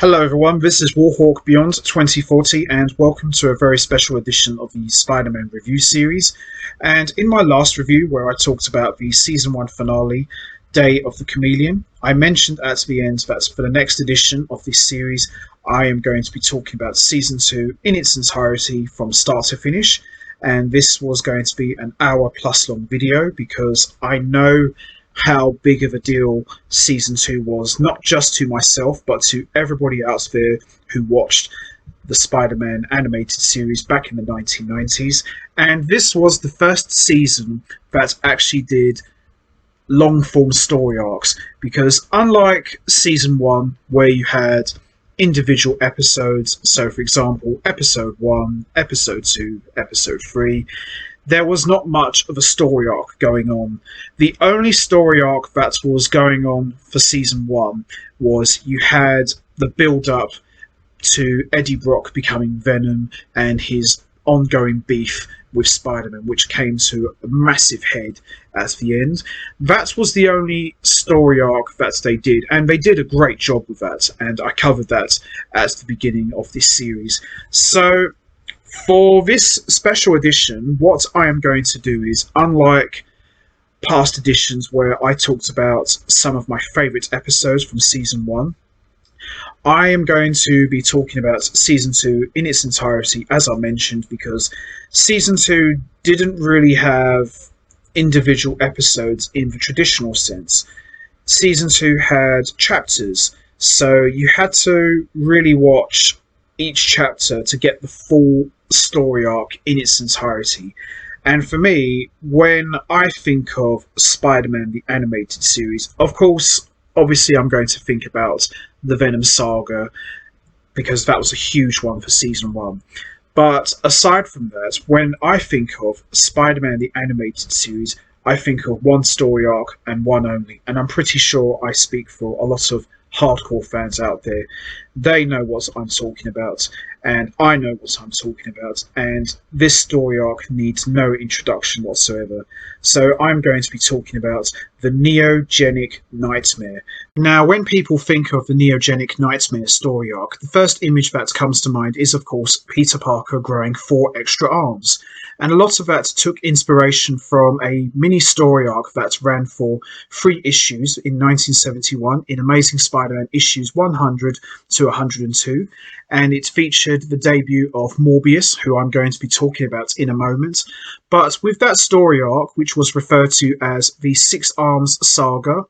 Hello everyone, this is Warhawk Beyond 2040 and welcome to a very special edition of the Spider-Man review series. And in my last review where I talked about the Season 1 finale, Day of the Chameleon, I mentioned at the end that for the next edition of this series I am going to be talking about Season 2 in its entirety from start to finish. And this was going to be an hour plus long video because I know how big of a deal Season 2 was, not just to myself, but to everybody else there who watched the Spider-Man animated series back in the 1990s. And this was the first season that actually did long-form story arcs, because unlike Season 1, where you had individual episodes, so for example, Episode 1, Episode 2, Episode 3, there was not much of a story arc going on. The only story arc that was going on for Season 1 was you had the build-up to Eddie Brock becoming Venom and his ongoing beef with Spider-Man, which came to a massive head at the end. That was the only story arc that they did, and they did a great job with that, and I covered that at the beginning of this series. So for this special edition, what I am going to do is, unlike past editions where I talked about some of my favourite episodes from Season 1, I am going to be talking about Season 2 in its entirety, as I mentioned, because Season 2 didn't really have individual episodes in the traditional sense. Season 2 had chapters, so you had to really watch each chapter to get the full story arc in its entirety. And for me, when I think of Spider-Man the animated series, of course, obviously I'm going to think about the Venom saga, because that was a huge one for Season 1. But aside from that, when I think of Spider-Man the animated series, I think of one story arc and one only. And I'm pretty sure I speak for a lot of hardcore fans out there. They know what I'm talking about, and I know what I'm talking about, and this story arc needs no introduction whatsoever. So I'm going to be talking about the Neogenic Nightmare. Now, when people think of the Neogenic Nightmare story arc, the first image that comes to mind is, of course, Peter Parker growing 4 extra arms. And a lot of that took inspiration from a mini story arc that ran for 3 issues in 1971 in Amazing Spider-Man issues 100 to 102. And it featured the debut of Morbius, who I'm going to be talking about in a moment. But with that story arc, which was referred to as the 6 Arms Saga,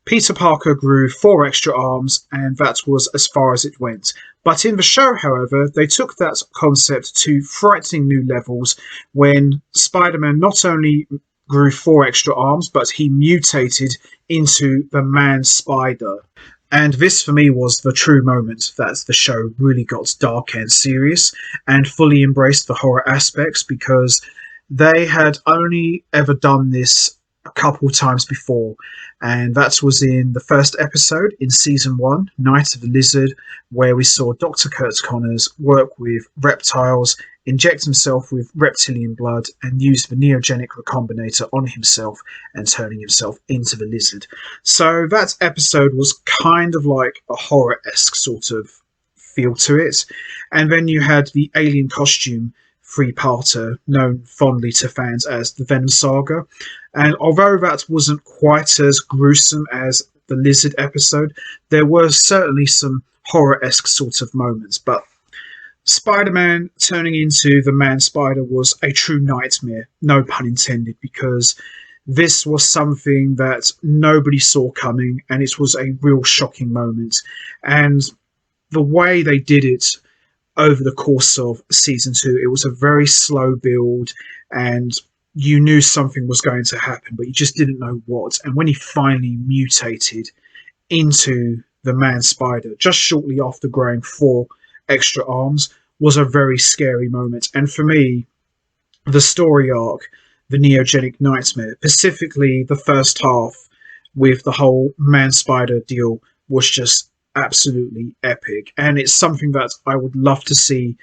Peter Parker grew 4 extra arms, and that was as far as it went. But in the show, however, they took that concept to frightening new levels when Spider-Man not only grew 4 extra arms, but he mutated into the Man-Spider. And this, for me, was the true moment that the show really got dark and serious and fully embraced the horror aspects, because they had only ever done this a couple times before, and that was in the first episode in Season 1, Night of the Lizard, where we saw Dr. Kurt Connors work with reptiles, inject himself with reptilian blood, and use the neogenic recombinator on himself and turning himself into the lizard. So that episode was kind of like a horror-esque sort of feel to it. And then you had the alien costume 3-parter, known fondly to fans as the Venom Saga. And although that wasn't quite as gruesome as the Lizard episode, there were certainly some horror-esque sort of moments. But Spider-Man turning into the Man-Spider was a true nightmare, no pun intended, because this was something that nobody saw coming, and it was a real shocking moment. And the way they did it over the course of Season 2, it was a very slow build, and you knew something was going to happen, but you just didn't know what. And when he finally mutated into the Man-Spider, just shortly after growing 4 extra arms, was a very scary moment. And for me, the story arc, the Neogenic Nightmare, specifically the first half with the whole Man-Spider deal, was just absolutely epic. And it's something that I would love to see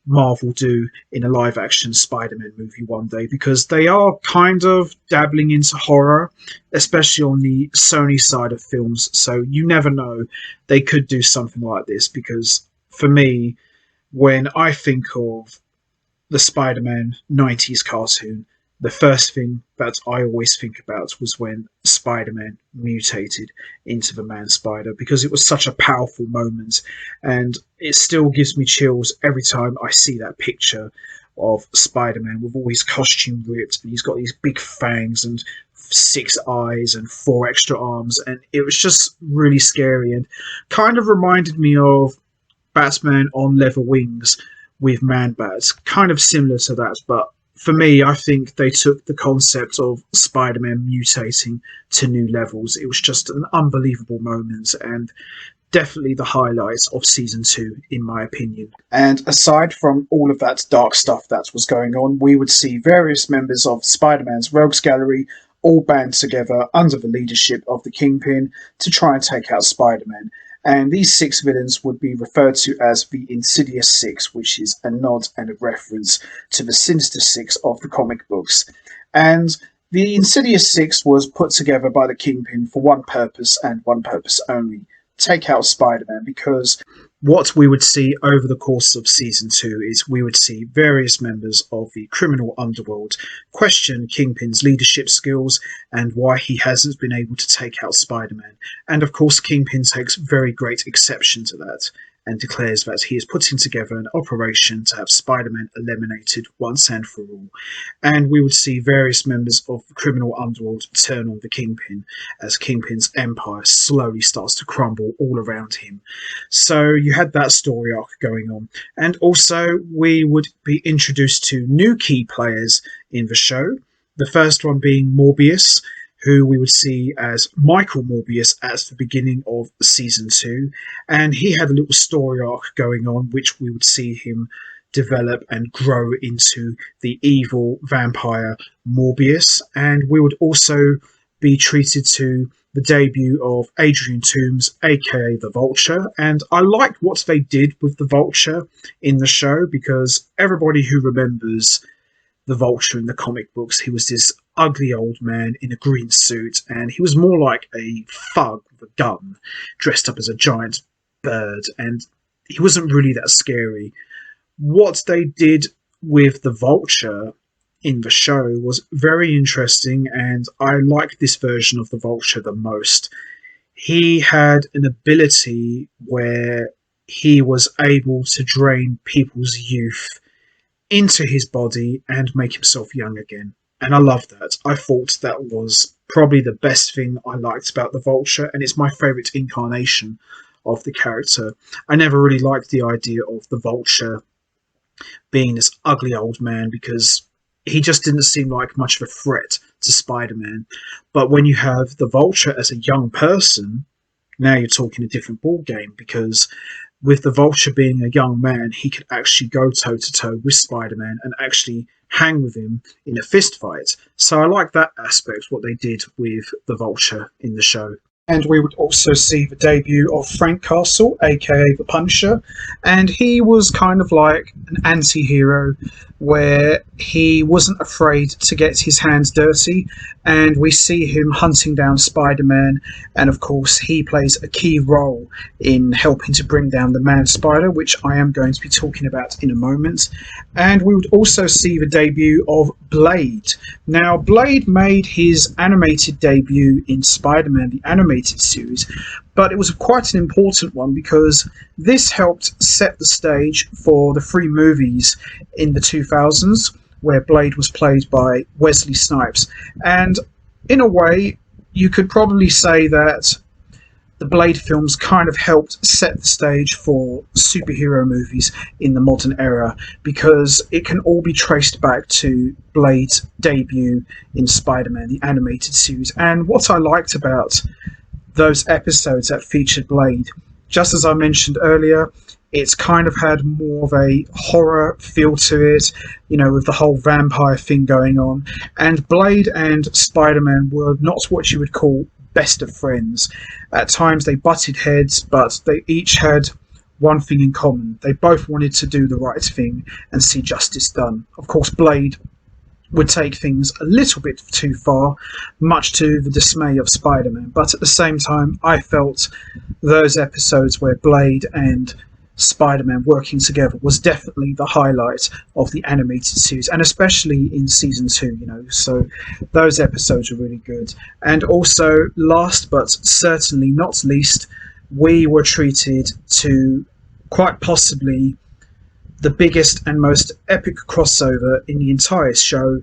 Marvel do in a live action Spider-Man movie one day, because they are kind of dabbling into horror, especially on the Sony side of films. So you never know, they could do something like this, because for me, when I think of the Spider-Man 90s cartoon, the first thing that I always think about was when Spider-Man mutated into the Man Spider, because it was such a powerful moment, and it still gives me chills every time I see that picture of Spider-Man with all his costume ripped, and he's got these big fangs and 6 eyes and 4 extra arms, and it was just really scary and kind of reminded me of Batman on leather wings with Man Bats, kind of similar to that. But for me, I think they took the concept of Spider-Man mutating to new levels. It was just an unbelievable moment, and definitely the highlights of season 2, in my opinion. And aside from all of that dark stuff that was going on, we would see various members of Spider-Man's Rogues Gallery all band together under the leadership of the Kingpin to try and take out Spider-Man. And these 6 villains would be referred to as the Insidious Six, which is a nod and a reference to the Sinister Six of the comic books. And the Insidious Six was put together by the Kingpin for one purpose and one purpose only: take out Spider-Man, because what we would see over the course of season 2 is we would see various members of the criminal underworld question Kingpin's leadership skills and why he hasn't been able to take out Spider-Man. And of course, Kingpin takes very great exception to that and declares that he is putting together an operation to have Spider-Man eliminated once and for all. And we would see various members of the criminal underworld turn on the Kingpin as Kingpin's empire slowly starts to crumble all around him. So you had that story arc going on. And also, we would be introduced to new key players in the show. The first one being Morbius, who we would see as Michael Morbius at the beginning of season 2. And he had a little story arc going on, which we would see him develop and grow into the evil vampire Morbius. And we would also be treated to the debut of Adrian Toomes, aka the Vulture. And I liked what they did with the Vulture in the show, because everybody who remembers the Vulture in the comic books, he was this ugly old man in a green suit, and he was more like a thug with a gun, dressed up as a giant bird, and he wasn't really that scary. What they did with the Vulture in the show was very interesting, and I liked this version of the Vulture the most. He had an ability where he was able to drain people's youth into his body and make himself young again. And I loved that. I thought that was probably the best thing I liked about the Vulture, and it's my favourite incarnation of the character. I never really liked the idea of the Vulture being this ugly old man, because he just didn't seem like much of a threat to Spider-Man. But when you have the Vulture as a young person, now you're talking a different ball game, because with the Vulture being a young man, he could actually go toe-to-toe with Spider-Man and actually hang with him in a fist fight. So I like that aspect, what they did with the Vulture in the show. And we would also see the debut of Frank Castle, aka the Punisher, and he was kind of like an anti-hero, where he wasn't afraid to get his hands dirty, and we see him hunting down Spider-Man, and of course he plays a key role in helping to bring down the Man Spider, which I am going to be talking about in a moment. And we would also see the debut of Blade. Now, Blade made his animated debut in Spider-Man, the animated series, but it was quite an important one, because this helped set the stage for the 3 movies in the 2000s, where Blade was played by Wesley Snipes. And in a way, you could probably say that the Blade films kind of helped set the stage for superhero movies in the modern era, because it can all be traced back to Blade's debut in Spider-Man, the animated series. And what I liked about those episodes that featured Blade, just as I mentioned earlier, it's kind of had more of a horror feel to it, with the whole vampire thing going on. And Blade and Spider-Man were not what you would call best of friends. At times they butted heads, but they each had one thing in common. They both wanted to do the right thing and see justice done. Of course, Blade would take things a little bit too far, much to the dismay of Spider-Man. But at the same time, I felt those episodes where Blade and Spider-Man working together was definitely the highlight of the animated series, and especially in season 2, so those episodes are really good. And also, last but certainly not least, we were treated to quite possibly the biggest and most epic crossover in the entire show,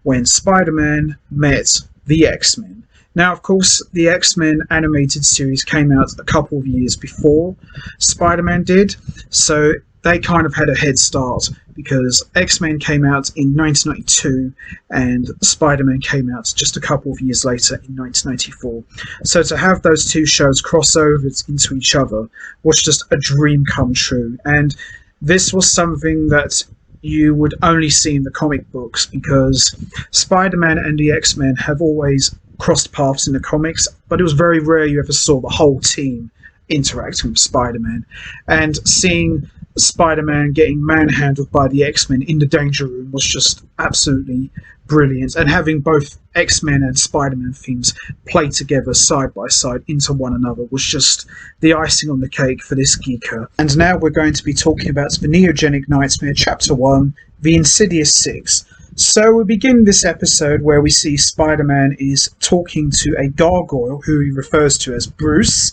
when Spider-Man met the X-Men. Now, of course, the X-Men animated series came out a couple of years before Spider-Man did, so they kind of had a head start, because X-Men came out in 1992 and Spider-Man came out just a couple of years later in 1994. So to have those two shows cross over into each other was just a dream come true. And this was something that you would only see in the comic books, because Spider-Man and the X-Men have always crossed paths in the comics, but it was very rare you ever saw the whole team interacting with Spider-Man. And seeing Spider-Man getting manhandled by the X-Men in the Danger Room was just absolutely brilliant, and having both X-Men and Spider-Man themes play together side by side into one another was just the icing on the cake for this geeker. And now we're going to be talking about the Neogenic Nightmare Chapter 1, the Insidious 6. So we begin this episode where we see Spider-Man is talking to a gargoyle who he refers to as Bruce.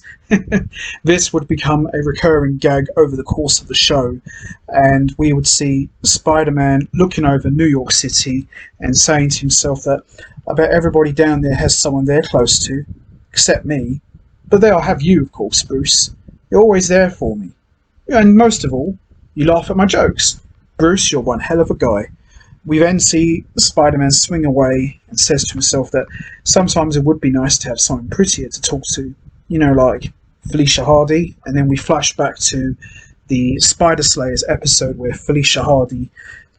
This would become a recurring gag over the course of the show, and we would see Spider-Man looking over New York City and saying to himself that I bet everybody down there has someone they're close to, except me. But they'll have you, of course, Bruce. You're always there for me. And most of all, you laugh at my jokes. Bruce, you're one hell of a guy. We then see Spider-Man swing away and says to himself that sometimes it would be nice to have someone prettier to talk to, like Felicia Hardy. And then we flash back to the Spider Slayers episode where Felicia Hardy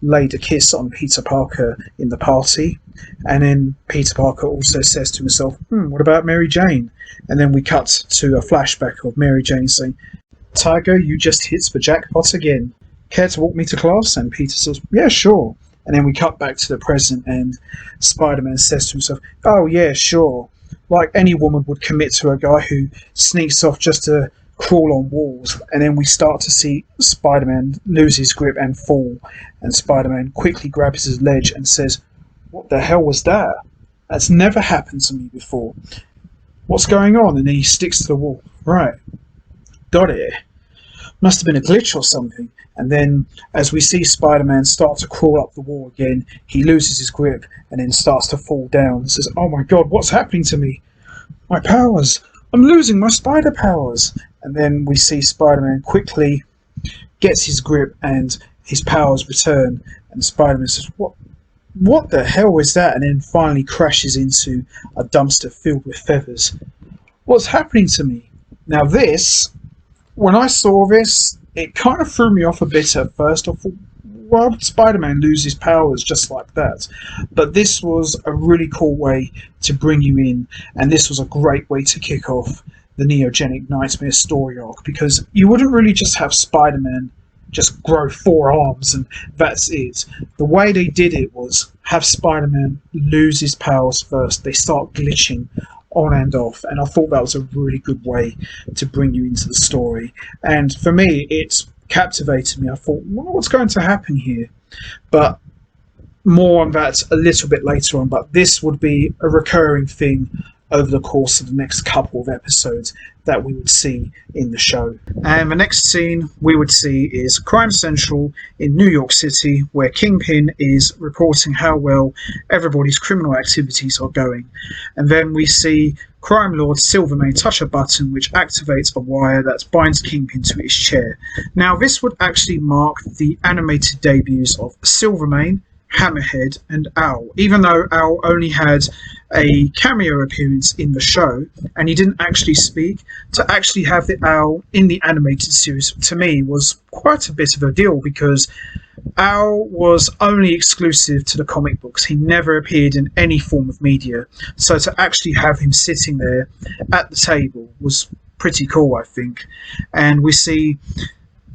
laid a kiss on Peter Parker in the party. And then Peter Parker also says to himself, what about Mary Jane? And then we cut to a flashback of Mary Jane saying, Tiger, you just hit the jackpot again. Care to walk me to class? And Peter says, yeah, sure. And then we cut back to the present, and Spider-Man says to himself, oh yeah, sure. Like any woman would commit to a guy who sneaks off just to crawl on walls. And then we start to see Spider-Man lose his grip and fall. And Spider-Man quickly grabs his ledge and says, what the hell was that? That's never happened to me before. What's going on? And then he sticks to the wall. Right. Got it. Must have been a glitch or something. And then, as we see Spider-Man start to crawl up the wall again, he loses his grip and then starts to fall down and says, oh my god, what's happening to me? My powers! I'm losing my spider powers! And then we see Spider-Man quickly gets his grip and his powers return. And Spider-Man says, what the hell was that? And then finally crashes into a dumpster filled with feathers. What's happening to me? Now this, when I saw this, it kind of threw me off a bit at first. I thought, why would Spider-Man lose his powers just like that? But this was a really cool way to bring you in, and this was a great way to kick off the Neogenic Nightmare story arc, because you wouldn't really just have Spider-Man just grow 4 arms and that's it. The way they did it was have Spider-Man lose his powers first. They start glitching on and off, and I thought that was a really good way to bring you into the story. And for me, it captivated me. I thought, well, what's going to happen here? But more on that a little bit later on. But this would be a recurring thing over the course of the next couple of episodes that we would see in the show. And the next scene we would see is Crime Central in New York City, where Kingpin is reporting how well everybody's criminal activities are going. And then we see Crime Lord Silvermane touch a button which activates a wire that binds Kingpin to his chair. Now this would actually mark the animated debuts of Silvermane, Hammerhead and Owl, even though Owl only had a cameo appearance in the show and he didn't actually speak. To actually have the Owl in the animated series, to me, was quite a bit of a deal, because Owl was only exclusive to the comic books. He never appeared in any form of media, so to actually have him sitting there at the table was pretty cool, I think. And we see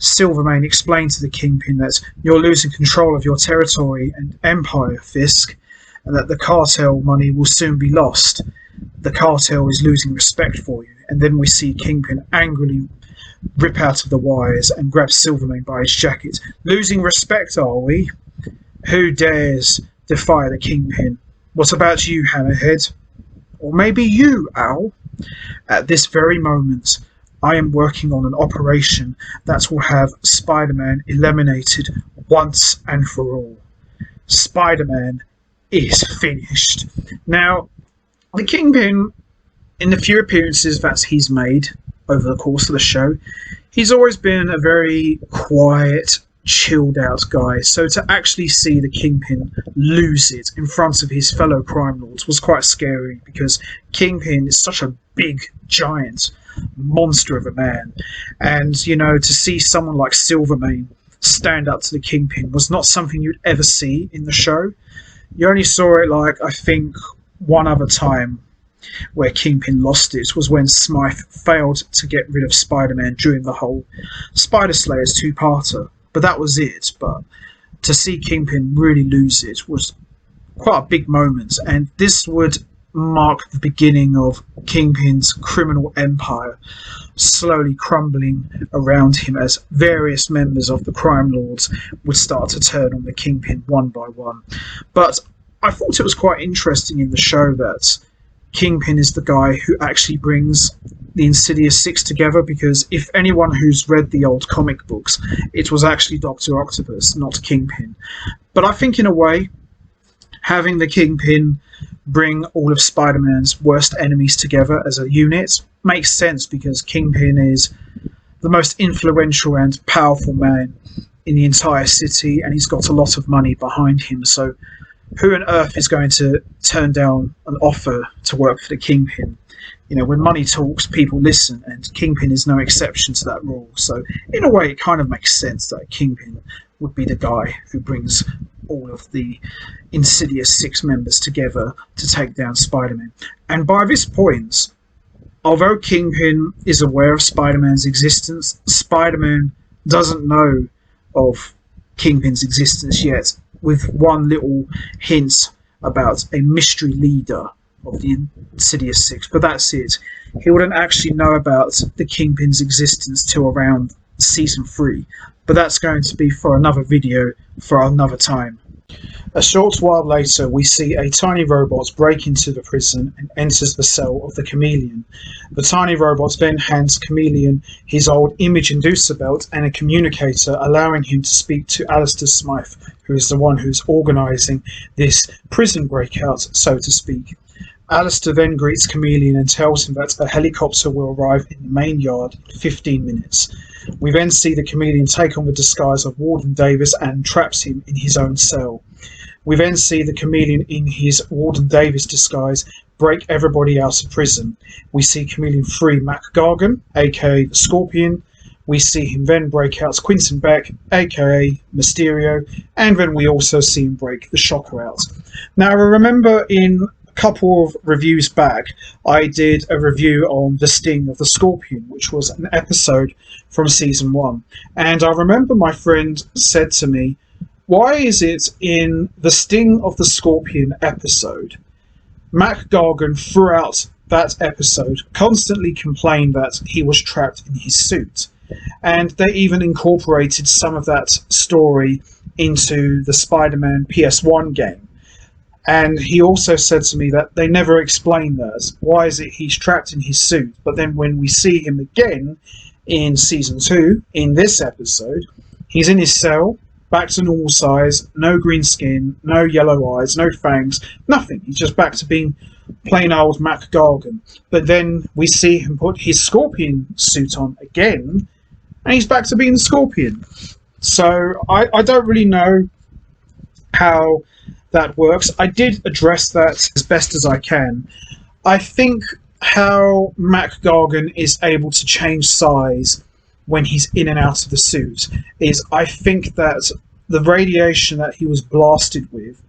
Silvermane explained to the Kingpin that you're losing control of your territory and empire, Fisk, and that the cartel money will soon be lost. The cartel is losing respect for you. And then we see Kingpin angrily rip out of the wires and grab Silvermane by his jacket. Losing respect, are we? Who dares defy the Kingpin? What about you, Hammerhead? Or maybe you, Owl? At this very moment, I am working on an operation that will have Spider-Man eliminated once and for all. Spider-Man is finished. Now, the Kingpin, in the few appearances that he's made over the course of the show, he's always been a very quiet, chilled out guy. So to actually see the Kingpin lose it in front of his fellow crime lords was quite scary, because Kingpin is such a big, giant monster of a man. And, you know, to see someone like Silvermane stand up to the Kingpin was not something you'd ever see in the show. You only saw it, like, I think one other time where Kingpin lost it was when Smythe failed to get rid of Spider-Man during the whole Spider Slayers two-parter. But that was it. But to see Kingpin really lose it was quite a big moment. And this would mark the beginning of Kingpin's criminal empire slowly crumbling around him, as various members of the crime lords would start to turn on the Kingpin one by one. But I thought it was quite interesting in the show that Kingpin is the guy who actually brings the Insidious Six together, because if anyone who's read the old comic books, it was actually Dr. Octopus, not Kingpin. But I think in a way, having the Kingpin bring all of Spider-Man's worst enemies together as a unit makes sense, because Kingpin is the most influential and powerful man in the entire city, and he's got a lot of money behind him. So who on earth is going to turn down an offer to work for the Kingpin? You know, when money talks, people listen, and Kingpin is no exception to that rule. So in a way, it kind of makes sense that Kingpin would be the guy who brings all of the Insidious Six members together to take down Spider-Man. And by this point, although Kingpin is aware of Spider-Man's existence, Spider-Man doesn't know of Kingpin's existence yet, with one little hint about a mystery leader of the Insidious Six. But that's it. He wouldn't actually know about the Kingpin's existence till around Season 3. But that's going to be for another video for another time. A short while later, we see a tiny robot break into the prison and enters the cell of the Chameleon. The tiny robot then hands Chameleon his old image inducer belt and a communicator, allowing him to speak to Alistair Smythe, who is the one who's organising this prison breakout, so to speak. Alistair then greets Chameleon and tells him that a helicopter will arrive in the main yard in 15 minutes. We then see the Chameleon take on the disguise of Warden Davis and traps him in his own cell. We then see the Chameleon in his Warden Davis disguise break everybody out of prison. We see Chameleon free Mac Gargan, aka the Scorpion. We see him then break out Quentin Beck, aka Mysterio, and then we also see him break the Shocker out. Now, I remember in a couple of reviews back, I did a review on The Sting of the Scorpion, which was an episode from Season 1. And I remember my friend said to me, why is it in the Sting of the Scorpion episode, Mac Gargan throughout that episode constantly complained that he was trapped in his suit? And they even incorporated some of that story into the Spider-Man PS1 game. And he also said to me that they never explained that. Why is it he's trapped in his suit? But then when we see him again in Season 2, in this episode, he's in his cell, back to normal size, no green skin, no yellow eyes, no fangs, nothing. He's just back to being plain old Mac Gargan. But then we see him put his Scorpion suit on again, and he's back to being the Scorpion. So I don't really know how that works. I did address that as best as I can. I think how Mac Gargan is able to change size when he's in and out of the suit is, I think that the radiation that he was blasted with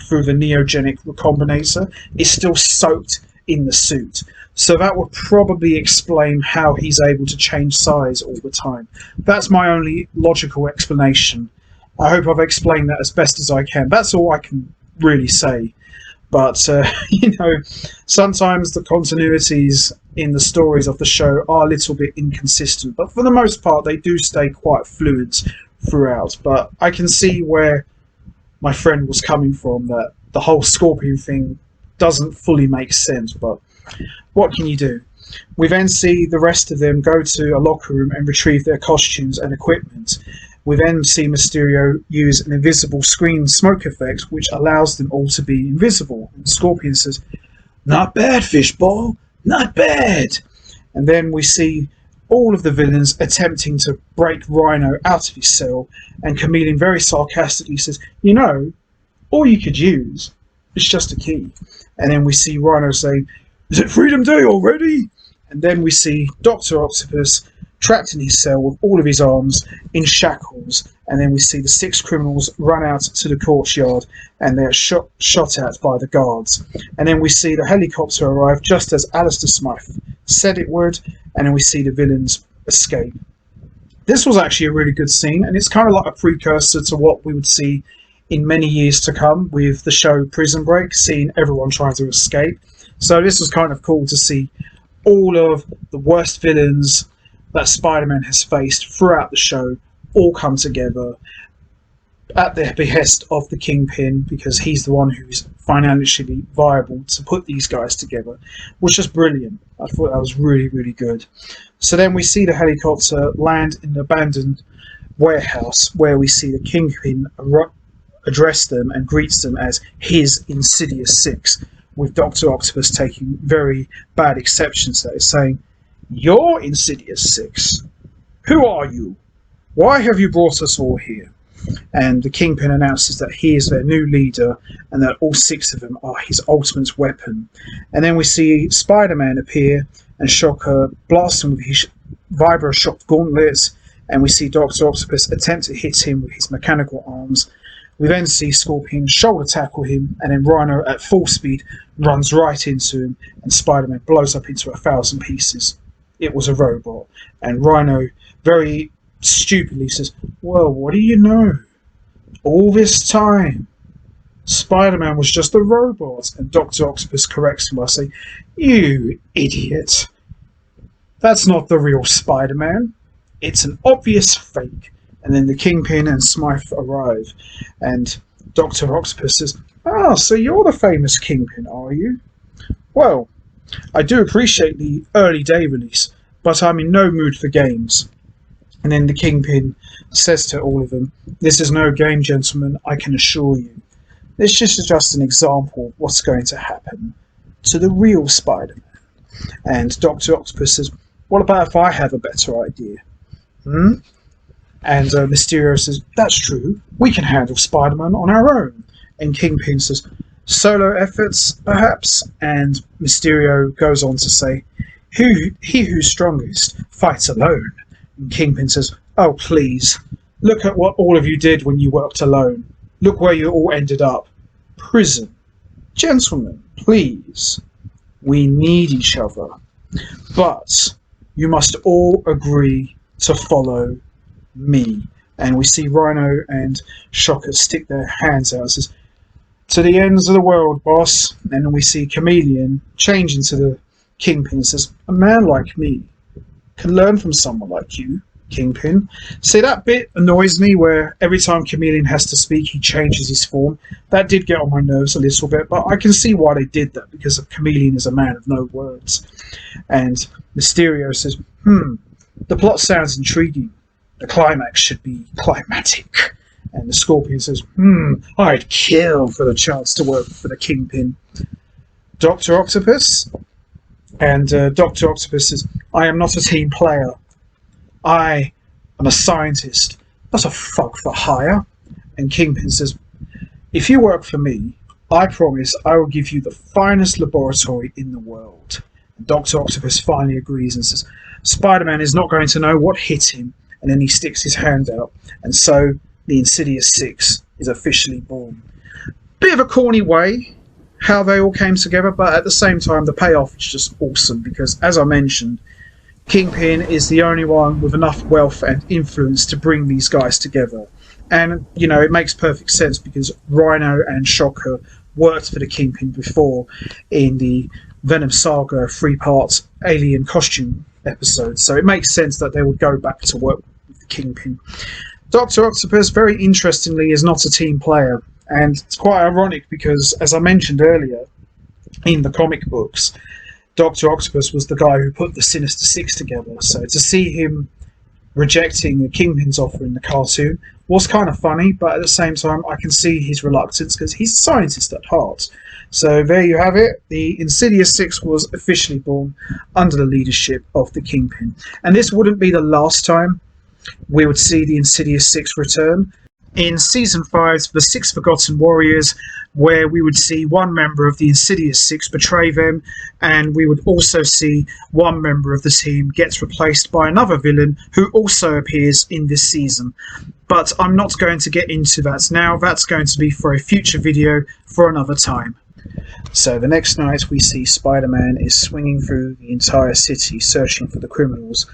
through the Neogenic Recombinator is still soaked in the suit. So that would probably explain how he's able to change size all the time. That's my only logical explanation. I hope I've explained that as best as I can. That's all I can really say. But, sometimes the continuities in the stories of the show are a little bit inconsistent. But for the most part, they do stay quite fluid throughout. But I can see where my friend was coming from, that the whole Scorpion thing doesn't fully make sense. But what can you do? We then see the rest of them go to a locker room and retrieve their costumes and equipment. We then see Mysterio use an invisible screen smoke effect, which allows them all to be invisible. And Scorpion says, "Not bad, Fishball, not bad." And then we see all of the villains attempting to break Rhino out of his cell, and Chameleon very sarcastically says, all you could use is just a key. And then we see Rhino saying, "Is it Freedom Day already?" And then we see Dr. Octopus trapped in his cell with all of his arms in shackles, and then we see the 6 criminals run out to the courtyard and they're shot at by the guards. And then we see the helicopter arrive just as Alistair Smythe said it would, and then we see the villains escape. This was actually a really good scene, and it's kind of like a precursor to what we would see in many years to come with the show Prison Break, seeing everyone trying to escape. So this was kind of cool to see all of the worst villains that Spider-Man has faced throughout the show all come together at the behest of the Kingpin, because he's the one who's financially viable to put these guys together, which is brilliant. I thought that was really, really good. So then we see the helicopter land in an abandoned warehouse where we see the Kingpin address them and greets them as his Insidious 6, with Dr. Octopus taking very bad exception to that, saying, "You're Insidious 6. Who are you? Why have you brought us all here?" And the Kingpin announces that he is their new leader and that all 6 of them are his ultimate weapon. And then we see Spider-Man appear and Shocker blast him with his vibro-shock gauntlets, and we see Dr. Octopus attempt to hit him with his mechanical arms. We then see Scorpion shoulder tackle him, and then Rhino at full speed runs right into him, and Spider-Man blows up into 1,000 pieces. It was a robot, and Rhino very stupidly says, "Well, what do you know? All this time, Spider-Man was just a robot." And Dr. Octopus corrects him by saying, "You idiot. That's not the real Spider-Man. It's an obvious fake." And then the Kingpin and Smythe arrive, and Dr. Octopus says, "Ah, so you're the famous Kingpin, are you? Well, I do appreciate the early day release, but I'm in no mood for games." And then the Kingpin says to all of them, "This is no game, gentlemen, I can assure you. This is just an example of what's going to happen to the real Spider-Man." And Dr. Octopus says, "What about if I have a better idea? And Mysterio says, "That's true, we can handle Spider-Man on our own." And Kingpin says, "Solo efforts, perhaps?" And Mysterio goes on to say, He who's strongest fights alone." And Kingpin says, "Oh, please, look at what all of you did when you worked alone. Look where you all ended up. Prison. Gentlemen, please, we need each other. But you must all agree to follow me." And we see Rhino and Shocker stick their hands out and says, "To the ends of the world, boss." And then we see Chameleon change into the Kingpin and says, "A man like me can learn from someone like you, Kingpin." See, that bit annoys me, where every time Chameleon has to speak, he changes his form. That did get on my nerves a little bit, but I can see why they did that, because Chameleon is a man of no words. And Mysterio says, "The plot sounds intriguing. The climax should be climatic." And the Scorpion says, "I'd kill for the chance to work for the Kingpin." Dr. Octopus? And Dr. Octopus says, "I am not a team player. I am a scientist, not a thug for hire." And Kingpin says, "If you work for me, I promise I will give you the finest laboratory in the world." And Dr. Octopus finally agrees and says, "Spider-Man is not going to know what hit him." And then he sticks his hand out, and so the Insidious 6 is officially born. Bit of a corny way how they all came together, but at the same time, the payoff is just awesome because, as I mentioned, Kingpin is the only one with enough wealth and influence to bring these guys together. And, it makes perfect sense because Rhino and Shocker worked for the Kingpin before in the Venom Saga 3-part alien costume episode. So it makes sense that they would go back to work with the Kingpin. Dr. Octopus, very interestingly, is not a team player. And it's quite ironic because, as I mentioned earlier, in the comic books, Dr. Octopus was the guy who put the Sinister Six together. So to see him rejecting the Kingpin's offer in the cartoon was kind of funny, but at the same time, I can see his reluctance because he's a scientist at heart. So there you have it. The Insidious Six was officially born under the leadership of the Kingpin. And this wouldn't be the last time we would see the Insidious Six return. In Season 5's The Six Forgotten Warriors, where we would see one member of the Insidious Six betray them, and we would also see one member of the team gets replaced by another villain who also appears in this season. But I'm not going to get into that now. That's going to be for a future video for another time. So the next night we see Spider-Man is swinging through the entire city searching for the criminals.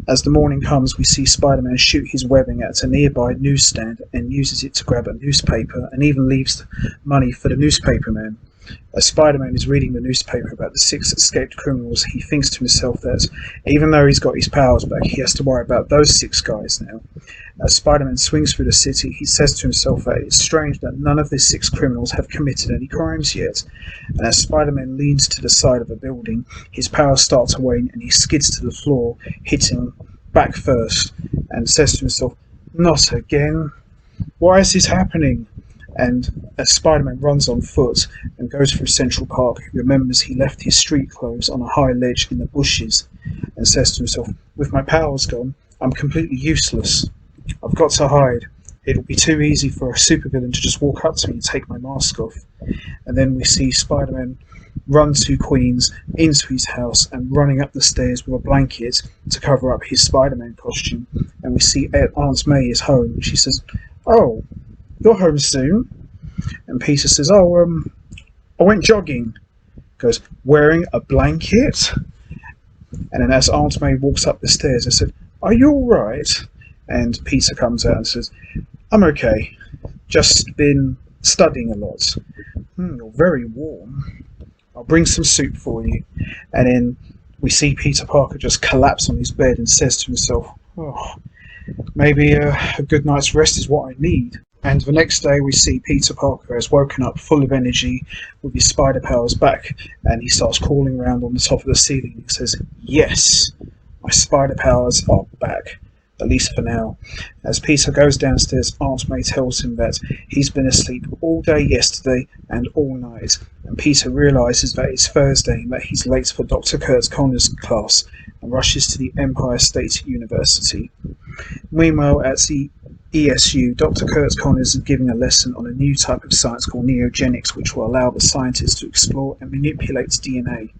As the morning comes, we see Spider-Man shoot his webbing at a nearby newsstand and uses it to grab a newspaper and even leaves money for the newspaper man. As Spider-Man is reading the newspaper about the 6 escaped criminals, he thinks to himself that even though he's got his powers back, he has to worry about those 6 guys now. As Spider-Man swings through the city, he says to himself that it's strange that none of the 6 criminals have committed any crimes yet. And as Spider-Man leans to the side of a building, his powers start to wane and he skids to the floor, hitting back first, and says to himself, "Not again. Why is this happening?" And as Spider-Man runs on foot and goes through Central Park, he remembers he left his street clothes on a high ledge in the bushes and says to himself, "With my powers gone, I'm completely useless. I've got to hide. It'll be too easy for a supervillain to just walk up to me and take my mask off." And then we see Spider-Man run to Queens, into his house, and running up the stairs with a blanket to cover up his Spider-Man costume. And we see Aunt May is home, and she says, "Oh, you're home soon?" And Peter says, "Oh, I went jogging." Goes, "Wearing a blanket?" And then as Aunt May walks up the stairs, I said, "Are you alright?" And Peter comes out and says, "I'm okay. Just been studying a lot." You're very warm. I'll bring some soup for you." And then we see Peter Parker just collapse on his bed and says to himself, "Oh, maybe a good night's rest is what I need." And the next day we see Peter Parker has woken up full of energy with his spider powers back, and he starts crawling around on the top of the ceiling and says, "Yes, my spider powers are back. At least for now." As Peter goes downstairs, Aunt May tells him that he's been asleep all day yesterday and all night, and Peter realises that it's Thursday and that he's late for Dr. Kurt Connor's class and rushes to the Empire State University. Meanwhile, at the ESU, Dr. Kurt Connors is giving a lesson on a new type of science called Neogenics, which will allow the scientists to explore and manipulate DNA.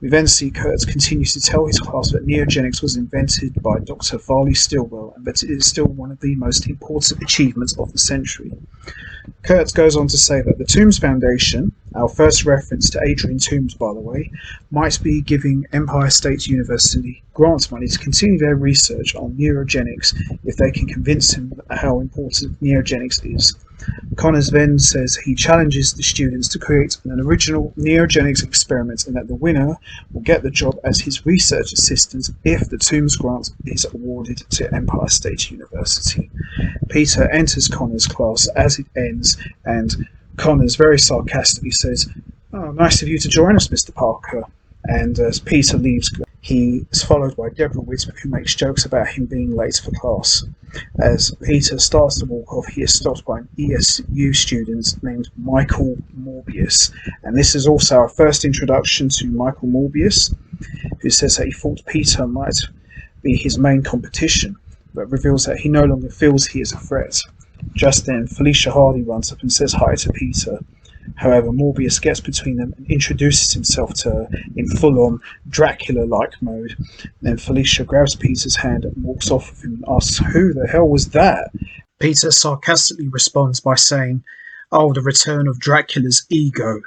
We then see Kurt continues to tell his class that Neogenics was invented by Dr. Varley Stillwell and that it is still one of the most important achievements of the century. Kurt goes on to say that the Toombs Foundation, our first reference to Adrian Toombs by the way, might be giving Empire State University grant money to continue their research on neurogenics if they can convince him how important neogenics is. Connors then says he challenges the students to create an original neogenics experiment and that the winner will get the job as his research assistant if the Toombs grant is awarded to Empire State University. Peter enters Connors' class as it ends, and Connors very sarcastically says, "Oh, nice of you to join us, Mr. Parker." And as Peter leaves, he is followed by Deborah Whitby, who makes jokes about him being late for class. As Peter starts to walk off, he is stopped by an ESU student named Michael Morbius. And this is also our first introduction to Michael Morbius, who says that he thought Peter might be his main competition, but reveals that he no longer feels he is a threat. Just then, Felicia Hardy runs up and says hi to Peter. However, Morbius gets between them and introduces himself to her in full-on Dracula-like mode. Then Felicia grabs Peter's hand and walks off with him and asks, "Who the hell was that?" Peter sarcastically responds by saying, "Oh, the return of Dracula's ego."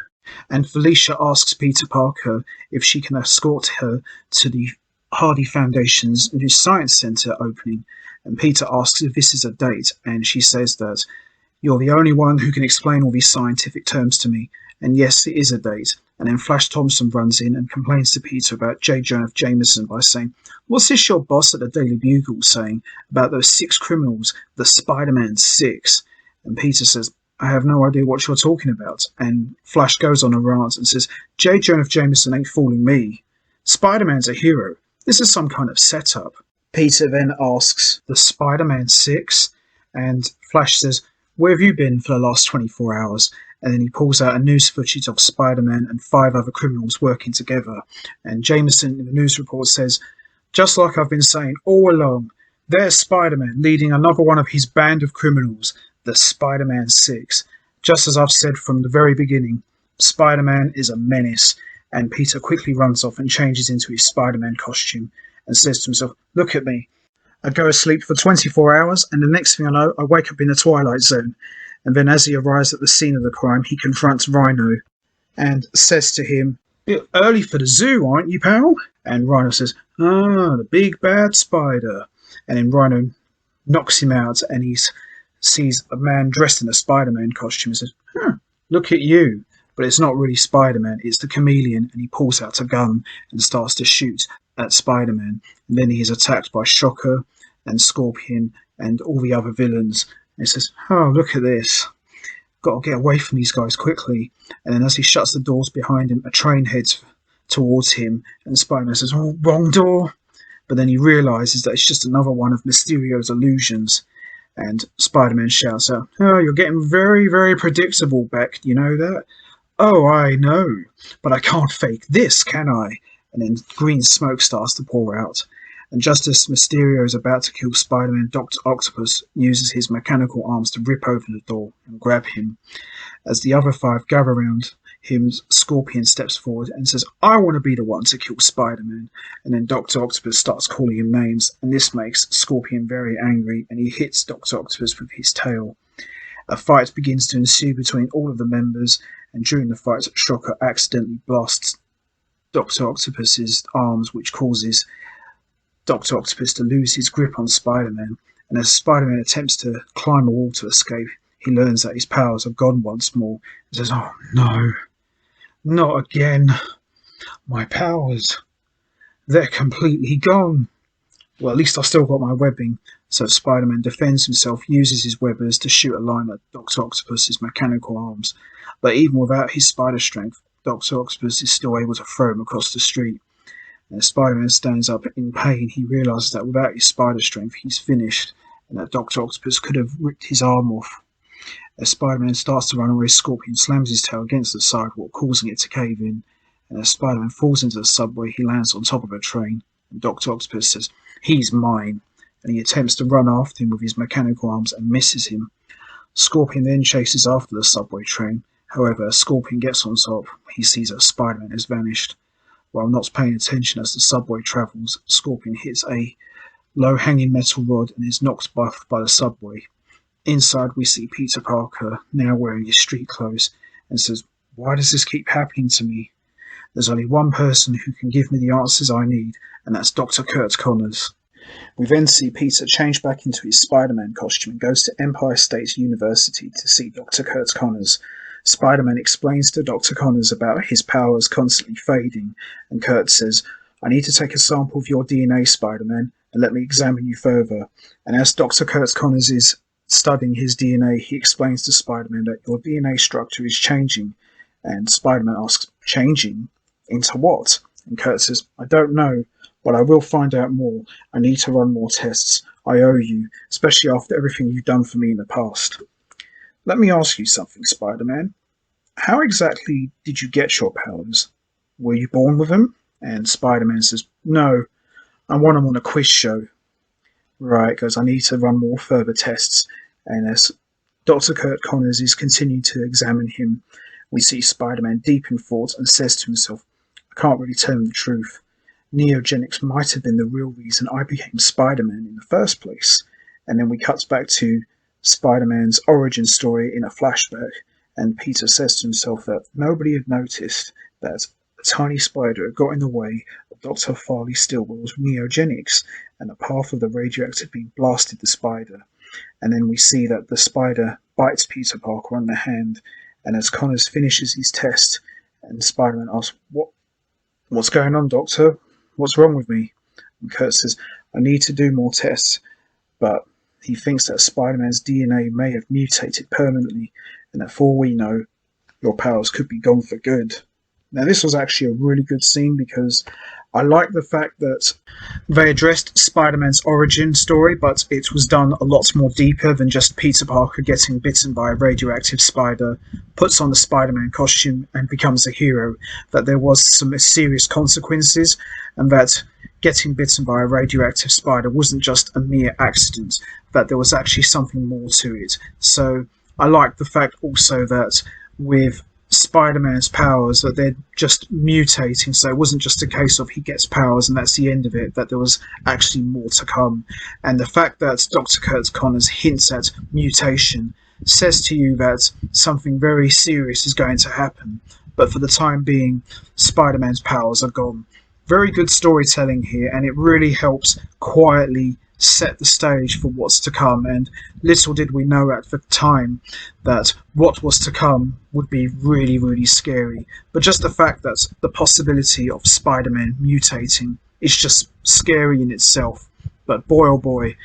And Felicia asks Peter Parker if she can escort her to the Hardy Foundation's new Science Center opening. And Peter asks if this is a date, and she says that you're the only one who can explain all these scientific terms to me. And yes, it is a date. And then Flash Thompson runs in and complains to Peter about J. Jonah Jameson by saying, "What's this your boss at the Daily Bugle saying about those 6 criminals, the Spider-Man 6? And Peter says, "I have no idea what you're talking about." And Flash goes on a rant and says, "J. Jonah Jameson ain't fooling me. Spider-Man's a hero. This is some kind of setup." Peter then asks the Spider-Man 6, and Flash says, "Where have you been for the last 24 hours? And then he pulls out a news footage of Spider-Man and 5 other criminals working together. And Jameson in the news report says, "Just like I've been saying all along, there's Spider-Man leading another one of his band of criminals, the Spider-Man 6. Just as I've said from the very beginning, Spider-Man is a menace." And Peter quickly runs off and changes into his Spider-Man costume and says to himself, "Look at me. I go to sleep for 24 hours, and the next thing I know, I wake up in the Twilight Zone." And then as he arrives at the scene of the crime, he confronts Rhino and says to him, "Bit early for the zoo, aren't you, pal?" And Rhino says, "Ah, the big bad spider." And then Rhino knocks him out, and he sees a man dressed in a Spider-Man costume and says, "Look at you." But it's not really Spider-Man, it's the Chameleon, and he pulls out a gun and starts to shoot at Spider-Man. And then he is attacked by Shocker and Scorpion and all the other villains. And he says, "Oh, look at this. Got to get away from these guys quickly." And then as he shuts the doors behind him, a train heads towards him, and Spider-Man says, "Oh, wrong door." But then he realises that it's just another one of Mysterio's illusions. And Spider-Man shouts out, "Oh, you're getting very, very predictable, Beck. You know that?" "Oh, I know. But I can't fake this, can I?" And then green smoke starts to pour out. And just as Mysterio is about to kill Spider-Man, Dr. Octopus uses his mechanical arms to rip open the door and grab him. As the other 5 gather around him, Scorpion steps forward and says, "I want to be the one to kill Spider-Man." And then Dr. Octopus starts calling him names, and this makes Scorpion very angry, and he hits Dr. Octopus with his tail. A fight begins to ensue between all of the members, and during the fight, Shocker accidentally blasts Dr. Octopus's arms, which causes Dr. Octopus to lose his grip on Spider-Man. And as Spider-Man attempts to climb a wall to escape, he learns that his powers are gone once more and says, "Oh no, not again. My powers, they're completely gone. Well, at least I've still got my webbing." So Spider-Man defends himself, uses his webbers to shoot a line at Dr. Octopus's mechanical arms. But even without his spider strength, Dr. Octopus is still able to throw him across the street. And as Spider-Man stands up in pain, he realises that without his spider strength, he's finished, and that Dr. Octopus could have ripped his arm off. As Spider-Man starts to run away, Scorpion slams his tail against the sidewalk, causing it to cave in. And as Spider-Man falls into the subway, he lands on top of a train. And Dr. Octopus says, "He's mine." And he attempts to run after him with his mechanical arms and misses him. Scorpion then chases after the subway train. However, as Scorpion gets on top, he sees that Spider-Man has vanished. While not paying attention as the subway travels, Scorpion hits a low-hanging metal rod and is knocked off by the subway. Inside, we see Peter Parker, now wearing his street clothes, and says, "Why does this keep happening to me? There's only one person who can give me the answers I need, and that's Dr. Kurt Connors." We then see Peter change back into his Spider-Man costume and goes to Empire State University to see Dr. Kurt Connors. Spider-Man explains to Dr. Connors about his powers constantly fading, and Kurt says, "I need to take a sample of your DNA, Spider-Man, and let me examine you further." And as Dr. Kurt Connors is studying his DNA, he explains to Spider-Man that your DNA structure is changing. And Spider-Man asks, "Changing? Into what?" And Kurt says, "I don't know, but I will find out more. I need to run more tests. I owe you, especially after everything you've done for me in the past." "Let me ask you something, Spider-Man. How exactly did you get your powers? Were you born with them?" And Spider-Man says, "No, I won them on a quiz show." Right, goes, "I need to run more further tests." And as Dr. Kurt Connors is continuing to examine him, we see Spider-Man deep in thought and says to himself, "I can't really tell him the truth. Neogenics might have been the real reason I became Spider-Man in the first place." And then we cut back to Spider-Man's origin story in a flashback, And Peter says to himself that nobody had noticed that a tiny spider had got in the way of Dr. Farley Stillwell's neogenics, and the path of the radioactive beam blasted the spider. And then we see that the spider bites Peter Parker on the hand, and as Connors finishes his test, and Spider-Man asks, What's going on, Doctor? What's wrong with me? And Kurt says, I need to do more tests, but he thinks that Spider-Man's DNA may have mutated permanently, and that for all we know, your powers could be gone for good. Now, this was actually a really good scene because I like the fact that they addressed Spider-Man's origin story, but it was done a lot more deeper than just Peter Parker getting bitten by a radioactive spider, puts on the Spider-Man costume, and becomes a hero. That there was some serious consequences, and that getting bitten by a radioactive spider wasn't just a mere accident, that there was actually something more to it. So I like the fact also that with Spider-Man's powers, that they're just mutating, so it wasn't just a case of he gets powers and that's the end of it, that there was actually more to come. And the fact that Dr. Kurt Connors hints at mutation says to you that something very serious is going to happen, but for the time being, Spider-Man's powers are gone. Very good storytelling here, and it really helps quietly set the stage for what's to come. And little did we know at the time that what was to come would be really, really scary. But just the fact that the possibility of Spider-Man mutating is just scary in itself. But boy oh boy,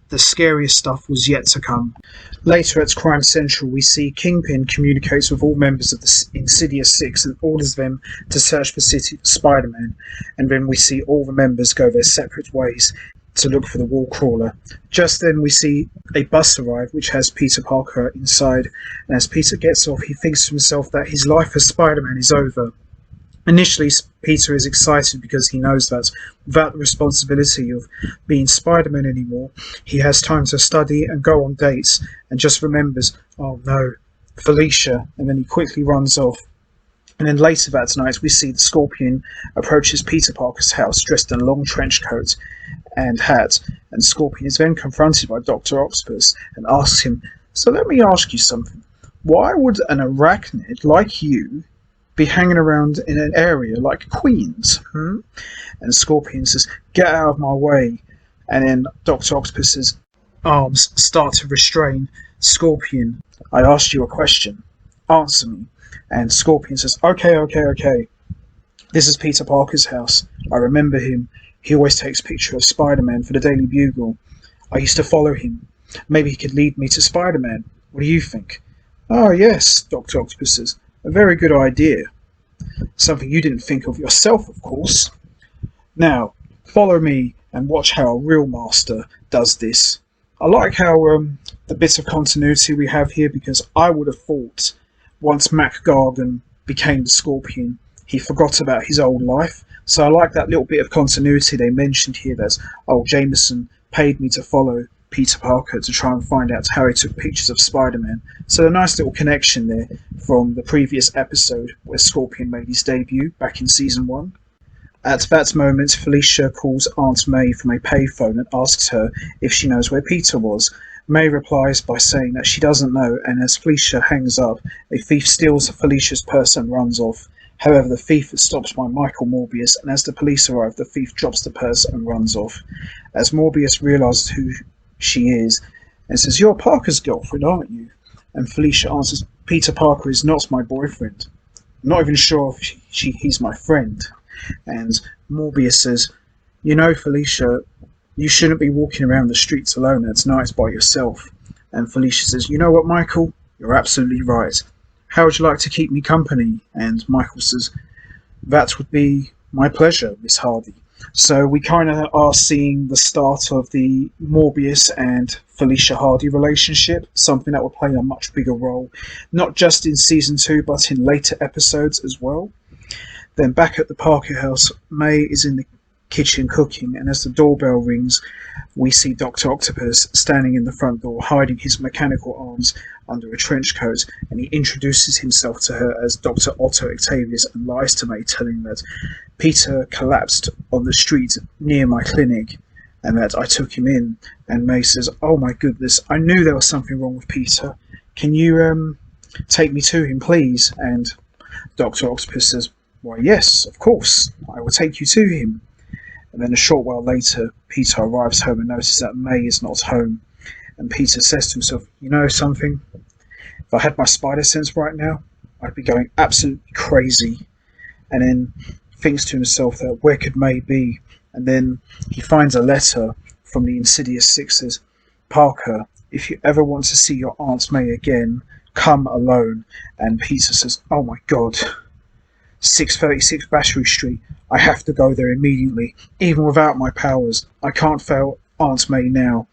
the scariest stuff was yet to come. Later at Crime Central, we see Kingpin communicates with all members of the Insidious Six and orders them to search the city for Spider-Man. And then we see all the members go their separate ways to look for the wall crawler. Just then we see a bus arrive which has Peter Parker inside, and as Peter gets off, he thinks to himself that his life as Spider-Man is over. Initially, Peter is excited because he knows that without the responsibility of being Spider-Man anymore, he has time to study and go on dates, and just remembers, oh no, Felicia, and then he quickly runs off. And then later that night, we see the Scorpion approaches Peter Parker's house dressed in a long trench coat and hat, and Scorpion is then confronted by Dr. Octopus and asks him, so let me ask you something. Why would an arachnid like you be hanging around in an area like Queens? And Scorpion says, get out of my way. And then Dr. Octopus's arms start to restrain Scorpion. I asked you a question. Answer me. And Scorpion says, okay. This is Peter Parker's house. I remember him. He always takes pictures of Spider-Man for the Daily Bugle. I used to follow him. Maybe he could lead me to Spider-Man. What do you think? Oh yes, Dr. Octopus says. A very good idea. Something you didn't think of yourself, of course. Now, follow me and watch how a real master does this. I like how the bit of continuity we have here, because I would have thought once Mac Gargan became the Scorpion, he forgot about his old life. So I like that little bit of continuity they mentioned here, that, Jameson paid me to follow Peter Parker to try and find out how he took pictures of Spider-Man. So a nice little connection there from the previous episode where Scorpion made his debut back in Season 1. At that moment, Felicia calls Aunt May from a payphone and asks her if she knows where Peter was. May replies by saying that she doesn't know, and as Felicia hangs up, a thief steals Felicia's purse and runs off. However, the thief is stopped by Michael Morbius, and as the police arrive, the thief drops the purse and runs off. As Morbius realizes who she is and says, "You're Parker's girlfriend, aren't you?" And Felicia answers, "Peter Parker is not my boyfriend. I'm not even sure if he's my friend." And Morbius says, "You know, Felicia, you shouldn't be walking around the streets alone at night by yourself." And Felicia says, "You know what, Michael? You're absolutely right. How would you like to keep me company?" And Michael says, "That would be my pleasure, Miss Hardy." So we kind of are seeing the start of the Morbius and Felicia Hardy relationship, something that will play a much bigger role, not just in Season 2, but in later episodes as well. Then back at the Parker house, May is in the kitchen cooking, and as the doorbell rings, we see Dr. Octopus standing in the front door, hiding his mechanical arms under a trench coat, and he introduces himself to her as Dr. Otto Octavius and lies to May, telling that Peter collapsed on the street near my clinic and that I took him in. And May says, "Oh my goodness, I knew there was something wrong with Peter. Can you take me to him, please. And Dr. Octopus says, why, yes, of course, I will take you to him. And then a short while later, Peter arrives home and notices that May is not home. And Peter says to himself, you know something? If I had my spider sense right now, I'd be going absolutely crazy. And then thinks to himself that where could May be? And then he finds a letter from the Insidious Six that says, Parker, if you ever want to see your Aunt May again, come alone. And Peter says, oh my god, 636 Battery Street, I have to go there immediately. Even without my powers, I can't fail Aunt May now.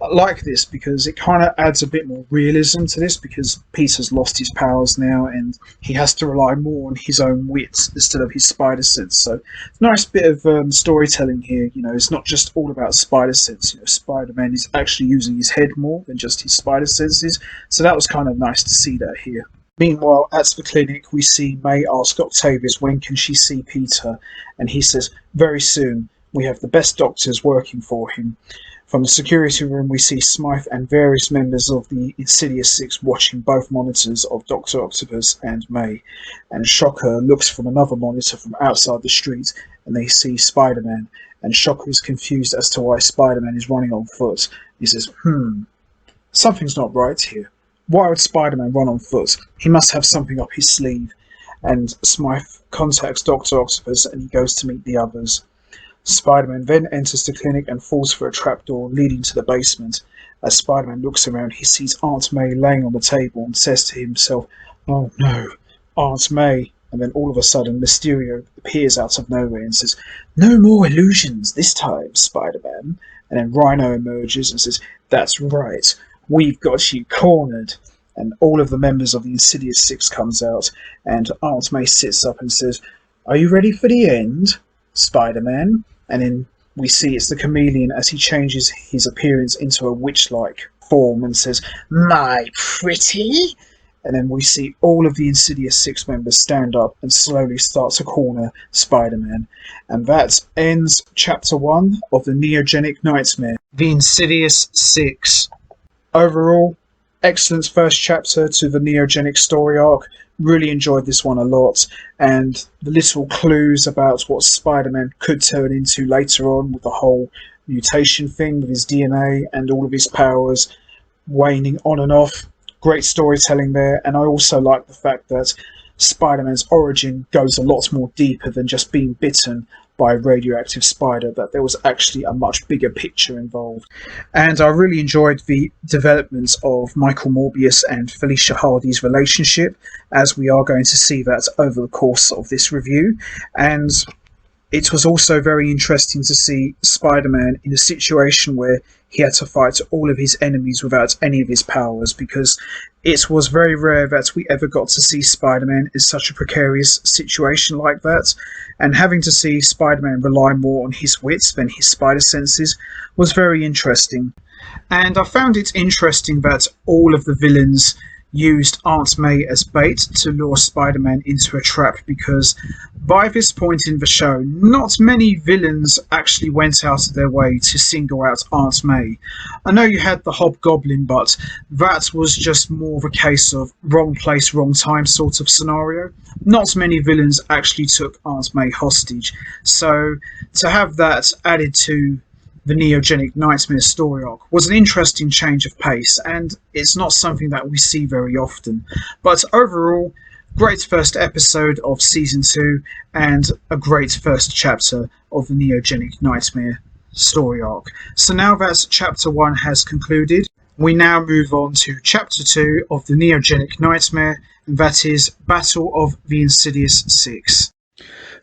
I like this because it kind of adds a bit more realism to this, because Peter's lost his powers now and he has to rely more on his own wits instead of his spider sense. So nice bit of storytelling here. You know, it's not just all about spider sense. You know, Spider-Man is actually using his head more than just his spider senses. So that was kind of nice to see that here. Meanwhile, at the clinic, we see May ask Octavius when can she see Peter, and he says, very soon. We have the best doctors working for him. From the security room, we see Smythe and various members of the Insidious Six watching both monitors of Dr. Octopus and May. And Shocker looks from another monitor from outside the street, and they see Spider-Man. And Shocker is confused as to why Spider-Man is running on foot. He says, something's not right here. Why would Spider-Man run on foot? He must have something up his sleeve. And Smythe contacts Dr. Octopus and he goes to meet the others. Spider-Man then enters the clinic and falls for a trapdoor leading to the basement. As Spider-Man looks around, he sees Aunt May laying on the table and says to himself, oh no, Aunt May. And then all of a sudden, Mysterio appears out of nowhere and says, no more illusions this time, Spider-Man. And then Rhino emerges and says, that's right, we've got you cornered. And all of the members of the Insidious Six comes out, and Aunt May sits up and says, are you ready for the end, Spider-Man? And then we see it's the Chameleon as he changes his appearance into a witch-like form and says, my pretty? And then we see all of the Insidious Six members stand up and slowly start to corner Spider-Man. And that ends Chapter 1 of the Neogenic Nightmare, the Insidious Six. Overall, excellent first chapter to the Neogenic story arc. Really enjoyed this one a lot, and the little clues about what Spider-Man could turn into later on with the whole mutation thing with his DNA and all of his powers waning on and off. Great storytelling there, and I also like the fact that Spider-Man's origin goes a lot more deeper than just being bitten by a radioactive spider, that there was actually a much bigger picture involved. And I really enjoyed the development of Michael Morbius and Felicia Hardy's relationship, as we are going to see that over the course of this review. And it was also very interesting to see Spider-Man in a situation where he had to fight all of his enemies without any of his powers, because it was very rare that we ever got to see Spider-Man in such a precarious situation like that. And having to see Spider-Man rely more on his wits than his spider senses was very interesting. And I found it interesting that all of the villains used Aunt May as bait to lure Spider-Man into a trap, because by this point in the show, not many villains actually went out of their way to single out Aunt May. I know you had the Hobgoblin, but that was just more of a case of wrong place, wrong time sort of scenario. Not many villains actually took Aunt May hostage, so to have that added to the Neogenic Nightmare story arc was an interesting change of pace, and it's not something that we see very often. But overall, great first episode of Season 2, and a great first chapter of the Neogenic Nightmare story arc. So now that Chapter 1 has concluded, we now move on to Chapter 2 of the Neogenic Nightmare, and that is Battle of the Insidious Six.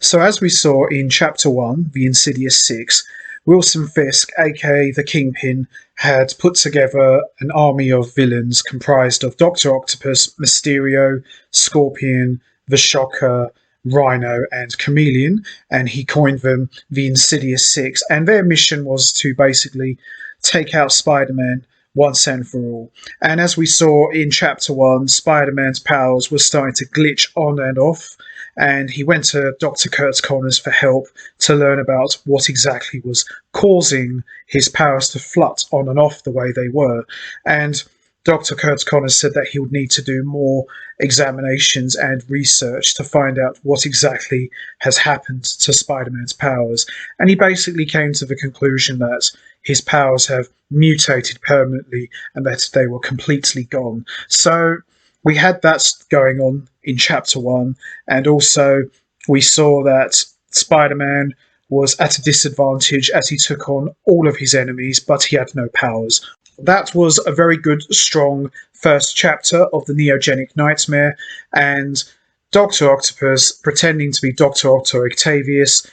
So as we saw in Chapter 1, the Insidious Six, Wilson Fisk, aka the Kingpin, had put together an army of villains comprised of Dr. Octopus, Mysterio, Scorpion, the Shocker, Rhino and Chameleon, and he coined them the Insidious Six, and their mission was to basically take out Spider-Man once and for all. And as we saw in Chapter 1, Spider-Man's powers were starting to glitch on and off, and he went to Dr. Kurt's Connors for help to learn about what exactly was causing his powers to flut on and off the way they were. And Dr. Kurt Connors said that he would need to do more examinations and research to find out what exactly has happened to Spider-Man's powers. And he basically came to the conclusion that his powers have mutated permanently and that they were completely gone. So we had that going on in Chapter 1, and also we saw that Spider-Man was at a disadvantage as he took on all of his enemies, but he had no powers. That was a very good, strong first chapter of the Neogenic Nightmare, and Dr. Octopus, pretending to be Dr. Otto Octavius,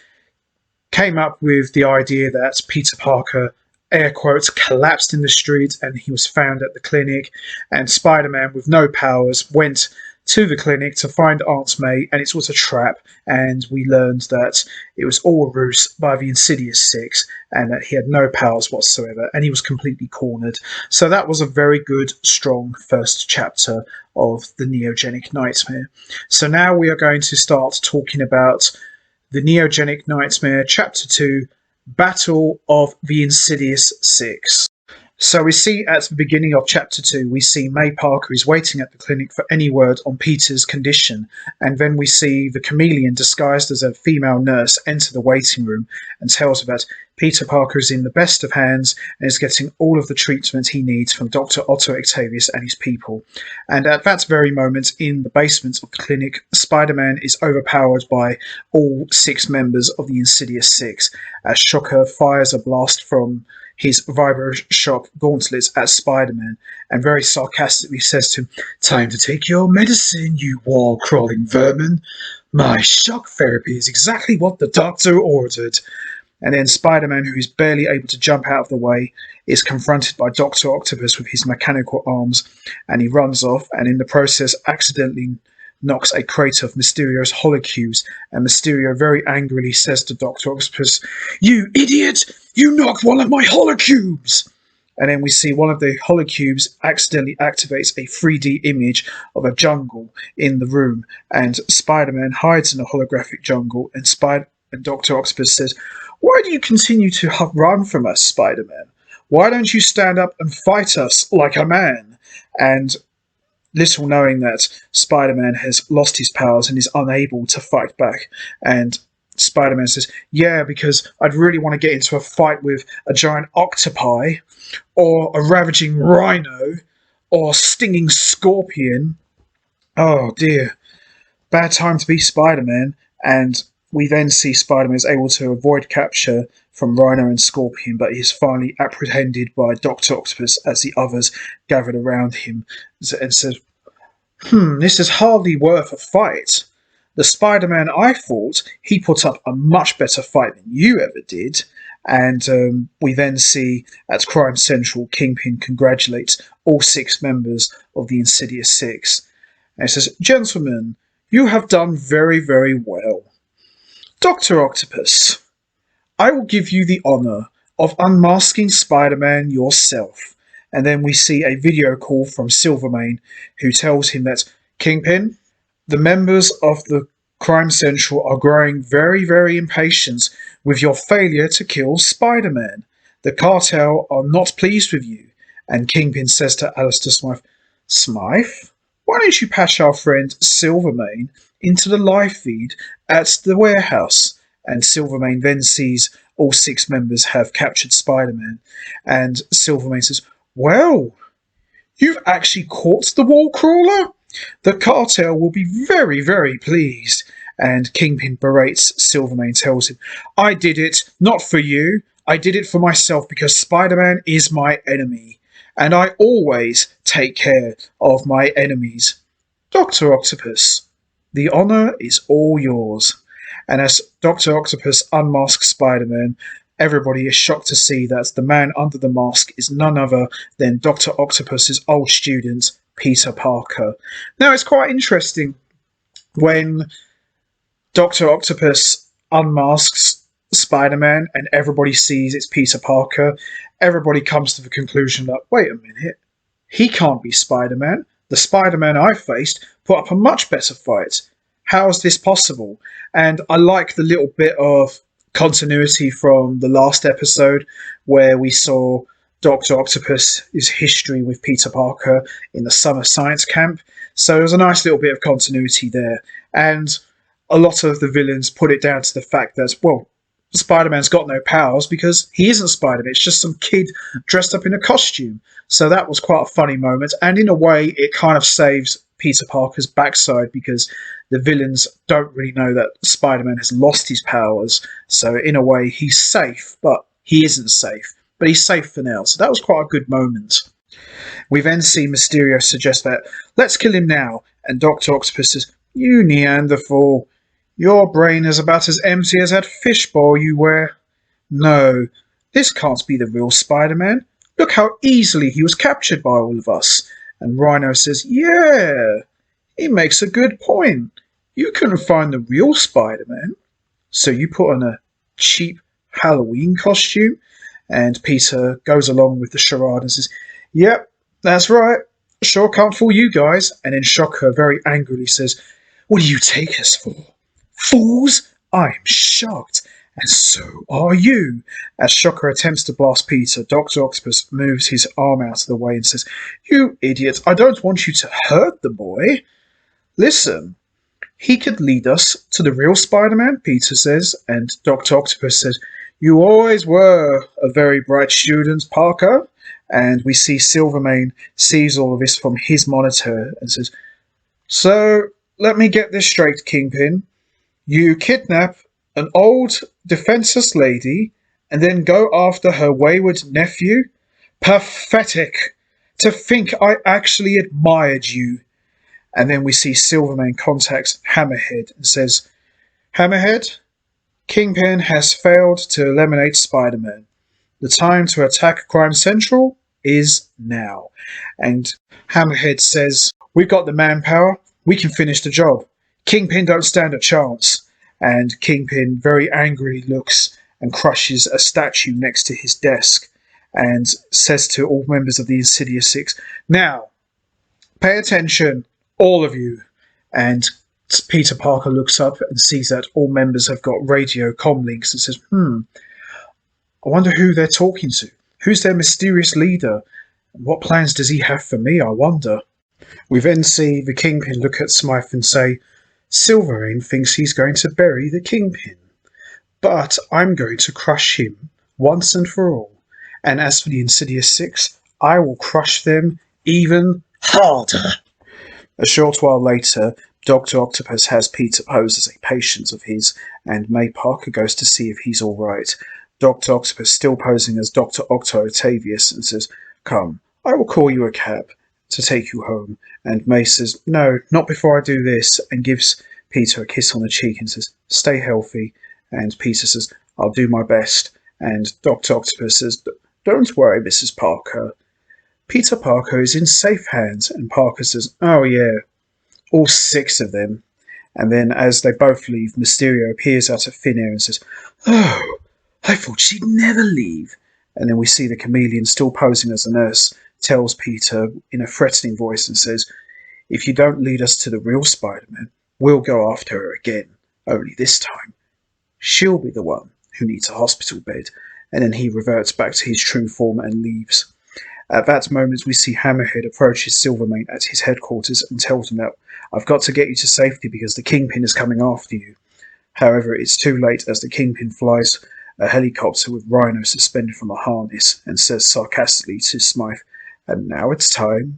came up with the idea that Peter Parker, air quotes, collapsed in the street and he was found at the clinic, and Spider-Man, with no powers, went to the clinic to find Aunt May, and it was a trap, and we learned that it was all a ruse by the Insidious Six, and that he had no powers whatsoever, and he was completely cornered. So that was a very good, strong first chapter of the Neogenic Nightmare. So now we are going to start talking about the Neogenic Nightmare, Chapter 2, Battle of the Insidious Six. So we see at the beginning of Chapter 2, we see May Parker is waiting at the clinic for any word on Peter's condition, and then we see the Chameleon disguised as a female nurse enter the waiting room and tells her that Peter Parker is in the best of hands and is getting all of the treatment he needs from Dr. Otto Octavius and his people. And at that very moment, in the basement of the clinic, Spider-Man is overpowered by all 6 members of the Insidious Six, as Shocker fires a blast from his vibro-shock gauntlets at Spider-Man and very sarcastically says to him, "Time to take your medicine, you wall-crawling vermin. My shock therapy is exactly what the doctor ordered." And then Spider-Man, who is barely able to jump out of the way, is confronted by Dr. Octopus with his mechanical arms, and he runs off, and in the process accidentally knocks a crate of Mysterio's holocubes, and Mysterio very angrily says to Dr. Octopus, "You idiot! You knocked one of my holocubes!" And then we see one of the holocubes accidentally activates a 3D image of a jungle in the room, and Spider-Man hides in a holographic jungle, and Dr. Octopus says, "Why do you continue to run from us, Spider-Man? Why don't you stand up and fight us like a man?" And little knowing that Spider-Man has lost his powers and is unable to fight back. And Spider-Man says, "Yeah, because I'd really want to get into a fight with a giant octopi, or a ravaging rhino, or a stinging scorpion. Oh dear, bad time to be Spider-Man." And we then see Spider-Man is able to avoid capture from Rhino and Scorpion, but he is finally apprehended by Dr. Octopus as the others gathered around him and says, "This is hardly worth a fight. The Spider-Man I fought, he put up a much better fight than you ever did." And we then see at Crime Central, Kingpin congratulates all 6 members of the Insidious Six. And he says, "Gentlemen, you have done very, very well. Dr. Octopus, I will give you the honour of unmasking Spider-Man yourself." And then we see a video call from Silvermane, who tells him that, "Kingpin, the members of the Crime Central are growing very, very impatient with your failure to kill Spider-Man. The cartel are not pleased with you." And Kingpin says to Alistair Smythe, "Smythe, why don't you patch our friend Silvermane into the live feed at the warehouse?" And Silvermane then sees all 6 members have captured Spider-Man. And Silvermane says, "Well, you've actually caught the wall crawler? The cartel will be very, very pleased." And Kingpin berates Silvermane, tells him, "I did it not for you. I did it for myself because Spider-Man is my enemy. And I always take care of my enemies. Dr. Octopus, the honour is all yours." And as Dr. Octopus unmasks Spider-Man, everybody is shocked to see that the man under the mask is none other than Dr. Octopus's old student, Peter Parker. Now, it's quite interesting when Dr. Octopus unmasks Spider-Man and everybody sees it's Peter Parker. Everybody comes to the conclusion that, wait a minute, he can't be Spider-Man. The Spider-Man I faced put up a much better fight. How is this possible? And I like the little bit of continuity from the last episode where we saw Dr. Octopus's history with Peter Parker in the summer science camp. So there's a nice little bit of continuity there. And a lot of the villains put it down to the fact that, well, Spider-Man's got no powers because he isn't Spider-Man. It's just some kid dressed up in a costume. So that was quite a funny moment. And in a way, it kind of saves Peter Parker's backside because the villains don't really know that Spider-Man has lost his powers. So in a way, he's safe, but he isn't safe. But he's safe for now. So that was quite a good moment. We then see Mysterio suggest that, let's kill him now. And Dr. Octopus says, you Neanderthal. Your brain is about as empty as that fishbowl you wear. No, this can't be the real Spider-Man. Look how easily he was captured by all of us. And Rhino says, yeah, he makes a good point. You couldn't find the real Spider-Man. So you put on a cheap Halloween costume? And Peter goes along with the charade and says, yep, that's right. Sure can't fool you guys. And then Shocker very angrily says, what do you take us for? Fools? I'm shocked. And so are you. As Shocker attempts to blast Peter, Dr. Octopus moves his arm out of the way and says, you idiot, I don't want you to hurt the boy. Listen, he could lead us to the real Spider-Man, Peter says, and Dr. Octopus says, you always were a very bright student, Parker. And we see Silvermane sees all of this from his monitor and says, so let me get this straight, Kingpin. You kidnap an old, defenseless lady and then go after her wayward nephew? Pathetic! To think I actually admired you. And then we see Silvermane contacts Hammerhead and says, Hammerhead, Kingpin has failed to eliminate Spider-Man. The time to attack Crime Central is now. And Hammerhead says, we've got the manpower, we can finish the job. Kingpin don't stand a chance. And Kingpin very angrily looks and crushes a statue next to his desk and says to all members of the Insidious Six, now, pay attention, all of you. And Peter Parker looks up and sees that all members have got radio comm links and says, I wonder who they're talking to. Who's their mysterious leader? What plans does he have for me, I wonder? We then see the Kingpin look at Smythe and say, Silvermane thinks he's going to bury the Kingpin, but I'm going to crush him once and for all. And as for the Insidious Six, I will crush them even harder. A short while later, Dr. Octopus has Peter pose as a patient of his, and May Parker goes to see if he's all right. Dr. Octopus still posing as Dr. Octo Octavius and says, come, I will call you a cab to take you home. And May says, no, not before I do this, and gives Peter a kiss on the cheek and says, stay healthy. And Peter says, I'll do my best. And Dr. Octopus says, don't worry, Mrs. Parker. Peter Parker is in safe hands. And Parker says, oh yeah, all six of them. And then as they both leave, Mysterio appears out of thin air and says, oh, I thought she'd never leave. And then we see the chameleon still posing as a nurse tells Peter in a threatening voice and says, if you don't lead us to the real Spider-Man, we'll go after her again. Only this time, she'll be the one who needs a hospital bed. And then he reverts back to his true form and leaves. At that moment, we see Hammerhead approaches Silvermane at his headquarters and tells him that I've got to get you to safety because the Kingpin is coming after you. However, it's too late as the Kingpin flies a helicopter with Rhino suspended from a harness and says sarcastically to Smythe, and now it's time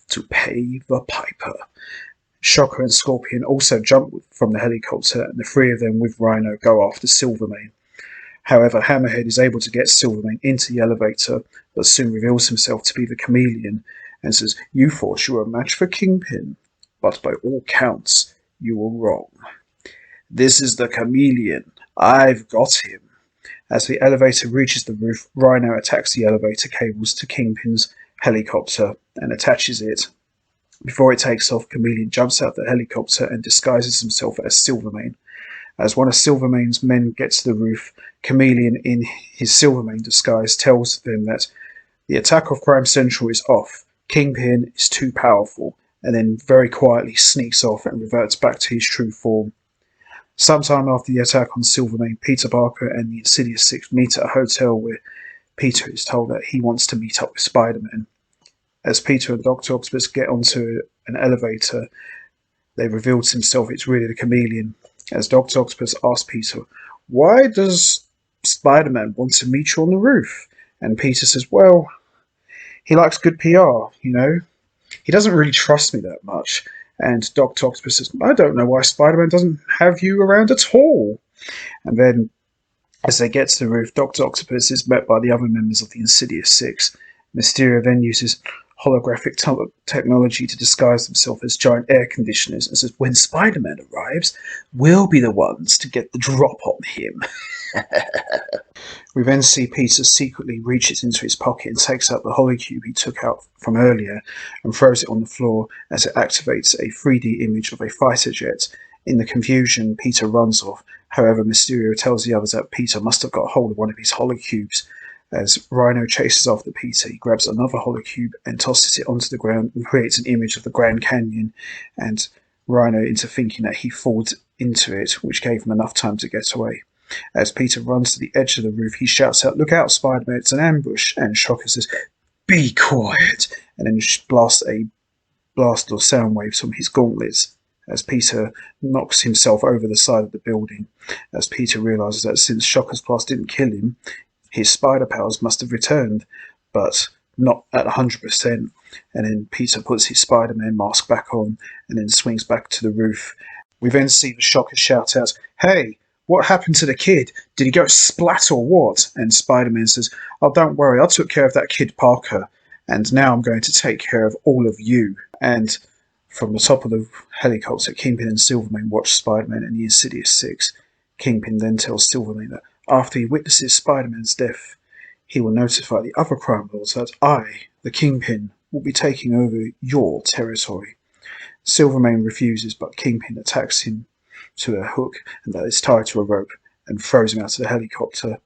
to pay the piper. Shocker and Scorpion also jump from the helicopter, and the three of them with Rhino go after Silvermane. However, Hammerhead is able to get Silvermane into the elevator, but soon reveals himself to be the chameleon and says, you thought you were a match for Kingpin, but by all counts, you were wrong. This is the chameleon. I've got him. As the elevator reaches the roof, Rhino attacks the elevator cables to Kingpin's helicopter and attaches it. Before it takes off, Chameleon jumps out the helicopter and disguises himself as Silvermane. As one of Silvermane's men gets to the roof, Chameleon, in his Silvermane disguise, tells them that the attack of Crime Central is off. Kingpin is too powerful, and then very quietly sneaks off and reverts back to his true form. Sometime after the attack on Silvermane, Peter Parker and the Insidious Six meet at a hotel where Peter is told that he wants to meet up with Spider-Man. As Peter and Dr. Octopus get onto an elevator, they reveal to himself it's really the Chameleon. As Dr. Octopus asks Peter, why does Spider-Man want to meet you on the roof? And Peter says, well, he likes good PR, you know. He doesn't really trust me that much. And Dr. Octopus says, I don't know why Spider-Man doesn't have you around at all. And then, as they get to the roof, Dr. Octopus is met by the other members of the Insidious Six. Mysterio then uses holographic technology to disguise himself as giant air conditioners and says, when Spider-Man arrives, we'll be the ones to get the drop on him. We then see Peter secretly reaches into his pocket and takes out the holocube he took out from earlier and throws it on the floor as it activates a 3D image of a fighter jet. In the confusion, Peter runs off. However, Mysterio tells the others that Peter must have got hold of one of his holocubes. As Rhino chases after Peter, he grabs another holocube and tosses it onto the ground and creates an image of the Grand Canyon, and Rhino into thinking that he falls into it, which gave him enough time to get away. As Peter runs to the edge of the roof, he shouts out, look out, Spider-Man, it's an ambush, and Shocker says, be quiet, and then blasts a blast of sound waves from his gauntlets as Peter knocks himself over the side of the building. As Peter realizes that since Shocker's blast didn't kill him, his spider powers must have returned, but not at 100%. And then Peter puts his Spider-Man mask back on and then swings back to the roof. We then see the Shocker shout out, hey, what happened to the kid? Did he go splat or what? And Spider-Man says, oh, don't worry, I took care of that kid Parker, and now I'm going to take care of all of you. And from the top of the helicopter, Kingpin and Silvermane watch Spider-Man and the Insidious Six. Kingpin then tells Silvermane that after he witnesses Spider-Man's death, he will notify the other crime lords that I, the Kingpin, will be taking over your territory. Silvermane refuses, but Kingpin attacks him to a hook and that is tied to a rope and throws him out of the helicopter.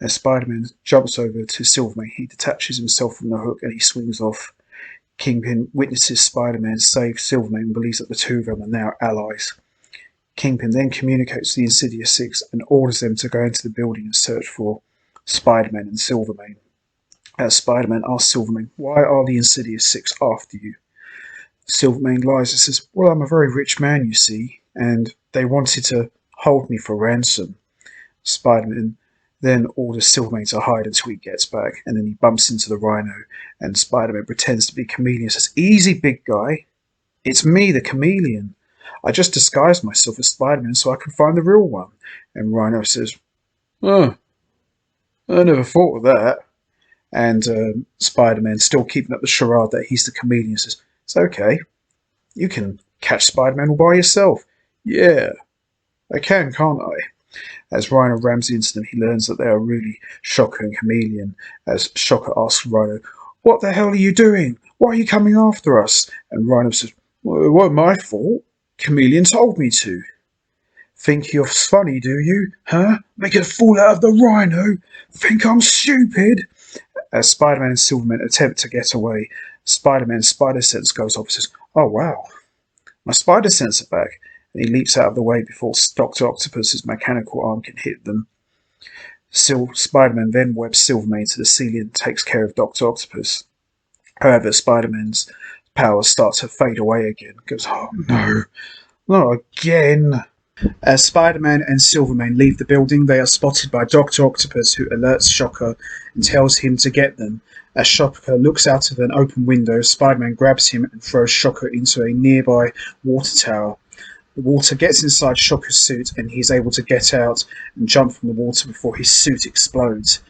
As Spider-Man jumps over to Silvermane, he detaches himself from the hook and he swings off. Kingpin witnesses Spider-Man save Silvermane and believes that the two of them are now allies. Kingpin then communicates to the Insidious Six and orders them to go into the building and search for Spider-Man and Silvermane. As Spider-Man asks Silvermane, why are the Insidious Six after you? Silvermane lies and says, well, I'm a very rich man, you see, and they wanted to hold me for ransom. Spider-Man then orders Silvermane to hide until he gets back, and then he bumps into the Rhino, and Spider-Man pretends to be Chameleon and says, easy, big guy. It's me, the Chameleon. I just disguised myself as Spider-Man so I can find the real one. And Rhino says, oh, I never thought of that. And Spider-Man, still keeping up the charade that he's the Chameleon, says, it's okay. You can catch Spider-Man all by yourself. Yeah, I can, can't I? As Rhino rams into them, he learns that they are really Shocker and Chameleon. As Shocker asks Rhino, what the hell are you doing? Why are you coming after us? And Rhino says, well, it wasn't my fault. Chameleon told me to. Think you're funny, do you? Huh? Making a fool out of the Rhino? Think I'm stupid? As Spider-Man and Silverman attempt to get away, Spider-Man's spider sense goes off and says, oh wow, my spider sense are back. And he leaps out of the way before Dr. Octopus's mechanical arm can hit them. Spider-Man then webs Silvermane to the ceiling and takes care of Dr. Octopus. However, Spider-Man's powers start to fade away again. He goes, oh no, not again. As Spider-Man and Silvermane leave the building, they are spotted by Dr. Octopus, who alerts Shocker and tells him to get them. As Shocker looks out of an open window, Spider-Man grabs him and throws Shocker into a nearby water tower. The water gets inside Shocker's suit and he's able to get out and jump from the water before his suit explodes.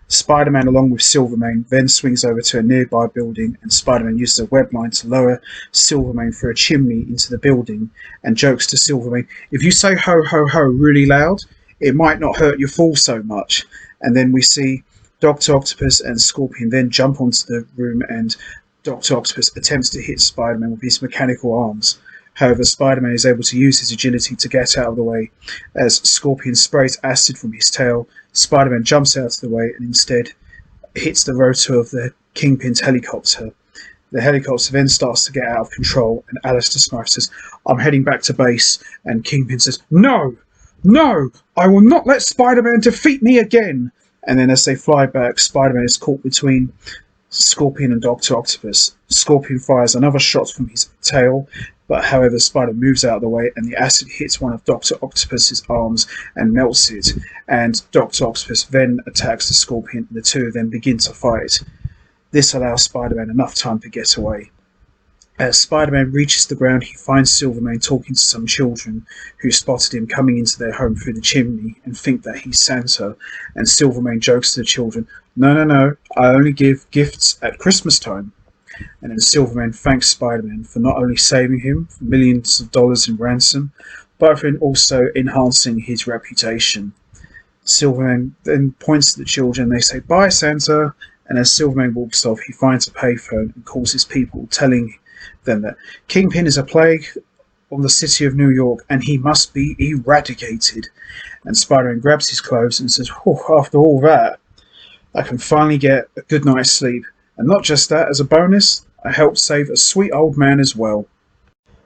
Spider-Man, along with Silvermane, then swings over to a nearby building, and Spider-Man uses a web line to lower Silvermane through a chimney into the building and jokes to Silvermane, if you say ho ho ho really loud, it might not hurt your fall so much. And then we see Dr. Octopus and Scorpion then jump onto the room, and Dr. Octopus attempts to hit Spider-Man with his mechanical arms. However, Spider-Man is able to use his agility to get out of the way. As Scorpion sprays acid from his tail, Spider-Man jumps out of the way and instead hits the rotor of the Kingpin's helicopter. The helicopter then starts to get out of control, and Alistair Smythe says, I'm heading back to base, and Kingpin says, no, I will not let Spider-Man defeat me again. And then as they fly back, Spider-Man is caught between Scorpion and Dr. Octopus. Scorpion fires another shot from his tail, but however, Spider moves out of the way and the acid hits one of Dr. Octopus's arms and melts it. And Dr. Octopus then attacks the Scorpion and the two of them begin to fight. This allows Spider-Man enough time to get away. As Spider-Man reaches the ground, he finds Silvermane talking to some children who spotted him coming into their home through the chimney and think that he's Santa. And Silvermane jokes to the children, No, I only give gifts at Christmas time." And then Silvermane thanks Spider-Man for not only saving him from millions of dollars in ransom, but for also enhancing his reputation. Silvermane then points to the children, they say, "Bye, Santa." And as Silvermane walks off, he finds a payphone and calls his people, telling them that Kingpin is a plague on the city of New York and he must be eradicated. And Spider-Man grabs his clothes and says, "After all that, I can finally get a good night's sleep. And not just that, as a bonus, I helped save a sweet old man as well."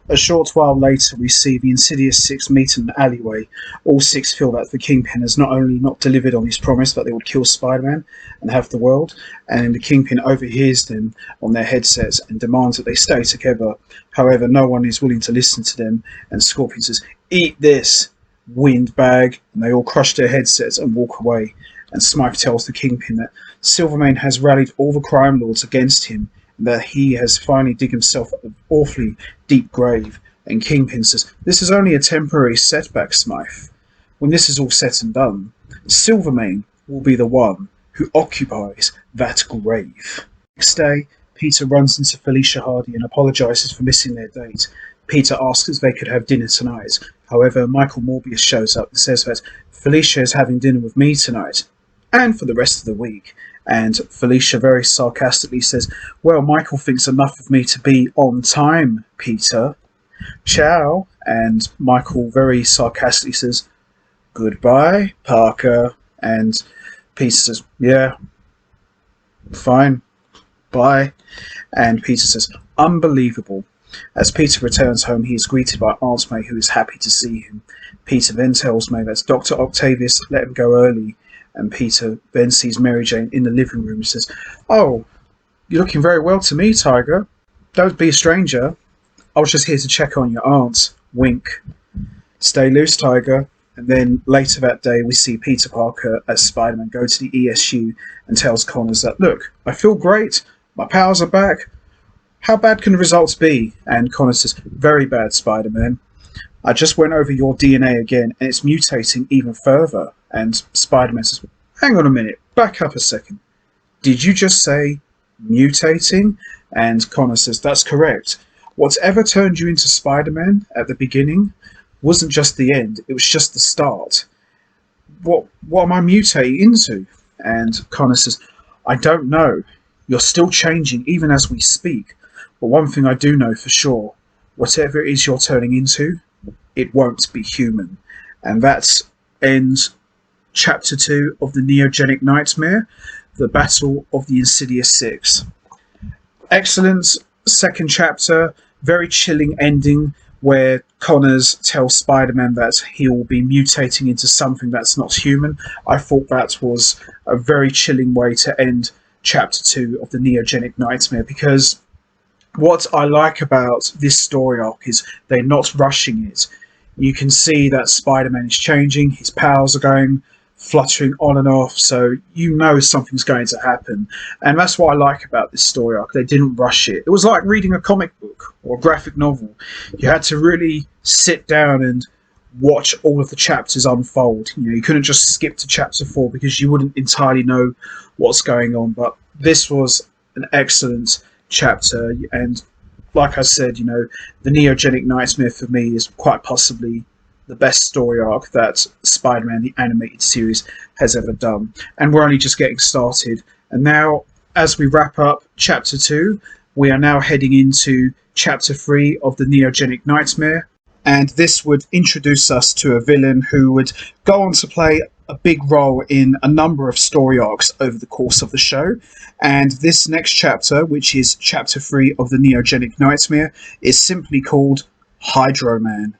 A short while later, we see the Insidious Six meet in an alleyway. All six feel that the Kingpin has not only not delivered on his promise that they would kill Spider-Man and have the world, and the Kingpin overhears them on their headsets and demands that they stay together. However, no one is willing to listen to them, and Scorpion says, "Eat this, windbag," and they all crush their headsets and walk away. And Smythe tells the Kingpin that Silvermane has rallied all the crime lords against him, that he has finally dig himself an awfully deep grave. And Kingpin says, "This is only a temporary setback, Smythe. When this is all said and done, Silvermane will be the one who occupies that grave." Next day, Peter runs into Felicia Hardy and apologizes for missing their date. Peter asks if they could have dinner tonight. However, Michael Morbius shows up and says that Felicia is having dinner with me tonight, and for the rest of the week. And Felicia very sarcastically says, "Well, Michael thinks enough of me to be on time, Peter. Ciao." And Michael very sarcastically says, "Goodbye, Parker." And Peter says, "Yeah, fine, bye." And Peter says, "Unbelievable." As Peter returns home, he is greeted by Aunt May, who is happy to see him. Peter then tells May that Dr. Octavius let him go early. And Peter then sees Mary Jane in the living room and says, "Oh, you're looking very well to me, Tiger. Don't be a stranger. I was just here to check on your aunt. Wink. Stay loose, Tiger." And then later that day, we see Peter Parker as Spider-Man go to the ESU and tells Connors that, "Look, I feel great. My powers are back. How bad can the results be?" And Connors says, "Very bad, Spider-Man. I just went over your DNA again, and it's mutating even further." And Spider-Man says, "Hang on a minute, back up a second. Did you just say mutating?" And Connor says, "That's correct. Whatever turned you into Spider-Man at the beginning wasn't just the end, it was just the start. What am I mutating into?" And Connor says, "I don't know. You're still changing even as we speak. But one thing I do know for sure, whatever it is you're turning into, it won't be human." And that ends Chapter 2 of the Neogenic Nightmare, the Battle of the Insidious Six. Excellent second chapter, very chilling ending where Connors tells Spider-Man that he will be mutating into something that's not human. I thought that was a very chilling way to end Chapter 2 of the Neogenic Nightmare, because what I like about this story arc is they're not rushing it. You can see that Spider-Man is changing, his powers are going fluttering on and off, so you know something's going to happen. And that's what I like about this story arc. They didn't rush it. It was like reading a comic book or a graphic novel. You had to really sit down and watch all of the chapters unfold. You couldn't just skip to chapter 4 because you wouldn't entirely know what's going on. But this was an excellent chapter, and like I said, the Neogenic Nightmare for me is quite possibly the best story arc that Spider-Man the Animated Series has ever done. And we're only just getting started. And now, as we wrap up Chapter 2, we are now heading into Chapter 3 of the Neogenic Nightmare. And this would introduce us to a villain who would go on to play a big role in a number of story arcs over the course of the show. And this next chapter, which is Chapter 3 of the Neogenic Nightmare, is simply called Hydro Man.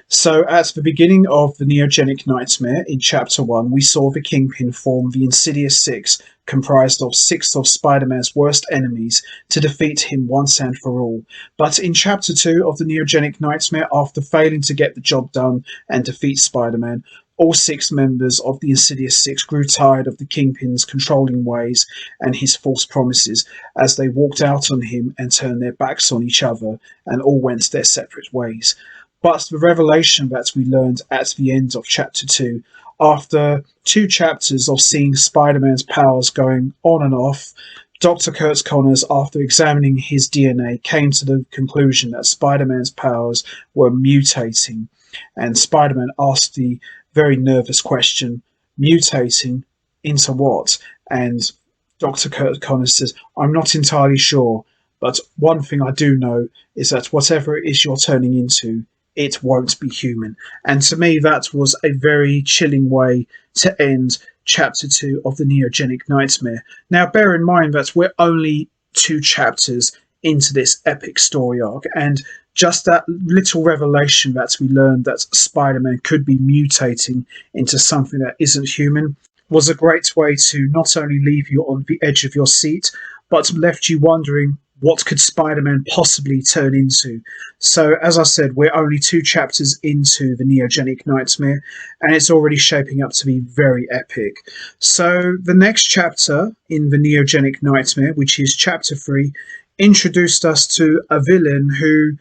So, at the beginning of the Neogenic Nightmare, in Chapter 1, we saw the Kingpin form the Insidious Six, comprised of six of Spider Man's worst enemies, to defeat him once and for all. But in Chapter 2 of the Neogenic Nightmare, after failing to get the job done and defeat Spider Man, all six members of the Insidious Six grew tired of the Kingpin's controlling ways and his false promises as they walked out on him and turned their backs on each other and all went their separate ways. But the revelation that we learned at the end of Chapter 2, after 2 chapters of seeing Spider Man's powers going on and off, Dr. Kurt Connors, after examining his DNA, came to the conclusion that Spider Man's powers were mutating. And Spider Man asked the very nervous question, mutating into what? And Dr. Kurt Connors says, I'm not entirely sure, but one thing I do know is that whatever it is you're turning into, it won't be human. And to me, that was a very chilling way to end Chapter 2 of the Neogenic Nightmare. Now, bear in mind that we're only 2 chapters into this epic story arc, and just that little revelation that we learned that Spider-Man could be mutating into something that isn't human was a great way to not only leave you on the edge of your seat, but left you wondering, what could Spider-Man possibly turn into? So, as I said, we're only 2 chapters into the Neogenic Nightmare, and it's already shaping up to be very epic. So, the next chapter in the Neogenic Nightmare, which is Chapter 3, introduced us to a villain who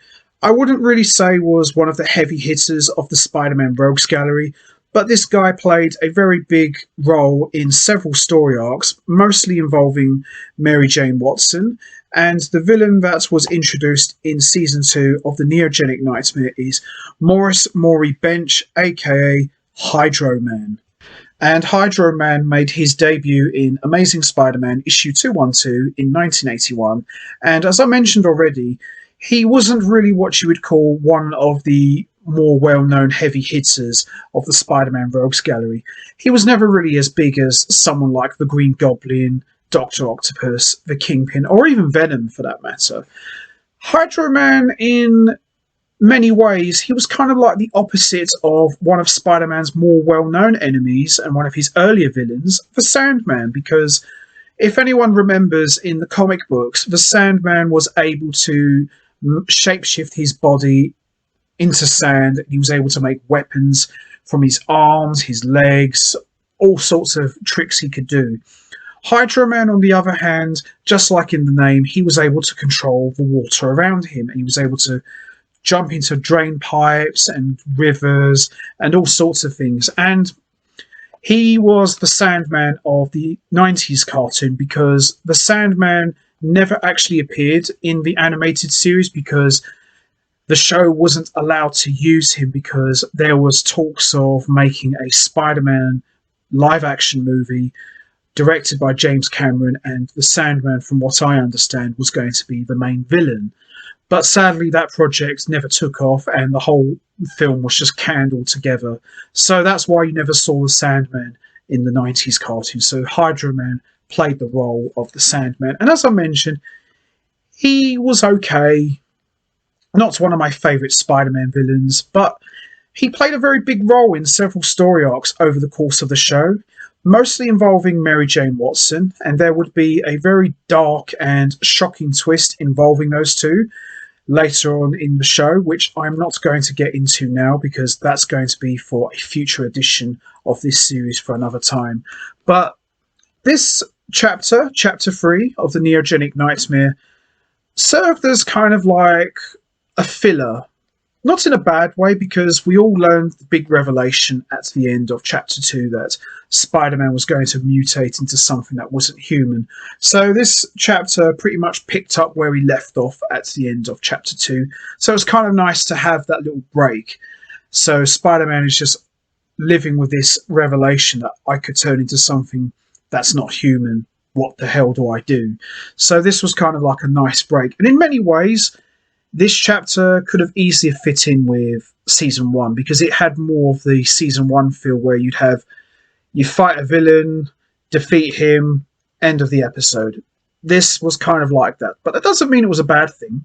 I wouldn't really say was one of the heavy hitters of the Spider-Man Rogues Gallery, but this guy played a very big role in several story arcs, mostly involving Mary Jane Watson. And the villain that was introduced in Season 2 of the Neogenic Nightmare is Morris Maury Bench, aka Hydro Man. And Hydro Man made his debut in Amazing Spider-Man issue 212 in 1981. And as I mentioned already, he wasn't really what you would call one of the more well-known heavy hitters of the Spider-Man Rogues Gallery. He was never really as big as someone like the Green Goblin, Dr. Octopus, the Kingpin, or even Venom for that matter. Hydro Man, in many ways, he was kind of like the opposite of one of Spider-Man's more well-known enemies and one of his earlier villains, the Sandman, because if anyone remembers in the comic books, the Sandman was able to shapeshift his body into sand. He was able to make weapons from his arms, his legs, all sorts of tricks he could do. Hydro Man, on the other hand, just like in the name, he was able to control the water around him, and he was able to jump into drain pipes and rivers and all sorts of things. And he was the Sandman of the 90s cartoon, because the Sandman never actually appeared in the animated series because the show wasn't allowed to use him, because there was talks of making a Spider-Man live-action movie directed by James Cameron, and the Sandman, from what I understand, was going to be the main villain. But sadly, that project never took off, and the whole film was just canned altogether. So that's why you never saw the Sandman in the 90s cartoon. So Hydro Man played the role of the Sandman. And as I mentioned, he was okay. Not one of my favourite Spider-Man villains, but he played a very big role in several story arcs over the course of the show, mostly involving Mary Jane Watson, and there would be a very dark and shocking twist involving those two later on in the show, which I'm not going to get into now because that's going to be for a future edition of this series for another time. But this chapter, Chapter 3 of the Neogenic Nightmare, served as kind of like a filler. Not in a bad way, because we all learned the big revelation at the end of Chapter 2 that Spider-Man was going to mutate into something that wasn't human. So this chapter pretty much picked up where we left off at the end of Chapter 2. So it's kind of nice to have that little break. So Spider-Man is just living with this revelation that I could turn into something that's not human. What the hell do I do? So this was kind of like a nice break. And in many ways, this chapter could have easily fit in with Season 1, because it had more of the Season 1 feel where you fight a villain, defeat him, end of the episode. This was kind of like that. But that doesn't mean it was a bad thing.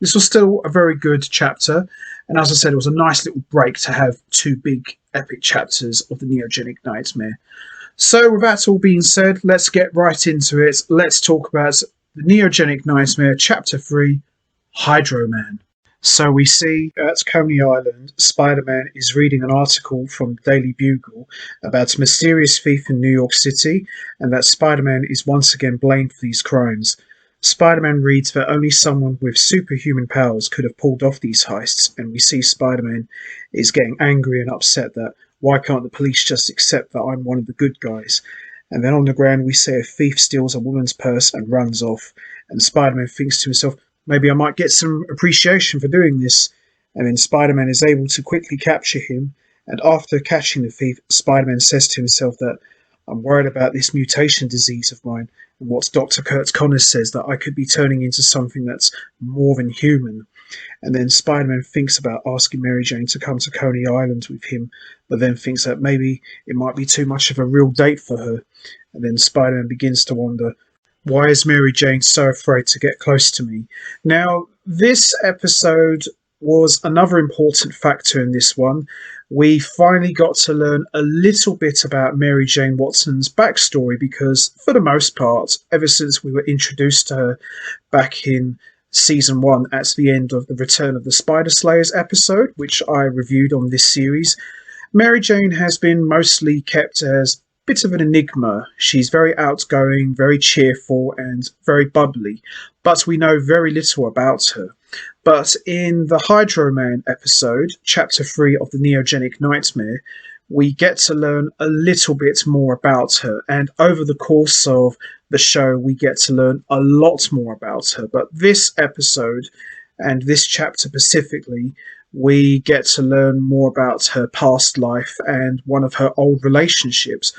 this was still a very good chapter. And as I said, it was a nice little break to have two big epic chapters of the Neogenic Nightmare. So, with that all being said, let's get right into it. Let's talk about the Neogenic Nightmare, Chapter 3, Hydro Man. So we see at Coney Island, Spider-Man is reading an article from Daily Bugle about a mysterious thief in New York City, and that Spider-Man is once again blamed for these crimes. Spider-Man reads that only someone with superhuman powers could have pulled off these heists, and we see Spider-Man is getting angry and upset that why can't the police just accept that I'm one of the good guys? And then on the ground we see a thief steals a woman's purse and runs off, and Spider-Man thinks to himself, maybe I might get some appreciation for doing this. And then Spider-Man is able to quickly capture him, and after catching the thief, Spider-Man says to himself that I'm worried about this mutation disease of mine, and what Dr. Kurt Connors says, that I could be turning into something that's more than human. And then Spider-Man thinks about asking Mary Jane to come to Coney Island with him, but then thinks that maybe it might be too much of a real date for her. And then Spider-Man begins to wonder, why is Mary Jane so afraid to get close to me? Now, this episode was another important factor in this one. We finally got to learn a little bit about Mary Jane Watson's backstory because, for the most part, ever since we were introduced to her back in Season 1 at the end of the Return of the Spider Slayers episode, which I reviewed on this series, Mary Jane has been mostly kept as bit of an enigma. She's very outgoing, very cheerful, and very bubbly, but we know very little about her. But in the Hydro Man episode, Chapter 3 of the Neogenic Nightmare, we get to learn a little bit more about her, and over the course of the show, we get to learn a lot more about her. But this episode, and this chapter specifically, we get to learn more about her past life and one of her old relationships.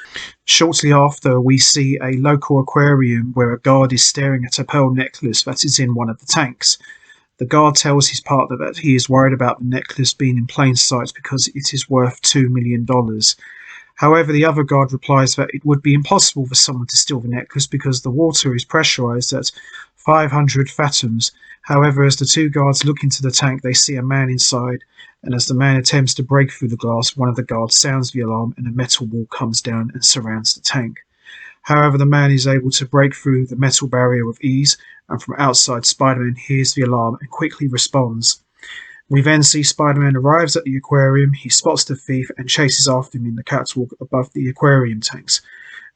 Shortly after, we see a local aquarium where a guard is staring at a pearl necklace that is in one of the tanks. The guard tells his partner that he is worried about the necklace being in plain sight because it is worth $2 million. However, the other guard replies that it would be impossible for someone to steal the necklace because the water is pressurized at 500 fathoms. However, as the two guards look into the tank, they see a man inside, and as the man attempts to break through the glass, one of the guards sounds the alarm and a metal wall comes down and surrounds the tank. However, the man is able to break through the metal barrier with ease, and from outside, Spider-Man hears the alarm and quickly responds. We then see Spider-Man arrives at the aquarium, he spots the thief and chases after him in the catwalk above the aquarium tanks.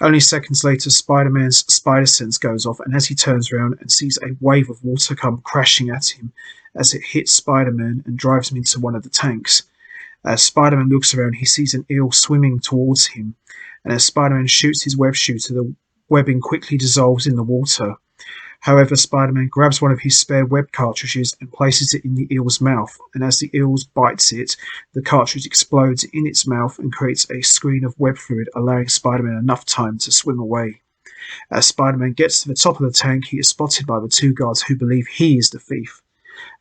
Only seconds later, Spider-Man's spider sense goes off, and as he turns around and sees a wave of water come crashing at him as it hits Spider-Man and drives him into one of the tanks. As Spider-Man looks around, he sees an eel swimming towards him, and as Spider-Man shoots his web shooter, the webbing quickly dissolves in the water. However, Spider-Man grabs one of his spare web cartridges and places it in the eel's mouth, and as the eel bites it, the cartridge explodes in its mouth and creates a screen of web fluid, allowing Spider-Man enough time to swim away. As Spider-Man gets to the top of the tank, he is spotted by the two guards who believe he is the thief.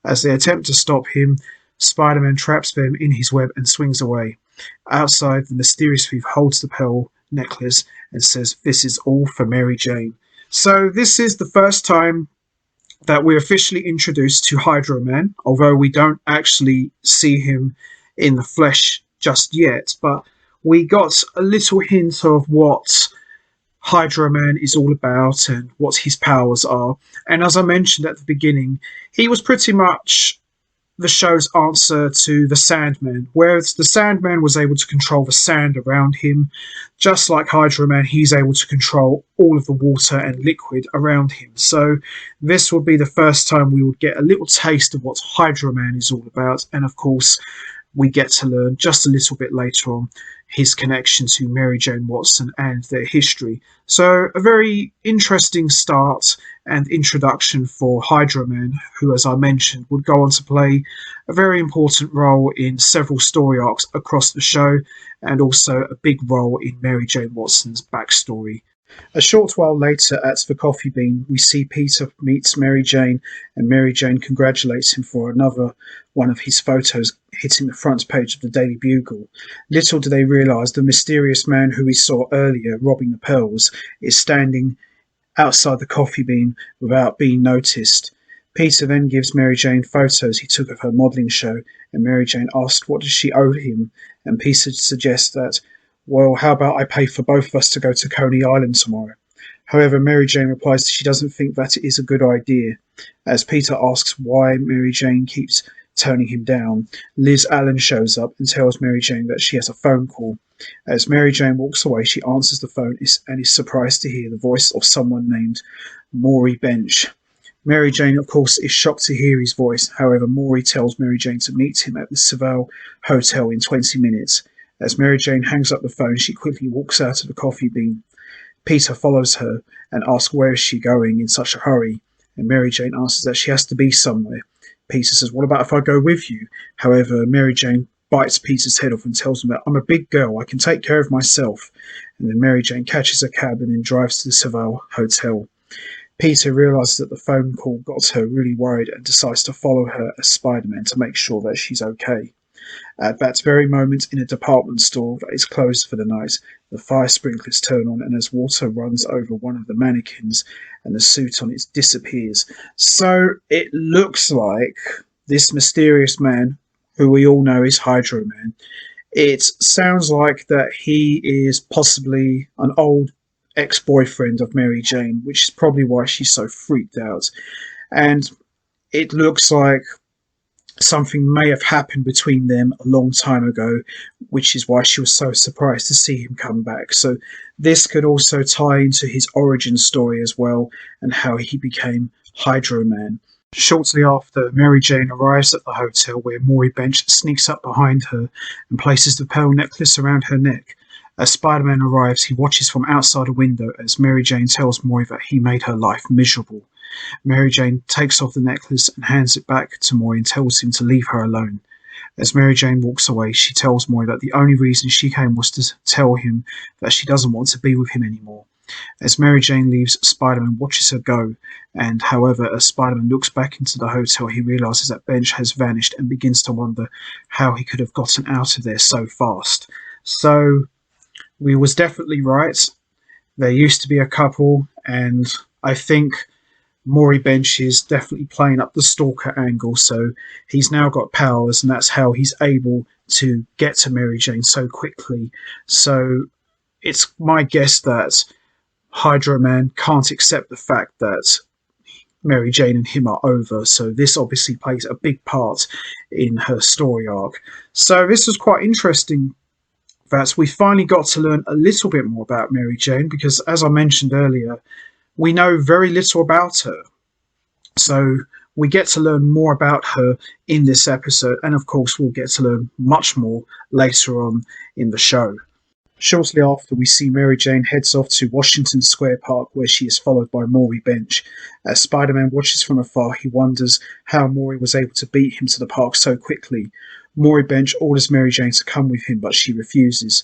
As they attempt to stop him, Spider-Man traps them in his web and swings away. Outside, the mysterious thief holds the pearl necklace and says, "This is all for Mary Jane." So this is the first time that we're officially introduced to Hydro Man, although we don't actually see him in the flesh just yet, but we got a little hint of what Hydro Man is all about and what his powers are. And as I mentioned at the beginning, he was pretty much the show's answer to the Sandman, whereas the Sandman was able to control the sand around him. Just like Hydro Man, he's able to control all of the water and liquid around him. So this will be the first time we would get a little taste of what Hydro Man is all about, and of course we get to learn just a little bit later on his connection to Mary Jane Watson and their history. So a very interesting start and introduction for Hydro Man, who, as I mentioned, would go on to play a very important role in several story arcs across the show, and also a big role in Mary Jane Watson's backstory. A short while later at the Coffee Bean, we see Peter meets Mary Jane, and Mary Jane congratulates him for another one of his photos hitting the front page of the Daily Bugle. Little do they realise the mysterious man who we saw earlier robbing the pearls is standing outside the Coffee Bean without being noticed. Peter then gives Mary Jane photos he took of her modelling show, and Mary Jane asks what does she owe him, and Peter suggests that, well, how about I pay for both of us to go to Coney Island tomorrow? However, Mary Jane replies that she doesn't think that it is a good idea. As Peter asks why Mary Jane keeps turning him down, Liz Allen shows up and tells Mary Jane that she has a phone call. As Mary Jane walks away, she answers the phone and is surprised to hear the voice of someone named Moribus. Mary Jane, of course, is shocked to hear his voice. However, Maury tells Mary Jane to meet him at the Savile Hotel in 20 minutes. As Mary Jane hangs up the phone, she quickly walks out of the coffee bean. Peter follows her and asks where is she going in such a hurry, and Mary Jane answers that she has to be somewhere. Peter says, what about if I go with you? However, Mary Jane bites Peter's head off and tells him that I'm a big girl, I can take care of myself. And then Mary Jane catches a cab and then drives to the Savile Hotel. Peter realises that the phone call got her really worried and decides to follow her as Spider-Man to make sure that she's okay. At that very moment, in a department store that is closed for the night, the fire sprinklers turn on, and as water runs over one of the mannequins and the suit on it disappears. So it looks like this mysterious man, who we all know is Hydro Man, it sounds like that he is possibly an old ex-boyfriend of Mary Jane, which is probably why she's so freaked out. And it looks like something may have happened between them a long time ago, which is why she was so surprised to see him come back. So this could also tie into his origin story as well, and how he became Hydro Man. Shortly after, Mary Jane arrives at the hotel where Moribus sneaks up behind her and places the pearl necklace around her neck. As Spider-Man arrives, he watches from outside a window as Mary Jane tells Mori that he made her life miserable. Mary Jane takes off the necklace and hands it back to Mori and tells him to leave her alone. As Mary Jane walks away, she tells Mori that the only reason she came was to tell him that she doesn't want to be with him anymore. As Mary Jane leaves, Spider-Man watches her go, and however, as Spider-Man looks back into the hotel, he realises that Bench has vanished and begins to wonder how he could have gotten out of there so fast. So we was definitely right. There used to be a couple, and I think Moribus is definitely playing up the stalker angle, so he's now got powers, and that's how he's able to get to Mary Jane so quickly. So it's my guess that Hydro Man can't accept the fact that Mary Jane and him are over, so this obviously plays a big part in her story arc. So this was quite interesting that we finally got to learn a little bit more about Mary Jane, because as I mentioned earlier, we know very little about her. So we get to learn more about her in this episode, and of course we'll get to learn much more later on in the show. Shortly after, we see Mary Jane heads off to Washington Square Park, where she is followed by Maury Bench. As Spider-Man watches from afar, he wonders how Maury was able to beat him to the park so quickly. Maury Bench orders Mary Jane to come with him, but she refuses.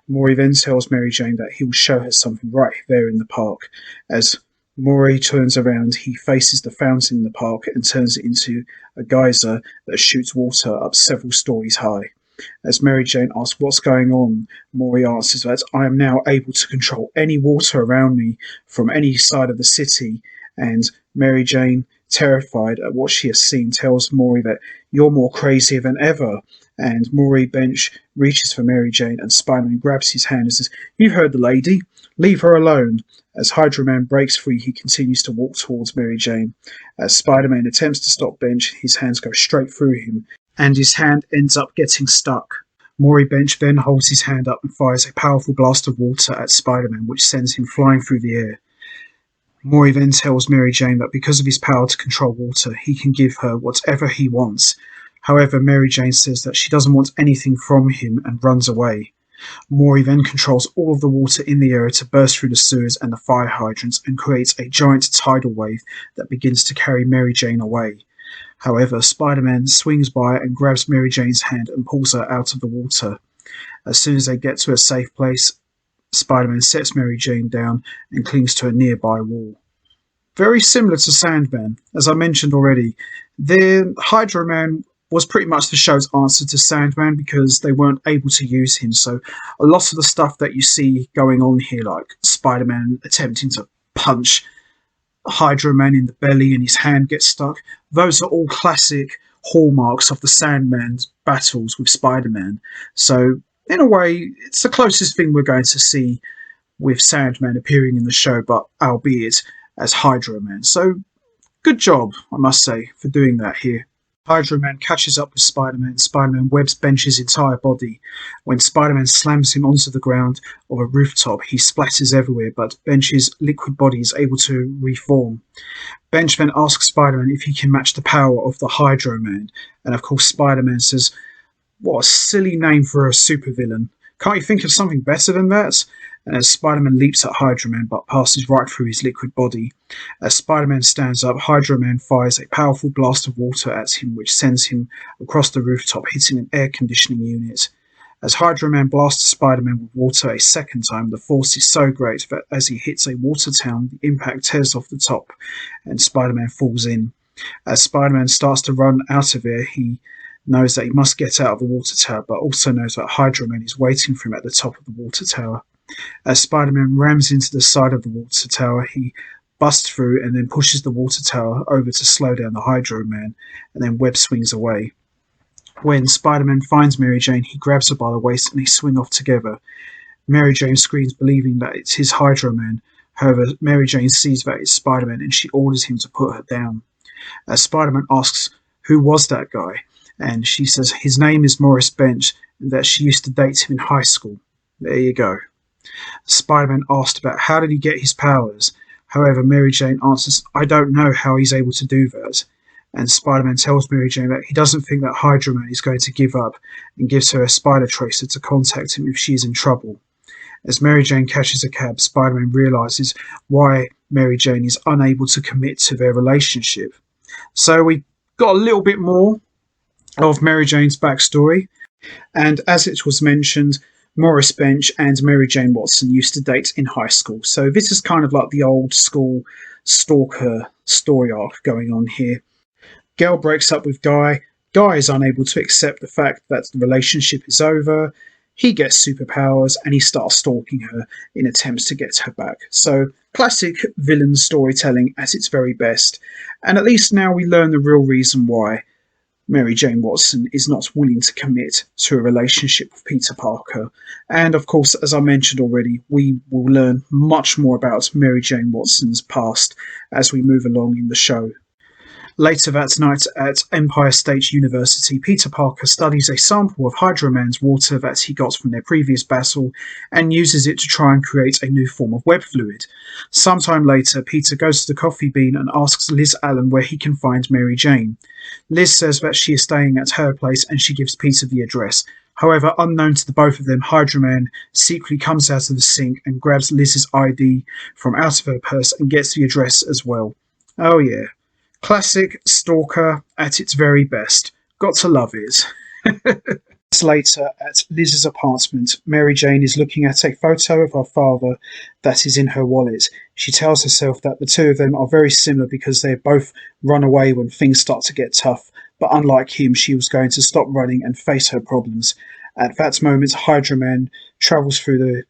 Maury then tells Mary Jane that he will show her something right there in the park. As Maury turns around, he faces the fountain in the park and turns it into a geyser that shoots water up several stories high. As Mary Jane asks what's going on, Maury answers that I am now able to control any water around me from any side of the city, and Mary Jane, terrified at what she has seen, tells Maury that you're more crazy than ever, and Maury Bench reaches for Mary Jane and Spider-Man grabs his hand and says, "You've heard the lady, leave her alone." As Hydro Man breaks free, he continues to walk towards Mary Jane. As Spider-Man attempts to stop Bench, his hands go straight through him, and his hand ends up getting stuck. Maury Bench then holds his hand up and fires a powerful blast of water at Spider-Man, which sends him flying through the air. Maury then tells Mary Jane that because of his power to control water, he can give her whatever he wants. However, Mary Jane says that she doesn't want anything from him and runs away. Maury then controls all of the water in the area to burst through the sewers and the fire hydrants and creates a giant tidal wave that begins to carry Mary Jane away. However, Spider-Man swings by and grabs Mary Jane's hand and pulls her out of the water. As soon as they get to a safe place, Spider-Man sets Mary Jane down and clings to a nearby wall. Very similar to Sandman, as I mentioned already. The Hydro Man was pretty much the show's answer to Sandman because they weren't able to use him. So a lot of the stuff that you see going on here, like Spider-Man attempting to punch Hydro Man in the belly and his hand gets stuck. Those are all classic hallmarks of the Sandman's battles with Spider-Man. So, in a way, it's the closest thing we're going to see with Sandman appearing in the show, but albeit as Hydro Man. So, good job, I must say, for doing that here. Hydro Man catches up with Spider-Man. Spider-Man webs Bench's entire body. When Spider-Man slams him onto the ground of a rooftop, he splatters everywhere, but Bench's liquid body is able to reform. Bench then asks Spider-Man if he can match the power of the Hydro Man, and of course Spider-Man says, "What a silly name for a supervillain. Can't you think of something better than that?" And as Spider-Man leaps at Hydro Man but passes right through his liquid body. As Spider-Man stands up, Hydro Man fires a powerful blast of water at him which sends him across the rooftop, hitting an air conditioning unit. As Hydro Man blasts Spider-Man with water a second time, the force is so great that as he hits a water town, the impact tears off the top and Spider-Man falls in. As Spider-Man starts to run out of there, he knows that he must get out of the water tower, but also knows that Hydro Man is waiting for him at the top of the water tower. As Spider-Man rams into the side of the water tower, he busts through and then pushes the water tower over to slow down the Hydro Man, and then web swings away. When Spider-Man finds Mary Jane, he grabs her by the waist and they swing off together. Mary Jane screams, believing that it's his Hydro Man. However, Mary Jane sees that it's Spider-Man and she orders him to put her down. As Spider-Man asks, "Who was that guy?" and she says his name is Morris Bench and that she used to date him in high school. There you go. Spider-Man asked about how did he get his powers. However, Mary Jane answers, "I don't know how he's able to do that." And Spider-Man tells Mary Jane that he doesn't think that Hydro Man is going to give up and gives her a spider tracer to contact him if she is in trouble. As Mary Jane catches a cab, Spider-Man realizes why Mary Jane is unable to commit to their relationship. So we got a little bit more of Mary Jane's backstory. And as it was mentioned, Morris Bench and Mary Jane Watson used to date in high school. So this is kind of like the old school stalker story arc going on here. Girl breaks up with Guy. Guy is unable to accept the fact that the relationship is over. He gets superpowers and he starts stalking her in attempts to get her back. So, classic villain storytelling at its very best. And at least now we learn the real reason why Mary Jane Watson is not willing to commit to a relationship with Peter Parker. And of course, as I mentioned already, we will learn much more about Mary Jane Watson's past as we move along in the show. Later that night at Empire State University, Peter Parker studies a sample of Hydro Man's water that he got from their previous battle and uses it to try and create a new form of web fluid. Sometime later, Peter goes to the Coffee Bean and asks Liz Allen where he can find Mary Jane. Liz says that she is staying at her place and she gives Peter the address. However, unknown to the both of them, Hydro Man secretly comes out of the sink and grabs Liz's ID from out of her purse and gets the address as well. Oh yeah. Classic stalker at its very best. Got to love it. Later, at Liz's apartment, Mary Jane is looking at a photo of her father that is in her wallet. She tells herself that the two of them are very similar because they both run away when things start to get tough, but unlike him, she was going to stop running and face her problems. At that moment, Hydro Man travels through the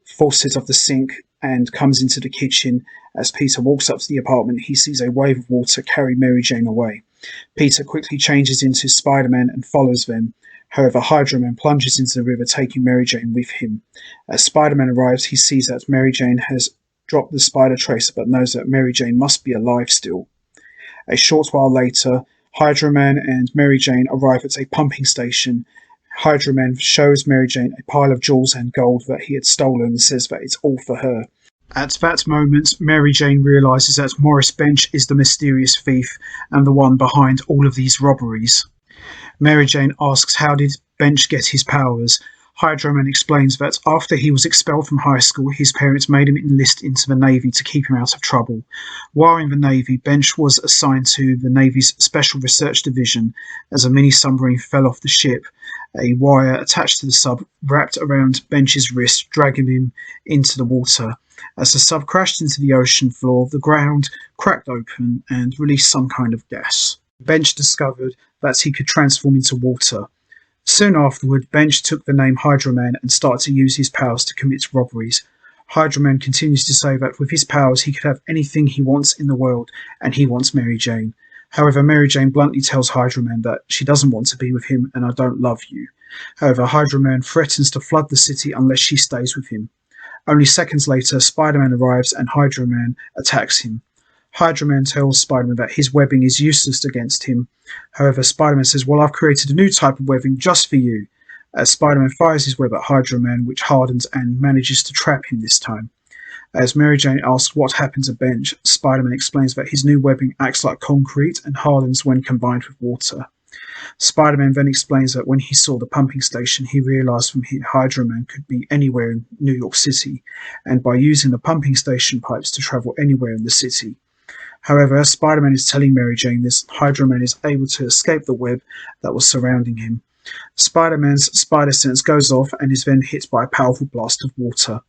faucet of the sink and comes into the kitchen. As Peter walks up to the apartment, he sees a wave of water carry Mary Jane away. Peter quickly changes into Spider-Man and follows them. However, Hydro Man plunges into the river, taking Mary Jane with him. As Spider-Man arrives, he sees that Mary Jane has dropped the spider tracer, but knows that Mary Jane must be alive still. A short while later, Hydro Man and Mary Jane arrive at a pumping station. Hydro Man shows Mary Jane a pile of jewels and gold that he had stolen and says that it's all for her. At that moment, Mary Jane realises that Morris Bench is the mysterious thief and the one behind all of these robberies. Mary Jane asks how did Bench get his powers. Hydro Man explains that after he was expelled from high school, his parents made him enlist into the Navy to keep him out of trouble. While in the Navy, Bench was assigned to the Navy's Special Research Division. As a mini-submarine fell off the ship, a wire attached to the sub wrapped around Bench's wrist, dragging him into the water. As the sub crashed into the ocean floor, the ground cracked open and released some kind of gas. Bench discovered that he could transform into water. Soon afterward, Bench took the name Hydro Man and started to use his powers to commit robberies. Hydro Man continues to say that with his powers he could have anything he wants in the world, and he wants Mary Jane. However, Mary Jane bluntly tells Hydro Man that she doesn't want to be with him and I don't love you. However, Hydro Man threatens to flood the city unless she stays with him. Only seconds later, Spider-Man arrives and Hydro Man attacks him. Hydro Man tells Spider-Man that his webbing is useless against him. However, Spider-Man says, well, I've created a new type of webbing just for you. As Spider-Man fires his web at Hydro Man, which hardens and manages to trap him this time. As Mary Jane asks what happened to Benj, Spider-Man explains that his new webbing acts like concrete and hardens when combined with water. Spider-Man then explains that when he saw the pumping station, he realized from here Hydro Man could be anywhere in New York City, and by using the pumping station pipes to travel anywhere in the city. However, as Spider-Man is telling Mary Jane this, Hydro Man is able to escape the web that was surrounding him. Spider-Man's spider sense goes off and is then hit by a powerful blast of water.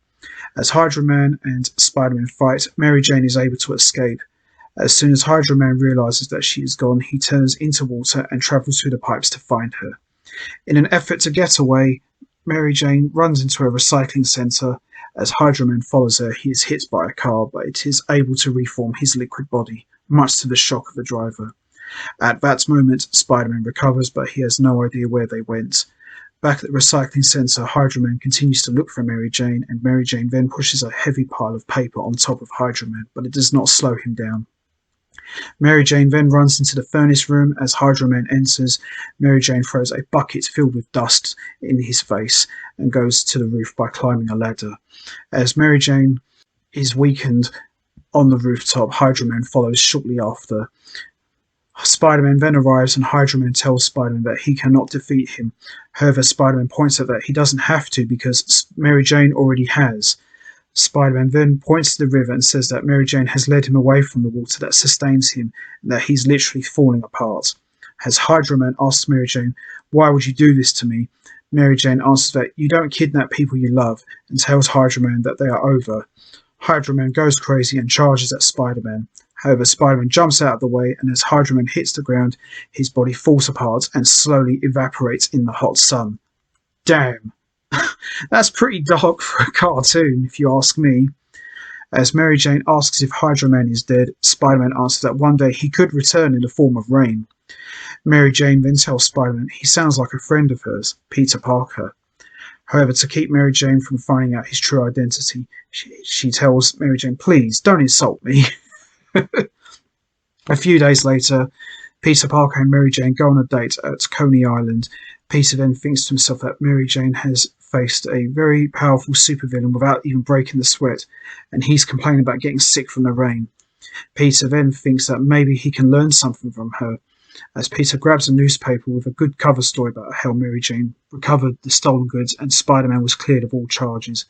As Hydro Man and Spider-Man fight, Mary Jane is able to escape. As soon as Hydro Man realizes that she is gone, he turns into water and travels through the pipes to find her. In an effort to get away, Mary Jane runs into a recycling center. As Hydro Man follows her, he is hit by a car, but it is able to reform his liquid body, much to the shock of the driver. At that moment, Spider-Man recovers, but he has no idea where they went. Back at the recycling centre, Hydro Man continues to look for Mary Jane, and Mary Jane then pushes a heavy pile of paper on top of Hydro Man, but it does not slow him down. Mary Jane then runs into the furnace room. As Hydro Man enters, Mary Jane throws a bucket filled with dust in his face and goes to the roof by climbing a ladder. As Mary Jane is weakened on the rooftop, Hydro Man follows shortly after. Spider-Man then arrives and Hydro Man tells Spider-Man that he cannot defeat him. However, Spider-Man points out that he doesn't have to because Mary Jane already has. Spider-Man then points to the river and says that Mary Jane has led him away from the water that sustains him and that he's literally falling apart. As Hydro Man asks Mary Jane, why would you do this to me? Mary Jane answers that you don't kidnap people you love and tells Hydro Man that they are over. Hydro Man goes crazy and charges at Spider-Man. However, Spider-Man jumps out of the way, and as Hydro Man hits the ground, his body falls apart and slowly evaporates in the hot sun. Damn. That's pretty dark for a cartoon, if you ask me. As Mary Jane asks if Hydro Man is dead, Spider-Man answers that one day he could return in the form of rain. Mary Jane then tells Spider-Man he sounds like a friend of hers, Peter Parker. However, to keep Mary Jane from finding out his true identity, she tells Mary Jane, please, don't insult me. A few days later, Peter Parker and Mary Jane go on a date at Coney Island. Peter then thinks to himself that Mary Jane has faced a very powerful supervillain without even breaking the sweat, and he's complaining about getting sick from the rain. Peter then thinks that maybe he can learn something from her, as Peter grabs a newspaper with a good cover story about how Mary Jane recovered the stolen goods and Spider-Man was cleared of all charges.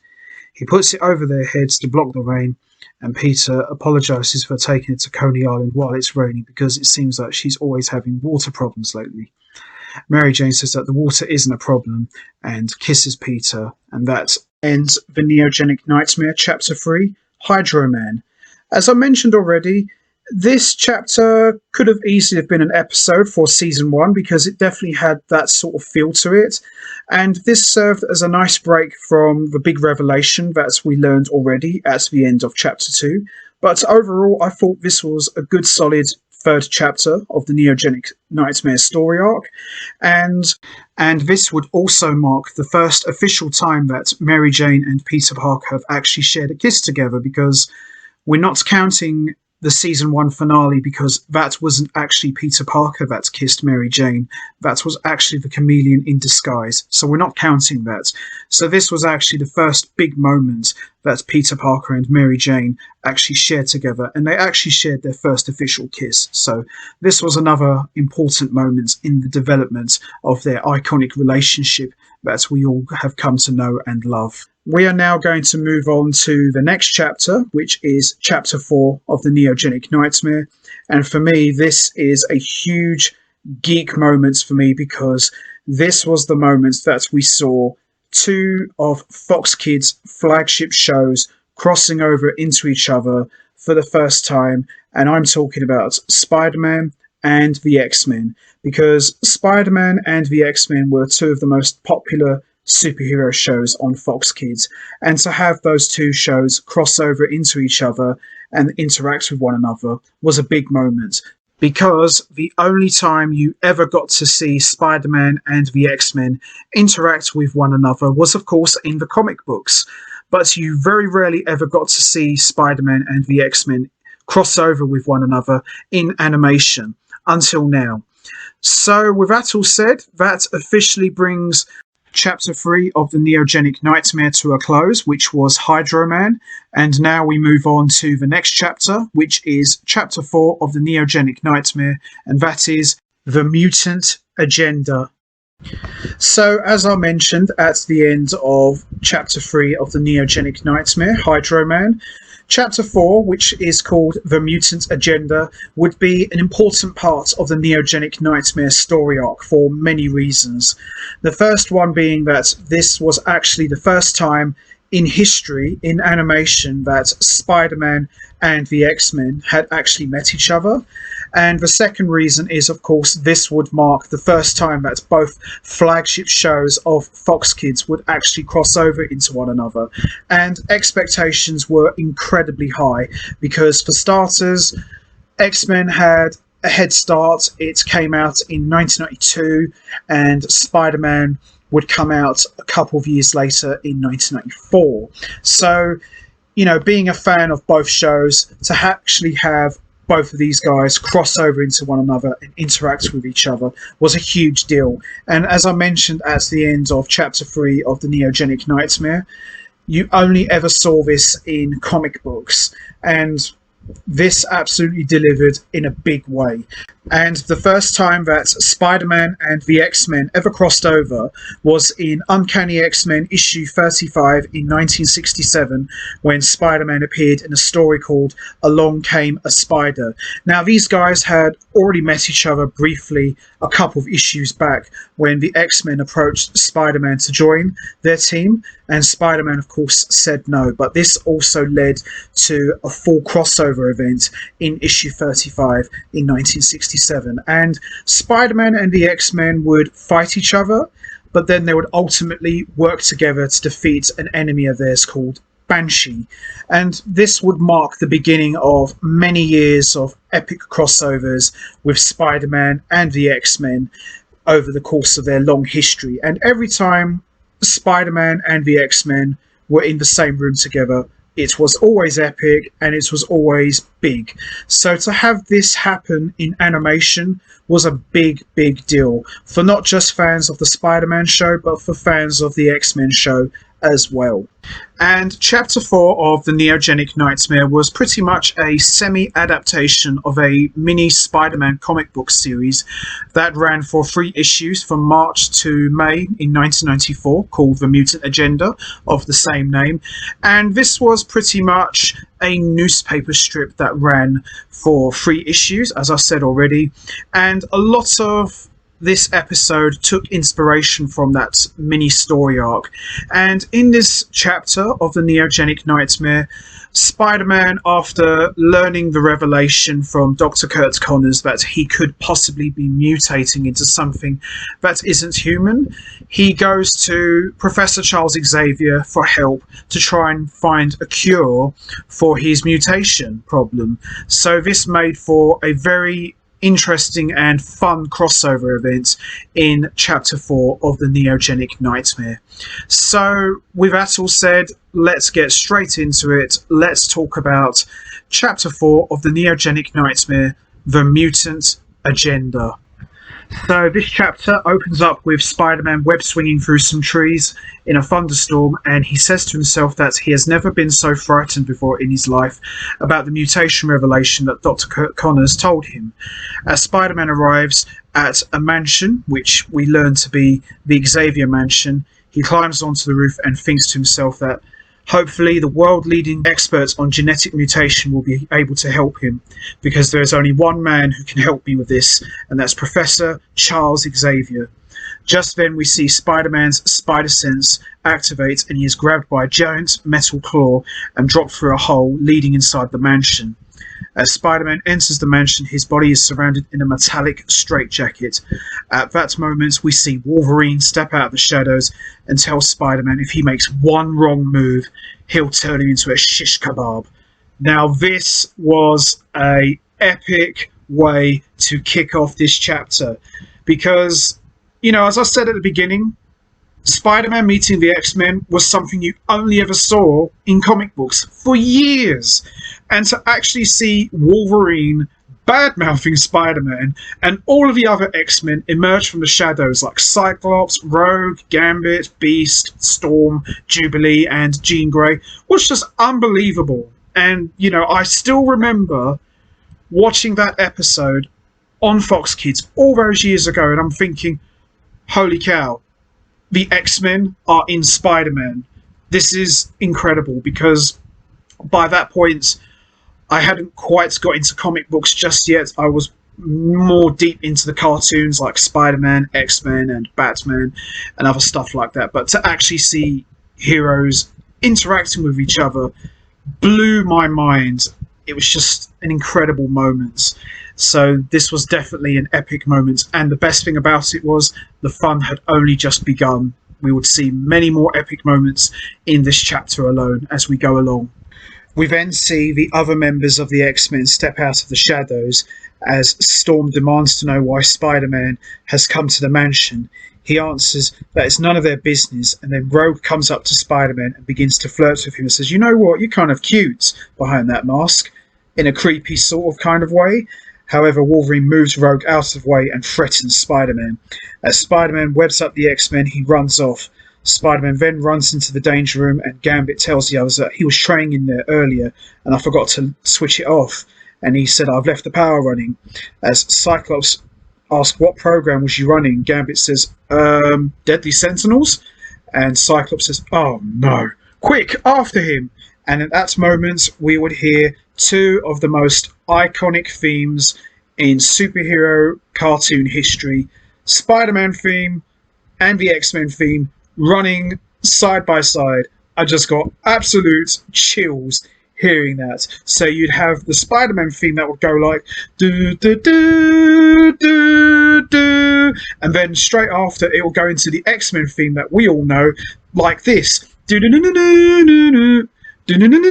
He puts it over their heads to block the rain, and Peter apologises for taking it to Coney Island while it's raining because it seems like she's always having water problems lately. Mary Jane says that the water isn't a problem and kisses Peter, and that ends the Neogenic Nightmare Chapter 3, Hydro Man. As I mentioned already, this chapter could have easily have been an episode for Season 1 because it definitely had that sort of feel to it. And this served as a nice break from the big revelation that we learned already at the end of Chapter 2. But overall, I thought this was a good solid third chapter of the Neogenic Nightmare story arc. And this would also mark the first official time that Mary Jane and Peter Parker have actually shared a kiss together, because we're not counting the Season 1 finale because that wasn't actually Peter Parker that kissed Mary Jane. That was actually the chameleon in disguise. So we're not counting that. So this was actually the first big moment that Peter Parker and Mary Jane actually shared together, and they actually shared their first official kiss. So this was another important moment in the development of their iconic relationship that we all have come to know and love. We are now going to move on to the next chapter, which is Chapter 4 of the Neogenic Nightmare. And for me, this is a huge geek moment for me because this was the moment that we saw two of Fox Kids' flagship shows crossing over into each other for the first time. And I'm talking about Spider-Man and the X-Men, because Spider-Man and the X-Men were two of the most popular superhero shows on Fox Kids, and to have those two shows cross over into each other and interact with one another was a big moment, because the only time you ever got to see Spider-Man and the X-Men interact with one another was, of course, in the comic books, but you very rarely ever got to see Spider-Man and the X-Men cross over with one another in animation until now. So with that all said, that officially brings Chapter 3 of the Neogenic Nightmare to a close, which was Hydro Man, and now we move on to the next chapter, which is Chapter 4 of the Neogenic Nightmare, and that is The Mutant Agenda. So, as I mentioned at the end of Chapter 3 of the Neogenic Nightmare, Hydro Man, Chapter 4, which is called The Mutant Agenda, would be an important part of the Neogenic Nightmare story arc for many reasons. The first one being that this was actually the first time in history, in animation, that Spider-Man and the X-Men had actually met each other. And the second reason is, of course, this would mark the first time that both flagship shows of Fox Kids would actually cross over into one another. And expectations were incredibly high because, for starters, X-Men had a head start. It came out in 1992, and Spider-Man would come out a couple of years later in 1994. So, being a fan of both shows, to actually have both of these guys cross over into one another and interact with each other was a huge deal. And as I mentioned at the end of Chapter 3 of the Neogenic Nightmare, you only ever saw this in comic books, and this absolutely delivered in a big way. And the first time that Spider-Man and the X-Men ever crossed over was in Uncanny X-Men issue 35 in 1967, when Spider-Man appeared in a story called Along Came a Spider. Now, these guys had already met each other briefly a couple of issues back when the X-Men approached Spider-Man to join their team, and Spider-Man, of course, said no. But this also led to a full crossover event in issue 35 in 1967. And Spider-Man and the X-Men would fight each other, but then they would ultimately work together to defeat an enemy of theirs called Banshee. And this would mark the beginning of many years of epic crossovers with Spider-Man and the X-Men over the course of their long history. And every time Spider-Man and the X-Men were in the same room together, it was always epic and it was always big. So to have this happen in animation was a big, big deal for not just fans of the Spider-Man show, but for fans of the X-Men show as well. And Chapter 4 of the Neogenic Nightmare was pretty much a semi-adaptation of a mini Spider-Man comic book series that ran for 3 issues from March to May in 1994, called The Mutant Agenda, of the same name. And this was pretty much a newspaper strip that ran for 3 issues, as I said already, and a lot of this episode took inspiration from that mini story arc. And in this chapter of the Neogenic Nightmare, Spider-Man, after learning the revelation from Dr. Kurt Connors that he could possibly be mutating into something that isn't human, he goes to Professor Charles Xavier for help to try and find a cure for his mutation problem. So this made for a very interesting and fun crossover event in Chapter 4 of the Neogenic Nightmare. So, with that all said, let's get straight into it. Let's talk about Chapter 4 of the Neogenic Nightmare, The Mutant Agenda. So this chapter opens up with Spider-Man web-swinging through some trees in a thunderstorm, and he says to himself that he has never been so frightened before in his life about the mutation revelation that Dr. Kurt Connors told him. As Spider-Man arrives at a mansion, which we learn to be the Xavier Mansion, he climbs onto the roof and thinks to himself that hopefully the world-leading experts on genetic mutation will be able to help him, because there is only one man who can help me with this, and that's Professor Charles Xavier. Just then we see Spider-Man's spider sense activate, and he is grabbed by a giant metal claw and dropped through a hole leading inside the mansion. As Spider-Man enters the mansion, his body is surrounded in a metallic straitjacket. At that moment, we see Wolverine step out of the shadows and tell Spider-Man if he makes one wrong move, he'll turn him into a shish kebab. Now, this was a epic way to kick off this chapter because, as I said at the beginning, Spider-Man meeting the X-Men was something you only ever saw in comic books for years. And to actually see Wolverine bad-mouthing Spider-Man and all of the other X-Men emerge from the shadows like Cyclops, Rogue, Gambit, Beast, Storm, Jubilee, and Jean Grey was just unbelievable. And, I still remember watching that episode on Fox Kids all those years ago, and I'm thinking, holy cow, the X-Men are in Spider-Man. This is incredible, because by that point, I hadn't quite got into comic books just yet. I was more deep into the cartoons like Spider-Man, X-Men, and Batman, and other stuff like that. But to actually see heroes interacting with each other blew my mind. It was just an incredible moment. So this was definitely an epic moment, and the best thing about it was the fun had only just begun. We would see many more epic moments in this chapter alone as we go along. We then see the other members of the X-Men step out of the shadows as Storm demands to know why Spider-Man has come to the mansion. He answers that it's none of their business, and then Rogue comes up to Spider-Man and begins to flirt with him and says, "You know what, you're kind of cute behind that mask," in a creepy sort of kind of way. However, Wolverine moves Rogue out of the way and threatens Spider-Man. As Spider-Man webs up the X-Men, he runs off. Spider-Man then runs into the danger room, and Gambit tells the others that he was training in there earlier and I forgot to switch it off. And he said, "I've left the power running." As Cyclops asks, "What program was you running?" Gambit says, "Deadly Sentinels?" And Cyclops says, "Oh no, quick, after him." And at that moment, we would hear two of the most iconic themes in superhero cartoon history, Spider-Man theme and the X-Men theme, running side by side. I just got absolute chills hearing that. So you'd have the Spider-Man theme that would go like do do do do do, and then straight after it will go into the X-Men theme that we all know, like this. Do do do do do do do do do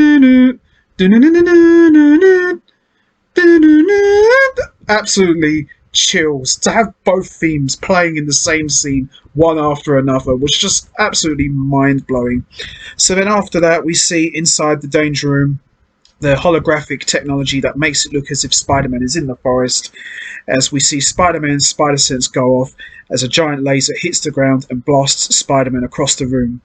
do do. Absolutely chills. To have both themes playing in the same scene, one after another, was just absolutely mind-blowing. So then after that, we see inside the danger room the holographic technology that makes it look as if Spider-Man is in the forest, as we see Spider-Man's spider sense go off as a giant laser hits the ground and blasts Spider-Man across the room.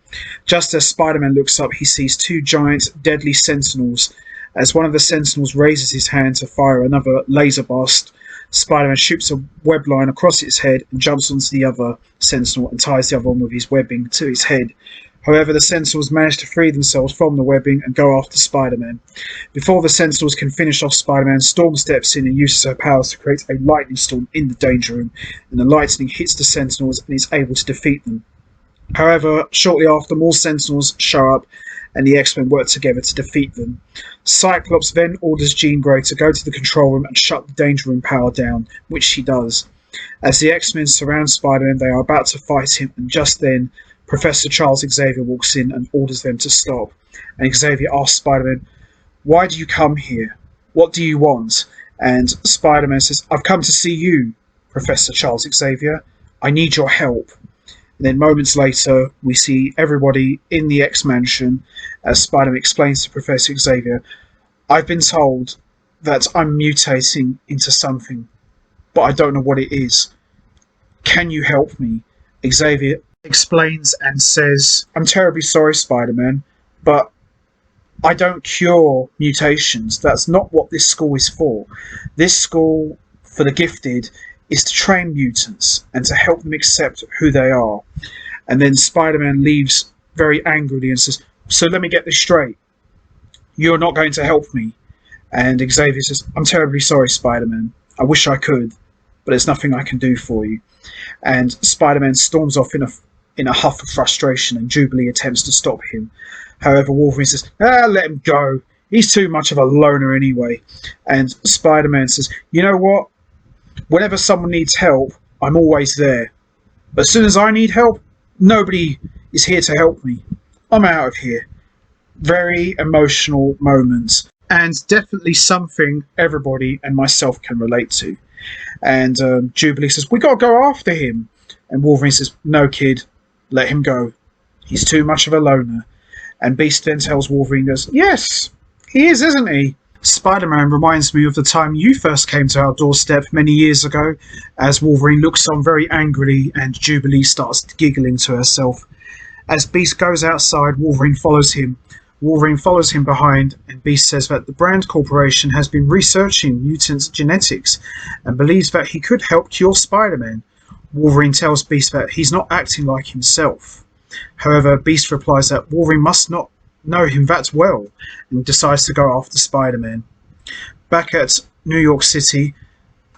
Just as Spider-Man looks up, he sees two giant deadly sentinels. As one of the sentinels raises his hand to fire another laser blast, Spider-Man shoots a web line across its head and jumps onto the other sentinel and ties the other one with his webbing to his head. However, the Sentinels manage to free themselves from the webbing and go after Spider-Man. Before the Sentinels can finish off Spider-Man, Storm steps in and uses her powers to create a lightning storm in the danger room, and the lightning hits the Sentinels and is able to defeat them. However, shortly after, more Sentinels show up and the X-Men work together to defeat them. Cyclops then orders Jean Grey to go to the control room and shut the danger room power down, which she does. As the X-Men surround Spider-Man, they are about to fight him, and just then Professor Charles Xavier walks in and orders them to stop. And Xavier asks Spider-Man, "Why do you come here? What do you want?" And Spider-Man says, "I've come to see you, Professor Charles Xavier. I need your help." And then moments later, we see everybody in the X-Mansion as Spider-Man explains to Professor Xavier, "I've been told that I'm mutating into something, but I don't know what it is. Can you help me?" Xavier explains and says, "I'm terribly sorry, Spider-Man, but I don't cure mutations. That's not what this school is for. This school, for the gifted, is to train mutants and to help them accept who they are." And then Spider-Man leaves very angrily and says, "So let me get this straight. You're not going to help me." And Xavier says, "I'm terribly sorry, Spider-Man. I wish I could, but there's nothing I can do for you." And Spider-Man storms off in a huff of frustration, and Jubilee attempts to stop him. However, Wolverine says, let him go. He's too much of a loner anyway. And Spider-Man says, you know what? Whenever someone needs help, I'm always there. But as soon as I need help, nobody is here to help me. I'm out of here. Very emotional moments. And definitely something everybody and myself can relate to. And Jubilee says, we got to go after him. And Wolverine says, no, kid, let him go. He's too much of a loner. And Beast then tells Wolverine, goes, yes, he is, isn't he? Spider-Man reminds me of the time you first came to our doorstep many years ago, as Wolverine looks on very angrily and Jubilee starts giggling to herself. As Beast goes outside, Wolverine follows him. Wolverine follows him behind, and Beast says that the Brand Corporation has been researching mutants' genetics and believes that he could help cure Spider-Man. Wolverine tells Beast that he's not acting like himself. However, Beast replies that Wolverine must not know him that well and decides to go after Spider-Man. Back at New York City,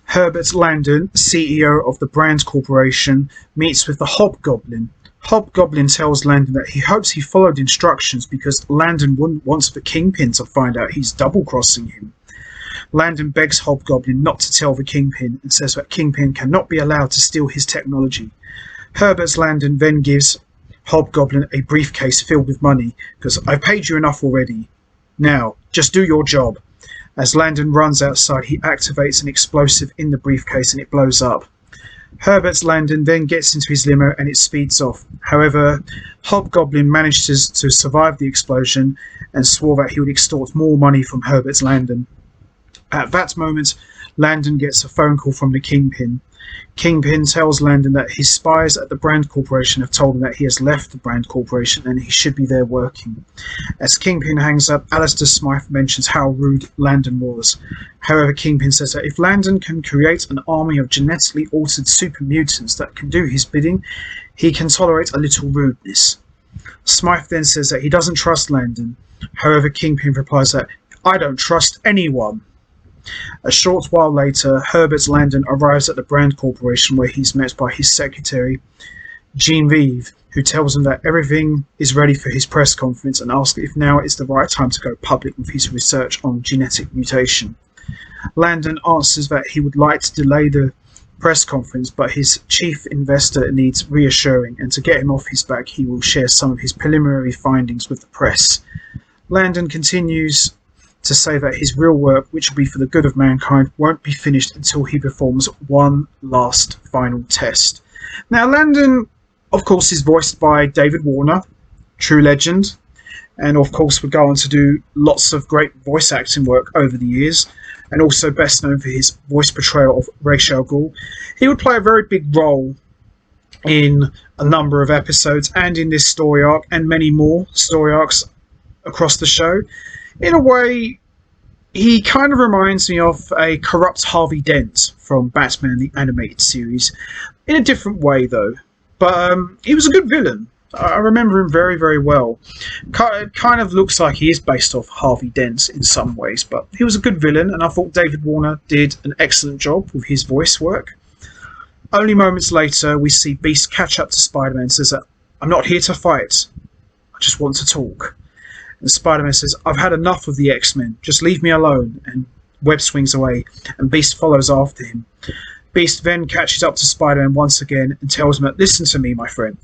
Herbert Landon, CEO of the Brand Corporation, meets with the Hobgoblin. Hobgoblin tells Landon that he hopes he followed instructions because Landon wouldn't want the Kingpin to find out he's double-crossing him. Landon begs Hobgoblin not to tell the Kingpin and says that Kingpin cannot be allowed to steal his technology. Herbert Landon then gives Hobgoblin a briefcase filled with money because I've paid you enough already. Now, just do your job. As Landon runs outside, he activates an explosive in the briefcase and it blows up. Herbert Landon then gets into his limo and it speeds off. However, Hobgoblin manages to survive the explosion and swore that he would extort more money from Herbert Landon. At that moment, Landon gets a phone call from the Kingpin. Kingpin tells Landon that his spies at the Brand Corporation have told him that he has left the Brand Corporation and he should be there working. As Kingpin hangs up, Alistair Smythe mentions how rude Landon was. However, Kingpin says that if Landon can create an army of genetically altered super mutants that can do his bidding, he can tolerate a little rudeness. Smythe then says that he doesn't trust Landon. However, Kingpin replies that, I don't trust anyone. A short while later, Herbert Landon arrives at the Brand Corporation where he's met by his secretary, Genevieve, who tells him that everything is ready for his press conference and asks if now is the right time to go public with his research on genetic mutation. Landon answers that he would like to delay the press conference, but his chief investor needs reassuring, and to get him off his back, he will share some of his preliminary findings with the press. Landon continues to say that his real work, which will be for the good of mankind, won't be finished until he performs one last final test. Now, Landon, of course, is voiced by David Warner, true legend, and of course would go on to do lots of great voice acting work over the years, and also best known for his voice portrayal of Ra's al Ghul. He would play a very big role in a number of episodes and in this story arc and many more story arcs across the show. In a way, he kind of reminds me of a corrupt Harvey Dent from Batman the Animated Series. In a different way, though. But he was a good villain. I remember him very, very well. Kind of looks like he is based off Harvey Dent in some ways, but he was a good villain, and I thought David Warner did an excellent job with his voice work. Only moments later, we see Beast catch up to Spider-Man and says that, I'm not here to fight. I just want to talk. And Spider-Man says, I've had enough of the X-Men. Just leave me alone. And Web swings away, and Beast follows after him. Beast then catches up to Spider-Man once again and tells him that, listen to me, my friend.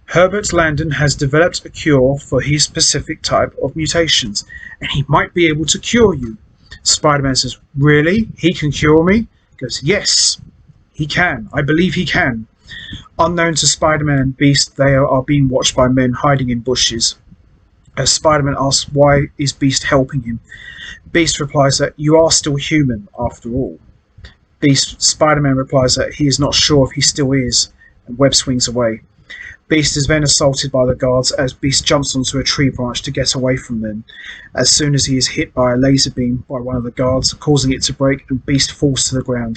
Herbert Landon has developed a cure for his specific type of mutations, and he might be able to cure you. Spider-Man says, really? He can cure me? He goes, yes, he can. I believe he can. Unknown to Spider-Man and Beast, they are being watched by men hiding in bushes. As Spider-Man asks why is Beast helping him, Beast replies that you are still human after all. Spider-Man replies that he is not sure if he still is, and Web swings away. Beast is then assaulted by the guards as Beast jumps onto a tree branch to get away from them. As soon as he is hit by a laser beam by one of the guards, causing it to break, and Beast falls to the ground.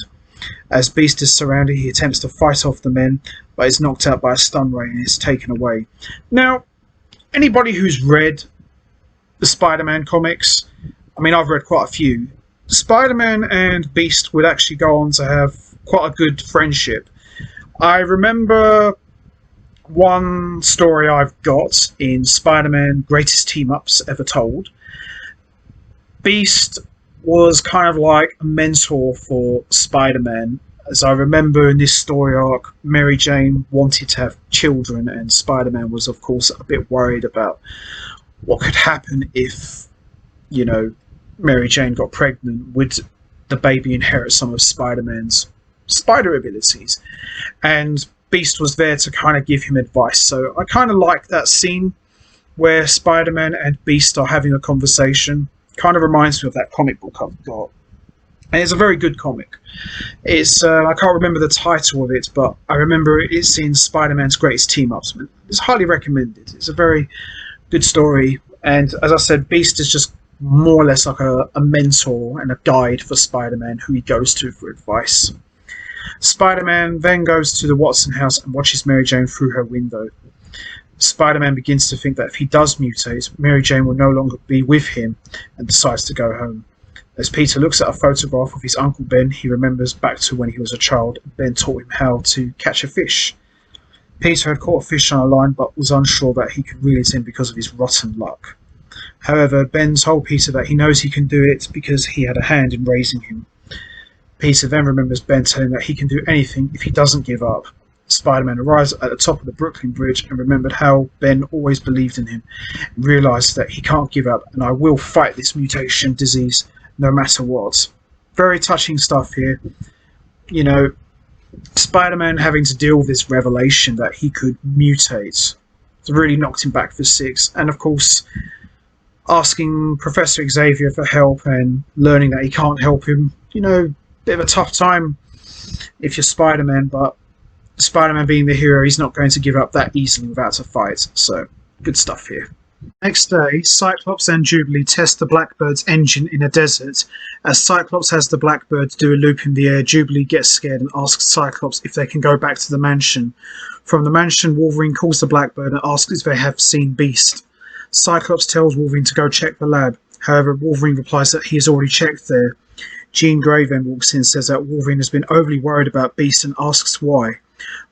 As Beast is surrounded, he attempts to fight off the men, but is knocked out by a stun ray and is taken away. Now, anybody who's read the Spider-Man comics, I mean, I've read quite a few, Spider-Man and Beast would actually go on to have quite a good friendship. I remember one story I've got in Spider-Man Greatest Team-Ups Ever Told. Beast was kind of like a mentor for Spider-Man. As I remember in this story arc, Mary Jane wanted to have children, and Spider-Man was, of course, a bit worried about what could happen if, you know, Mary Jane got pregnant. Would the baby inherit some of Spider-Man's spider abilities? And Beast was there to kind of give him advice. So I kind of like that scene where Spider-Man and Beast are having a conversation. Kind of reminds me of that comic book I've got. And it's a very good comic. It's I can't remember the title of it, but I remember it's in Spider-Man's Greatest Team-Ups. It's highly recommended. It's a very good story. And as I said, Beast is just more or less like a mentor and a guide for Spider-Man who he goes to for advice. Spider-Man then goes to the Watson house and watches Mary Jane through her window. Spider-Man begins to think that if he does mutate, Mary Jane will no longer be with him and decides to go home. As Peter looks at a photograph of his Uncle Ben, he remembers back to when he was a child. Ben taught him how to catch a fish. Peter had caught a fish on a line but was unsure that he could reel it in because of his rotten luck. However, Ben told Peter that he knows he can do it because he had a hand in raising him. Peter then remembers Ben telling him that he can do anything if he doesn't give up. Spider-Man arrives at the top of the Brooklyn Bridge and remembered how Ben always believed in him and realised that he can't give up and I will fight this mutation disease no matter what. Very touching stuff here. You know, Spider-Man having to deal with this revelation that he could mutate. It really knocked him back for six. And of course, asking Professor Xavier for help and learning that he can't help him. You know, bit of a tough time if you're Spider-Man, but Spider-Man being the hero, he's not going to give up that easily without a fight. So, good stuff here. Next day, Cyclops and Jubilee test the Blackbird's engine in a desert. As Cyclops has the Blackbird do a loop in the air, Jubilee gets scared and asks Cyclops if they can go back to the mansion. From the mansion, Wolverine calls the Blackbird and asks if they have seen Beast. Cyclops tells Wolverine to go check the lab. However, Wolverine replies that he has already checked there. Jean Grey then walks in and says that Wolverine has been overly worried about Beast and asks why.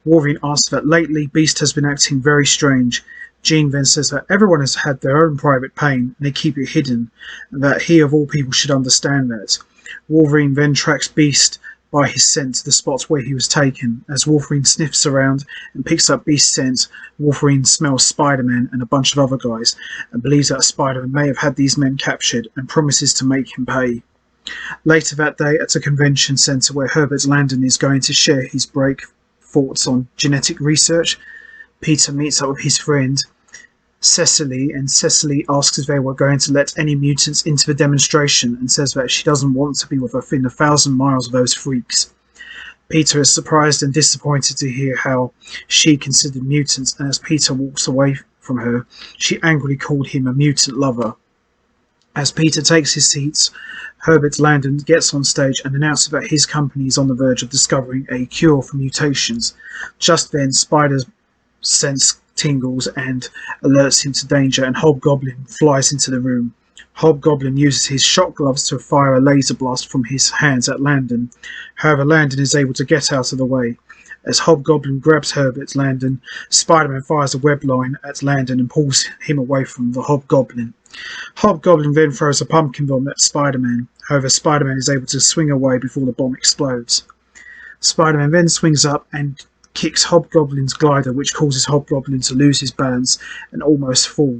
Wolverine asks that lately Beast has been acting very strange. Jean then says that everyone has had their own private pain and they keep it hidden, and that he of all people should understand that. Wolverine then tracks Beast by his scent to the spot where he was taken. As Wolverine sniffs around and picks up Beast's scent, Wolverine smells Spider-Man and a bunch of other guys and believes that Spider-Man may have had these men captured and promises to make him pay. Later that day at a convention centre where Herbert Landon is going to share his break thoughts on genetic research, Peter meets up with his friend Cecily, and Cecily asks if they were going to let any mutants into the demonstration and says that she doesn't want to be within 1,000 miles of those freaks. Peter is surprised and disappointed to hear how she considered mutants, and as Peter walks away from her, she angrily called him a mutant lover. As Peter takes his seat, Herbert Landon gets on stage and announces that his company is on the verge of discovering a cure for mutations. Just then, Spider's sense tingles and alerts him to danger, and Hobgoblin flies into the room. Hobgoblin uses his shock gloves to fire a laser blast from his hands at Landon. However, Landon is able to get out of the way. As Hobgoblin grabs Herbert Landon, Spider-Man fires a web line at Landon and pulls him away from the Hobgoblin. Hobgoblin then throws a pumpkin bomb at Spider-Man. However, Spider-Man is able to swing away before the bomb explodes. Spider-Man then swings up and kicks Hobgoblin's glider, which causes Hobgoblin to lose his balance and almost fall.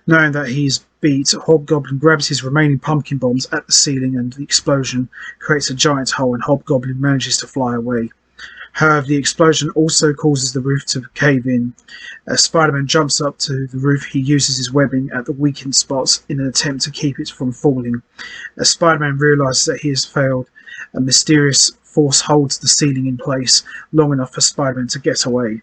Knowing that he's beat, Hobgoblin grabs his remaining pumpkin bombs at the ceiling and the explosion creates a giant hole and Hobgoblin manages to fly away. However, the explosion also causes the roof to cave in. As Spider-Man jumps up to the roof, he uses his webbing at the weakened spots in an attempt to keep it from falling. As Spider-Man realizes that he has failed, a mysterious force holds the ceiling in place long enough for Spider-Man to get away.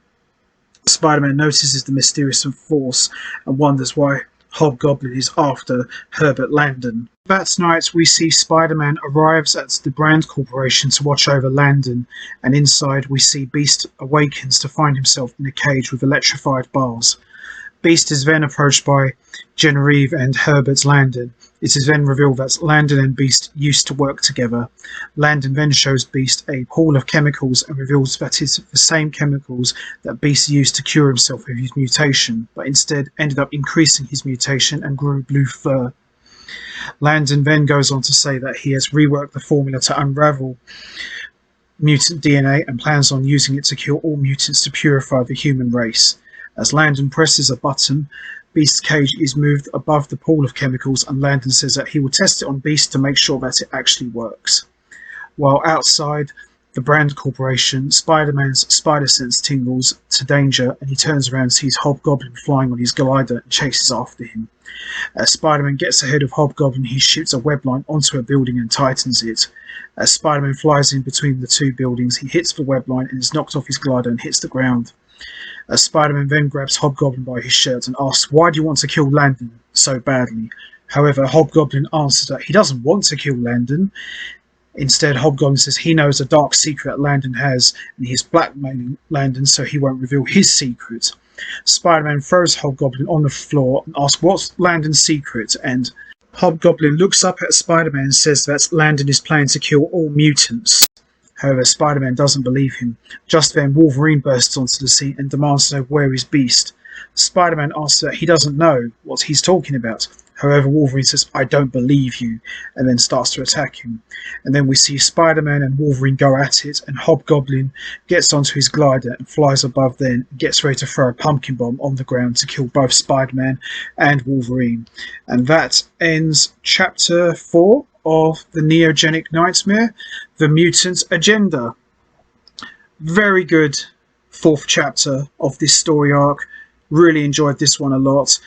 Spider-Man notices the mysterious force and wonders why Hobgoblin is after Herbert Landon. That night, we see Spider-Man arrives at the Brand Corporation to watch over Landon, and inside we see Beast awakens to find himself in a cage with electrified bars. Beast is then approached by Genevieve and Herbert Landon. It is then revealed that Landon and Beast used to work together. Landon then shows Beast a pool of chemicals and reveals that it's the same chemicals that Beast used to cure himself of his mutation, but instead ended up increasing his mutation and grew blue fur. Landon then goes on to say that he has reworked the formula to unravel mutant DNA and plans on using it to kill all mutants to purify the human race. As Landon presses a button, Beast's cage is moved above the pool of chemicals, and Landon says that he will test it on Beast to make sure that it actually works. While outside the Brand Corporation, Spider-Man's spider sense tingles to danger, and he turns around and sees Hobgoblin flying on his glider and chases after him. As Spider-Man gets ahead of Hobgoblin, he shoots a web line onto a building and tightens it. As Spider-Man flies in between the two buildings, he hits the web line and is knocked off his glider and hits the ground. As Spider-Man then grabs Hobgoblin by his shirt and asks, "Why do you want to kill Landon so badly?" However, Hobgoblin answers that he doesn't want to kill Landon. Instead, Hobgoblin says he knows a dark secret Landon has, and he's blackmailing Landon so he won't reveal his secret. Spider-Man throws Hobgoblin on the floor and asks what's Landon's secret, and Hobgoblin looks up at Spider-Man and says that Landon is planning to kill all mutants. However, Spider-Man doesn't believe him. Just then, Wolverine bursts onto the scene and demands to know where is Beast. Spider-Man asks that he doesn't know what he's talking about. However, Wolverine says, "I don't believe you," and then starts to attack him. And then we see Spider-Man and Wolverine go at it, and Hobgoblin gets onto his glider and flies above then and gets ready to throw a pumpkin bomb on the ground to kill both Spider-Man and Wolverine. And that ends Chapter 4 of the Neogenic Nightmare, The Mutant Agenda. Very good fourth chapter of this story arc. Really enjoyed this one a lot.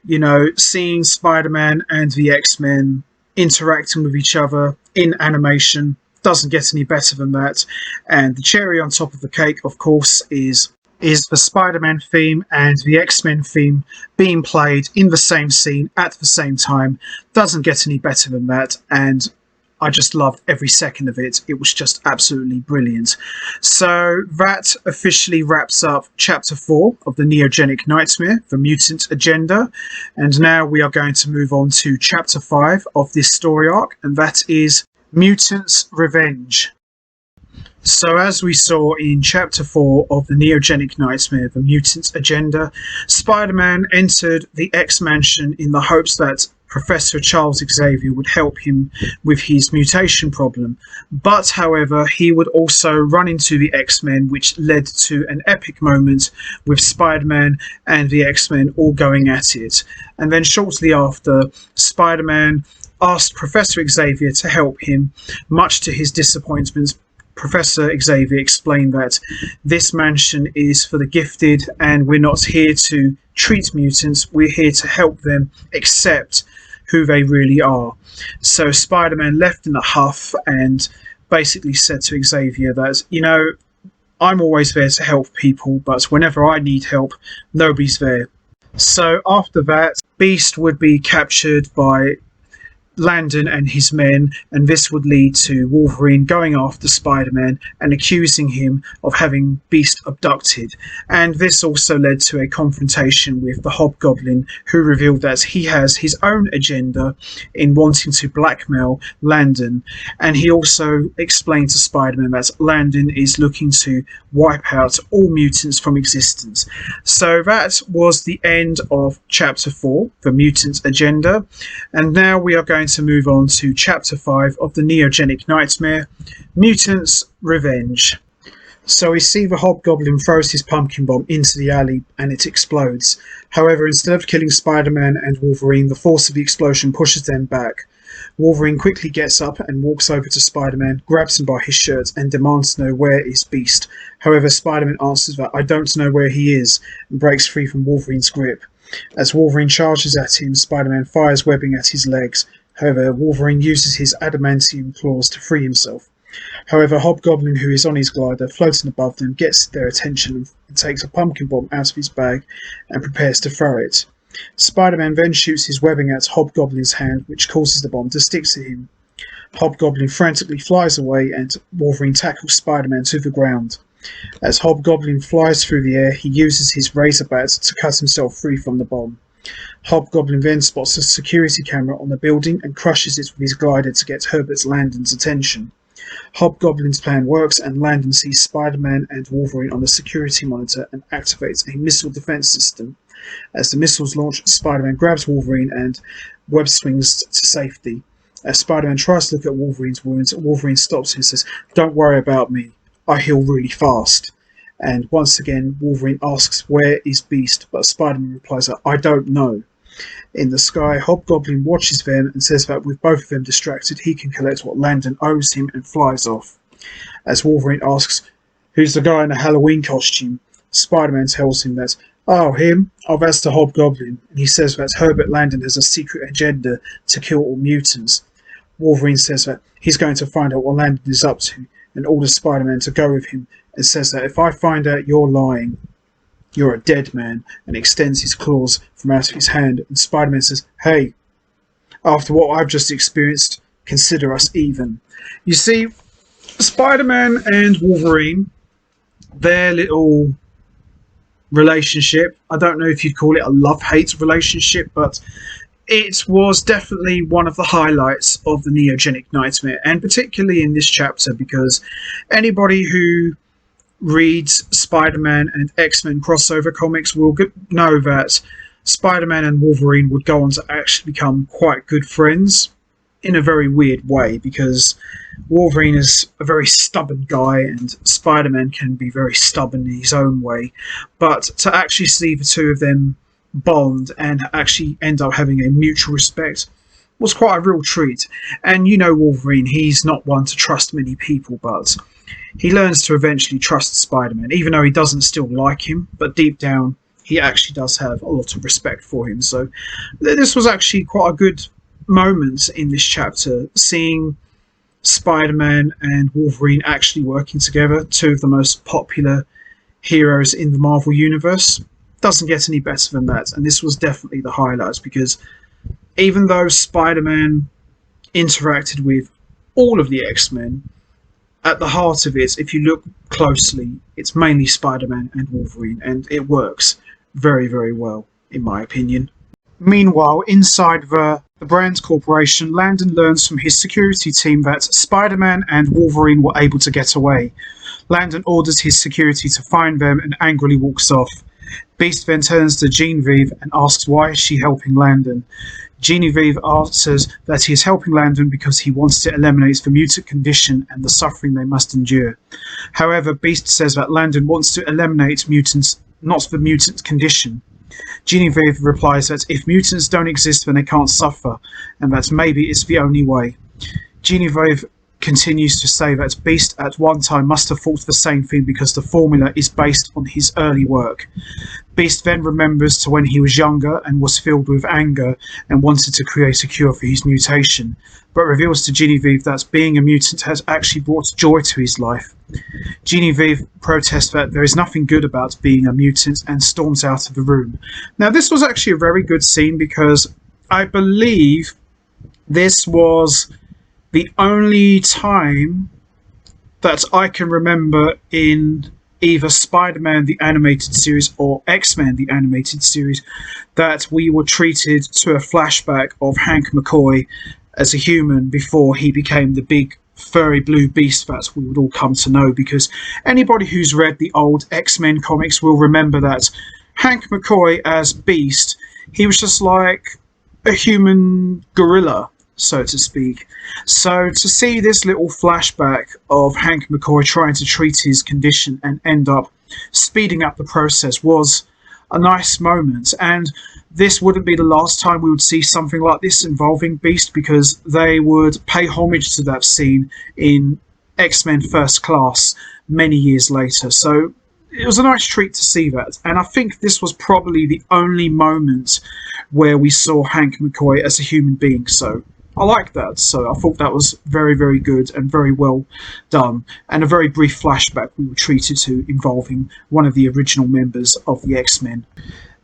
You know, seeing Spider-Man and the X-Men interacting with each other in animation doesn't get any better than that. And the cherry on top of the cake, of course, is the Spider-Man theme and the X-Men theme being played in the same scene at the same time. Doesn't get any better than that, and I just loved every second of it. It was just absolutely brilliant. So that officially wraps up Chapter 4 of the Neogenic Nightmare, The Mutant Agenda. And now we are going to move on to Chapter 5 of this story arc, and that is Mutant's Revenge. So as we saw in Chapter 4 of the Neogenic Nightmare, The Mutant Agenda, Spider-Man entered the X-Mansion in the hopes that Professor Charles Xavier would help him with his mutation problem. But, however, he would also run into the X-Men, which led to an epic moment with Spider-Man and the X-Men all going at it. And then shortly after, Spider-Man asked Professor Xavier to help him. Much to his disappointment, Professor Xavier explained that this mansion is for the gifted and we're not here to treat mutants, we're here to help them accept who they really are. So Spider-Man left in a huff and basically said to Xavier that, you know, I'm always there to help people, but whenever I need help, nobody's there. So after that, Beast would be captured by Landon and his men, and this would lead to Wolverine going after Spider-Man and accusing him of having Beast abducted. And this also led to a confrontation with the Hobgoblin, who revealed that he has his own agenda in wanting to blackmail Landon. And he also explained to Spider-Man that Landon is looking to wipe out all mutants from existence. So that was the end of Chapter 4, The Mutant Agenda. And now we are going to move on to Chapter 5 of the Neogenic Nightmare, Mutant's Revenge. So we see the Hobgoblin throws his pumpkin bomb into the alley and it explodes. However, instead of killing Spider-Man and Wolverine, the force of the explosion pushes them back. Wolverine quickly gets up and walks over to Spider-Man, grabs him by his shirt and demands to know where is Beast. However, Spider-Man answers that "I don't know where he is," and breaks free from Wolverine's grip. As Wolverine charges at him, Spider-Man fires webbing at his legs. However, Wolverine uses his adamantium claws to free himself. However, Hobgoblin, who is on his glider, floating above them, gets their attention and takes a pumpkin bomb out of his bag and prepares to throw it. Spider-Man then shoots his webbing at Hobgoblin's hand, which causes the bomb to stick to him. Hobgoblin frantically flies away and Wolverine tackles Spider-Man to the ground. As Hobgoblin flies through the air, he uses his razor bat to cut himself free from the bomb. Hobgoblin then spots a security camera on the building and crushes it with his glider to get Herbert Landon's attention. Hobgoblin's plan works and Landon sees Spider-Man and Wolverine on the security monitor and activates a missile defense system. As the missiles launch, Spider-Man grabs Wolverine and web swings to safety. As Spider-Man tries to look at Wolverine's wounds, Wolverine stops him and says, "Don't worry about me. I heal really fast." And once again, Wolverine asks, "Where is Beast?" But Spider-Man replies, "I don't know." In the sky, Hobgoblin watches them and says that with both of them distracted, he can collect what Landon owes him and flies off. As Wolverine asks, "Who's the guy in the Halloween costume?" Spider-Man tells him that, "Oh, him? Oh, that's the Hobgoblin." And he says that Herbert Landon has a secret agenda to kill all mutants. Wolverine says that he's going to find out what Landon is up to and orders Spider-Man to go with him and says that, "If I find out you're lying, you're a dead man," and extends his claws from out of his hand. And Spider-Man says, "Hey, after what I've just experienced, consider us even." You see, Spider-Man and Wolverine, their little relationship, I don't know if you'd call it a love-hate relationship, but it was definitely one of the highlights of the Neogenic Nightmare, and particularly in this chapter, because anybody who reads Spider-Man and X-Men crossover comics will know that Spider-Man and Wolverine would go on to actually become quite good friends in a very weird way, because Wolverine is a very stubborn guy and Spider-Man can be very stubborn in his own way. But to actually see the two of them bond and actually end up having a mutual respect was quite a real treat. And you know Wolverine, he's not one to trust many people, but he learns to eventually trust Spider-Man, even though he doesn't still like him, but deep down he actually does have a lot of respect for him. So this was actually quite a good moment in this chapter, seeing Spider-Man and Wolverine actually working together, two of the most popular heroes in the Marvel Universe. Doesn't get any better than that, and this was definitely the highlights, because even though Spider-Man interacted with all of the X-Men, at the heart of it, if you look closely, it's mainly Spider-Man and Wolverine, and it works very, very well, in my opinion. Meanwhile, inside the Brands Corporation, Landon learns from his security team that Spider-Man and Wolverine were able to get away. Landon orders his security to find them and angrily walks off. Beast then turns to Genevieve and asks why is she helping Landon. Genevieve answers that he is helping Landon because he wants to eliminate the mutant condition and the suffering they must endure. However, Beast says that Landon wants to eliminate mutants, not the mutant condition. Genevieve replies that if mutants don't exist, then they can't suffer, and that maybe it's the only way. Genevieve continues to say that Beast at one time must have thought the same thing because the formula is based on his early work. Beast then remembers to when he was younger and was filled with anger and wanted to create a cure for his mutation, but reveals to Genevieve that being a mutant has actually brought joy to his life. Genevieve protests that there is nothing good about being a mutant and storms out of the room. Now, this was actually a very good scene because I believe this was the only time that I can remember in either Spider-Man the animated series or X-Men the animated series that we were treated to a flashback of Hank McCoy as a human before he became the big furry blue beast that we would all come to know, because anybody who's read the old X-Men comics will remember that Hank McCoy as Beast, he was just like a human gorilla, so to speak. So to see this little flashback of Hank McCoy trying to treat his condition and end up speeding up the process was a nice moment, and this wouldn't be the last time we would see something like this involving Beast, because they would pay homage to that scene in X-Men First Class many years later. So it was a nice treat to see that, and I think this was probably the only moment where we saw Hank McCoy as a human being, so I like that. So I thought that was very, very good and very well done, and a very brief flashback we were treated to involving one of the original members of the X-Men.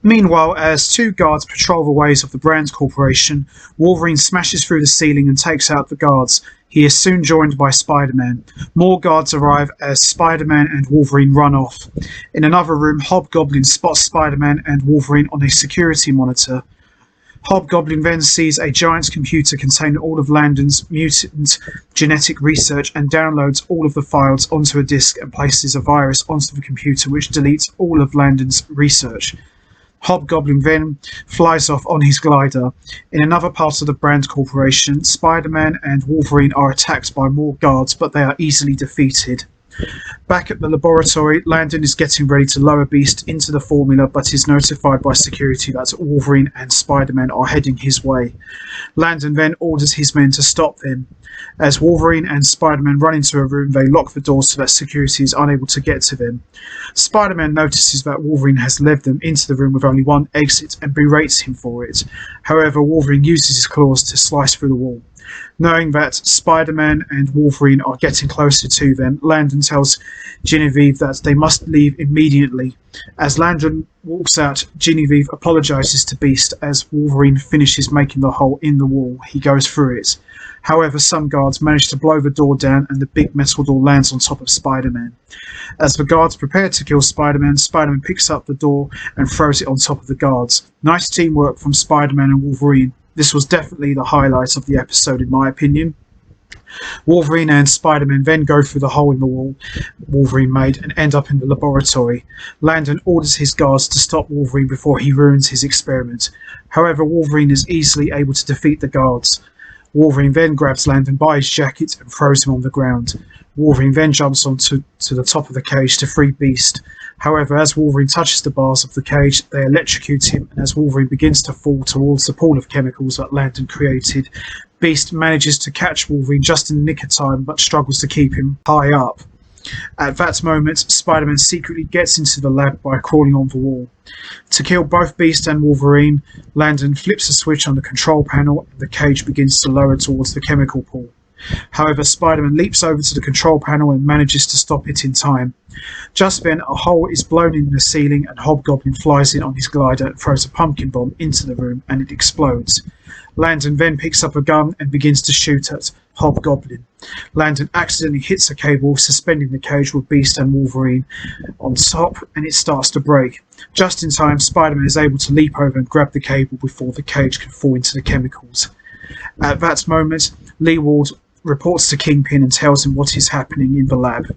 Meanwhile, as two guards patrol the ways of the Brands Corporation, Wolverine smashes through the ceiling and takes out the guards. He is soon joined by Spider-Man. More guards arrive as Spider-Man and Wolverine run off. In another room, Hobgoblin spots Spider-Man and Wolverine on a security monitor. Hobgoblin then sees a giant computer containing all of Landon's mutant genetic research and downloads all of the files onto a disk and places a virus onto the computer which deletes all of Landon's research. Hobgoblin then flies off on his glider. In another part of the Brand Corporation, Spider-Man and Wolverine are attacked by more guards, but they are easily defeated. Back at the laboratory, Landon is getting ready to lower Beast into the formula, but is notified by security that Wolverine and Spider-Man are heading his way. Landon then orders his men to stop them. As Wolverine and Spider-Man run into a room, they lock the door so that security is unable to get to them. Spider-Man notices that Wolverine has led them into the room with only one exit and berates him for it. However, Wolverine uses his claws to slice through the wall. Knowing that Spider-Man and Wolverine are getting closer to them, Landon tells Genevieve that they must leave immediately. As Landon walks out, Genevieve apologizes to Beast. As Wolverine finishes making the hole in the wall, he goes through it. However, some guards manage to blow the door down and the big metal door lands on top of Spider-Man. As the guards prepare to kill Spider-Man, Spider-Man picks up the door and throws it on top of the guards. Nice teamwork from Spider-Man and Wolverine. This was definitely the highlight of the episode in my opinion. Wolverine and Spider-Man then go through the hole in the wall Wolverine made and end up in the laboratory. Landon orders his guards to stop Wolverine before he ruins his experiment. However, Wolverine is easily able to defeat the guards. Wolverine then grabs Landon by his jacket and throws him on the ground. Wolverine then jumps onto the top of the cage to free Beast. However, as Wolverine touches the bars of the cage, they electrocute him, and as Wolverine begins to fall towards the pool of chemicals that Landon created, Beast manages to catch Wolverine just in the nick of time, but struggles to keep him high up. At that moment, Spider-Man secretly gets into the lab by crawling on the wall. To kill both Beast and Wolverine, Landon flips a switch on the control panel and the cage begins to lower towards the chemical pool. However, Spider-Man leaps over to the control panel and manages to stop it in time. Just then, a hole is blown in the ceiling and Hobgoblin flies in on his glider and throws a pumpkin bomb into the room and it explodes. Landon then picks up a gun and begins to shoot at Hobgoblin. Landon accidentally hits a cable suspending the cage with Beast and Wolverine on top and it starts to break. Just in time, Spider-Man is able to leap over and grab the cable before the cage can fall into the chemicals. At that moment, Leeward reports to Kingpin and tells him what is happening in the lab.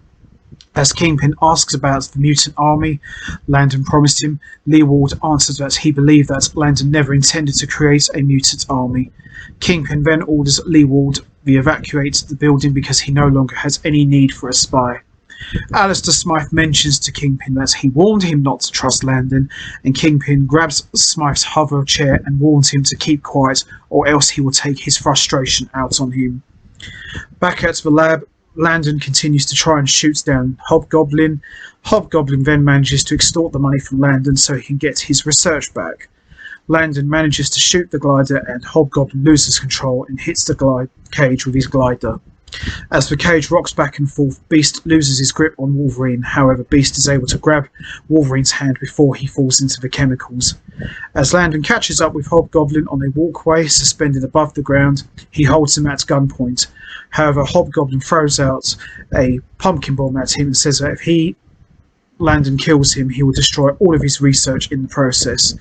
As Kingpin asks about the mutant army Landon promised him, Leeward answers that he believed that Landon never intended to create a mutant army. Kingpin then orders Leeward to evacuate the building because he no longer has any need for a spy. Alistair Smythe mentions to Kingpin that he warned him not to trust Landon, and Kingpin grabs Smythe's hover chair and warns him to keep quiet or else he will take his frustration out on him. Back at the lab, Landon continues to try and shoot down Hobgoblin. Hobgoblin then manages to extort the money from Landon so he can get his research back. Landon manages to shoot the glider and Hobgoblin loses control and hits the cage with his glider. As the cage rocks back and forth, Beast loses his grip on Wolverine. However, Beast is able to grab Wolverine's hand before he falls into the chemicals. As Landon catches up with Hobgoblin on a walkway suspended above the ground, he holds him at gunpoint. However, Hobgoblin throws out a pumpkin bomb at him and says that if Landon kills him, he will destroy all of his research in the process.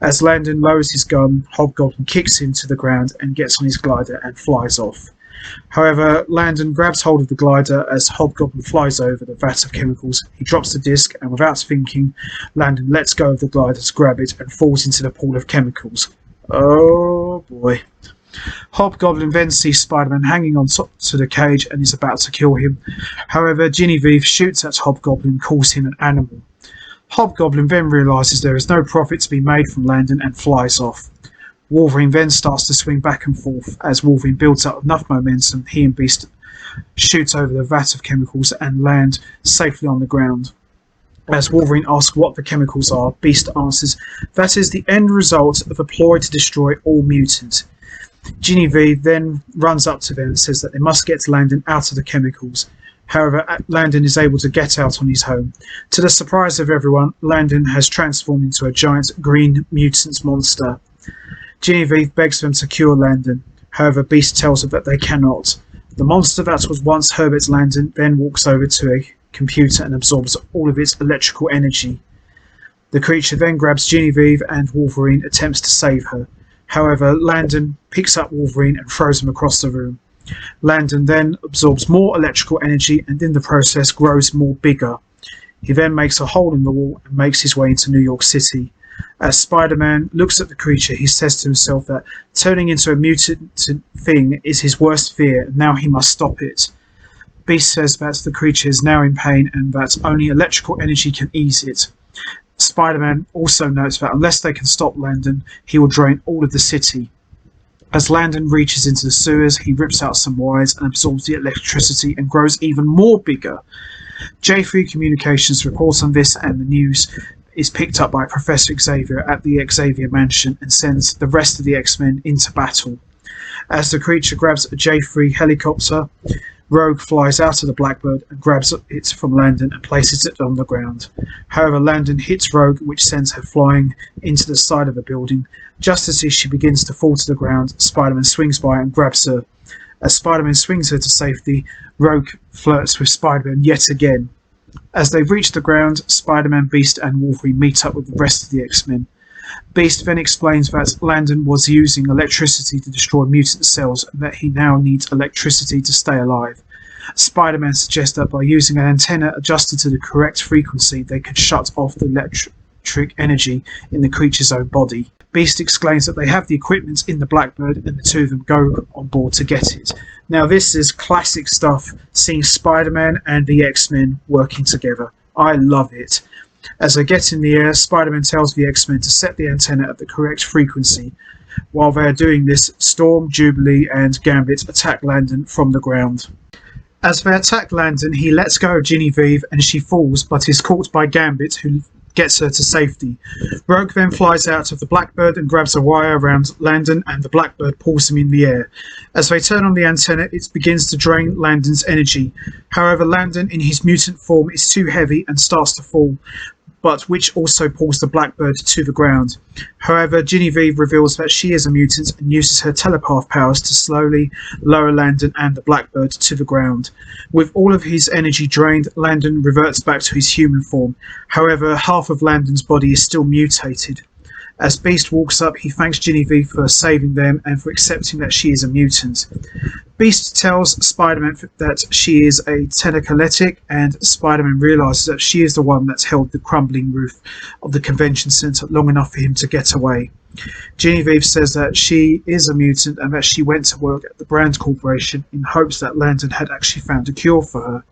As Landon lowers his gun, Hobgoblin kicks him to the ground and gets on his glider and flies off. However, Landon grabs hold of the glider as Hobgoblin flies over the vat of chemicals. He drops the disc and without thinking, Landon lets go of the glider to grab it and falls into the pool of chemicals. Oh boy. Hobgoblin then sees Spider-Man hanging on top to the cage and is about to kill him. However, Genevieve shoots at Hobgoblin and calls him an animal. Hobgoblin then realises there is no profit to be made from Landon and flies off. Wolverine then starts to swing back and forth. As Wolverine builds up enough momentum, he and Beast shoot over the vat of chemicals and land safely on the ground. As Wolverine asks what the chemicals are, Beast answers, "That is the end result of a ploy to destroy all mutants." Genevieve then runs up to them and says that they must get Landon out of the chemicals. However, Landon is able to get out on his own. To the surprise of everyone, Landon has transformed into a giant green mutant monster. Genevieve begs them to cure Landon. However, Beast tells them that they cannot. The monster that was once Herbert Landon then walks over to a computer and absorbs all of its electrical energy. The creature then grabs Genevieve and Wolverine attempts to save her. However, Landon picks up Wolverine and throws him across the room. Landon then absorbs more electrical energy and in the process grows more bigger. He then makes a hole in the wall and makes his way into New York City. As Spider-Man looks at the creature, he says to himself that turning into a mutant thing is his worst fear, and now he must stop it. Beast says that the creature is now in pain and that only electrical energy can ease it. Spider-Man also notes that unless they can stop Landon, he will drain all of the city. As Landon reaches into the sewers, he rips out some wires and absorbs the electricity and grows even more bigger. J3 Communications reports on this, and the news is picked up by Professor Xavier at the Xavier Mansion and sends the rest of the X-Men into battle. As the creature grabs a J3 helicopter, Rogue flies out of the Blackbird and grabs it from Landon and places it on the ground. However, Landon hits Rogue, which sends her flying into the side of the building. Just as she begins to fall to the ground, Spider-Man swings by and grabs her. As Spider-Man swings her to safety, Rogue flirts with Spider-Man yet again. As they reach the ground, Spider-Man, Beast and Wolverine meet up with the rest of the X-Men. Beast then explains that Landon was using electricity to destroy mutant cells and that he now needs electricity to stay alive. Spider-Man suggests that by using an antenna adjusted to the correct frequency, they could shut off the electric energy in the creature's own body. Beast explains that they have the equipment in the Blackbird and the two of them go on board to get it. Now this is classic stuff, seeing Spider-Man and the X-Men working together. I love it. As they get in the air, Spider-Man tells the X-Men to set the antenna at the correct frequency. While they are doing this, Storm, Jubilee and Gambit attack Landon from the ground. As they attack Landon, he lets go of Genevieve and she falls, but is caught by Gambit, who gets her to safety. Rogue then flies out of the Blackbird and grabs a wire around Landon, and the Blackbird pulls him in the air. As they turn on the antenna, it begins to drain Landon's energy. However, Landon in his mutant form is too heavy and starts to fall, but which also pulls the Blackbird to the ground. However, Genevieve reveals that she is a mutant and uses her telepath powers to slowly lower Landon and the Blackbird to the ground. With all of his energy drained, Landon reverts back to his human form. However, half of Landon's body is still mutated. As Beast walks up, he thanks Genevieve for saving them and for accepting that she is a mutant. Beast tells Spider-Man that she is a telekinetic, and Spider-Man realises that she is the one that's held the crumbling roof of the convention centre long enough for him to get away. Genevieve says that she is a mutant and that she went to work at the Brand Corporation in hopes that Landon had actually found a cure for her.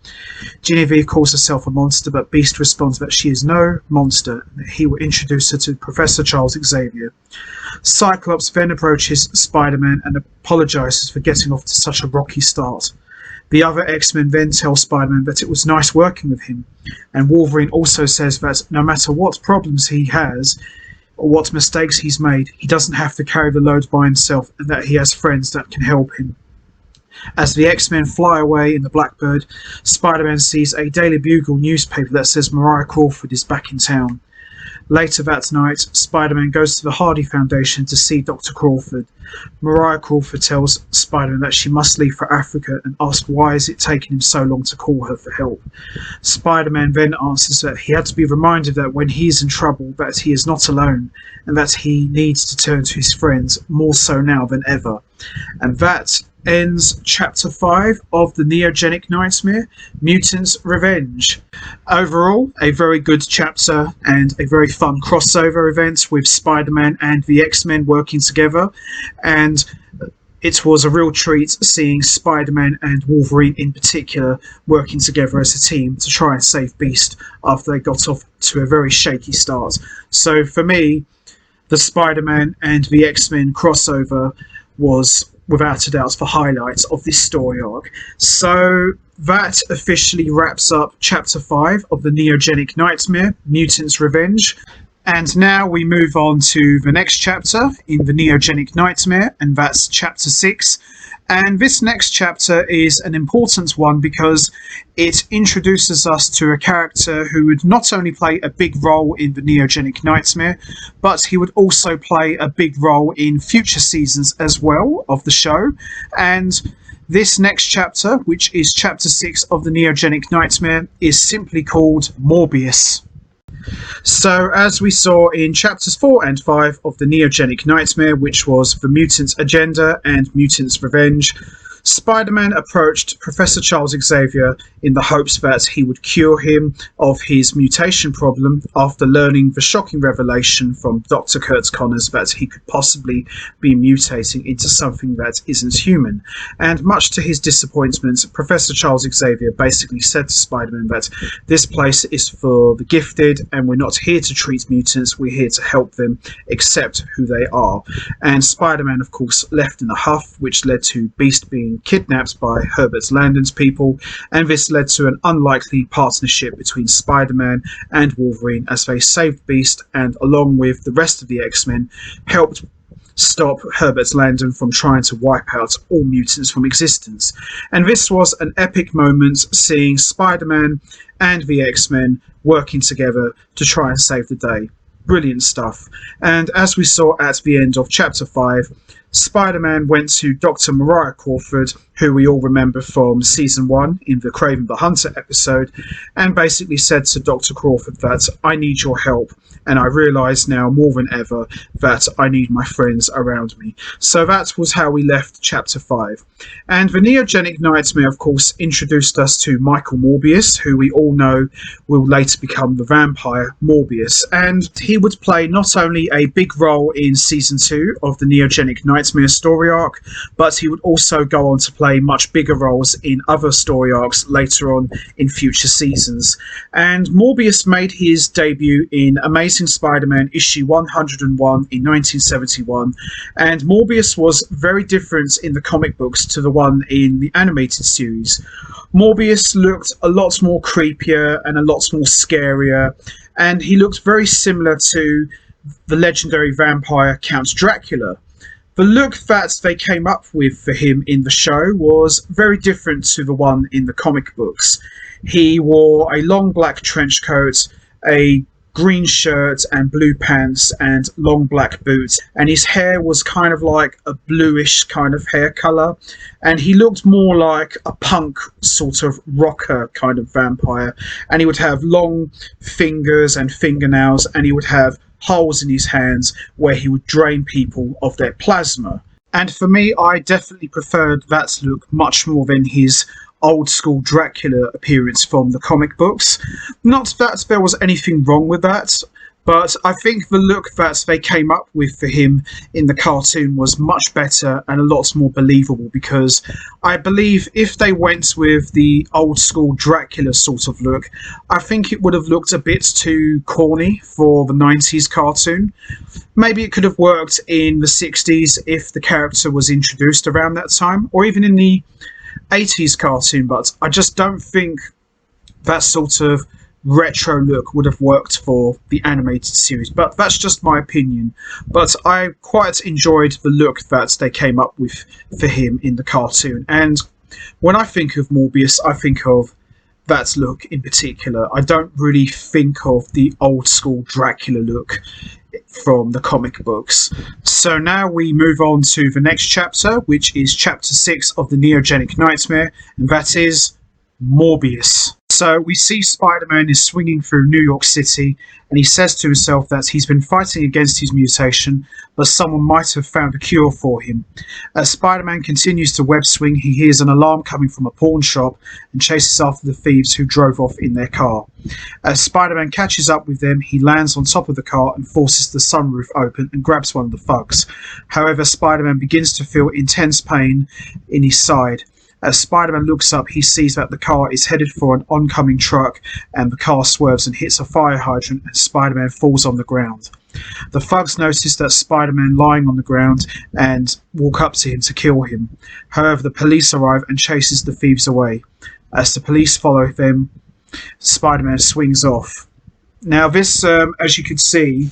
Genevieve calls herself a monster, but Beast responds that she is no monster and that he will introduce her to Professor Charles Xavier. Cyclops then approaches Spider-Man and apologises for getting off to such a rocky start. The other X-Men then tell Spider-Man that it was nice working with him, and Wolverine also says that no matter what problems he has, or what mistakes he's made, he doesn't have to carry the load by himself and that he has friends that can help him. As the X-Men fly away in the Blackbird, Spider-Man sees a Daily Bugle newspaper that says Mariah Crawford is back in town. Later that night, Spider-Man goes to the Hardy Foundation to see Dr. Crawford. Mariah Crawford tells Spider-Man that she must leave for Africa and asks why is it taking him so long to call her for help. Spider-Man then answers that he had to be reminded that when he is in trouble that he is not alone and that he needs to turn to his friends more so now than ever. And that ends Chapter 5 of the Neogenic Nightmare, Mutant's Revenge. Overall, a very good chapter and a very fun crossover event with Spider-Man and the X-Men working together, and it was a real treat seeing Spider-Man and Wolverine in particular working together as a team to try and save Beast after they got off to a very shaky start. So for me, the Spider-Man and the X-Men crossover was without a doubt the highlight of this story arc. So that officially wraps up Chapter 5 of the Neogenic Nightmare, Mutant's Revenge. And now we move on to the next chapter in the Neogenic Nightmare, and that's Chapter 6. And this next chapter is an important one because it introduces us to a character who would not only play a big role in the Neogenic Nightmare, but he would also play a big role in future seasons as well of the show. And this next chapter, which is Chapter 6 of the Neogenic Nightmare, is simply called Morbius. So, as we saw in Chapters 4 and 5 of the Neogenic Nightmare, which was the Mutant's Agenda and Mutant's Revenge, Spider-Man approached Professor Charles Xavier in the hopes that he would cure him of his mutation problem after learning the shocking revelation from Dr. Kurt Connors that he could possibly be mutating into something that isn't human. And much to his disappointment, Professor Charles Xavier basically said to Spider-Man that this place is for the gifted and we're not here to treat mutants, we're here to help them accept who they are. And Spider-Man, of course, left in a huff, which led to Beast being kidnapped by Herbert Landon's people, and this led to an unlikely partnership between Spider-Man and Wolverine as they saved Beast and, along with the rest of the X-Men, helped stop Herbert Landon from trying to wipe out all mutants from existence. And this was an epic moment, seeing Spider-Man and the X-Men working together to try and save the day. Brilliant stuff. And as we saw at the end of Chapter 5, Spider-Man went to Dr. Mariah Crawford, who we all remember from Season 1 in the Kraven the Hunter episode, and basically said to Dr. Crawford that I need your help, and I realise now more than ever that I need my friends around me. So that was how we left Chapter 5. And the Neogenic Nightmare, of course, introduced us to Michael Morbius, who we all know will later become the vampire Morbius. And he would play not only a big role in Season 2 of the Neogenic Nightmare story arc, but he would also go on to play much bigger roles in other story arcs later on in future seasons. And Morbius made his debut in Amazing Spider-Man issue 101 in 1971, and Morbius was very different in the comic books to the one in the animated series. Morbius looked a lot more creepier and a lot more scarier, and he looked very similar to the legendary vampire Count Dracula. The look that they came up with for him in the show was very different to the one in the comic books. He wore a long black trench coat, a green shirt and blue pants and long black boots, and his hair was kind of like a bluish kind of hair colour, and he looked more like a punk sort of rocker kind of vampire, and he would have long fingers and fingernails, and he would have holes in his hands where he would drain people of their plasma. And for me, I definitely preferred that look much more than his old school Dracula appearance from the comic books. Not that there was anything wrong with that, but I think the look that they came up with for him in the cartoon was much better and a lot more believable, because I believe if they went with the old school Dracula sort of look, I think it would have looked a bit too corny for the 90s cartoon. Maybe it could have worked in the 60s if the character was introduced around that time, or even in the 80s cartoon, but I just don't think that sort of retro look would have worked for the animated series. But that's just my opinion. But I quite enjoyed the look that they came up with for him in the cartoon. And when I think of Morbius, I think of that look in particular. I don't really think of the old school Dracula look from the comic books. So now we move on to the next chapter, which is Chapter 6 of the Neogenic Nightmare, and that is Morbius. So we see Spider-Man is swinging through New York City, and he says to himself that he's been fighting against his mutation, but someone might have found a cure for him. As Spider-Man continues to web swing, he hears an alarm coming from a pawn shop and chases after the thieves who drove off in their car. As Spider-Man catches up with them, he lands on top of the car and forces the sunroof open and grabs one of the thugs. However, Spider-Man begins to feel intense pain in his side. As Spider-Man looks up, he sees that the car is headed for an oncoming truck, and the car swerves and hits a fire hydrant, and Spider-Man falls on the ground. The thugs notice that Spider-Man lying on the ground and walk up to him to kill him. However, the police arrive and chases the thieves away. As the police follow them, Spider-Man swings off. Now this, as you can see,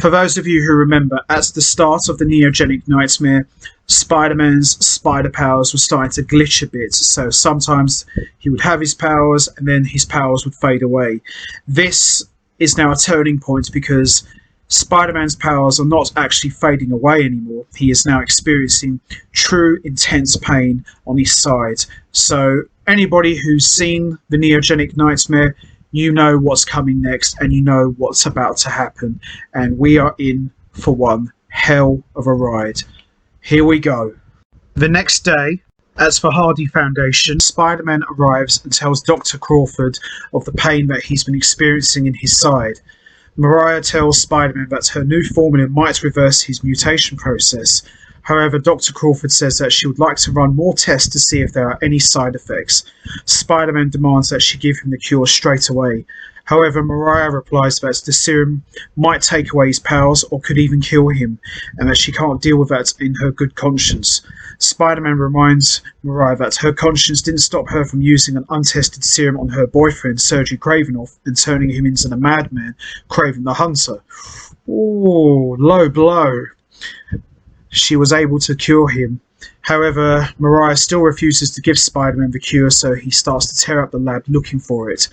for those of you who remember, at the start of the Neogenic Nightmare, Spider-Man's spider powers were starting to glitch a bit, so sometimes he would have his powers and then his powers would fade away. This is now a turning point because Spider-Man's powers are not actually fading away anymore. He is now experiencing true intense pain on his side. So anybody who's seen the Neogenic Nightmare, you know what's coming next and you know what's about to happen. And we are in for one hell of a ride. Here we go. The next day, As for Hardy Foundation, Spider-Man arrives and tells Dr. Crawford of the pain that he's been experiencing in his side. Mariah tells Spider-Man that her new formula might reverse his mutation process. However, Dr. Crawford says that she would like to run more tests to see if there are any side effects. Spider-Man demands that she give him the cure straight away. However, Mariah replies that the serum might take away his powers or could even kill him, and that she can't deal with that in her good conscience. Spider-Man reminds Mariah that her conscience didn't stop her from using an untested serum on her boyfriend, Sergei Kravinoff, and turning him into the madman, Kraven the Hunter. Ooh, low blow. She was able to cure him. However, Mariah still refuses to give Spider-Man the cure, so he starts to tear up the lab looking for it.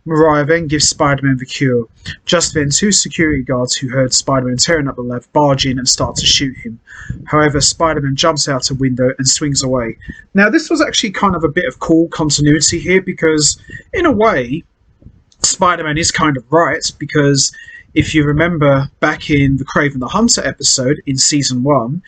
Mariah then gives Spider-Man the cure. Just then, two security guards who heard Spider-Man tearing up the lab barge in and start to shoot him. However, Spider-Man jumps out a window and swings away. Now, this was actually kind of a bit of cool continuity here, because in a way, Spider-Man is kind of right, because if you remember back in the Kraven the Hunter episode in season 1,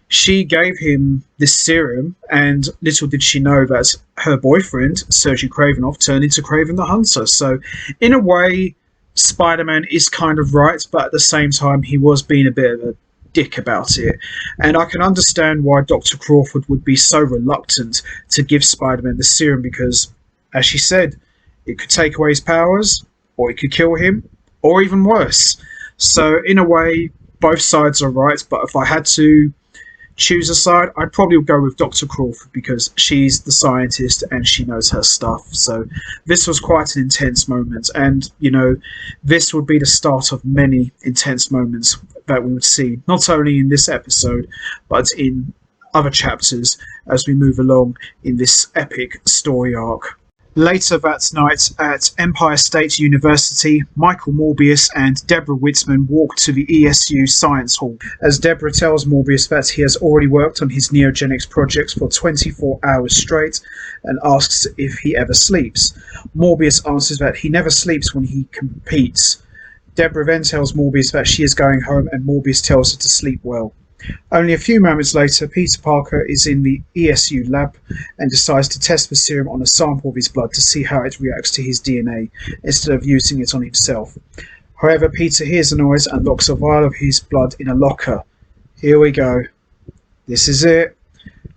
she gave him this serum, and little did she know that her boyfriend, Sergei Kravinoff, turned into Kraven the Hunter. So, in a way, Spider-Man is kind of right, but at the same time, he was being a bit of a dick about it. And I can understand why Dr. Crawford would be so reluctant to give Spider-Man the serum, because, as she said, it could take away his powers, or it could kill him, or even worse. So, in a way, both sides are right, but if I had to choose a side, I'd probably go with Dr. Crawford, because she's the scientist and she knows her stuff. So this was quite an intense moment, and this would be the start of many intense moments that we would see, not only in this episode but in other chapters as we move along in this epic story arc. Later that night at Empire State University, Michael Morbius and Deborah Whitman walk to the ESU Science Hall, as Deborah tells Morbius that he has already worked on his Neogenics projects for 24 hours straight and asks if he ever sleeps. Morbius answers that he never sleeps when he competes. Deborah then tells Morbius that she is going home, and Morbius tells her to sleep well. Only a few moments later, Peter Parker is in the ESU lab and decides to test the serum on a sample of his blood to see how it reacts to his DNA, instead of using it on himself. However, Peter hears a noise and locks a vial of his blood in a locker. Here we go. This is it.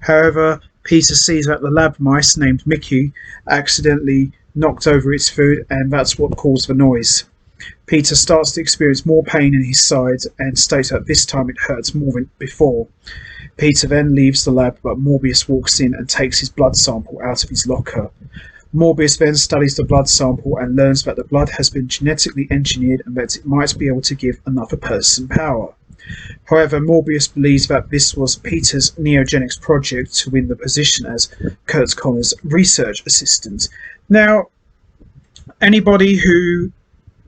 However, Peter sees that the lab mice named Mickey accidentally knocked over its food, and that's what caused the noise. Peter starts to experience more pain in his side and states that this time it hurts more than before. Peter then leaves the lab, but Morbius walks in and takes his blood sample out of his locker. Morbius then studies the blood sample and learns that the blood has been genetically engineered and that it might be able to give another person power. However, Morbius believes that this was Peter's Neogenics project to win the position as Kurt Connor's research assistant. Now, anybody who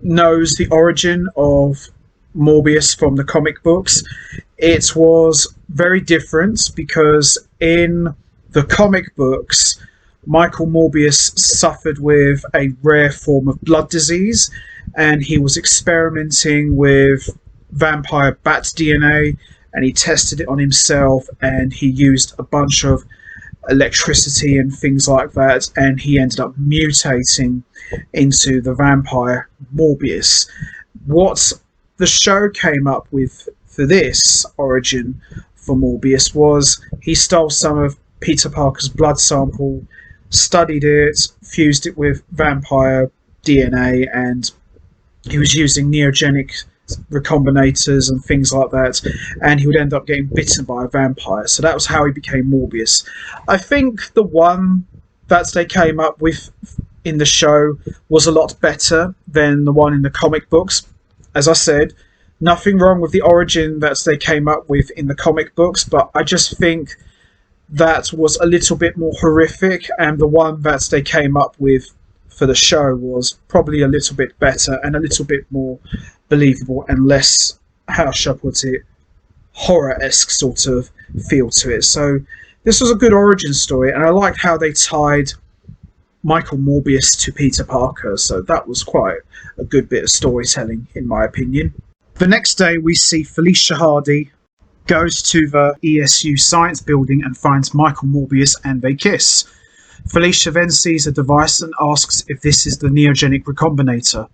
knows the origin of Morbius from the comic books, it was very different, because in the comic books, Michael Morbius suffered with a rare form of blood disease, and he was experimenting with vampire bat DNA, and he tested it on himself, and he used a bunch of electricity and things like that, and he ended up mutating into the vampire Morbius. What the show came up with for this origin for Morbius was he stole some of Peter Parker's blood sample, studied it, fused it with vampire DNA, and he was using neogenic recombinators and things like that, and he would end up getting bitten by a vampire. So that was how he became Morbius. I think the one that they came up with in the show was a lot better than the one in the comic books. As I said, nothing wrong with the origin that they came up with in the comic books, but I just think that was a little bit more horrific, and the one that they came up with for the show was probably a little bit better and a little bit more believable and less, how shall I put it, horror-esque sort of feel to it. So this was a good origin story, and I liked how they tied Michael Morbius to Peter Parker, so that was quite a good bit of storytelling in my opinion. The next day we see Felicia Hardy goes to the ESU science building and finds Michael Morbius and they kiss. Felicia then sees a device and asks if this is the Neogenic Recombinator.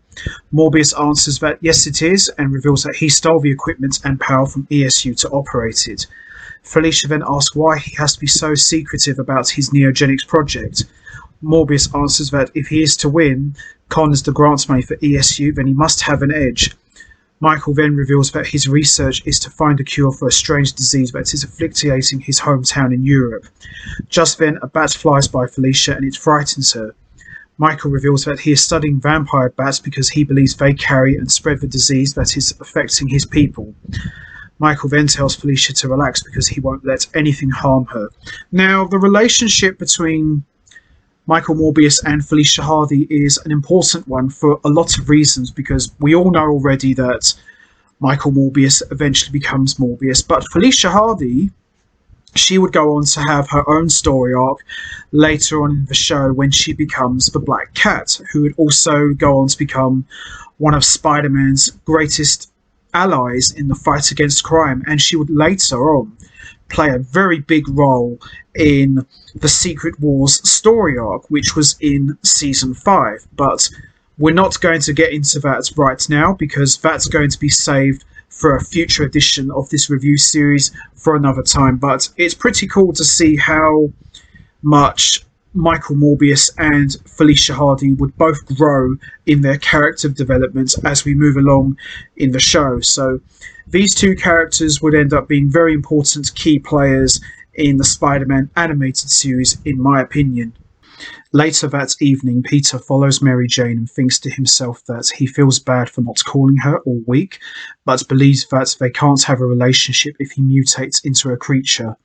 Morbius answers that yes it is and reveals that he stole the equipment and power from ESU to operate it. Felicia then asks why he has to be so secretive about his Neogenics project. Morbius answers that if he is to win Connors the grants money for ESU, then he must have an edge. Michael then reveals that his research is to find a cure for a strange disease that is afflicting his hometown in Europe. Just then, a bat flies by Felicia and it frightens her. Michael reveals that he is studying vampire bats because he believes they carry and spread the disease that is affecting his people. Michael then tells Felicia to relax because he won't let anything harm her. Now, the relationship between Michael Morbius and Felicia Hardy is an important one for a lot of reasons, because we all know already that Michael Morbius eventually becomes Morbius, but Felicia Hardy, she would go on to have her own story arc later on in the show when she becomes the Black Cat, who would also go on to become one of Spider-Man's greatest allies in the fight against crime, and she would later on play a very big role in the Secret Wars story arc, which was in season 5. But we're not going to get into that right now because that's going to be saved for a future edition of this review series for another time. But it's pretty cool to see how much Michael Morbius and Felicia Hardy would both grow in their character development as we move along in the show. So these two characters would end up being very important key players in the Spider-Man animated series, in my opinion. Later that evening, Peter follows Mary Jane and thinks to himself that he feels bad for not calling her all week, but believes that they can't have a relationship if he mutates into a creature.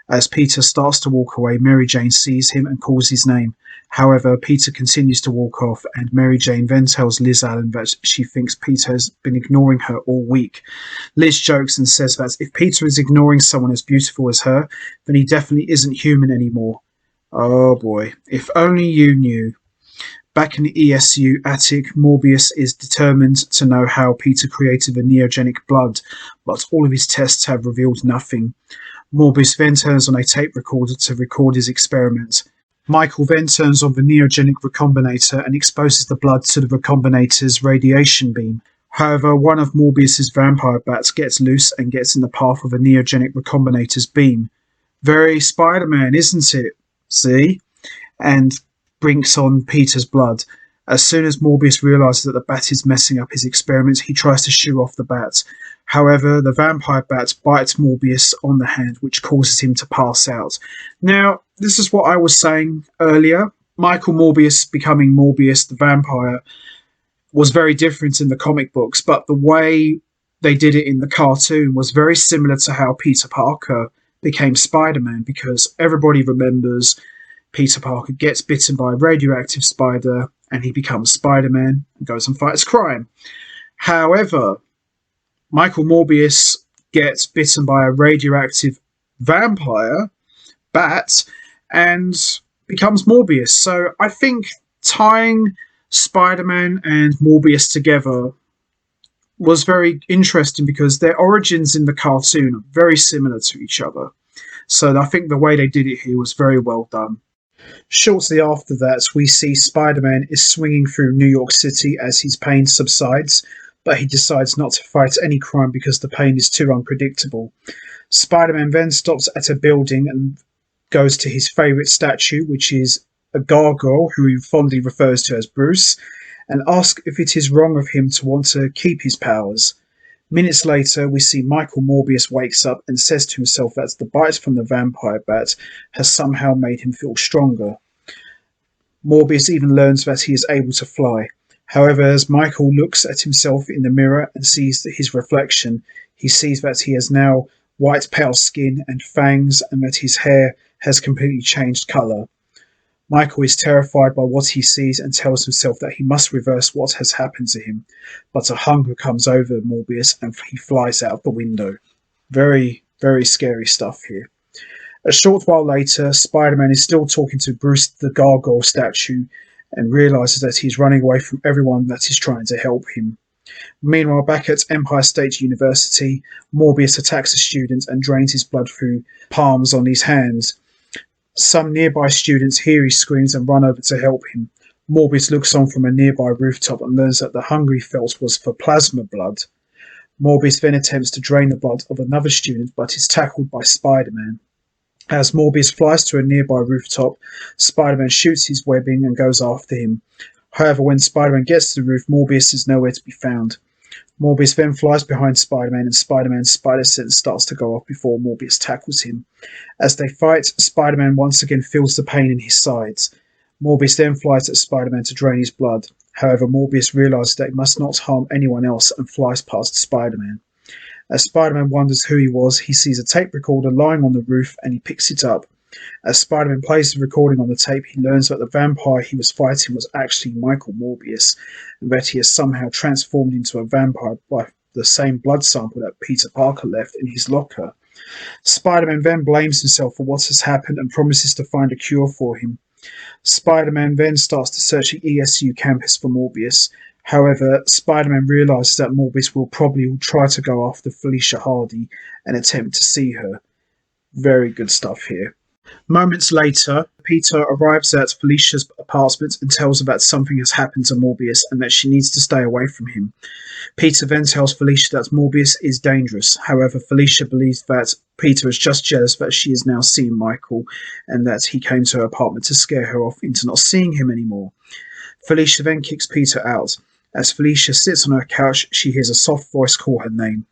As Peter starts to walk away, Mary Jane sees him and calls his name. However, Peter continues to walk off, and Mary Jane then tells Liz Allen that she thinks Peter has been ignoring her all week. Liz jokes and says that if Peter is ignoring someone as beautiful as her, then he definitely isn't human anymore. Oh boy, if only you knew. Back in the ESU attic, Morbius is determined to know how Peter created the neogenic blood, but all of his tests have revealed nothing. Morbius then turns on a tape recorder to record his experiment. Michael then turns on the Neogenic Recombinator and exposes the blood to the Recombinator's radiation beam. However, one of Morbius's vampire bats gets loose and gets in the path of the Neogenic Recombinator's beam. Very Spider-Man, isn't it? See? And drinks on Peter's blood. As soon as Morbius realizes that the bat is messing up his experiments, he tries to shoo off the bat. However, the vampire bat bites Morbius on the hand, which causes him to pass out. Now, this is what I was saying earlier. Michael Morbius becoming Morbius the vampire was very different in the comic books, but the way they did it in the cartoon was very similar to how Peter Parker became Spider-Man, because everybody remembers Peter Parker gets bitten by a radioactive spider and he becomes Spider-Man and goes and fights crime. However, Michael Morbius gets bitten by a radioactive vampire bat and becomes Morbius. So I think tying Spider-Man and Morbius together was very interesting because their origins in the cartoon are very similar to each other. So I think the way they did it here was very well done. Shortly after that, we see Spider-Man is swinging through New York City as his pain subsides, but he decides not to fight any crime because the pain is too unpredictable. Spider-Man then stops at a building and goes to his favourite statue, which is a gargoyle who he fondly refers to as Bruce, and asks if it is wrong of him to want to keep his powers. Minutes later, we see Michael Morbius wakes up and says to himself that the bite from the vampire bat has somehow made him feel stronger. Morbius even learns that he is able to fly. However, as Michael looks at himself in the mirror and sees his reflection, he sees that he has now white pale skin and fangs, and that his hair has completely changed colour. Michael is terrified by what he sees and tells himself that he must reverse what has happened to him, but a hunger comes over Morbius and he flies out the window. Very, very scary stuff here. A short while later, Spider-Man is still talking to Bruce the Gargoyle statue and realises that he's running away from everyone that is trying to help him. Meanwhile, back at Empire State University, Morbius attacks a student and drains his blood through palms on his hands. Some nearby students hear his screams and run over to help him. Morbius looks on from a nearby rooftop and learns that the hunger he felt was for plasma blood. Morbius then attempts to drain the blood of another student but is tackled by Spider-Man. As Morbius flies to a nearby rooftop, Spider-Man shoots his webbing and goes after him. However, when Spider-Man gets to the roof, Morbius is nowhere to be found. Morbius then flies behind Spider-Man and Spider-Man's spider sense starts to go off before Morbius tackles him. As they fight, Spider-Man once again feels the pain in his sides. Morbius then flies at Spider-Man to drain his blood. However, Morbius realizes that he must not harm anyone else and flies past Spider-Man. As Spider-Man wonders who he was, he sees a tape recorder lying on the roof and he picks it up. As Spider-Man plays the recording on the tape, he learns that the vampire he was fighting was actually Michael Morbius, and that he has somehow transformed into a vampire by the same blood sample that Peter Parker left in his locker. Spider-Man then blames himself for what has happened and promises to find a cure for him. Spider-Man then starts to search the ESU campus for Morbius. However, Spider-Man realizes that Morbius will probably try to go after Felicia Hardy and attempt to see her. Very good stuff here. Moments later, Peter arrives at Felicia's apartment and tells her that something has happened to Morbius and that she needs to stay away from him. Peter then tells Felicia that Morbius is dangerous. However, Felicia believes that Peter is just jealous that she is now seeing Michael and that he came to her apartment to scare her off into not seeing him anymore. Felicia then kicks Peter out. As Felicia sits on her couch, she hears a soft voice call her name.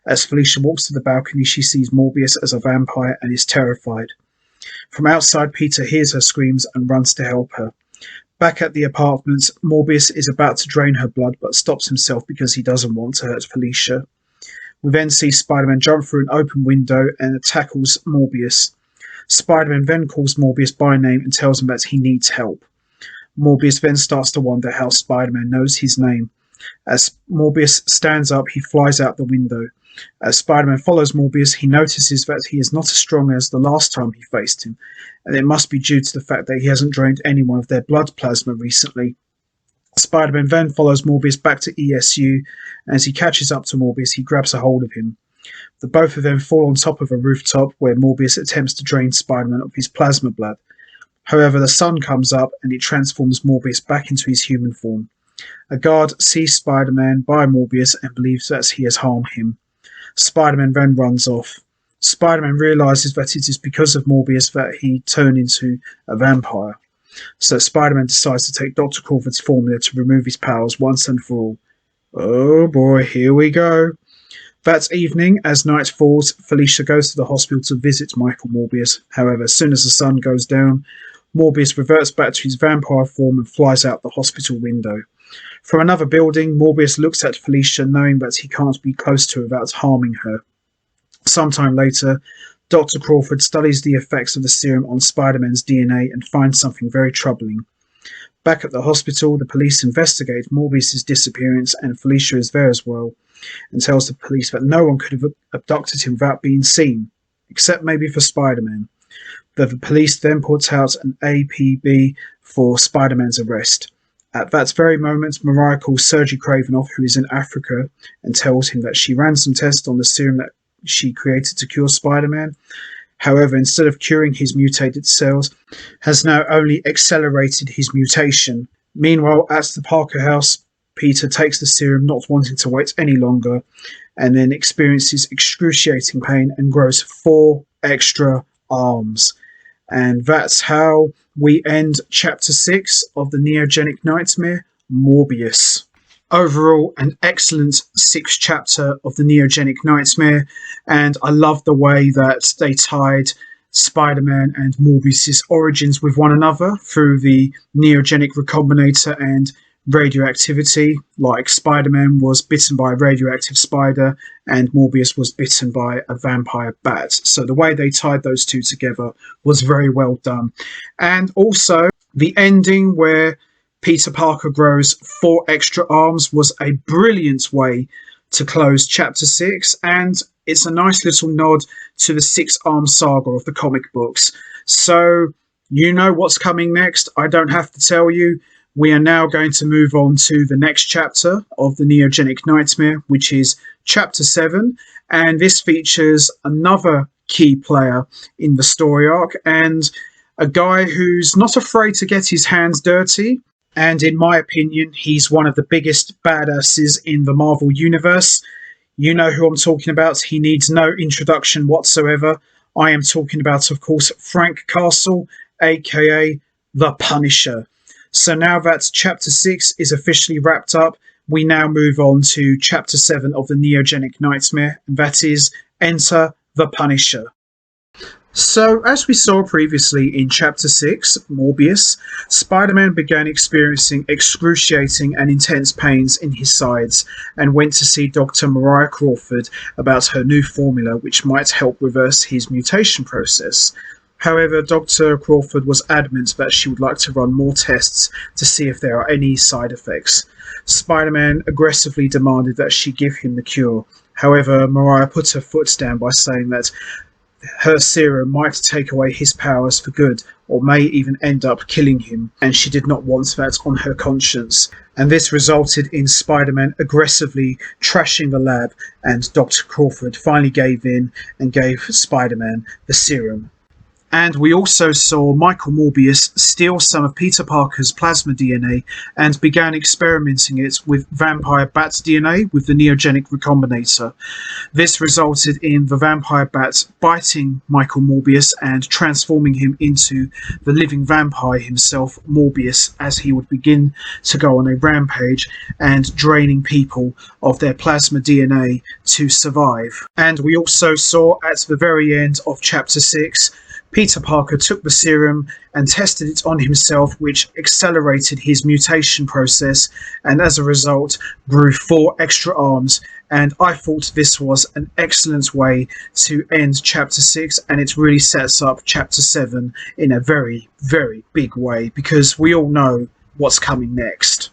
As Felicia walks to the balcony, she sees Morbius as a vampire and is terrified. From outside, Peter hears her screams and runs to help her. Back at the apartment, Morbius is about to drain her blood but stops himself because he doesn't want to hurt Felicia. We then see Spider-Man jump through an open window and tackles Morbius. Spider-Man then calls Morbius by name and tells him that he needs help. Morbius then starts to wonder how Spider-Man knows his name. As Morbius stands up, he flies out the window. As Spider-Man follows Morbius, he notices that he is not as strong as the last time he faced him, and it must be due to the fact that he hasn't drained anyone of their blood plasma recently. Spider-Man then follows Morbius back to ESU, and as he catches up to Morbius, he grabs a hold of him. The both of them fall on top of a rooftop where Morbius attempts to drain Spider-Man of his plasma blood. However, the sun comes up and it transforms Morbius back into his human form. A guard sees Spider-Man by Morbius and believes that he has harmed him. Spider-Man then runs off. Spider-Man realizes that it is because of Morbius that he turned into a vampire. So Spider-Man decides to take Dr. Crawford's formula to remove his powers once and for all. Oh boy, here we go. That evening, as night falls, Felicia goes to the hospital to visit Michael Morbius. However, as soon as the sun goes down, Morbius reverts back to his vampire form and flies out the hospital window. From another building, Morbius looks at Felicia, knowing that he can't be close to her without harming her. Sometime later, Dr. Crawford studies the effects of the serum on Spider-Man's DNA and finds something very troubling. Back at the hospital, the police investigate Morbius' disappearance, and Felicia is there as well, and tells the police that no one could have abducted him without being seen, except maybe for Spider-Man. The police then put out an APB for Spider-Man's arrest. At that very moment, Mariah calls Sergei Kravinoff, who is in Africa, and tells him that she ran some tests on the serum that she created to cure Spider-Man. However, instead of curing his mutated cells, has now only accelerated his mutation. Meanwhile, at the Parker house, Peter takes the serum, not wanting to wait any longer, and then experiences excruciating pain and grows 4 extra arms. And that's how we end Chapter 6 of the Neogenic Nightmare, Morbius. Overall, an excellent 6th chapter of the Neogenic Nightmare, and I love the way that they tied Spider-Man and Morbius' origins with one another through the Neogenic Recombinator and radioactivity. Like Spider-Man was bitten by a radioactive spider and Morbius was bitten by a vampire bat. So the way they tied those two together was very well done. And also the ending where Peter Parker grows 4 extra arms was a brilliant way to close Chapter 6, and it's a nice little nod to the 6-arm saga of the comic books. So you know what's coming next. I don't have to tell you. We are now going to move on to the next chapter of the Neogenic Nightmare, which is Chapter 7. And this features another key player in the story arc and a guy who's not afraid to get his hands dirty. And in my opinion, he's one of the biggest badasses in the Marvel Universe. You know who I'm talking about. He needs no introduction whatsoever. I am talking about, of course, Frank Castle, aka The Punisher. So now that Chapter 6 is officially wrapped up, we now move on to Chapter 7 of the Neogenic Nightmare, and that is Enter the Punisher. So, as we saw previously in Chapter 6, Morbius, Spider-Man began experiencing excruciating and intense pains in his sides and went to see Dr. Mariah Crawford about her new formula which might help reverse his mutation process. However, Dr. Crawford was adamant that she would like to run more tests to see if there are any side effects. Spider-Man aggressively demanded that she give him the cure. However, Mariah put her foot down by saying that her serum might take away his powers for good, or may even end up killing him, and she did not want that on her conscience. And this resulted in Spider-Man aggressively trashing the lab, and Dr. Crawford finally gave in and gave Spider-Man the serum. And we also saw Michael Morbius steal some of Peter Parker's plasma DNA and began experimenting it with vampire bat DNA with the Neogenic Recombinator. This resulted in the vampire bat biting Michael Morbius and transforming him into the living vampire himself, Morbius, as he would begin to go on a rampage and draining people of their plasma DNA to survive. And we also saw at the very end of Chapter 6, Peter Parker took the serum and tested it on himself, which accelerated his mutation process, and as a result grew 4 extra arms. And I thought this was an excellent way to end Chapter 6, and it really sets up Chapter 7 in a very, very big way, because we all know what's coming next.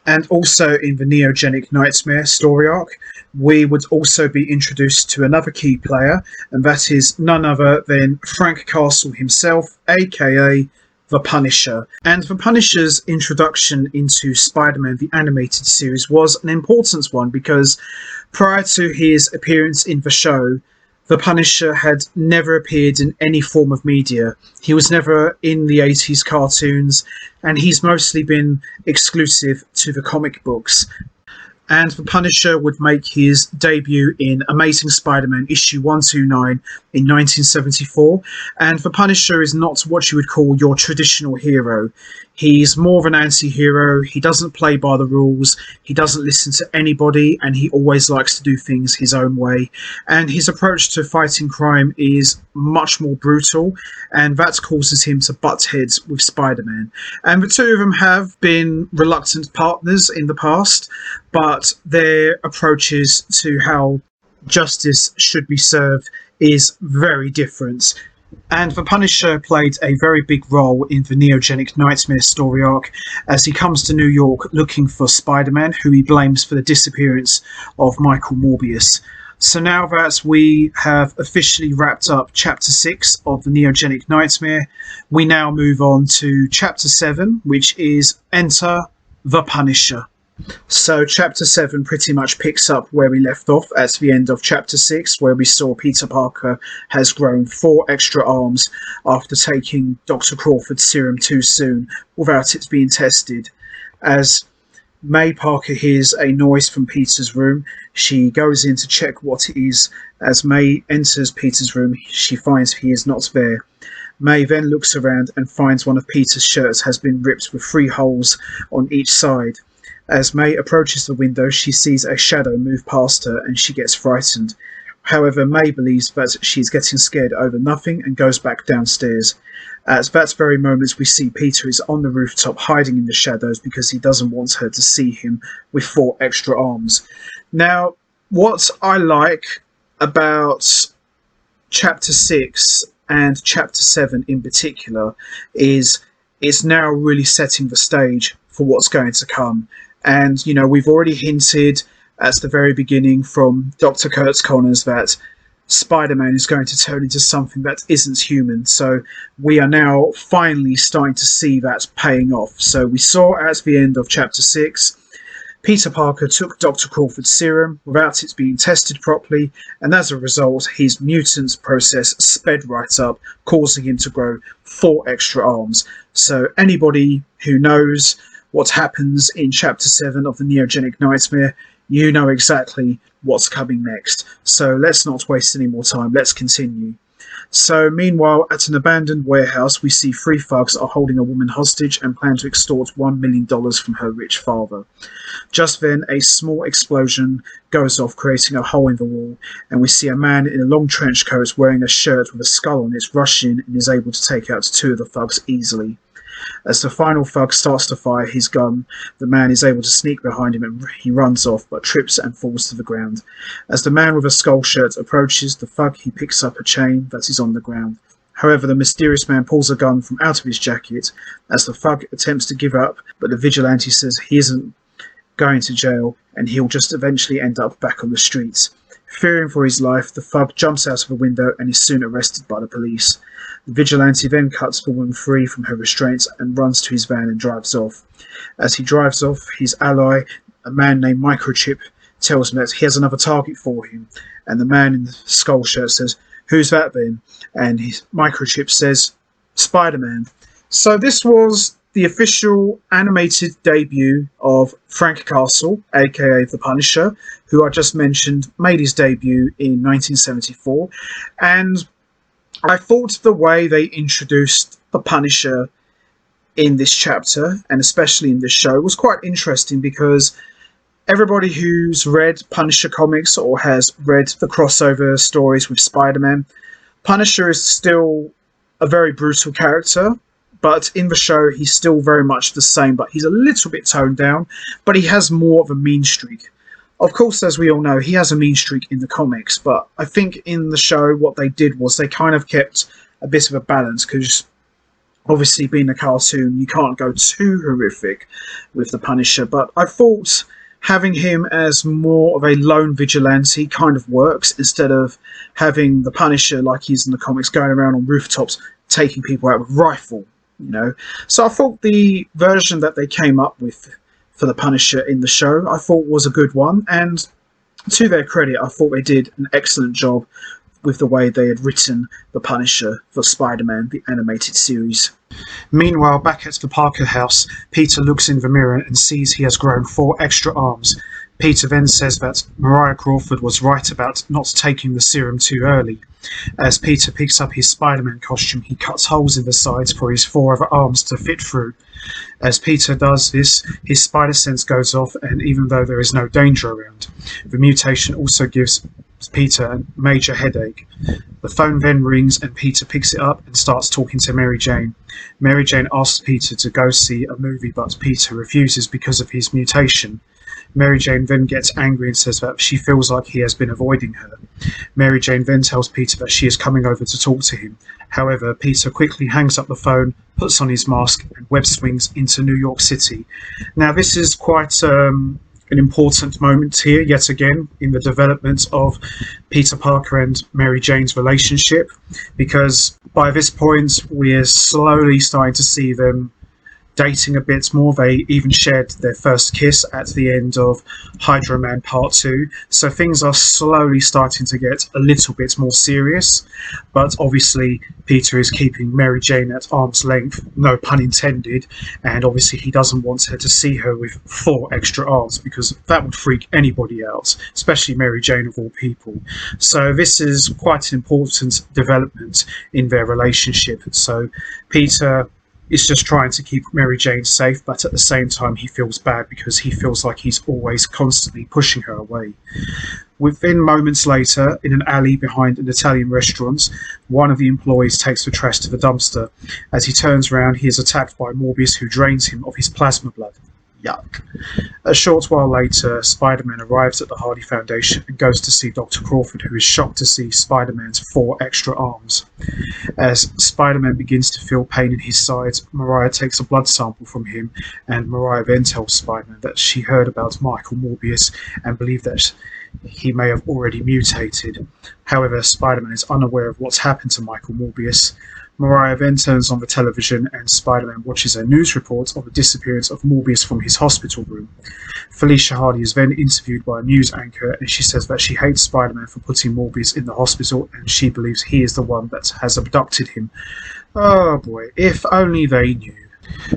And also in the Neogenic Nightmare story arc, we would also be introduced to another key player, and that is none other than Frank Castle himself, aka The Punisher. And The Punisher's introduction into Spider-Man the Animated Series was an important one because prior to his appearance in the show, The Punisher had never appeared in any form of media. He was never in the 80s cartoons, and he's mostly been exclusive to the comic books. And The Punisher would make his debut in Amazing Spider-Man issue 129 in 1974. And The Punisher is not what you would call your traditional hero. He's more of an anti-hero. He doesn't play by the rules. He doesn't listen to anybody, and he always likes to do things his own way. And his approach to fighting crime is much more brutal, and that causes him to butt heads with Spider-Man. And the two of them have been reluctant partners in the past, but their approaches to how justice should be served is very different. And the Punisher played a very big role in the Neogenic Nightmare story arc as he comes to New York looking for Spider-Man, who he blames for the disappearance of Michael Morbius. So now that we have officially wrapped up Chapter 6 of the Neogenic Nightmare, we now move on to Chapter 7, which is Enter the Punisher. So Chapter 7 pretty much picks up where we left off at the end of Chapter 6, where we saw Peter Parker has grown 4 extra arms after taking Dr. Crawford's serum too soon without it being tested. As May Parker hears a noise from Peter's room, she goes in to check what it is. As May enters Peter's room, she finds he is not there. May then looks around and finds one of Peter's shirts has been ripped with 3 holes on each side. As May approaches the window, she sees a shadow move past her and she gets frightened. However, May believes that she's getting scared over nothing and goes back downstairs. At that very moment, we see Peter is on the rooftop hiding in the shadows because he doesn't want her to see him with 4 extra arms. Now, what I like about Chapter 6 and Chapter 7 in particular is it's now really setting the stage for what's going to come. And, you know, we've already hinted at the very beginning from Dr. Kurtz Connors that Spider-Man is going to turn into something that isn't human. So we are now finally starting to see that paying off. So we saw at the end of chapter 6, Peter Parker took Dr. Crawford's serum without it being tested properly, and as a result, his mutant process sped right up, causing him to grow 4 extra arms. So anybody who knows what happens in Chapter 7 of the Neogenic Nightmare, you know exactly what's coming next. So let's not waste any more time, let's continue. So, meanwhile, at an abandoned warehouse, we see 3 thugs are holding a woman hostage and plan to extort $1 million from her rich father. Just then, a small explosion goes off, creating a hole in the wall, and we see a man in a long trench coat wearing a shirt with a skull on it rush in and is able to take out 2 of the thugs easily. As the final thug starts to fire his gun, the man is able to sneak behind him and he runs off, but trips and falls to the ground. As the man with a skull shirt approaches the thug, he picks up a chain that is on the ground. However, the mysterious man pulls a gun from out of his jacket as the thug attempts to give up, but the vigilante says he isn't going to jail and he'll just eventually end up back on the streets. Fearing for his life, the thug jumps out of a window and is soon arrested by the police. The vigilante then cuts the woman free from her restraints and runs to his van and drives off. As he drives off, his ally, a man named Microchip, tells him that he has another target for him, and the man in the skull shirt says, "Who's that then?" And his Microchip says, "Spider-Man." So this was the official animated debut of Frank Castle, aka The Punisher, who I just mentioned made his debut in 1974, and I thought the way they introduced the Punisher in this chapter, and especially in this show, was quite interesting because everybody who's read Punisher comics or has read the crossover stories with Spider-Man, Punisher is still a very brutal character, but in the show he's still very much the same, but he's a little bit toned down, but he has more of a mean streak. Of course, as we all know, he has a mean streak in the comics, but I think in the show what they did was they kind of kept a bit of a balance, because obviously being a cartoon, you can't go too horrific with the Punisher, but I thought having him as more of a lone vigilante kind of works, instead of having the Punisher like he's in the comics going around on rooftops taking people out with a rifle, you know. So I thought the version that they came up with for the Punisher in the show, I thought was a good one, and to their credit, I thought they did an excellent job with the way they had written the Punisher for Spider-Man, the animated series. Meanwhile, back at the Parker house, Peter looks in the mirror and sees he has grown 4 extra arms. Peter then says that Mariah Crawford was right about not taking the serum too early. As Peter picks up his Spider-Man costume, he cuts holes in the sides for his 4 other arms to fit through. As Peter does this, his spider sense goes off, and even though there is no danger around, the mutation also gives Peter a major headache. The phone then rings and Peter picks it up and starts talking to Mary Jane. Mary Jane asks Peter to go see a movie, but Peter refuses because of his mutation. Mary Jane then gets angry and says that she feels like he has been avoiding her. Mary Jane then tells Peter that she is coming over to talk to him. However, Peter quickly hangs up the phone, puts on his mask, and web swings into New York City. Now, this is quite an important moment here, yet again, in the development of Peter Parker and Mary Jane's relationship, because by this point, we're slowly starting to see them dating a bit more. They even shared their first kiss at the end of Hydro Man Part 2, so things are slowly starting to get a little bit more serious, but obviously Peter is keeping Mary Jane at arm's length, no pun intended, and obviously he doesn't want her to see her with 4 extra arms, because that would freak anybody out, especially Mary Jane of all people. So this is quite an important development in their relationship. So Peter is just trying to keep Mary Jane safe, but at the same time he feels bad because he feels like he's always constantly pushing her away. Within moments later, in an alley behind an Italian restaurant, one of the employees takes the trash to the dumpster. As he turns around, he is attacked by Morbius, who drains him of his plasma blood. Yuck. A short while later, Spider-Man arrives at the Hardy Foundation and goes to see Dr. Crawford, who is shocked to see Spider-Man's 4 extra arms. As Spider-Man begins to feel pain in his sides, Mariah takes a blood sample from him, and Mariah then tells Spider-Man that she heard about Michael Morbius and believed that he may have already mutated. However, Spider-Man is unaware of what's happened to Michael Morbius. Mariah then turns on the television and Spider-Man watches a news report of the disappearance of Morbius from his hospital room. Felicia Hardy is then interviewed by a news anchor and she says that she hates Spider-Man for putting Morbius in the hospital and she believes he is the one that has abducted him. Oh boy, if only they knew.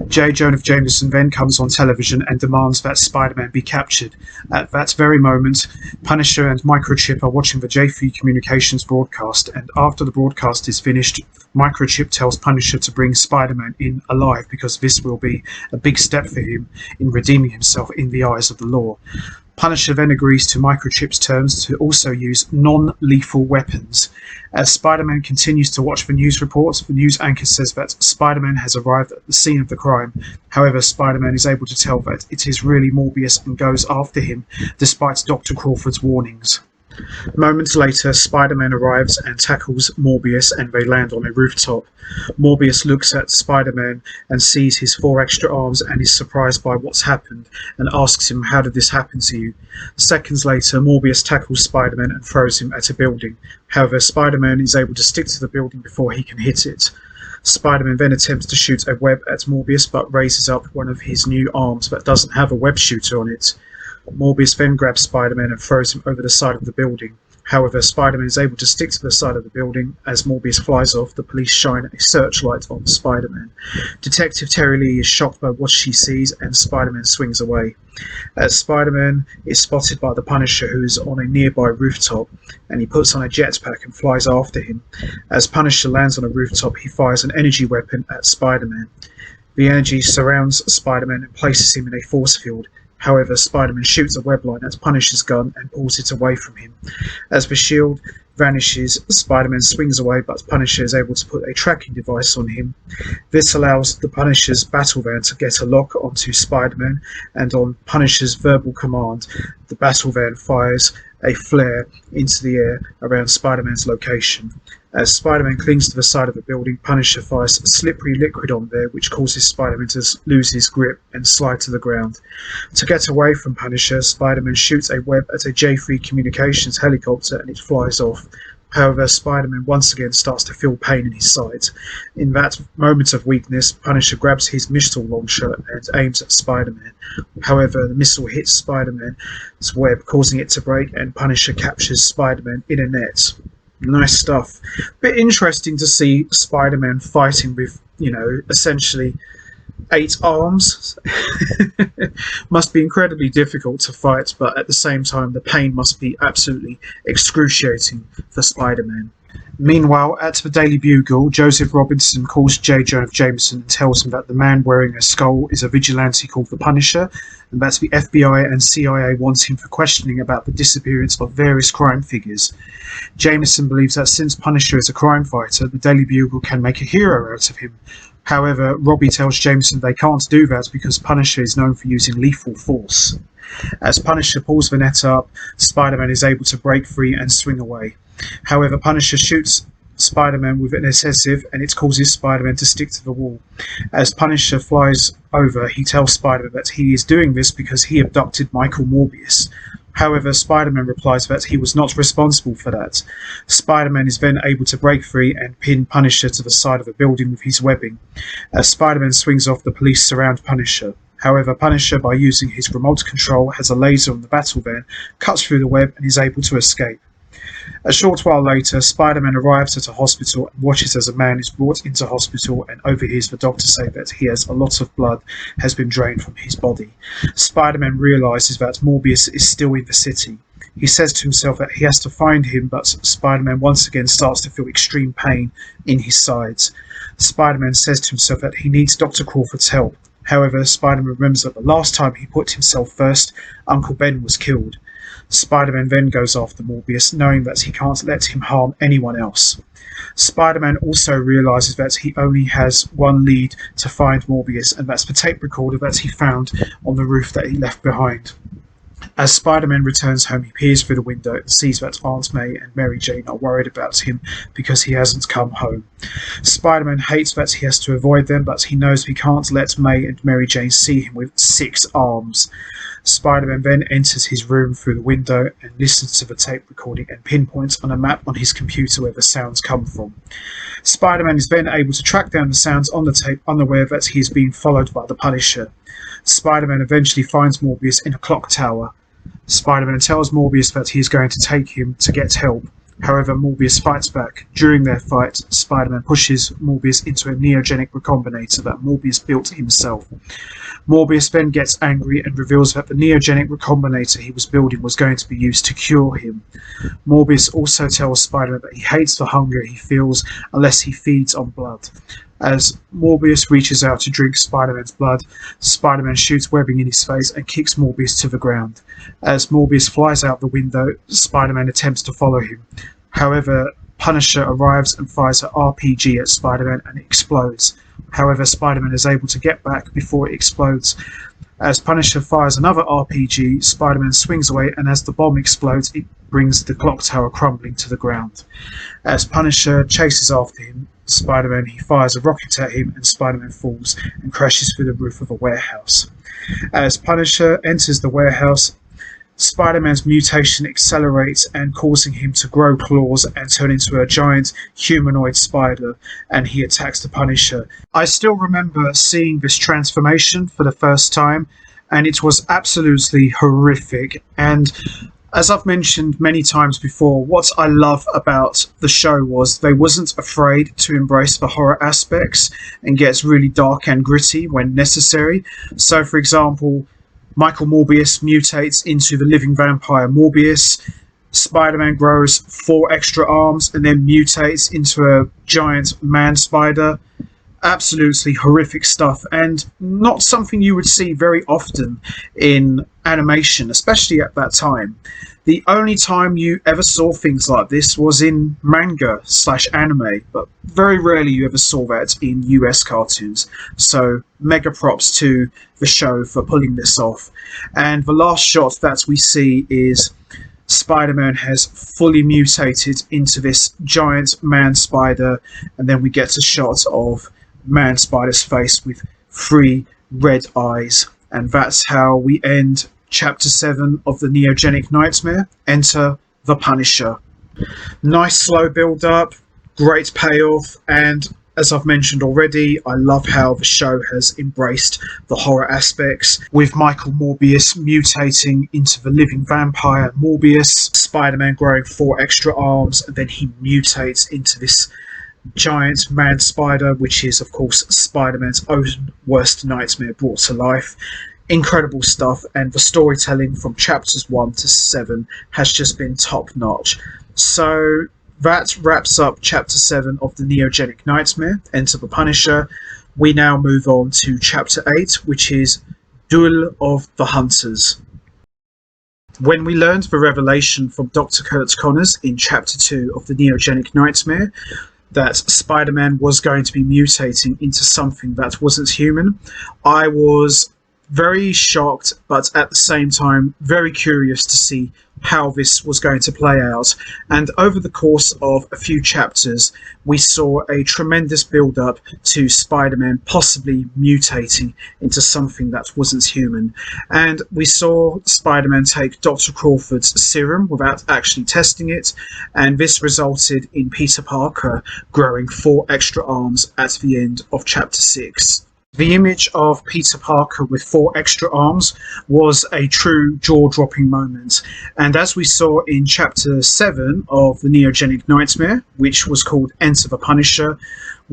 J. Jonah Jameson then comes on television and demands that Spider-Man be captured. At that very moment, Punisher and Microchip are watching the J3 Communications broadcast, and after the broadcast is finished, Microchip tells Punisher to bring Spider-Man in alive because this will be a big step for him in redeeming himself in the eyes of the law. Punisher then agrees to Microchip's terms to also use non-lethal weapons. As Spider-Man continues to watch the news reports, the news anchor says that Spider-Man has arrived at the scene of the crime. However, Spider-Man is able to tell that it is really Morbius and goes after him, despite Dr. Crawford's warnings. Moments later, Spider-Man arrives and tackles Morbius and they land on a rooftop. Morbius looks at Spider-Man and sees his 4 extra arms and is surprised by what's happened and asks him, "How did this happen to you?" Seconds later, Morbius tackles Spider-Man and throws him at a building. However, Spider-Man is able to stick to the building before he can hit it. Spider-Man then attempts to shoot a web at Morbius but raises up one of his new arms that doesn't have a web shooter on it. Morbius then grabs Spider-Man and throws him over the side of the building. However, Spider-Man is able to stick to the side of the building. As Morbius flies off, the police shine a searchlight on Spider-Man. Detective Terry Lee is shocked by what she sees and Spider-Man swings away. As Spider-Man is spotted by the Punisher, who is on a nearby rooftop, and he puts on a jetpack and flies after him. As Punisher lands on a rooftop, he fires an energy weapon at Spider-Man. The energy surrounds Spider-Man and places him in a force field. However, Spider-Man shoots a web line at Punisher's gun and pulls it away from him. As the shield vanishes, Spider-Man swings away, but Punisher is able to put a tracking device on him. This allows the Punisher's battle van to get a lock onto Spider-Man, and on Punisher's verbal command, the battle van fires a flare into the air around Spider-Man's location. As Spider-Man clings to the side of the building, Punisher fires slippery liquid on there, which causes Spider-Man to lose his grip and slide to the ground. To get away from Punisher, Spider-Man shoots a web at a J3 Communications helicopter and it flies off. However, Spider-Man once again starts to feel pain in his sides. In that moment of weakness, Punisher grabs his missile launcher and aims at Spider-Man. However, the missile hits Spider-Man's web, causing it to break, and Punisher captures Spider-Man in a net. Nice stuff. Bit interesting to see Spider-Man fighting with, essentially 8 arms. Must be incredibly difficult to fight, but at the same time, the pain must be absolutely excruciating for Spider-Man. Meanwhile, at the Daily Bugle, Joseph Robinson calls J. Jonah Jameson and tells him that the man wearing a skull is a vigilante called the Punisher, and that the FBI and CIA want him for questioning about the disappearance of various crime figures. Jameson believes that since Punisher is a crime fighter, the Daily Bugle can make a hero out of him. However, Robbie tells Jameson they can't do that because Punisher is known for using lethal force. As Punisher pulls the net up, Spider-Man is able to break free and swing away. However, Punisher shoots Spider-Man with an adhesive and it causes Spider-Man to stick to the wall. As Punisher flies over, he tells Spider-Man that he is doing this because he abducted Michael Morbius. However, Spider-Man replies that he was not responsible for that. Spider-Man is then able to break free and pin Punisher to the side of a building with his webbing. As Spider-Man swings off, the police surround Punisher. However, Punisher, by using his remote control, has a laser on the battle van, cuts through the web and is able to escape. A short while later, Spider-Man arrives at a hospital and watches as a man is brought into hospital and overhears the doctor say that he has a lot of blood has been drained from his body. Spider-Man realizes that Morbius is still in the city. He says to himself that he has to find him, but Spider-Man once again starts to feel extreme pain in his sides. Spider-Man says to himself that he needs Dr. Crawford's help. However, Spider-Man remembers that the last time he put himself first, Uncle Ben was killed. Spider-Man then goes after Morbius, knowing that he can't let him harm anyone else. Spider-Man also realises that he only has one lead to find Morbius, and that's the tape recorder that he found on the roof that he left behind. As Spider-Man returns home, he peers through the window and sees that Aunt May and Mary Jane are worried about him because he hasn't come home. Spider-Man hates that he has to avoid them, but he knows he can't let May and Mary Jane see him with 6 arms. Spider-Man then enters his room through the window and listens to the tape recording and pinpoints on a map on his computer where the sounds come from. Spider-Man is then able to track down the sounds on the tape, unaware that he is being followed by the Punisher. Spider-Man eventually finds Morbius in a clock tower. Spider-Man tells Morbius that he is going to take him to get help. However, Morbius fights back. During their fight, Spider-Man pushes Morbius into a neogenic recombinator that Morbius built himself. Morbius then gets angry and reveals that the neogenic recombinator he was building was going to be used to cure him. Morbius also tells Spider-Man that he hates the hunger he feels unless he feeds on blood. As Morbius reaches out to drink Spider-Man's blood, Spider-Man shoots webbing in his face and kicks Morbius to the ground. As Morbius flies out the window, Spider-Man attempts to follow him. However, Punisher arrives and fires an RPG at Spider-Man and it explodes. However, Spider-Man is able to get back before it explodes. As Punisher fires another RPG, Spider-Man swings away, and as the bomb explodes, it brings the clock tower crumbling to the ground. As Punisher chases after him, Spider-Man, he fires a rocket at him, and Spider-Man falls and crashes through the roof of a warehouse. As Punisher enters the warehouse, Spider-Man's mutation accelerates and causing him to grow claws and turn into a giant humanoid spider, and he attacks the Punisher. I still remember seeing this transformation for the first time, and it was absolutely horrific. And as I've mentioned many times before, what I love about the show was they wasn't afraid to embrace the horror aspects and gets really dark and gritty when necessary. So, for example, Michael Morbius mutates into the living vampire Morbius. Spider-Man grows 4 extra arms and then mutates into a giant man spider. Absolutely horrific stuff, and not something you would see very often in animation, especially at that time. The only time you ever saw things like this was in manga/anime, but very rarely you ever saw that in US cartoons. So mega props to the show for pulling this off. And the last shot that we see is Spider-Man has fully mutated into this giant man spider, and then we get a shot of Man Spider's face with 3 red eyes, and that's how we end Chapter 7 of the Neogenic Nightmare. Enter the Punisher. Nice slow build up, great payoff, and as I've mentioned already, I love how the show has embraced the horror aspects, with Michael Morbius mutating into the living vampire Morbius, Spider-Man growing 4 extra arms, and then he mutates into this giant man spider, which is of course Spider-Man's own worst nightmare brought to life. Incredible stuff, and the storytelling from chapters 1 to 7 has just been top notch. So that wraps up chapter 7 of the Neogenic Nightmare, Enter the Punisher. We now move on to chapter 8, which is Duel of the Hunters. When we learned the revelation from Dr. Kurt Connors in chapter 2 of the Neogenic Nightmare that Spider-Man was going to be mutating into something that wasn't human, I was very shocked, but at the same time very curious to see how this was going to play out. And over the course of a few chapters, we saw a tremendous build-up to Spider-Man possibly mutating into something that wasn't human. And we saw Spider-Man take Dr. Crawford's serum without actually testing it, and this resulted in Peter Parker growing 4 extra arms at the end of chapter 6. The image of Peter Parker with 4 extra arms was a true jaw-dropping moment, and as we saw in Chapter 7 of the Neogenic Nightmare, which was called Enter the Punisher,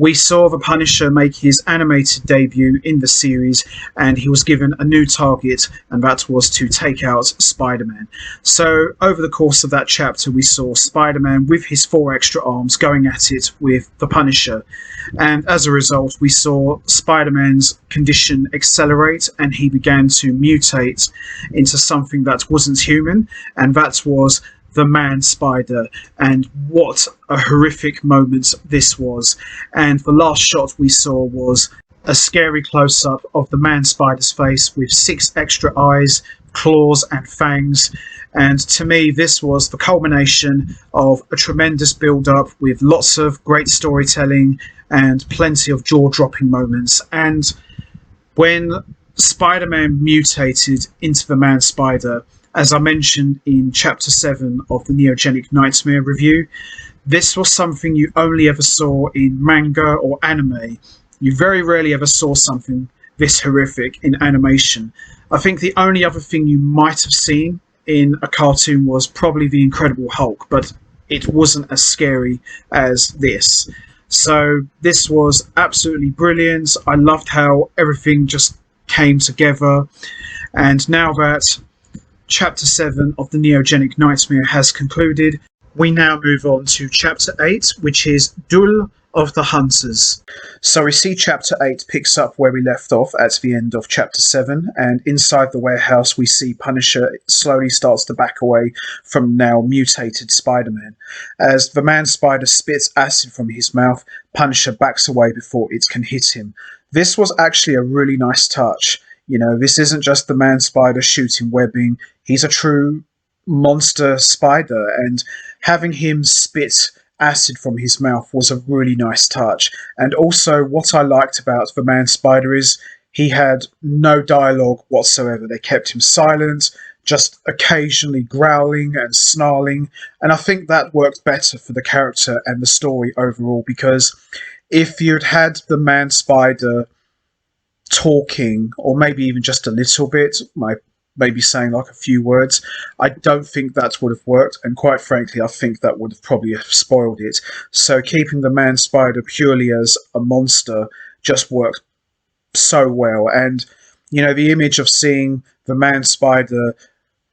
we saw the Punisher make his animated debut in the series, and he was given a new target, and that was to take out Spider-Man. So over the course of that chapter, we saw Spider-Man with his 4 extra arms going at it with the Punisher. And as a result, we saw Spider-Man's condition accelerate, and he began to mutate into something that wasn't human, and that was the Man-Spider. And what a horrific moment this was. And the last shot we saw was a scary close-up of the Man-Spider's face with 6 extra eyes, claws and fangs. And to me, this was the culmination of a tremendous build-up with lots of great storytelling and plenty of jaw-dropping moments. And when Spider-Man mutated into the Man-Spider, as I mentioned in Chapter 7 of the Neogenic Nightmare review, this was something you only ever saw in manga or anime. You very rarely ever saw something this horrific in animation. I think the only other thing you might have seen in a cartoon was probably the Incredible Hulk, but it wasn't as scary as this. So this was absolutely brilliant. I loved how everything just came together. And now that Chapter 7 of the Neogenic Nightmare has concluded, we now move on to Chapter 8, which is Duel of the Hunters. So we see Chapter 8 picks up where we left off at the end of Chapter 7, and inside the warehouse we see Punisher slowly starts to back away from now mutated Spider-Man. As the Man-Spider spits acid from his mouth, Punisher backs away before it can hit him. This was actually a really nice touch. You know, this isn't just the Man-Spider shooting webbing, he's a true monster spider, and having him spit acid from his mouth was a really nice touch. And also, what I liked about the Man-Spider is he had no dialogue whatsoever. They kept him silent, just occasionally growling and snarling, and I think that worked better for the character and the story overall, because if you'd had the Man-Spider talking, or maybe even just a little bit, maybe saying like a few words, I don't think that would have worked, and quite frankly I think that would have probably spoiled it. So keeping the Man-Spider purely as a monster just worked so well. And you know, the image of seeing the Man-Spider,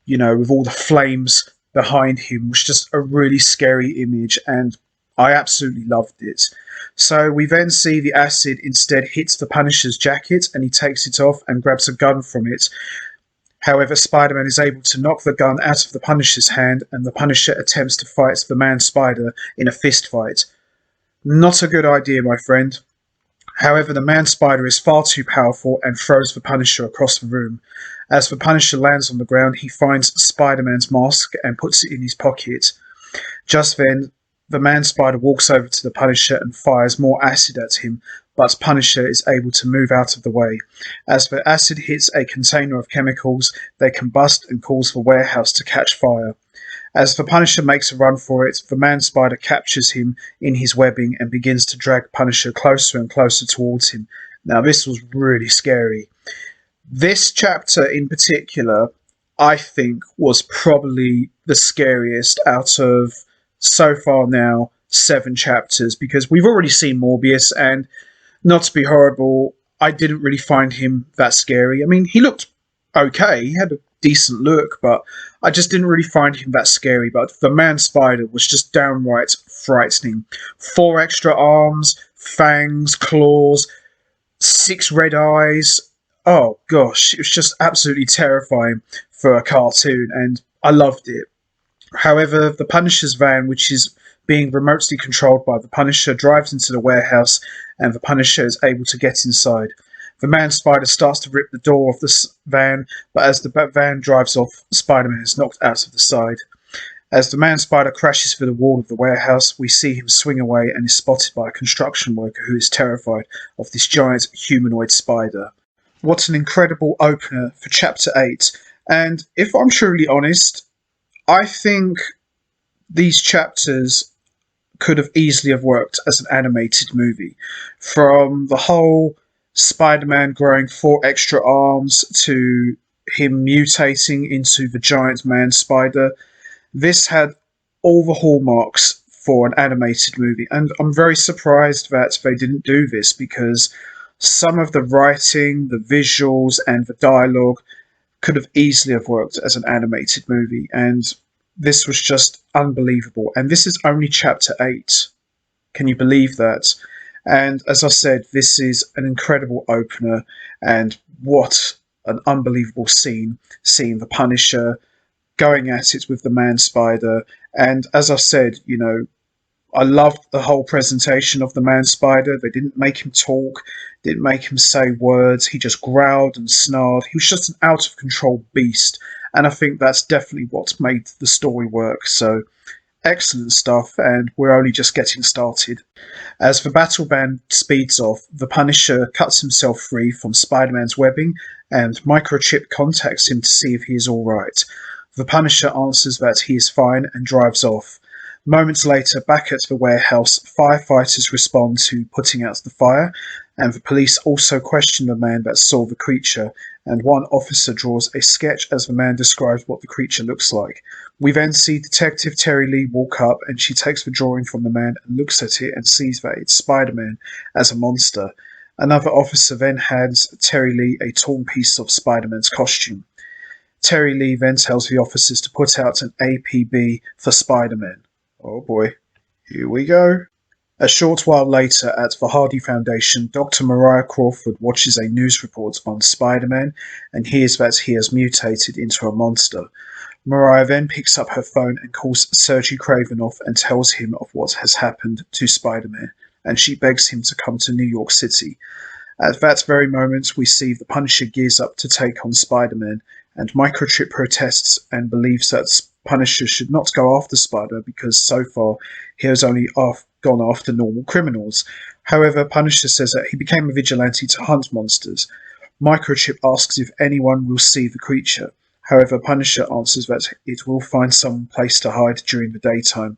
you know, with all the flames behind him was just a really scary image, and I absolutely loved it. So we then see the acid instead hits the Punisher's jacket, and he takes it off and grabs a gun from it. However, Spider-Man is able to knock the gun out of the Punisher's hand, and the Punisher attempts to fight the Man-Spider in a fist fight. Not a good idea, my friend. However, the Man-Spider is far too powerful and throws the Punisher across the room. As the Punisher lands on the ground, he finds Spider-Man's mask and puts it in his pocket. Just then, the Man-Spider walks over to the Punisher and fires more acid at him, but Punisher is able to move out of the way. As the acid hits a container of chemicals, they combust and cause the warehouse to catch fire. As the Punisher makes a run for it, the Man-Spider captures him in his webbing and begins to drag Punisher closer and closer towards him. Now, this was really scary. This chapter in particular, I think, was probably the scariest out of, so far now, 7 chapters, because we've already seen Morbius, and not to be horrible, I didn't really find him that scary. I mean, he looked okay, he had a decent look, but I just didn't really find him that scary. But the Man-Spider was just downright frightening. 4 extra arms, fangs, claws, 6 red eyes. Oh gosh, it was just absolutely terrifying for a cartoon, and I loved it. However, the Punisher's van, which is being remotely controlled by the Punisher, drives into the warehouse, and the Punisher is able to get inside. The Man-Spider starts to rip the door off the van, but as the van drives off, Spider-Man is knocked out of the side. As the Man-Spider crashes through the wall of the warehouse, we see him swing away and is spotted by a construction worker who is terrified of this giant humanoid spider. What an incredible opener for Chapter 8, and if I'm truly honest, I think these chapters could have easily have worked as an animated movie. From the whole Spider-Man growing 4 extra arms to him mutating into the giant Man-Spider, this had all the hallmarks for an animated movie. And I'm very surprised that they didn't do this because some of the writing, the visuals, and the dialogue could have easily have worked as an animated movie. And this was just unbelievable. And this is only chapter 8. Can you believe that? And as I said, this is an incredible opener, and what an unbelievable scene, seeing the Punisher going at it with the Man Spider. And as I said, I loved the whole presentation of the Man Spider. They didn't make him talk, didn't make him say words. He just growled and snarled. He was just an out of control beast. And I think that's definitely what made the story work. So excellent stuff, and we're only just getting started. As the battle band speeds off, the Punisher cuts himself free from Spider-Man's webbing, and Microchip contacts him to see if he is alright. The Punisher answers that he is fine and drives off. Moments later, back at the warehouse, firefighters respond to putting out the fire, and the police also question the man that saw the creature, and one officer draws a sketch as the man describes what the creature looks like. We then see Detective Terry Lee walk up, and she takes the drawing from the man and looks at it and sees that it's Spider-Man as a monster. Another officer then hands Terry Lee a torn piece of Spider-Man's costume. Terry Lee then tells the officers to put out an APB for Spider-Man. Oh boy, here we go. A short while later, at the Hardy Foundation, Dr. Mariah Crawford watches a news report on Spider-Man and hears that he has mutated into a monster. Mariah then picks up her phone and calls Sergey Kravinoff and tells him of what has happened to Spider-Man, and she begs him to come to New York City. At that very moment, we see the Punisher gears up to take on Spider-Man, and Microchip protests and believes that Punisher should not go after Spider because so far he has only gone after normal criminals. However, Punisher says that he became a vigilante to hunt monsters. Microchip asks if anyone will see the creature. However, Punisher answers that it will find some place to hide during the daytime.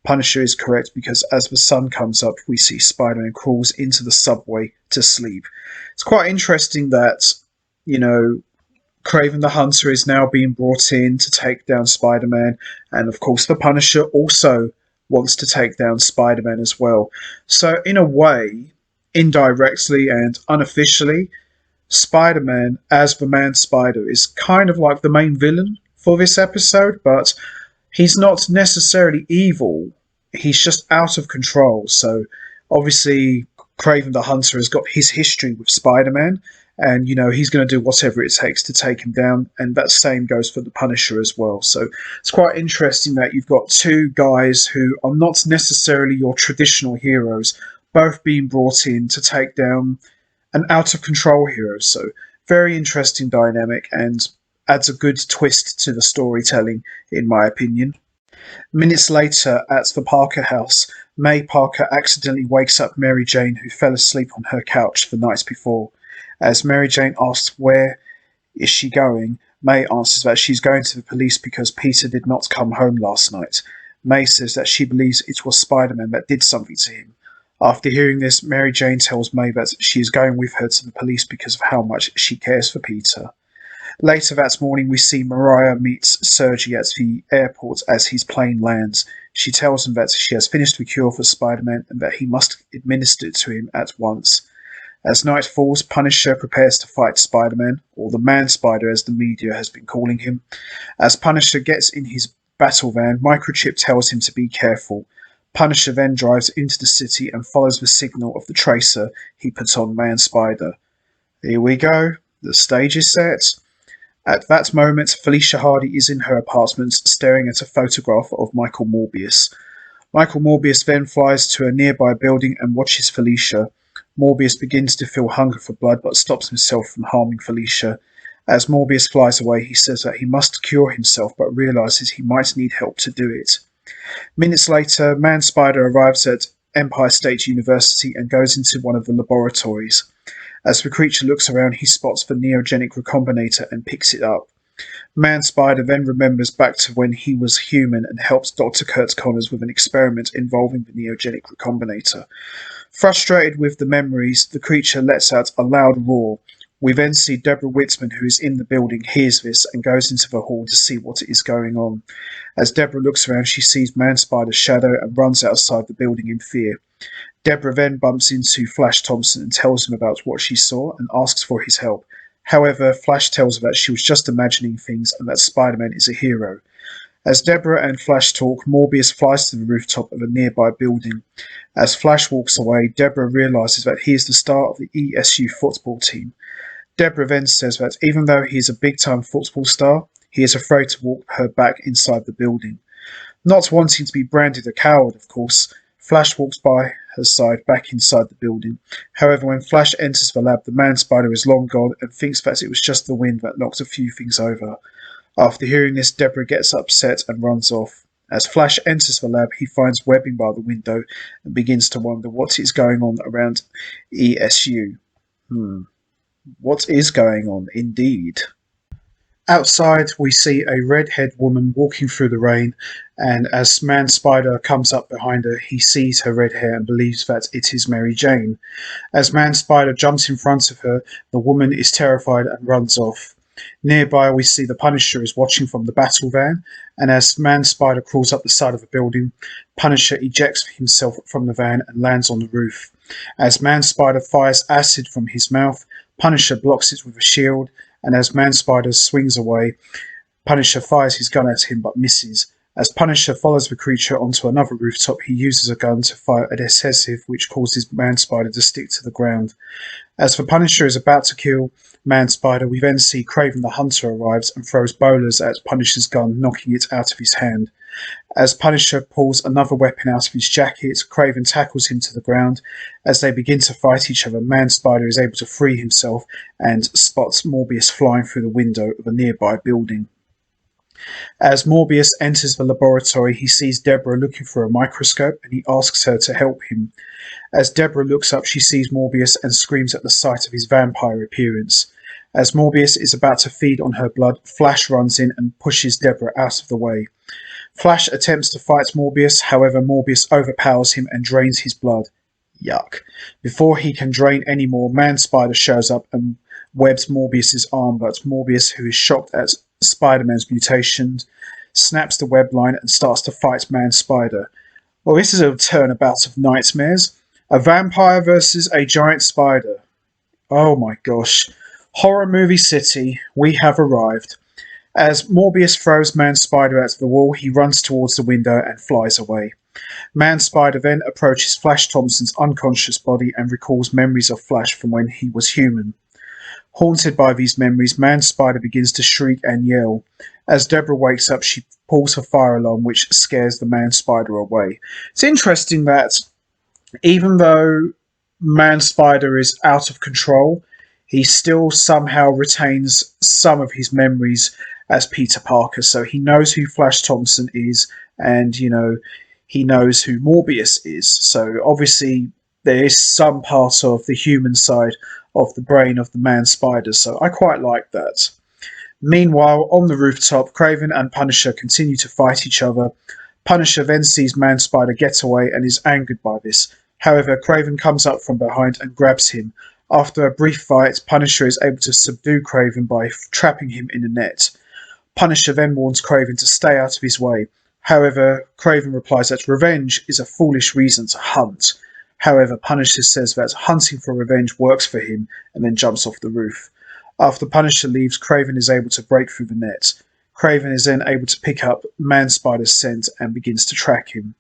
Punisher is correct because as the sun comes up, we see Spider-Man crawls into the subway to sleep. It's quite interesting that, Kraven the Hunter is now being brought in to take down Spider-Man, and of course the Punisher also wants to take down Spider-Man as well. So in a way, indirectly and unofficially, Spider-Man as the Man Spider is kind of like the main villain for this episode, but he's not necessarily evil. He's just out of control. So obviously Kraven the Hunter has got his history with Spider-Man, and he's going to do whatever it takes to take him down, and that same goes for the Punisher as well. So it's quite interesting that you've got two guys who are not necessarily your traditional heroes, both being brought in to take down an out of control hero. So very interesting dynamic, and adds a good twist to the storytelling, in my opinion. Minutes later, at the Parker house, May Parker accidentally wakes up Mary Jane, who fell asleep on her couch the night before. As Mary Jane asks where is she going, May answers that she's going to the police because Peter did not come home last night. May says that she believes it was Spider-Man that did something to him. After hearing this, Mary Jane tells May that she is going with her to the police because of how much she cares for Peter. Later that morning, we see Mariah meets Sergey at the airport as his plane lands. She tells him that she has finished the cure for Spider-Man and that he must administer it to him at once. As night falls, Punisher prepares to fight Spider-Man, or the Man Spider as the media has been calling him. As Punisher gets in his battle van, Microchip tells him to be careful. Punisher then drives into the city and follows the signal of the tracer he puts on Man Spider. Here we go. The stage is set. At that moment, Felicia Hardy is in her apartment staring at a photograph of Michael Morbius. Michael Morbius then flies to a nearby building and watches Felicia. Morbius begins to feel hunger for blood but stops himself from harming Felicia. As Morbius flies away, he says that he must cure himself but realizes he might need help to do it. Minutes later, Man Spider arrives at Empire State University and goes into one of the laboratories. As the creature looks around, he spots the Neogenic Recombinator and picks it up. Man Spider then remembers back to when he was human and helps Dr. Kurt Connors with an experiment involving the Neogenic Recombinator. Frustrated with the memories, the creature lets out a loud roar. We then see Deborah Whitman, who is in the building, hears this and goes into the hall to see what is going on. As Deborah looks around, she sees Man-Spider's shadow and runs outside the building in fear. Deborah then bumps into Flash Thompson and tells him about what she saw and asks for his help. However, Flash tells her that she was just imagining things and that Spider-Man is a hero. As Deborah and Flash talk, Morbius flies to the rooftop of a nearby building. As Flash walks away, Deborah realizes that he is the star of the ESU football team. Deborah then says that even though he is a big-time football star, he is afraid to walk her back inside the building. Not wanting to be branded a coward, of course, Flash walks by her side back inside the building. However, when Flash enters the lab, the Man-Spider is long gone and thinks that it was just the wind that knocked a few things over. After hearing this, Deborah gets upset and runs off. As Flash enters the lab, he finds webbing by the window and begins to wonder what is going on around ESU. What is going on, indeed? Outside, we see a red-haired woman walking through the rain, and as Man-Spider comes up behind her, he sees her red hair and believes that it is Mary Jane. As Man-Spider jumps in front of her, the woman is terrified and runs off. Nearby, we see the Punisher is watching from the battle van, and as Man-Spider crawls up the side of the building, Punisher ejects himself from the van and lands on the roof. As Man-Spider fires acid from his mouth, Punisher blocks it with a shield, and as Man-Spider swings away, Punisher fires his gun at him but misses. As Punisher follows the creature onto another rooftop, he uses a gun to fire an adhesive which causes Man-Spider to stick to the ground. As the Punisher is about to kill Man-Spider, we then see Kraven the Hunter arrives and throws bolas at Punisher's gun, knocking it out of his hand. As Punisher pulls another weapon out of his jacket, Kraven tackles him to the ground. As they begin to fight each other, Man-Spider is able to free himself and spots Morbius flying through the window of a nearby building. As Morbius enters the laboratory, he sees Deborah looking for a microscope and he asks her to help him. As Deborah looks up, she sees Morbius and screams at the sight of his vampire appearance. As Morbius is about to feed on her blood, Flash runs in and pushes Deborah out of the way. Flash attempts to fight Morbius, however Morbius overpowers him and drains his blood. Yuck. Before he can drain any more, Man-Spider shows up and webs Morbius's arm, but Morbius, who is shocked at Spider-Man's mutations, snaps the web line and starts to fight Man-Spider. Well, this is a turnabout of nightmares. A vampire versus a giant spider. Oh my gosh. Horror Movie City, we have arrived. As Morbius throws Man-Spider at the wall, he runs towards the window and flies away. Man-Spider then approaches Flash Thompson's unconscious body and recalls memories of Flash from when he was human. Haunted by these memories, Man-Spider begins to shriek and yell. As Deborah wakes up, she pulls her fire alarm, which scares the Man-Spider away. It's interesting that even though Man-Spider is out of control, he still somehow retains some of his memories as Peter Parker. So he knows who Flash Thompson is, and, he knows who Morbius is. So obviously there is some part of the human side of the brain of the Man-Spider, so I quite like that. Meanwhile, on the rooftop, Kraven and Punisher continue to fight each other. Punisher then sees Man-Spider get away and is angered by this. However, Kraven comes up from behind and grabs him. After a brief fight, Punisher is able to subdue Kraven by trapping him in a net. Punisher then warns Kraven to stay out of his way. However, Kraven replies that revenge is a foolish reason to hunt. However, Punisher says that hunting for revenge works for him and then jumps off the roof. After Punisher leaves, Kraven is able to break through the net. Kraven is then able to pick up Man-Spider's scent and begins to track him.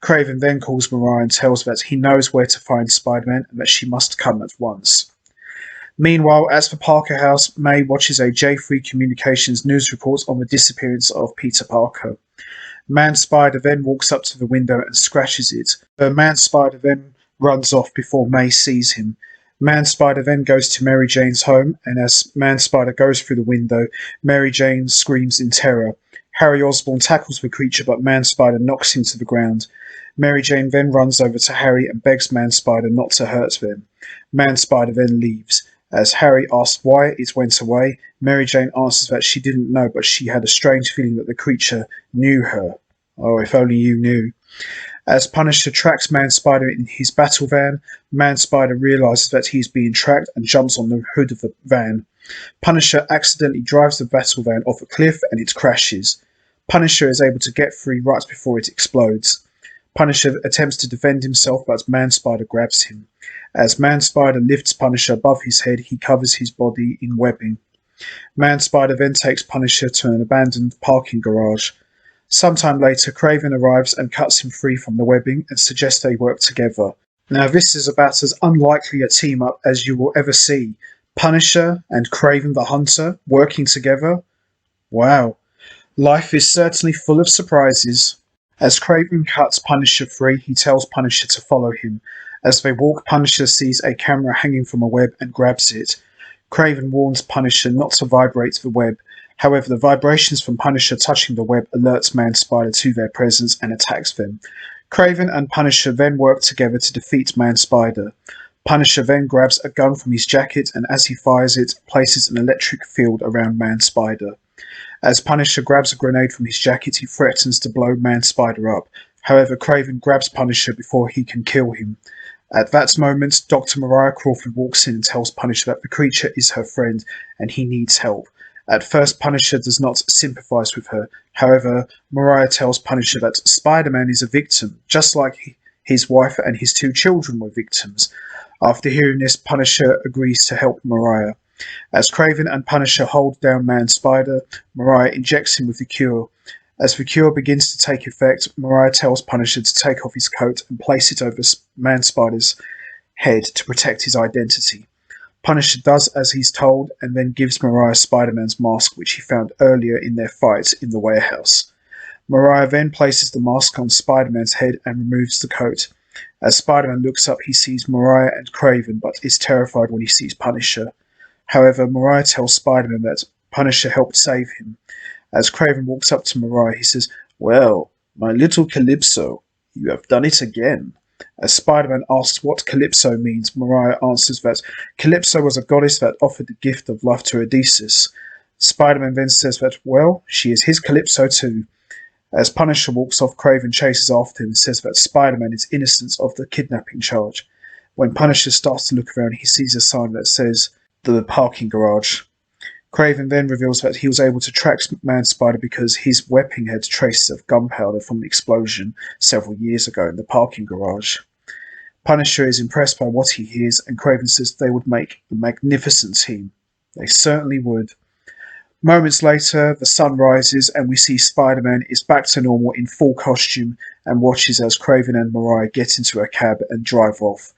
Kraven then calls Mariah and tells her that he knows where to find Spider-Man and that she must come at once. Meanwhile, as for Parker House, May watches a J3 Communications news report on the disappearance of Peter Parker. Man-Spider then walks up to the window and scratches it. The Man-Spider then runs off before May sees him. Man-Spider then goes to Mary Jane's home, and as Man-Spider goes through the window, Mary Jane screams in terror. Harry Osborn tackles the creature, but Man-Spider knocks him to the ground. Mary Jane then runs over to Harry and begs Man-Spider not to hurt them. Man-Spider then leaves. As Harry asks why it went away, Mary Jane answers that she didn't know, but she had a strange feeling that the creature knew her. Oh, if only you knew. As Punisher tracks Man-Spider in his battle van, Man-Spider realizes that he's being tracked and jumps on the hood of the van. Punisher accidentally drives the battle van off a cliff and it crashes. Punisher is able to get free right before it explodes. Punisher attempts to defend himself, but Man-Spider grabs him. As Man-Spider lifts Punisher above his head, he covers his body in webbing. Man-Spider then takes Punisher to an abandoned parking garage. Sometime later, Kraven arrives and cuts him free from the webbing and suggests they work together. Now, this is about as unlikely a team-up as you will ever see. Punisher and Kraven the Hunter working together? Wow. Life is certainly full of surprises. As Kraven cuts Punisher free, he tells Punisher to follow him. As they walk, Punisher sees a camera hanging from a web and grabs it. Kraven warns Punisher not to vibrate the web. However, the vibrations from Punisher touching the web alerts Man-Spider to their presence and attacks them. Kraven and Punisher then work together to defeat Man-Spider. Punisher then grabs a gun from his jacket and as he fires it, places an electric field around Man-Spider. As Punisher grabs a grenade from his jacket, he threatens to blow Man-Spider up. However, Kraven grabs Punisher before he can kill him. At that moment, Dr. Mariah Crawford walks in and tells Punisher that the creature is her friend and he needs help. At first, Punisher does not sympathize with her. However, Mariah tells Punisher that Spider-Man is a victim, just like his wife and his 2 children were victims. After hearing this, Punisher agrees to help Mariah. As Kraven and Punisher hold down Man-Spider, Mariah injects him with the cure. As the cure begins to take effect, Mariah tells Punisher to take off his coat and place it over Man-Spider's head to protect his identity. Punisher does as he's told and then gives Mariah Spider-Man's mask, which he found earlier in their fight in the warehouse. Mariah then places the mask on Spider-Man's head and removes the coat. As Spider-Man looks up, he sees Mariah and Kraven, but is terrified when he sees Punisher. However, Mariah tells Spider-Man that Punisher helped save him. As Kraven walks up to Mariah, he says, "Well, my little Calypso, you have done it again." As Spider-Man asks what Calypso means, Mariah answers that Calypso was a goddess that offered the gift of love to Odysseus. Spider-Man then says that, well, she is his Calypso too. As Punisher walks off, Kraven chases after him and says that Spider-Man is innocent of the kidnapping charge. When Punisher starts to look around, he sees a sign that says, "The parking garage." Kraven then reveals that he was able to track Man-Spider because his weapon had traces of gunpowder from the explosion several years ago in the parking garage. Punisher is impressed by what he hears, and Kraven says they would make a magnificent team. They certainly would. Moments later, the sun rises and we see Spider-Man is back to normal in full costume and watches as Kraven and Mariah get into a cab and drive off.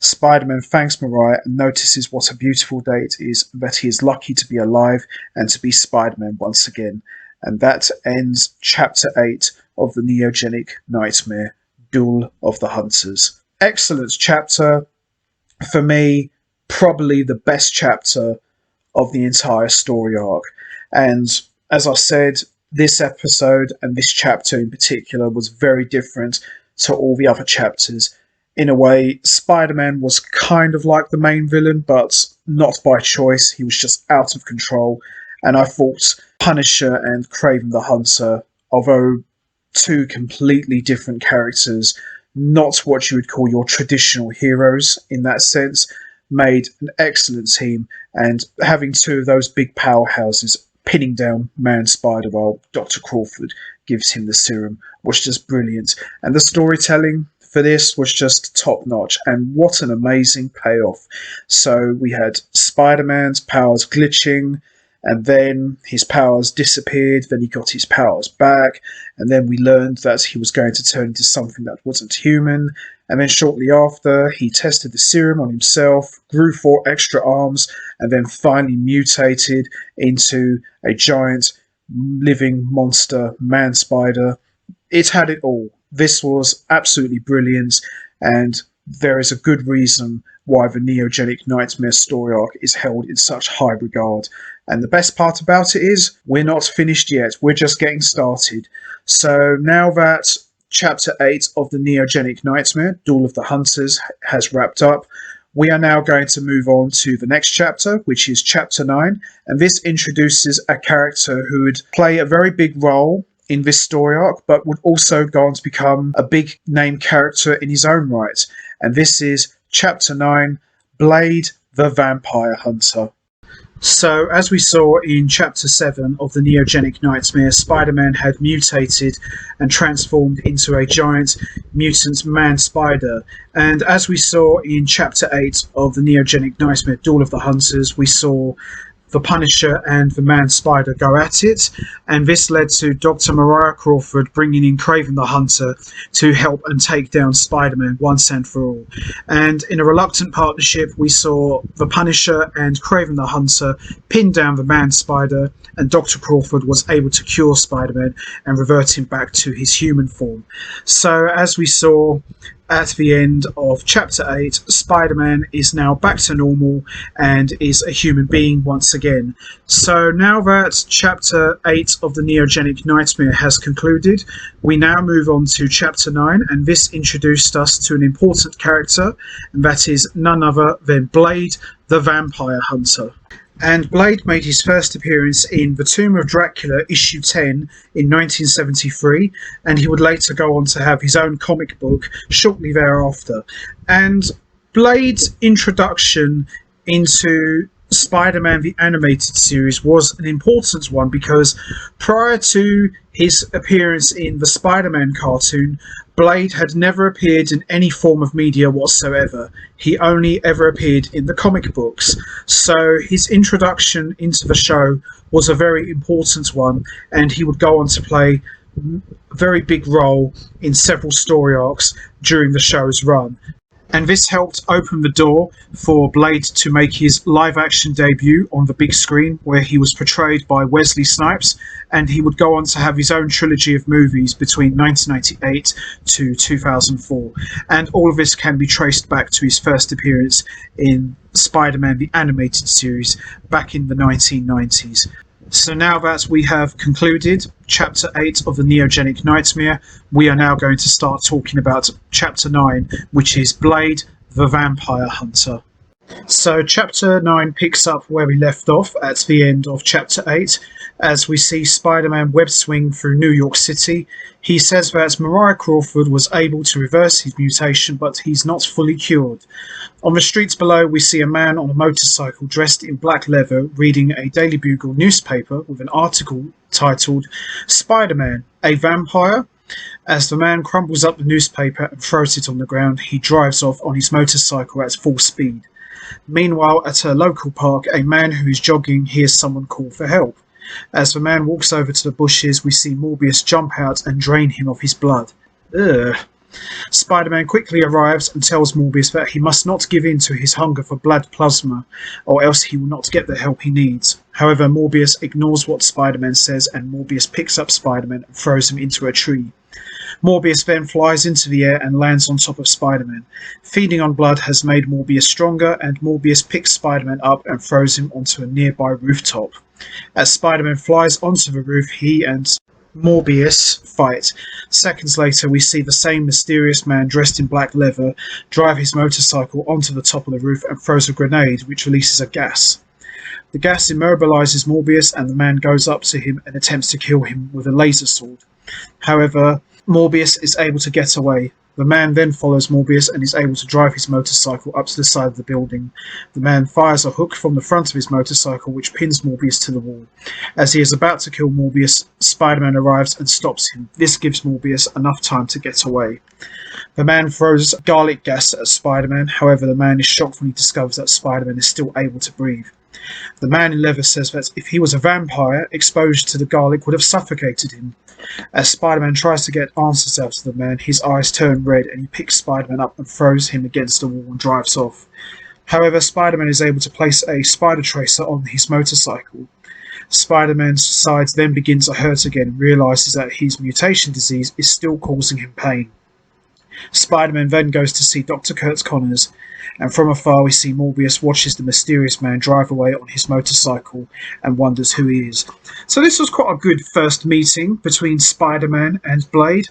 Spider-Man thanks Mariah and notices what a beautiful day it is, that he is lucky to be alive and to be Spider-Man once again. And that ends Chapter 8 of the Neogenic Nightmare, Duel of the Hunters. Excellent chapter. For me, probably the best chapter of the entire story arc. And as I said, this episode and this chapter in particular was very different to all the other chapters. In a way, Spider-Man was kind of like the main villain, but not by choice. He was just out of control. And I thought Punisher and Kraven the Hunter, although 2 completely different characters, not what you would call your traditional heroes in that sense, made an excellent team. And having 2 of those big powerhouses pinning down Man-Spider while Dr. Crawford gives him the serum was just brilliant. And the storytelling for this was just top notch, and what an amazing payoff. So we had Spider-Man's powers glitching, and then his powers disappeared, then he got his powers back, and then we learned that he was going to turn into something that wasn't human, and then shortly after he tested the serum on himself, grew 4 extra arms, and then finally mutated into a giant living monster Man-Spider. It had it all. This was absolutely brilliant, and there is a good reason why the Neogenic Nightmare story arc is held in such high regard. And the best part about it is, we're not finished yet, we're just getting started. So now that Chapter 8 of the Neogenic Nightmare, Duel of the Hunters, has wrapped up, we are now going to move on to the next chapter, which is Chapter 9, and this introduces a character who would play a very big role in this story arc, but would also go on to become a big name character in his own right. And this is Chapter 9, Blade the Vampire Hunter. So, as we saw in Chapter 7 of the Neogenic Nightmare, Spider-Man had mutated and transformed into a giant mutant man-spider. And as we saw in Chapter 8 of the Neogenic Nightmare, Duel of the Hunters, we saw the Punisher and the Man-Spider go at it, and this led to Dr. Mariah Crawford bringing in Kraven the Hunter to help and take down Spider-Man once and for all. And in a reluctant partnership, we saw the Punisher and Kraven the Hunter pin down the Man-Spider, and Dr. Crawford was able to cure Spider-Man and revert him back to his human form. So, as we saw at the end of Chapter 8, Spider-Man is now back to normal and is a human being once again. So now that Chapter 8 of the Neogenic Nightmare has concluded, we now move on to Chapter 9, and this introduced us to an important character, and that is none other than Blade the Vampire Hunter. And Blade made his first appearance in The Tomb of Dracula, issue 10, in 1973, and he would later go on to have his own comic book shortly thereafter. And Blade's introduction into Spider-Man the Animated Series was an important one because prior to his appearance in the Spider-Man cartoon, Blade had never appeared in any form of media whatsoever. He only ever appeared in the comic books. So his introduction into the show was a very important one, and he would go on to play a very big role in several story arcs during the show's run. And this helped open the door for Blade to make his live-action debut on the big screen, where he was portrayed by Wesley Snipes, and he would go on to have his own trilogy of movies between 1998 to 2004. And all of this can be traced back to his first appearance in Spider-Man the Animated Series back in the 1990s. So now that we have concluded Chapter 8 of the Neogenic Nightmare, we are now going to start talking about Chapter 9, which is Blade the Vampire Hunter. So Chapter 9 picks up where we left off at the end of Chapter 8, as we see Spider-Man web swing through New York City. He says that Mariah Crawford was able to reverse his mutation, but he's not fully cured. On the streets below, we see a man on a motorcycle dressed in black leather reading a Daily Bugle newspaper with an article titled Spider-Man, a Vampire? As the man crumbles up the newspaper and throws it on the ground, he drives off on his motorcycle at full speed. Meanwhile, at a local park, a man who is jogging hears someone call for help. As the man walks over to the bushes, we see Morbius jump out and drain him of his blood. Ugh. Spider-Man quickly arrives and tells Morbius that he must not give in to his hunger for blood plasma, or else he will not get the help he needs. However, Morbius ignores what Spider-Man says, and Morbius picks up Spider-Man and throws him into a tree. Morbius then flies into the air and lands on top of Spider-Man. Feeding on blood has made Morbius stronger, and Morbius picks Spider-Man up and throws him onto a nearby rooftop. As Spider-Man flies onto the roof, he and Morbius fight. Seconds later, we see the same mysterious man dressed in black leather drive his motorcycle onto the top of the roof and throws a grenade which releases a gas. The gas immobilizes Morbius, and the man goes up to him and attempts to kill him with a laser sword. However, Morbius is able to get away. The man then follows Morbius and is able to drive his motorcycle up to the side of the building. The man fires a hook from the front of his motorcycle which pins Morbius to the wall. As he is about to kill Morbius, Spider-Man arrives and stops him. This gives Morbius enough time to get away. The man throws garlic gas at Spider-Man, however the man is shocked when he discovers that Spider-Man is still able to breathe. The man in leather says that if he was a vampire, exposure to the garlic would have suffocated him. As Spider-Man tries to get answers out of the man, his eyes turn red and he picks Spider-Man up and throws him against the wall and drives off. However, Spider-Man is able to place a spider tracer on his motorcycle. Spider-Man's sides then begin to hurt again and realises that his mutation disease is still causing him pain. Spider-Man then goes to see Dr. Kurt Connors, and from afar we see Morbius watches the mysterious man drive away on his motorcycle and wonders who he is. So this was quite a good first meeting between Spider-Man and Blade.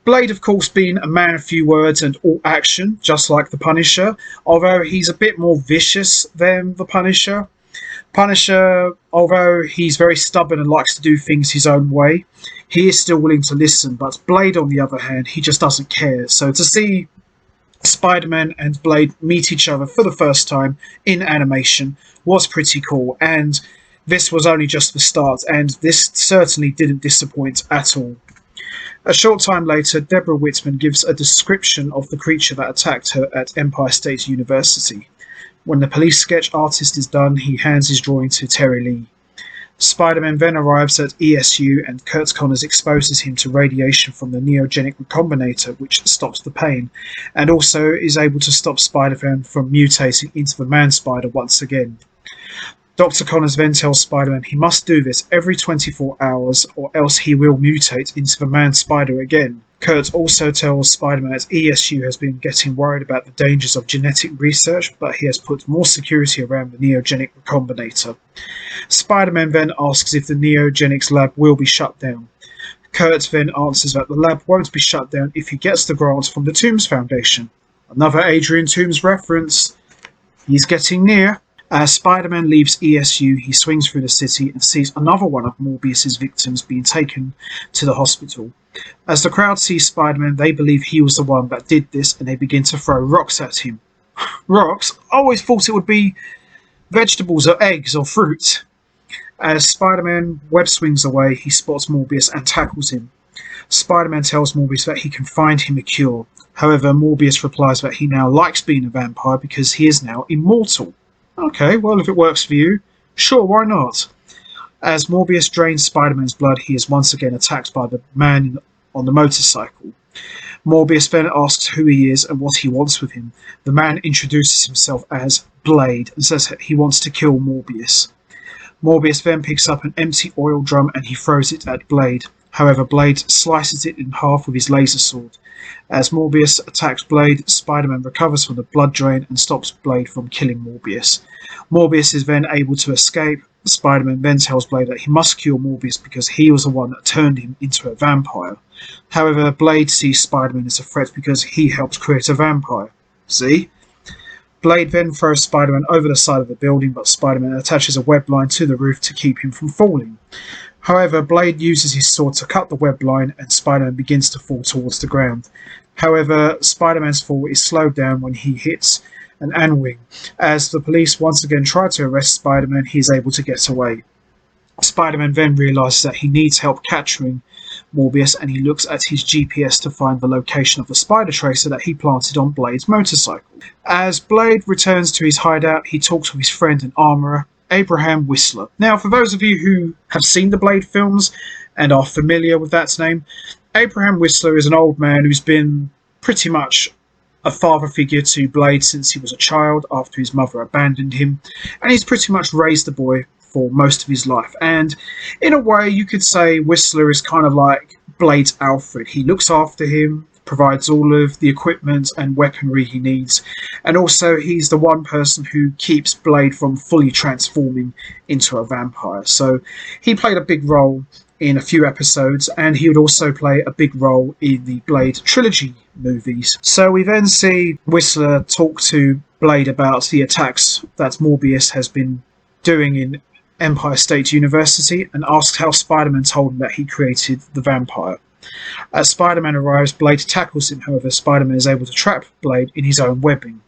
Blade, of course, being a man of few words and all action, just like the Punisher, although he's a bit more vicious than the Punisher. Punisher, although he's very stubborn and likes to do things his own way, he is still willing to listen, but Blade, on the other hand, he just doesn't care. So to see Spider-Man and Blade meet each other for the first time in animation was pretty cool, and this was only just the start, and this certainly didn't disappoint at all. A short time later, Deborah Whitman gives a description of the creature that attacked her at Empire State University. When the police sketch artist is done, he hands his drawing to Terry Lee. Spider-Man then arrives at ESU and Kurt Connors exposes him to radiation from the Neogenic Recombinator, which stops the pain, and also is able to stop Spider-Man from mutating into the Man-Spider once again. Dr. Connors then tells Spider-Man he must do this every 24 hours or else he will mutate into the Man-Spider again. Kurt also tells Spider-Man that ESU has been getting worried about the dangers of genetic research, but he has put more security around the Neogenic Recombinator. Spider-Man then asks if the Neogenics lab will be shut down. Kurt then answers that the lab won't be shut down if he gets the grant from the Toomes Foundation. Another Adrian Toomes reference. He's getting near. As Spider-Man leaves ESU, he swings through the city and sees another one of Morbius' victims being taken to the hospital. As the crowd sees Spider-Man, they believe he was the one that did this, and they begin to throw rocks at him. Rocks? I always thought it would be vegetables or eggs or fruit. As Spider-Man web swings away, he spots Morbius and tackles him. Spider-Man tells Morbius that he can find him a cure. However, Morbius replies that he now likes being a vampire because he is now immortal. Okay, well, if it works for you, sure, why not? As Morbius drains Spider-Man's blood, he is once again attacked by the man on the motorcycle. Morbius then asks who he is and what he wants with him. The man introduces himself as Blade and says that he wants to kill Morbius. Morbius then picks up an empty oil drum and he throws it at Blade. However, Blade slices it in half with his laser sword. As Morbius attacks Blade, Spider-Man recovers from the blood drain and stops Blade from killing Morbius. Morbius is then able to escape. Spider-Man then tells Blade that he must cure Morbius because he was the one that turned him into a vampire. However, Blade sees Spider-Man as a threat because he helped create a vampire. See? Blade then throws Spider-Man over the side of the building, but Spider-Man attaches a web line to the roof to keep him from falling. However, Blade uses his sword to cut the web line and Spider-Man begins to fall towards the ground. However, Spider-Man's fall is slowed down when he hits an anwing. As the police once again try to arrest Spider-Man, he is able to get away. Spider-Man then realises that he needs help capturing Morbius and he looks at his GPS to find the location of the spider tracer that he planted on Blade's motorcycle. As Blade returns to his hideout, he talks with his friend and armourer, Abraham Whistler. Now, for those of you who have seen the Blade films and are familiar with that name, Abraham Whistler is an old man who's been pretty much a father figure to Blade since he was a child after his mother abandoned him, and he's pretty much raised the boy for most of his life. And in a way, you could say Whistler is kind of like Blade's Alfred. He looks after him, provides all of the equipment and weaponry he needs, and also he's the one person who keeps Blade from fully transforming into a vampire. So he played a big role in a few episodes, and he would also play a big role in the Blade trilogy movies. So we then see Whistler talk to Blade about the attacks that Morbius has been doing in Empire State University and asks how Spider-Man told him that he created the vampire. As Spider-Man arrives, Blade tackles him. However, Spider-Man is able to trap Blade in his own webbing.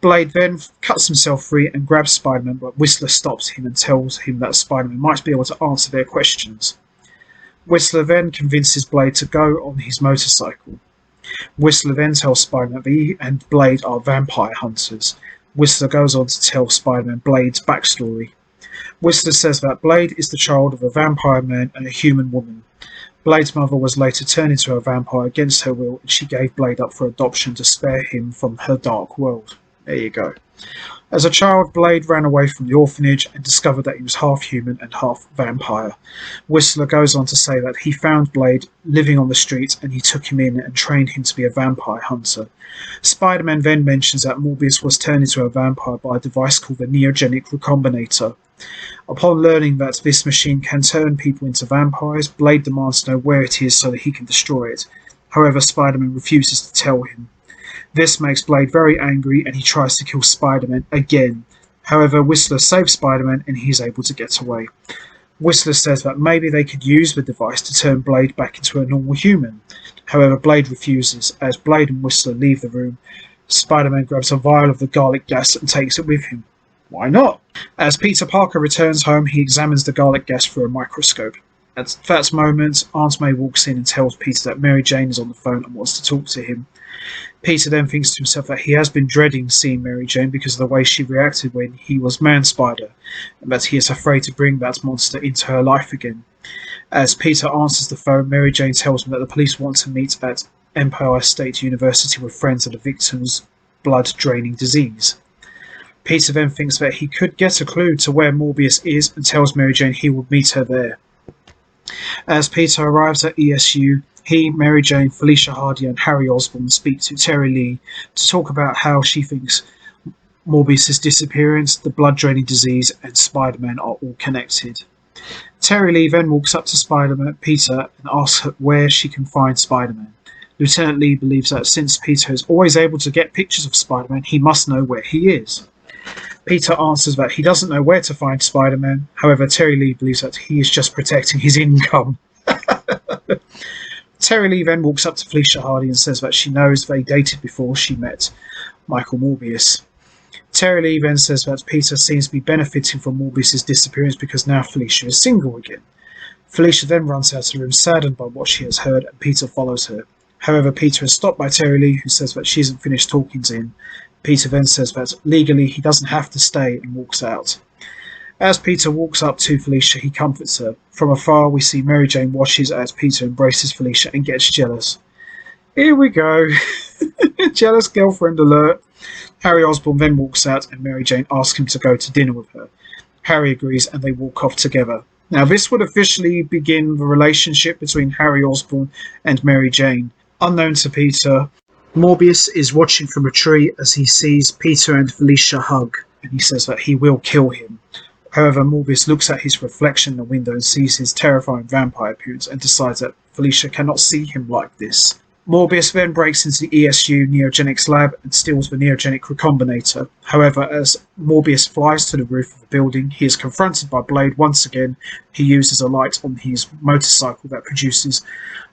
Blade then cuts himself free and grabs Spider-Man, but Whistler stops him and tells him that Spider-Man might be able to answer their questions. Whistler then convinces Blade to go on his motorcycle. Whistler then tells Spider-Man that he and Blade are vampire hunters. Whistler goes on to tell Spider-Man Blade's backstory. Whistler says that Blade is the child of a vampire man and a human woman. Blade's mother was later turned into a vampire against her will, and she gave Blade up for adoption to spare him from her dark world. There you go. As a child, Blade ran away from the orphanage and discovered that he was half human and half vampire. Whistler goes on to say that he found Blade living on the street and he took him in and trained him to be a vampire hunter. Spider-Man then mentions that Morbius was turned into a vampire by a device called the Neogenic Recombinator. Upon learning that this machine can turn people into vampires, Blade demands to know where it is so that he can destroy it. However, Spider-Man refuses to tell him. This makes Blade very angry and he tries to kill Spider-Man again. However, Whistler saves Spider-Man and he's able to get away. Whistler says that maybe they could use the device to turn Blade back into a normal human. However, Blade refuses. As Blade and Whistler leave the room, Spider-Man grabs a vial of the garlic gas and takes it with him. Why not? As Peter Parker returns home, he examines the garlic gas through a microscope. At that moment, Aunt May walks in and tells Peter that Mary Jane is on the phone and wants to talk to him. Peter then thinks to himself that he has been dreading seeing Mary Jane because of the way she reacted when he was Man-Spider, and that he is afraid to bring that monster into her life again. As Peter answers the phone, Mary Jane tells him that the police want to meet at Empire State University with friends of the victim's blood-draining disease. Peter then thinks that he could get a clue to where Morbius is and tells Mary Jane he will meet her there. As Peter arrives at ESU, he, Mary Jane, Felicia Hardy and Harry Osborn speak to Terry Lee to talk about how she thinks Morbius' disappearance, the blood-draining disease and Spider-Man are all connected. Terry Lee then walks up to Peter and asks her where she can find Spider-Man. Lieutenant Lee believes that since Peter is always able to get pictures of Spider-Man, he must know where he is. Peter answers that he doesn't know where to find Spider-Man. However, Terry Lee believes that he is just protecting his income. Terry Lee then walks up to Felicia Hardy and says that she knows they dated before she met Michael Morbius. Terry Lee then says that Peter seems to be benefiting from Morbius' disappearance because now Felicia is single again. Felicia then runs out of the room saddened by what she has heard and Peter follows her. However, Peter is stopped by Terry Lee, who says that she isn't finished talking to him. Peter then says that legally he doesn't have to stay and walks out. As Peter walks up to Felicia, he comforts her. From afar, we see Mary Jane watches as Peter embraces Felicia and gets jealous. Here we go. Jealous girlfriend alert. Harry Osborn then walks out and Mary Jane asks him to go to dinner with her. Harry agrees and they walk off together. Now, this would officially begin the relationship between Harry Osborn and Mary Jane. Unknown to Peter, Morbius is watching from a tree as he sees Peter and Felicia hug, and he says that he will kill him. However, Morbius looks at his reflection in the window and sees his terrifying vampire appearance and decides that Felicia cannot see him like this. Morbius then breaks into the ESU Neogenics lab and steals the Neogenic Recombinator. However, as Morbius flies to the roof of the building, he is confronted by Blade once again. He uses a light on his motorcycle that produces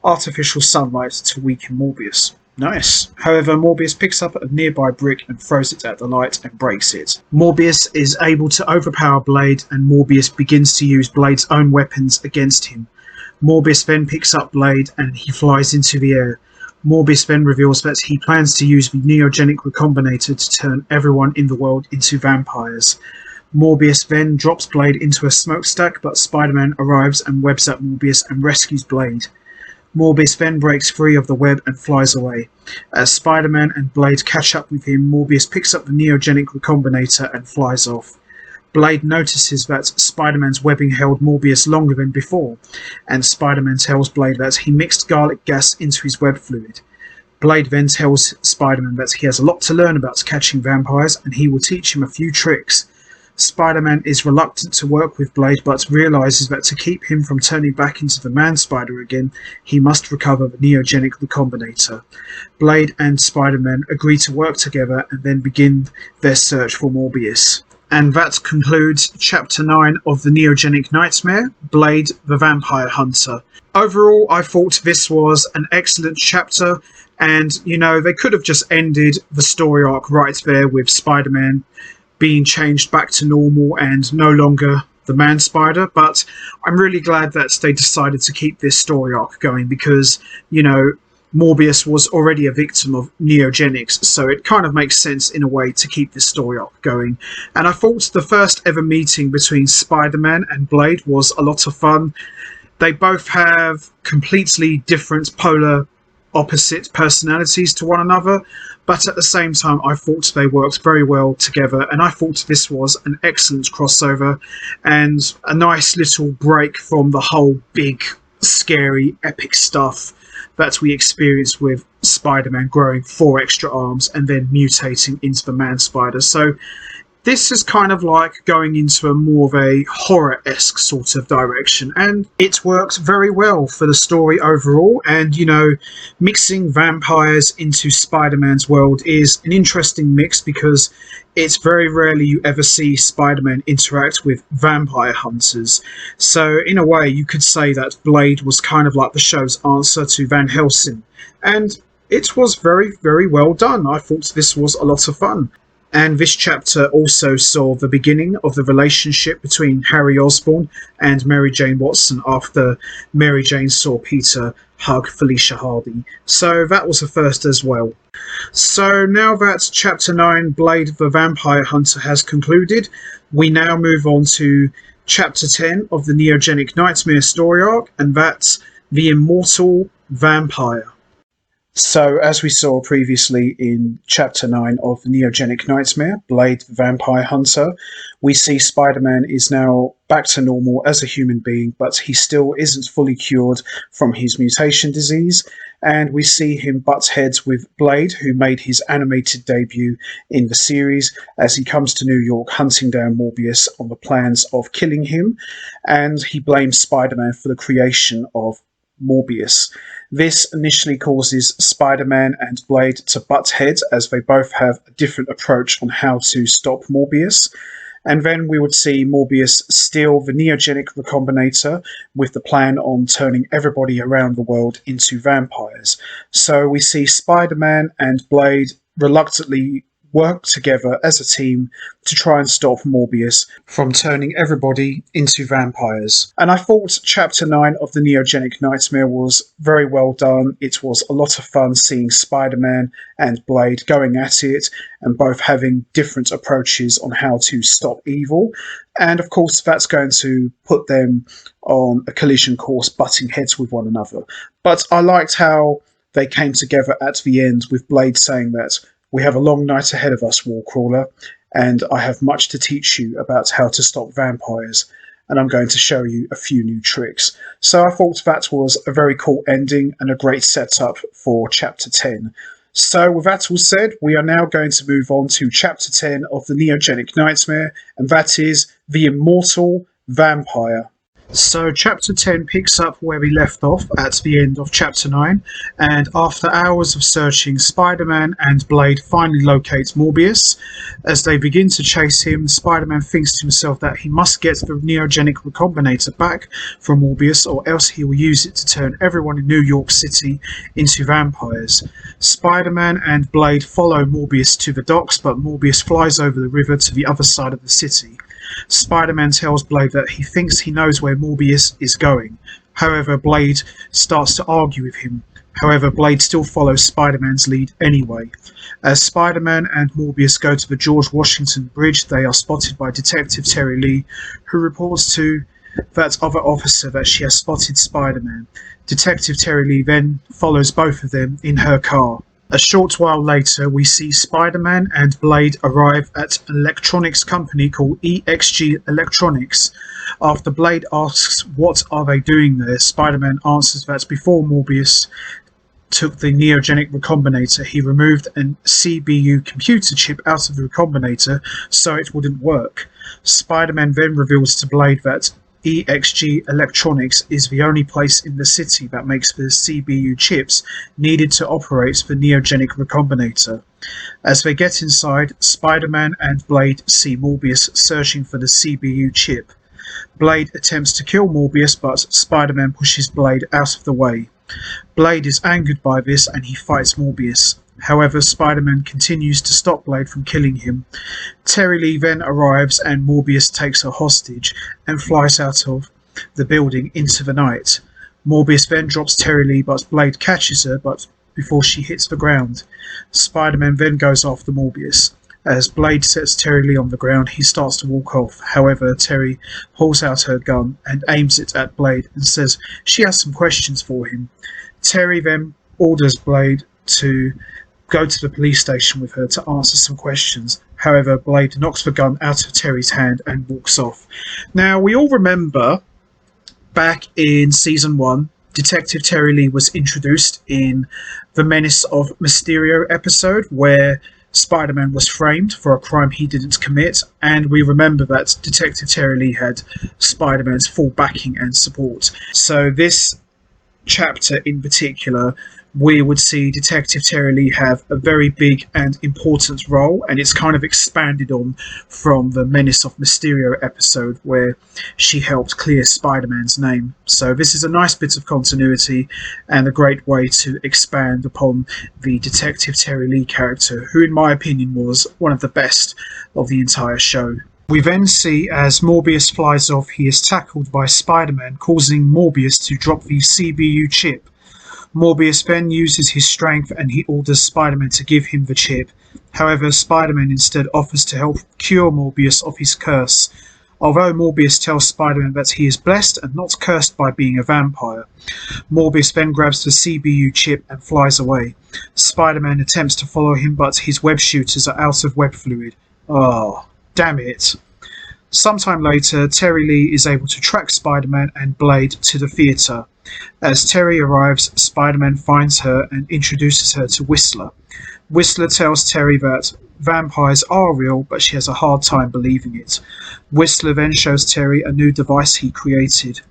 artificial sunlight to weaken Morbius. Nice. However, Morbius picks up a nearby brick and throws it at the light and breaks it. Morbius is able to overpower Blade and Morbius begins to use Blade's own weapons against him. Morbius then picks up Blade and he flies into the air. Morbius then reveals that he plans to use the Neogenic Recombinator to turn everyone in the world into vampires. Morbius then drops Blade into a smokestack, but Spider-Man arrives and webs at Morbius and rescues Blade. Morbius then breaks free of the web and flies away. As Spider-Man and Blade catch up with him, Morbius picks up the Neogenic Recombinator and flies off. Blade notices that Spider-Man's webbing held Morbius longer than before, and Spider-Man tells Blade that he mixed garlic gas into his web fluid. Blade then tells Spider-Man that he has a lot to learn about catching vampires and he will teach him a few tricks. Spider-Man is reluctant to work with Blade but realizes that to keep him from turning back into the Man-Spider again, he must recover the Neogenic Recombinator. Blade and Spider-Man agree to work together and then begin their search for Morbius. And that concludes Chapter 9 of the Neogenic Nightmare, Blade the Vampire Hunter. Overall, I thought this was an excellent chapter, and, you know, they could have just ended the story arc right there with Spider-Man being changed back to normal and no longer the Man-Spider, but I'm really glad that they decided to keep this story arc going because, you know, Morbius was already a victim of neogenics, so it kind of makes sense in a way to keep this story arc going. And I thought the first ever meeting between Spider-Man and Blade was a lot of fun. They both have completely different polar opposite personalities to one another, but at the same time I thought they worked very well together, and I thought this was an excellent crossover and a nice little break from the whole big, scary, epic stuff that we experienced with Spider-Man growing 4 extra arms and then mutating into the Man-Spider. So This is kind of like going into a more of a horror-esque sort of direction, and it works very well for the story overall. And mixing vampires into Spider-Man's world is an interesting mix because it's very rarely you ever see Spider-Man interact with vampire hunters. So in a way, you could say that Blade was kind of like the show's answer to Van Helsing, and it was very, very well done. I thought this was a lot of fun. And this chapter also saw the beginning of the relationship between Harry Osborn and Mary Jane Watson after Mary Jane saw Peter hug Felicia Hardy. So that was the first as well. So now that Chapter 9, Blade the Vampire Hunter, has concluded, we now move on to Chapter 10 of the Neogenic Nightmare story arc, and that's the Immortal Vampire. So, as we saw previously in Chapter 9 of Neogenic Nightmare, Blade the Vampire Hunter, we see Spider-Man is now back to normal as a human being, but he still isn't fully cured from his mutation disease, and we see him butt heads with Blade, who made his animated debut in the series, as he comes to New York hunting down Morbius on the plans of killing him, and he blames Spider-Man for the creation of Morbius. This initially causes Spider-Man and Blade to butt heads, as they both have a different approach on how to stop Morbius. And then we would see Morbius steal the Neogenic Recombinator with the plan on turning everybody around the world into vampires. So we see Spider-Man and Blade reluctantly work together as a team to try and stop Morbius from turning everybody into vampires. And I thought Chapter 9 of the Neogenic Nightmare was very well done. It was a lot of fun seeing Spider-Man and Blade going at it and both having different approaches on how to stop evil. And of course, that's going to put them on a collision course, butting heads with one another. But I liked how they came together at the end, with Blade saying that "We have a long night ahead of us, Warcrawler, and I have much to teach you about how to stop vampires, and I'm going to show you a few new tricks." So I thought that was a very cool ending and a great setup for Chapter 10. So with that all said, we are now going to move on to Chapter 10 of the Neogenic Nightmare, and that is the Immortal Vampire. So Chapter 10 picks up where we left off at the end of Chapter 9, and after hours of searching, Spider-Man and Blade finally locate Morbius. As they begin to chase him, Spider-Man thinks to himself that he must get the Neogenic Recombinator back from Morbius, or else he will use it to turn everyone in New York City into vampires. Spider-Man and Blade follow Morbius to the docks, but Morbius flies over the river to the other side of the city. Spider-Man tells Blade that he thinks he knows where Morbius is going. However, Blade starts to argue with him. However, Blade still follows Spider-Man's lead anyway. As Spider-Man and Morbius go to the George Washington Bridge, they are spotted by Detective Terry Lee, who reports to that other officer that she has spotted Spider-Man. Detective Terry Lee then follows both of them in her car. A short while later, we see Spider-Man and Blade arrive at an electronics company called EXG Electronics. After Blade asks what are they doing there, Spider-Man answers that before Morbius took the Neogenic Recombinator, he removed a CBU computer chip out of the Recombinator so it wouldn't work. Spider-Man then reveals to Blade that EXG Electronics is the only place in the city that makes the CBU chips needed to operate the Neogenic Recombinator. As they get inside, Spider-Man and Blade see Morbius searching for the CBU chip. Blade attempts to kill Morbius, but Spider-Man pushes Blade out of the way. Blade is angered by this and he fights Morbius. However, Spider-Man continues to stop Blade from killing him. Terry Lee then arrives and Morbius takes her hostage and flies out of the building into the night. Morbius then drops Terry Lee, but Blade catches her before she hits the ground. Spider-Man then goes after Morbius. As Blade sets Terry Lee on the ground, he starts to walk off. However, Terry pulls out her gun and aims it at Blade and says she has some questions for him. Terry then orders Blade to go to the police station with her to answer some questions. However, Blade knocks the gun out of Terry's hand and walks off. Now, we all remember back in Season 1, Detective Terry Lee was introduced in the Menace of Mysterio episode, where Spider-Man was framed for a crime he didn't commit, and we remember that Detective Terry Lee had Spider-Man's full backing and support. So this chapter in particular, we would see Detective Terry Lee have a very big and important role, and it's kind of expanded on from the Menace of Mysterio episode where she helped clear Spider-Man's name. So this is a nice bit of continuity and a great way to expand upon the Detective Terry Lee character, who in my opinion was one of the best of the entire show. We then see as Morbius flies off, he is tackled by Spider-Man, causing Morbius to drop the CBU chip. Morbius then uses his strength and he orders Spider-Man to give him the chip. However, Spider-Man instead offers to help cure Morbius of his curse. Although Morbius tells Spider-Man that he is blessed and not cursed by being a vampire, Morbius then grabs the CBU chip and flies away. Spider-Man attempts to follow him, but his web shooters are out of web fluid. Oh, damn it. Sometime later, Terry Lee is able to track Spider-Man and Blade to the theatre. As Terry arrives, Spider-Man finds her and introduces her to Whistler. Whistler tells Terry that vampires are real, but she has a hard time believing it. Whistler then shows Terry a new device he created.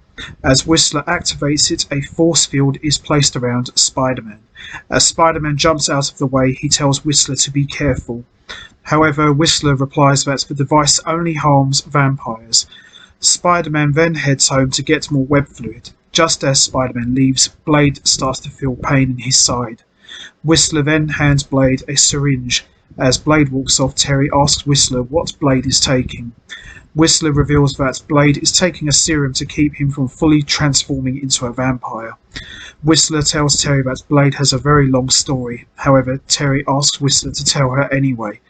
As Whistler activates it, a force field is placed around Spider-Man. As Spider-Man jumps out of the way, he tells Whistler to be careful. However, Whistler replies that the device only harms vampires. Spider-Man then heads home to get more web fluid. Just as Spider-Man leaves, Blade starts to feel pain in his side. Whistler then hands Blade a syringe. As Blade walks off, Terry asks Whistler what Blade is taking. Whistler reveals that Blade is taking a serum to keep him from fully transforming into a vampire. Whistler tells Terry that Blade has a very long story. However, Terry asks Whistler to tell her anyway.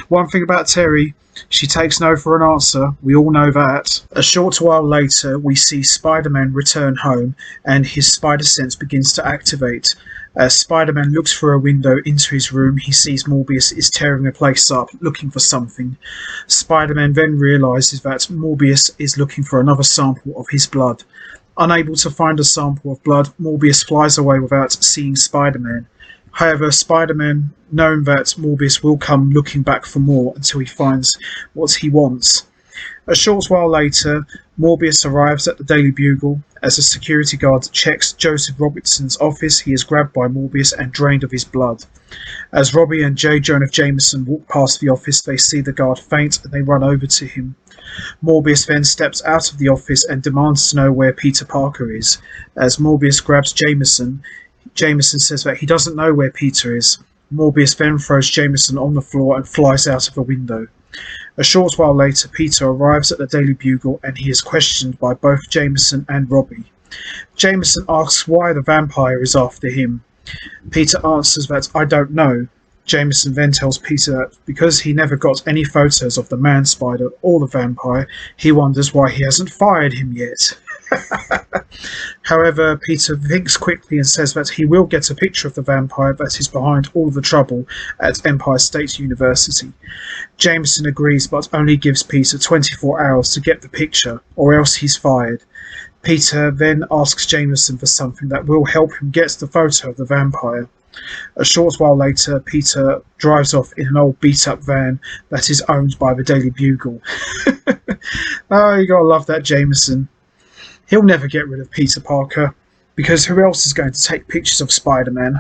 One thing about Terry, she takes no for an answer. We all know that. A short while later, we see Spider-Man return home and his spider sense begins to activate. As Spider-Man looks through a window into his room, he sees Morbius is tearing the place up, looking for something. Spider-Man then realises that Morbius is looking for another sample of his blood. Unable to find a sample of blood, Morbius flies away without seeing Spider-Man. However, Spider-Man, knowing that Morbius will come looking back for more until he finds what he wants. A short while later, Morbius arrives at the Daily Bugle. As a security guard checks Joseph Robinson's office, he is grabbed by Morbius and drained of his blood. As Robbie and J. Jonah Jameson walk past the office, they see the guard faint and they run over to him. Morbius then steps out of the office and demands to know where Peter Parker is. As Morbius grabs Jameson, Jameson says that he doesn't know where Peter is. Morbius then throws Jameson on the floor and flies out of the window. A short while later, Peter arrives at the Daily Bugle and he is questioned by both Jameson and Robbie. Jameson asks why the vampire is after him. Peter answers that I don't know. Jameson then tells Peter that because he never got any photos of the man-spider or the vampire, he wonders why he hasn't fired him yet. However, Peter thinks quickly and says that he will get a picture of the vampire that is behind all the trouble at Empire State University. Jameson agrees but only gives Peter 24 hours to get the picture, or else he's fired. Peter then asks Jameson for something that will help him get the photo of the vampire. A short while later, Peter drives off in an old beat-up van that is owned by the Daily Bugle. Oh, you gotta love that Jameson. He'll never get rid of Peter Parker, because who else is going to take pictures of Spider-Man?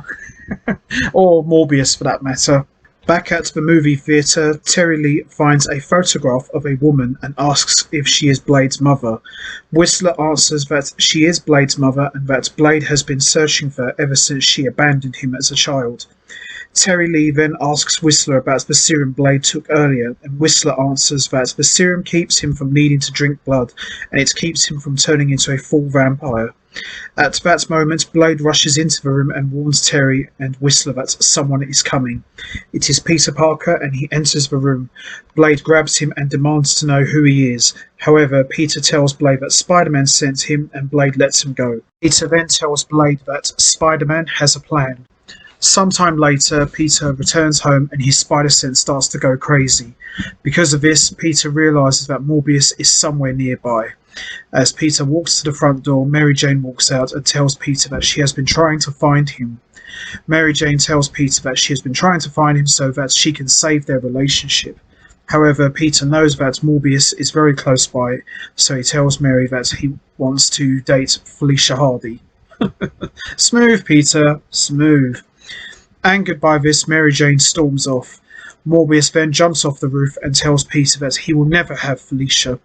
Or Morbius, for that matter. Back at the movie theatre, Terry Lee finds a photograph of a woman and asks if she is Blade's mother. Whistler answers that she is Blade's mother and that Blade has been searching for her ever since she abandoned him as a child. Terry Lee then asks Whistler about the serum Blade took earlier, and Whistler answers that the serum keeps him from needing to drink blood, and it keeps him from turning into a full vampire. At that moment, Blade rushes into the room and warns Terry and Whistler that someone is coming. It is Peter Parker, and he enters the room. Blade grabs him and demands to know who he is. However, Peter tells Blade that Spider-Man sent him, and Blade lets him go. Peter then tells Blade that Spider-Man has a plan. Sometime later, Peter returns home and his spider sense starts to go crazy. Because of this, Peter realises that Morbius is somewhere nearby. As Peter walks to the front door, Mary Jane walks out and tells Peter that she has been trying to find him. Mary Jane tells Peter that she has been trying to find him so that she can save their relationship. However, Peter knows that Morbius is very close by, so he tells Mary that he wants to date Felicia Hardy. Smooth, Peter, smooth. Angered by this, Mary Jane storms off. Morbius then jumps off the roof and tells Peter that he will never have Felicia.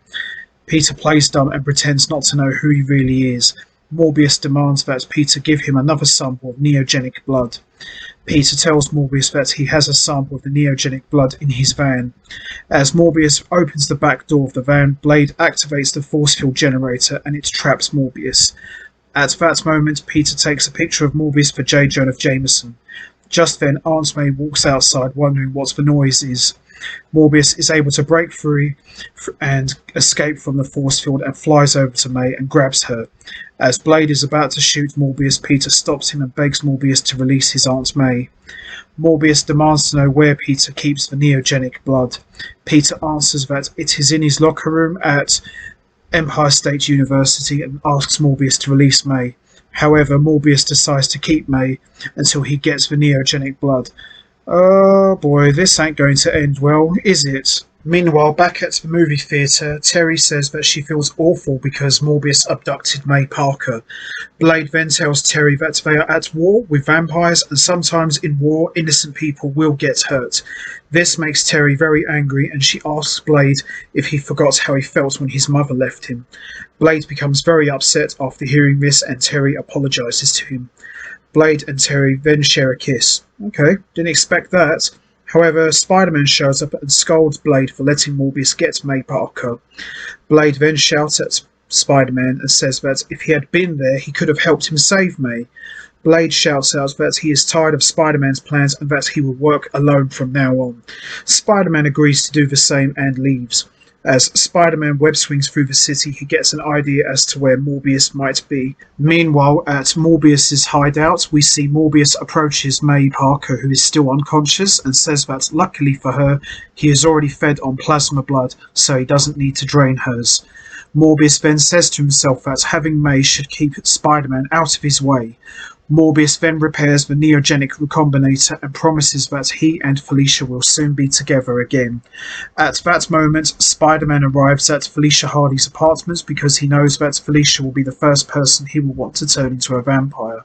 Peter plays dumb and pretends not to know who he really is. Morbius demands that Peter give him another sample of neogenic blood. Peter tells Morbius that he has a sample of the neogenic blood in his van. As Morbius opens the back door of the van, Blade activates the force field generator and it traps Morbius. At that moment, Peter takes a picture of Morbius for J. Jonah Jameson. Just then, Aunt May walks outside wondering what the noise is. Morbius is able to break free and escape from the force field and flies over to May and grabs her. As Blade is about to shoot Morbius, Peter stops him and begs Morbius to release his Aunt May. Morbius demands to know where Peter keeps the neogenic blood. Peter answers that it is in his locker room at Empire State University and asks Morbius to release May. However, Morbius decides to keep May until he gets the neogenic blood. Oh boy, this ain't going to end well, is it? Meanwhile, back at the movie theatre, Terry says that she feels awful because Morbius abducted May Parker. Blade then tells Terry that they are at war with vampires and sometimes in war innocent people will get hurt. This makes Terry very angry and she asks Blade if he forgot how he felt when his mother left him. Blade becomes very upset after hearing this and Terry apologises to him. Blade and Terry then share a kiss. Okay, didn't expect that. However, Spider-Man shows up and scolds Blade for letting Morbius get May Parker. Blade then shouts at Spider-Man and says that if he had been there, he could have helped him save May. Blade shouts out that he is tired of Spider-Man's plans and that he will work alone from now on. Spider-Man agrees to do the same and leaves. As Spider-Man web swings through the city, he gets an idea as to where Morbius might be. Meanwhile, at Morbius's hideout, we see Morbius approaches May Parker, who is still unconscious, and says that, luckily for her, he is already fed on plasma blood, so he doesn't need to drain hers. Morbius then says to himself that having May should keep Spider-Man out of his way. Morbius then repairs the Neogenic Recombinator and promises that he and Felicia will soon be together again. At that moment, Spider-Man arrives at Felicia Hardy's apartment because he knows that Felicia will be the first person he will want to turn into a vampire.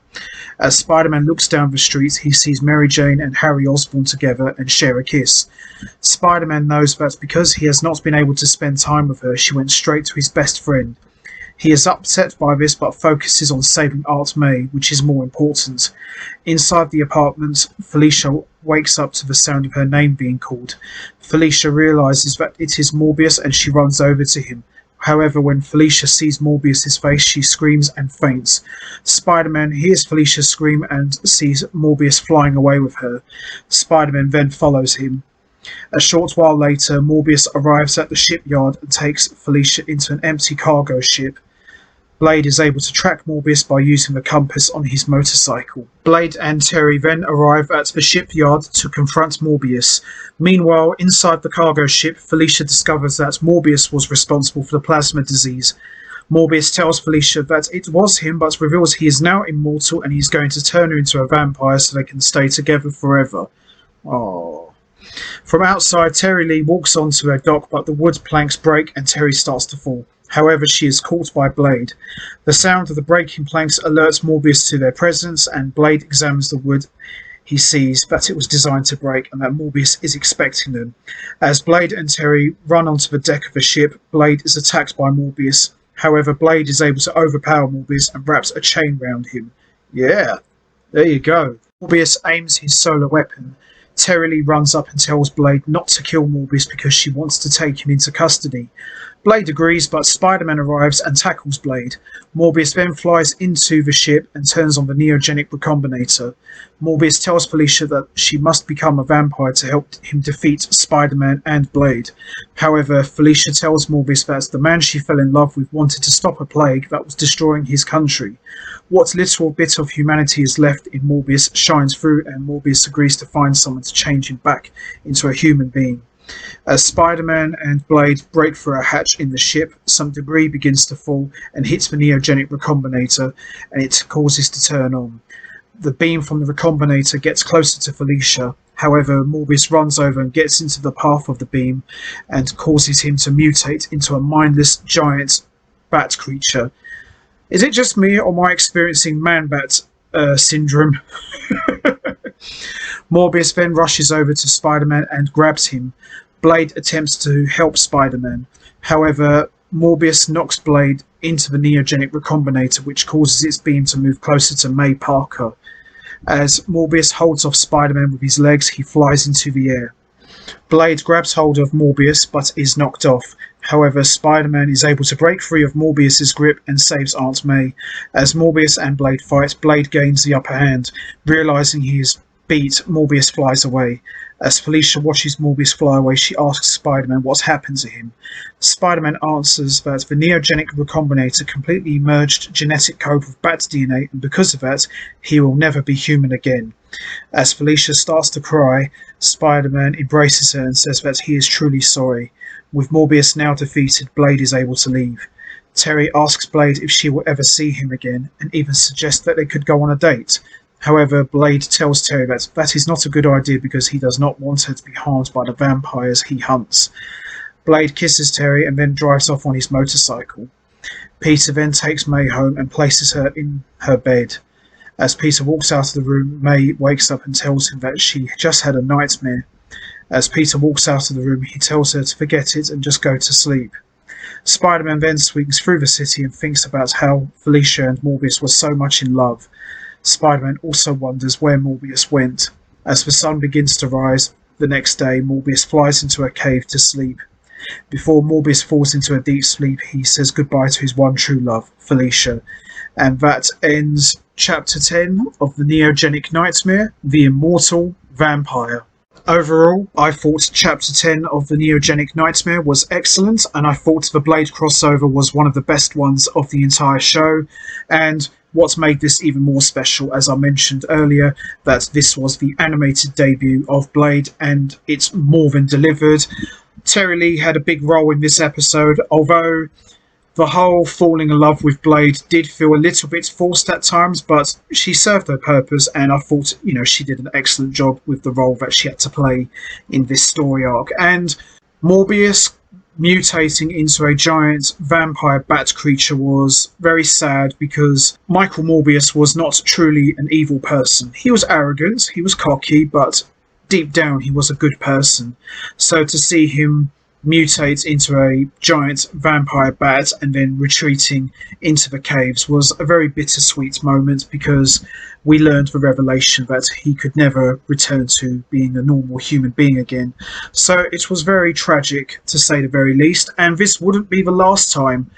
As Spider-Man looks down the street, he sees Mary Jane and Harry Osborn together and share a kiss. Spider-Man knows that because he has not been able to spend time with her, she went straight to his best friend. He is upset by this but focuses on saving Aunt May, which is more important. Inside the apartment, Felicia wakes up to the sound of her name being called. Felicia realises that it is Morbius and she runs over to him. However, when Felicia sees Morbius' face, she screams and faints. Spider-Man hears Felicia scream and sees Morbius flying away with her. Spider-Man then follows him. A short while later, Morbius arrives at the shipyard and takes Felicia into an empty cargo ship. Blade is able to track Morbius by using the compass on his motorcycle. Blade and Terry then arrive at the shipyard to confront Morbius. Meanwhile, inside the cargo ship, Felicia discovers that Morbius was responsible for the plasma disease. Morbius tells Felicia that it was him, but reveals he is now immortal and he's going to turn her into a vampire so they can stay together forever. Aww. From outside, Terry Lee walks onto her dock, but the wood planks break and Terry starts to fall. However, she is caught by Blade. The sound of the breaking planks alerts Morbius to their presence, and Blade examines the wood. He sees that it was designed to break and that Morbius is expecting them. As Blade and Terry run onto the deck of the ship, Blade is attacked by Morbius. However, Blade is able to overpower Morbius and wraps a chain round him. Yeah, there you go. Morbius aims his solar weapon. Terry Lee runs up and tells Blade not to kill Morbius because she wants to take him into custody. Blade agrees, but Spider-Man arrives and tackles Blade. Morbius then flies into the ship and turns on the Neogenic Recombinator. Morbius tells Felicia that she must become a vampire to help him defeat Spider-Man and Blade. However, Felicia tells Morbius that the man she fell in love with wanted to stop a plague that was destroying his country. What little bit of humanity is left in Morbius shines through, and Morbius agrees to find someone to change him back into a human being. As Spider-Man and Blade break through a hatch in the ship, some debris begins to fall and hits the Neogenic Recombinator, and it causes to turn on. The beam from the Recombinator gets closer to Felicia. However, Morbius runs over and gets into the path of the beam and causes him to mutate into a mindless giant bat creature. Is it just me, or am I experiencing man-bat syndrome? Morbius then rushes over to Spider-Man and grabs him. Blade attempts to help Spider-Man. However, Morbius knocks Blade into the Neogenic Recombinator, which causes its beam to move closer to May Parker. As Morbius holds off Spider-Man with his legs, he flies into the air. Blade grabs hold of Morbius, but is knocked off. However, Spider-Man is able to break free of Morbius's grip and saves Aunt May. As Morbius and Blade fight, Blade gains the upper hand. Realizing he is beat, Morbius flies away. As Felicia watches Morbius fly away, she asks Spider-Man what's happened to him. Spider-Man answers that the Neogenic Recombinator completely merged genetic code with bat DNA, and because of that, he will never be human again. As Felicia starts to cry, Spider-Man embraces her and says that he is truly sorry. With Morbius now defeated, Blade is able to leave. Terry asks Blade if she will ever see him again, and even suggests that they could go on a date. However, Blade tells Terry that that is not a good idea because he does not want her to be harmed by the vampires he hunts. Blade kisses Terry and then drives off on his motorcycle. Peter then takes May home and places her in her bed. As Peter walks out of the room, May wakes up and tells him that she just had a nightmare. As Peter walks out of the room, he tells her to forget it and just go to sleep. Spider-Man then swings through the city and thinks about how Felicia and Morbius were so much in love. Spider-Man also wonders where Morbius went. As the sun begins to rise the next day, Morbius flies into a cave to sleep. Before Morbius falls into a deep sleep, he says goodbye to his one true love, Felicia. And that ends Chapter 10 of the Neogenic Nightmare, the Immortal Vampire. Overall, I thought Chapter 10 of the Neogenic Nightmare was excellent, and I thought the Blade crossover was one of the best ones of the entire show. And what made this even more special, as I mentioned earlier, that this was the animated debut of Blade, and it's more than delivered. Terry Lee had a big role in this episode, although the whole falling in love with Blade did feel a little bit forced at times, but she served her purpose, and I thought, she did an excellent job with the role that she had to play in this story arc. And Morbius mutating into a giant vampire bat creature was very sad because Michael Morbius was not truly an evil person. He was arrogant, he was cocky, but deep down he was a good person. So to see him mutate into a giant vampire bat and then retreating into the caves was a very bittersweet moment, because we learned the revelation that he could never return to being a normal human being again. So it was very tragic, to say the very least, and this wouldn't be the last time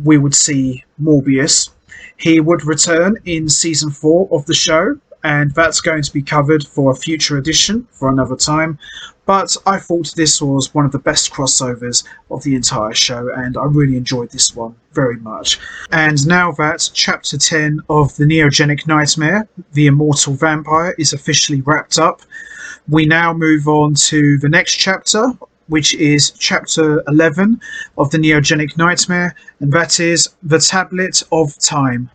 we would see Morbius. He would return in season 4 of the show, and that's going to be covered for a future edition for another time. But I thought this was one of the best crossovers of the entire show, and I really enjoyed this one very much. And now that Chapter 10 of the Neogenic Nightmare, the Immortal Vampire, is officially wrapped up, we now move on to the next chapter, which is Chapter 11 of the Neogenic Nightmare, and that is the Tablet of Time.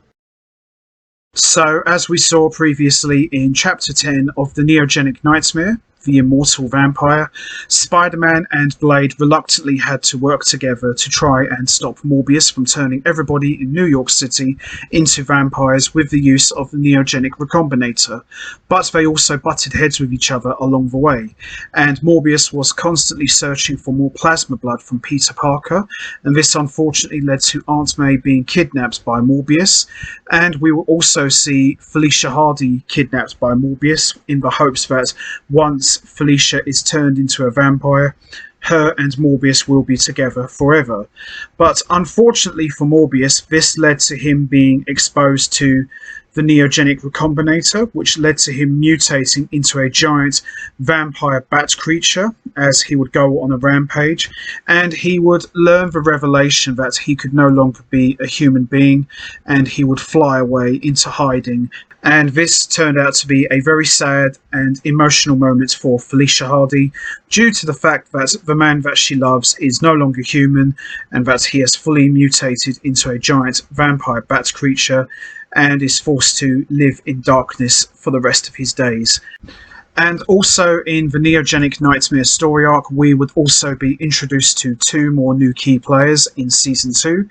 So, as we saw previously in Chapter 10 of the Neogenic Nightmare, the Immortal Vampire, Spider-Man and Blade reluctantly had to work together to try and stop Morbius from turning everybody in New York City into vampires with the use of the Neogenic Recombinator, but they also butted heads with each other along the way, and Morbius was constantly searching for more plasma blood from Peter Parker, and this unfortunately led to Aunt May being kidnapped by Morbius, and we will also see Felicia Hardy kidnapped by Morbius in the hopes that once Felicia is turned into a vampire, her and Morbius will be together forever. But unfortunately for Morbius, this led to him being exposed to the Neogenic Recombinator, which led to him mutating into a giant vampire bat creature as he would go on a rampage, and he would learn the revelation that he could no longer be a human being, and he would fly away into hiding And this turned out to be a very sad and emotional moment for Felicia Hardy, due to the fact that the man that she loves is no longer human and that he has fully mutated into a giant vampire bat creature and is forced to live in darkness for the rest of his days. And also in the Neogenic Nightmare story arc, we would also be introduced to two more new key players in Season 2.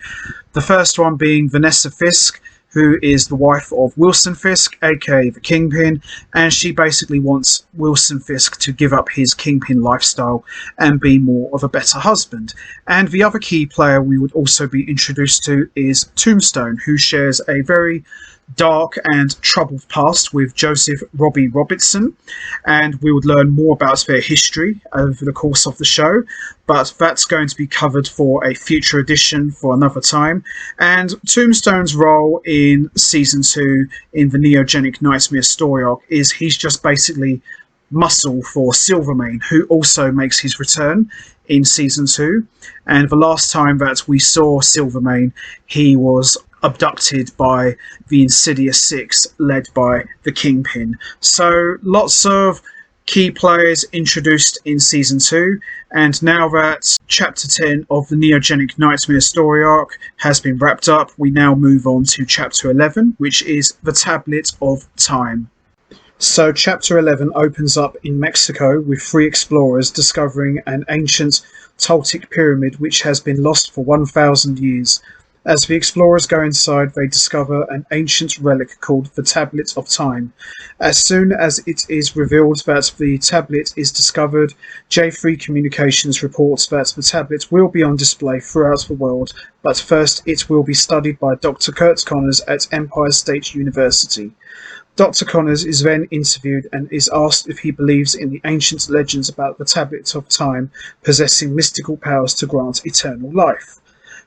The first one being Vanessa Fisk, who is the wife of Wilson Fisk, aka the Kingpin, and she basically wants Wilson Fisk to give up his Kingpin lifestyle and be more of a better husband. And the other key player we would also be introduced to is Tombstone, who shares a very dark and troubled past with Joseph Robbie Robertson, and we would learn more about their history over the course of the show, but that's going to be covered for a future edition for another time. And Tombstone's role in Season 2 in the Neogenic Nightmare story arc is he's just basically muscle for Silvermane, who also makes his return in Season 2. And the last time that we saw Silvermane, he was abducted by the Insidious Six, led by the Kingpin. So lots of key players introduced in Season 2, and now that Chapter 10 of the Neogenic Nightmare story arc has been wrapped up, we now move on to Chapter 11, which is the Tablet of Time. So Chapter 11 opens up in Mexico with three explorers discovering an ancient Toltec pyramid which has been lost for 1,000 years. As the explorers go inside, they discover an ancient relic called the Tablet of Time. As soon as it is revealed that the tablet is discovered, J3 Communications reports that the tablet will be on display throughout the world, but first it will be studied by Dr. Kurt Connors at Empire State University. Dr. Connors is then interviewed and is asked if he believes in the ancient legends about the Tablet of Time possessing mystical powers to grant eternal life.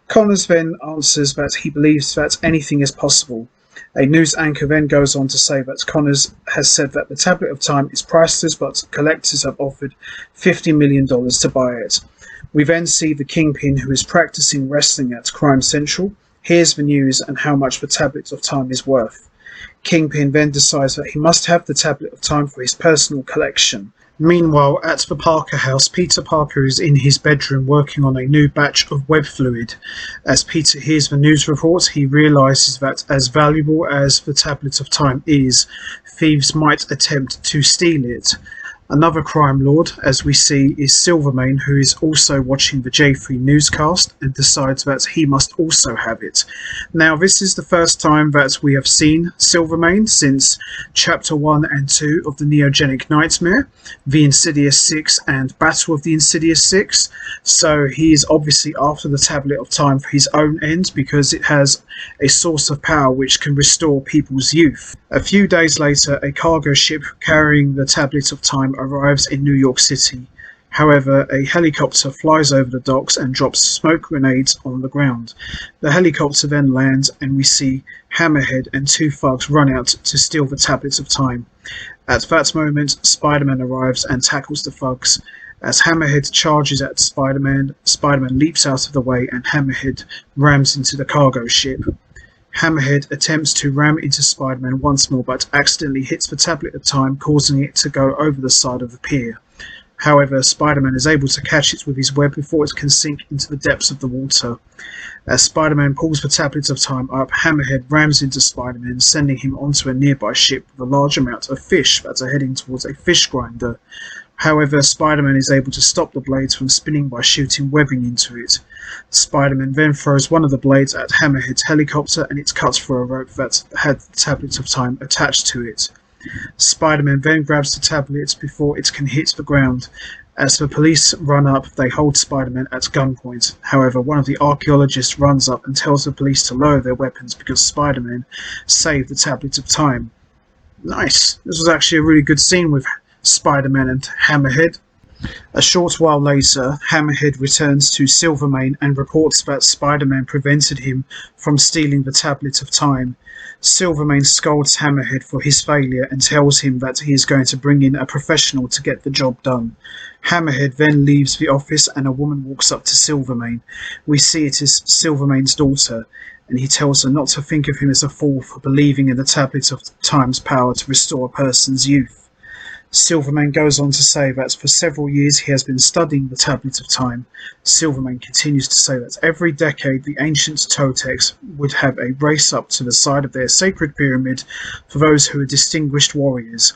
Connors then answers that he believes that anything is possible. A news anchor then goes on to say that Connors has said that the Tablet of Time is priceless, but collectors have offered $50 million to buy it. We then see the Kingpin, who is practicing wrestling at Crime Central, hears the news and how much the Tablet of Time is worth. Kingpin then decides that he must have the Tablet of Time for his personal collection. Meanwhile, at the Parker house, Peter Parker is in his bedroom working on a new batch of web fluid. As Peter hears the news reports, he realizes that as valuable as the Tablet of Time is, thieves might attempt to steal it. Another crime lord, as we see, is Silvermane, who is also watching the J3 newscast and decides that he must also have it. Now, this is the first time that we have seen Silvermane since Chapter 1 and 2 of the Neogenic Nightmare, the Insidious Six and Battle of the Insidious Six. So he is obviously after the Tablet of Time for his own end, because it has a source of power which can restore people's youth. A few days later, a cargo ship carrying the Tablet of Time arrives in New York City. However, a helicopter flies over the docks and drops smoke grenades on the ground. The helicopter then lands and we see Hammerhead and two thugs run out to steal the Tablet of Time. At that moment, Spider-Man arrives and tackles the thugs. As Hammerhead charges at Spider-Man, Spider-Man leaps out of the way and Hammerhead rams into the cargo ship. Hammerhead attempts to ram into Spider-Man once more, but accidentally hits the Tablet of Time, causing it to go over the side of the pier. However, Spider-Man is able to catch it with his web before it can sink into the depths of the water. As Spider-Man pulls the Tablet of Time up, Hammerhead rams into Spider-Man, sending him onto a nearby ship with a large amount of fish that are heading towards a fish grinder. However, Spider-Man is able to stop the blades from spinning by shooting webbing into it. Spider-Man then throws one of the blades at Hammerhead's helicopter and it cuts through a rope that had the Tablet of Time attached to it. Spider-Man then grabs the tablet before it can hit the ground. As the police run up, they hold Spider-Man at gunpoint. However, one of the archaeologists runs up and tells the police to lower their weapons because Spider-Man saved the Tablet of Time. Nice. This was actually a really good scene with Spider-Man and Hammerhead. A short while later, Hammerhead returns to Silvermane and reports that Spider-Man prevented him from stealing the Tablet of Time. Silvermane scolds Hammerhead for his failure and tells him that he is going to bring in a professional to get the job done. Hammerhead then leaves the office and a woman walks up to Silvermane. We see it is Silvermane's daughter, and he tells her not to think of him as a fool for believing in the Tablet of Time's power to restore a person's youth. Silvermane goes on to say that for several years he has been studying the Tablet of Time. Silvermane continues to say that every decade the ancient Toltecs would have a race up to the side of their sacred pyramid for those who are distinguished warriors.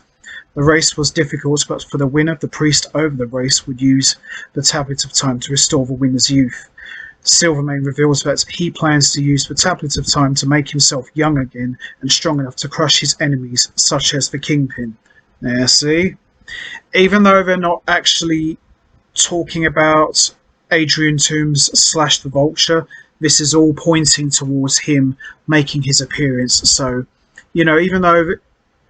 The race was difficult, but for the winner, the priest over the race would use the Tablet of Time to restore the winner's youth. Silvermane reveals that he plans to use the Tablet of Time to make himself young again and strong enough to crush his enemies, such as the Kingpin. Now, see, even though they're not actually talking about Adrian Toomes / the Vulture, this is all pointing towards him making his appearance. So, even though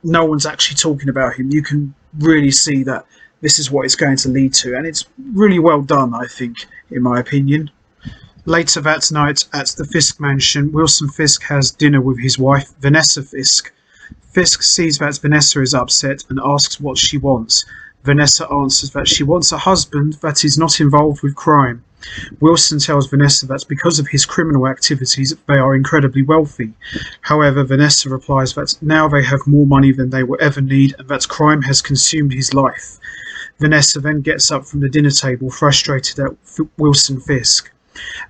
no one's actually talking about him, you can really see that this is what it's going to lead to. And it's really well done, I think, in my opinion. Later that night at the Fisk mansion, Wilson Fisk has dinner with his wife, Vanessa Fisk. Fisk sees that Vanessa is upset and asks what she wants. Vanessa answers that she wants a husband that is not involved with crime. Wilson tells Vanessa that because of his criminal activities, they are incredibly wealthy. However, Vanessa replies that now they have more money than they will ever need and that crime has consumed his life. Vanessa then gets up from the dinner table, frustrated at Wilson Fisk.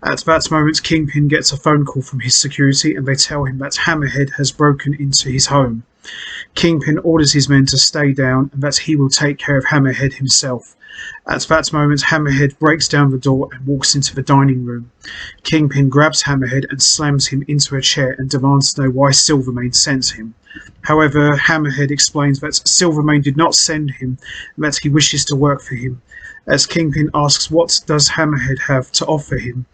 At that moment, Kingpin gets a phone call from his security and they tell him that Hammerhead has broken into his home. Kingpin orders his men to stay down and that he will take care of Hammerhead himself. At that moment, Hammerhead breaks down the door and walks into the dining room. Kingpin grabs Hammerhead and slams him into a chair and demands to know why Silvermane sent him. However, Hammerhead explains that Silvermane did not send him and that he wishes to work for him. As Kingpin asks what does Hammerhead have to offer him,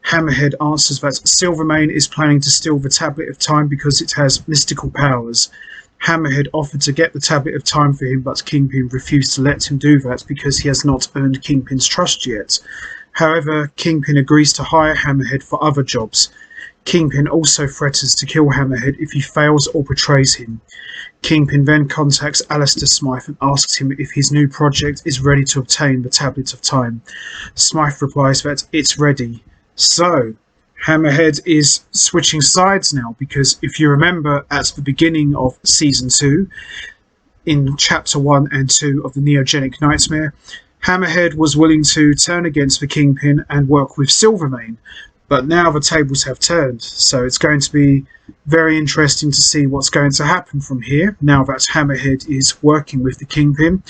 Hammerhead answers that Silvermane is planning to steal the Tablet of Time because it has mystical powers. Hammerhead offered to get the Tablet of Time for him, but Kingpin refused to let him do that because he has not earned Kingpin's trust yet. However, Kingpin agrees to hire Hammerhead for other jobs. Kingpin also threatens to kill Hammerhead if he fails or betrays him. Kingpin then contacts Alistair Smythe and asks him if his new project is ready to obtain the Tablet of Time. Smythe replies that it's ready. So, Hammerhead is switching sides now, because if you remember at the beginning of Season 2, in Chapter 1 and 2 of the Neogenic Nightmare, Hammerhead was willing to turn against the Kingpin and work with Silvermane. But now the tables have turned, so it's going to be very interesting to see what's going to happen from here, now that Hammerhead is working with the Kingpin.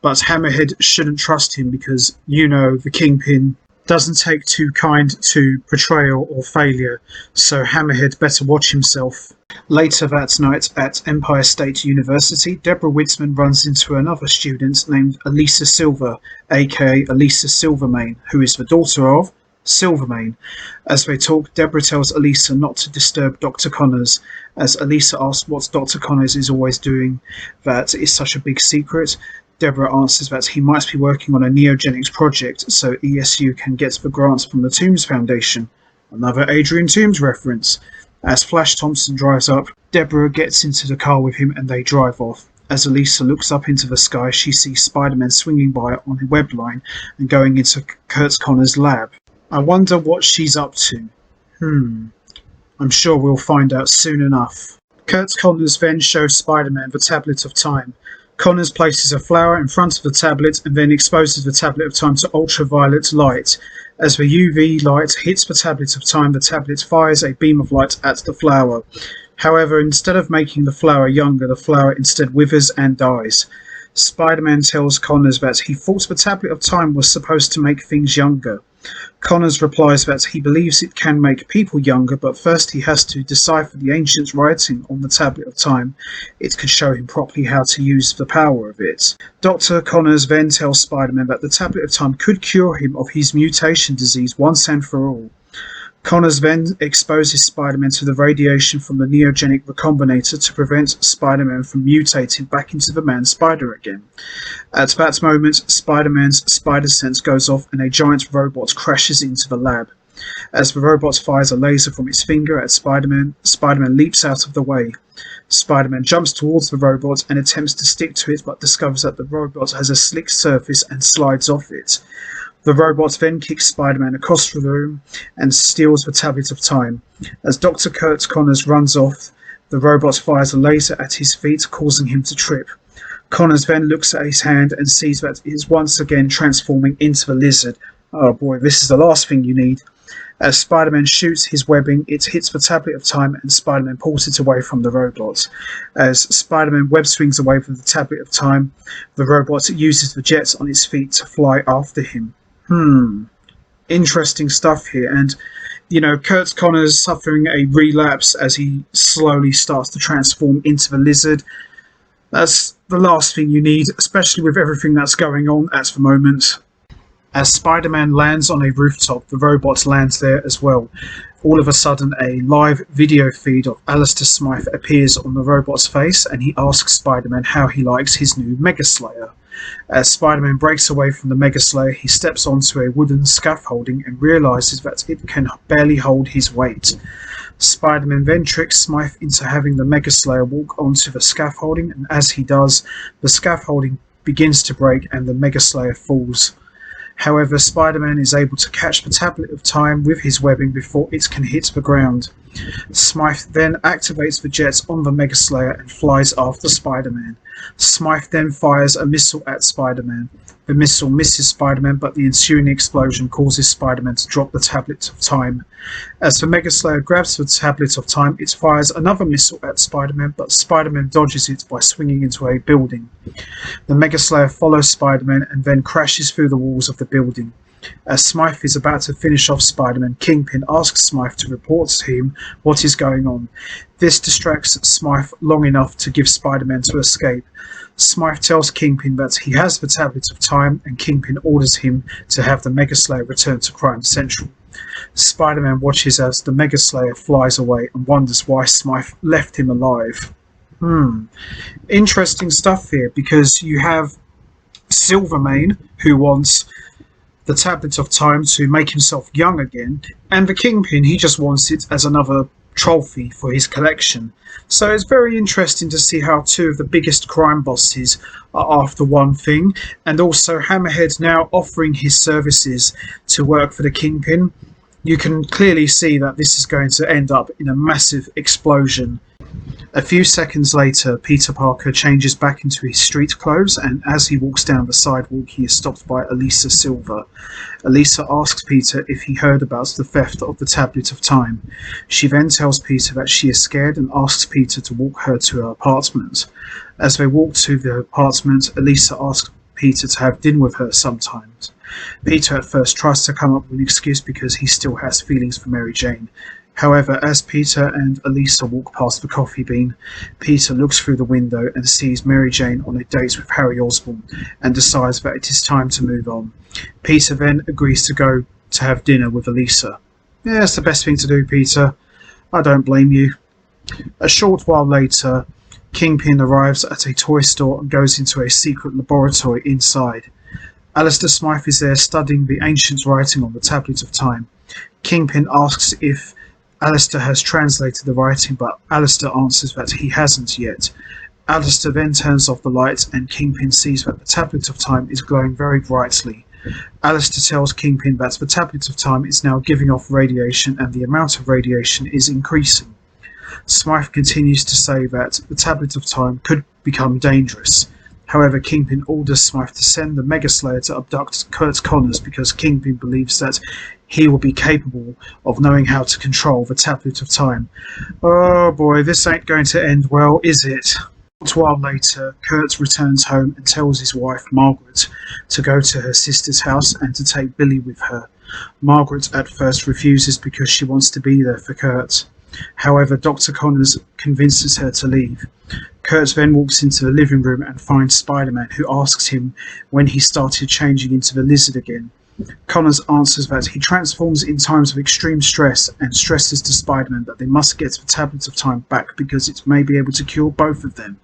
But Hammerhead shouldn't trust him because, the Kingpin doesn't take too kind to betrayal or failure, so Hammerhead better watch himself. Later that night at Empire State University, Deborah Witzman runs into another student named Elisa Silver, aka Elisa Silvermane, who is the daughter of Silvermane. As they talk, Deborah tells Elisa not to disturb Dr. Connors. As Elisa asks what Dr. Connors is always doing that is such a big secret, Deborah answers that he might be working on a neogenics project so ESU can get the grants from the Toomes Foundation. Another Adrian Toomes reference. As Flash Thompson drives up, Deborah gets into the car with him and they drive off. As Elisa looks up into the sky, she sees Spider-Man swinging by on a web line and going into Kurt Connors' lab. I wonder what she's up to. I'm sure we'll find out soon enough. Kurt Connors then shows Spider-Man the Tablet of Time. Connors places a flower in front of the tablet and then exposes the Tablet of Time to ultraviolet light. As the UV light hits the Tablet of Time, the tablet fires a beam of light at the flower. However, instead of making the flower younger, the flower instead withers and dies. Spider-Man tells Connors that he thought the Tablet of Time was supposed to make things younger. Connors replies that he believes it can make people younger, but first he has to decipher the ancient writing on the Tablet of Time. It could show him properly how to use the power of it. Dr. Connors then tells Spider-Man that the Tablet of Time could cure him of his mutation disease once and for all. Connors then exposes Spider-Man to the radiation from the Neogenic Recombinator to prevent Spider-Man from mutating back into the man-spider again. At that moment, Spider-Man's spider sense goes off and a giant robot crashes into the lab. As the robot fires a laser from its finger at Spider-Man, Spider-Man leaps out of the way. Spider-Man jumps towards the robot and attempts to stick to it, but discovers that the robot has a slick surface and slides off it. The robot then kicks Spider-Man across the room and steals the tablet of time. As Dr. Kurt Connors runs off, the robot fires a laser at his feet, causing him to trip. Connors then looks at his hand and sees that it is once again transforming into the lizard. Oh boy, this is the last thing you need. As Spider-Man shoots his webbing, it hits the tablet of time and Spider-Man pulls it away from the robot. As Spider-Man web swings away from the tablet of time, the robot uses the jets on its feet to fly after him. Interesting stuff here. And, Kurt Connors suffering a relapse as he slowly starts to transform into the lizard. That's the last thing you need, especially with everything that's going on at the moment. As Spider-Man lands on a rooftop, the robot lands there as well. All of a sudden, a live video feed of Alistair Smythe appears on the robot's face, and he asks Spider-Man how he likes his new Mega Slayer. As Spider-Man breaks away from the Mega Slayer, he steps onto a wooden scaffolding and realises that it can barely hold his weight. Spider-Man then tricks Smythe into having the Mega Slayer walk onto the scaffolding, and as he does, the scaffolding begins to break and the Mega Slayer falls. However, Spider-Man is able to catch the tablet of time with his webbing before it can hit the ground. Smythe then activates the jets on the Mega Slayer and flies after Spider-Man. Smythe then fires a missile at Spider-Man. The missile misses Spider-Man, but the ensuing explosion causes Spider-Man to drop the tablet of time. As the Mega Slayer grabs the tablet of time, it fires another missile at Spider-Man, but Spider-Man dodges it by swinging into a building. The Mega Slayer follows Spider-Man and then crashes through the walls of the building. As Smythe is about to finish off Spider-Man, Kingpin asks Smythe to report to him what is going on. This distracts Smythe long enough to give Spider-Man to escape. Smythe tells Kingpin that he has the tablet of time, and Kingpin orders him to have the Mega Slayer return to Crime Central. Spider-Man watches as the Mega Slayer flies away and wonders why Smythe left him alive. Interesting stuff here, because you have Silvermane, who wants the tablet of time to make himself young again, and the Kingpin, he just wants it as another trophy for his collection. So it's very interesting to see how two of the biggest crime bosses are after one thing, and also Hammerhead now offering his services to work for the Kingpin. You can clearly see that this is going to end up in a massive explosion. A few seconds later, Peter Parker changes back into his street clothes, and as he walks down the sidewalk, he is stopped by Elisa Silver. Elisa asks Peter if he heard about the theft of the Tablet of Time. She then tells Peter that she is scared and asks Peter to walk her to her apartment. As they walk to the apartment, Elisa asks Peter to have dinner with her sometimes. Peter at first tries to come up with an excuse because he still has feelings for Mary Jane. However, as Peter and Elisa walk past the coffee bean, Peter looks through the window and sees Mary Jane on a date with Harry Osborn and decides that it is time to move on. Peter then agrees to go to have dinner with Elisa. Yeah, it's the best thing to do, Peter. I don't blame you. A short while later, Kingpin arrives at a toy store and goes into a secret laboratory inside. Alistair Smythe is there studying the ancient writing on the Tablet of Time. Kingpin asks if Alistair has translated the writing, but Alistair answers that he hasn't yet. Alistair then turns off the lights and Kingpin sees that the Tablet of Time is glowing very brightly. Alistair tells Kingpin that the Tablet of Time is now giving off radiation and the amount of radiation is increasing. Smythe continues to say that the Tablet of Time could become dangerous. However, Kingpin orders Smythe to send the Mega Slayer to abduct Kurt Connors because Kingpin believes that he will be capable of knowing how to control the Tablet of Time. Oh boy, this ain't going to end well, is it? A while later, Kurt returns home and tells his wife, Margaret, to go to her sister's house and to take Billy with her. Margaret at first refuses because she wants to be there for Kurt. However, Dr. Connors convinces her to leave. Kurt then walks into the living room and finds Spider-Man, who asks him when he started changing into the lizard again. Connors answers that he transforms in times of extreme stress and stresses to Spider-Man that they must get the Tablets of Time back because it may be able to cure both of them.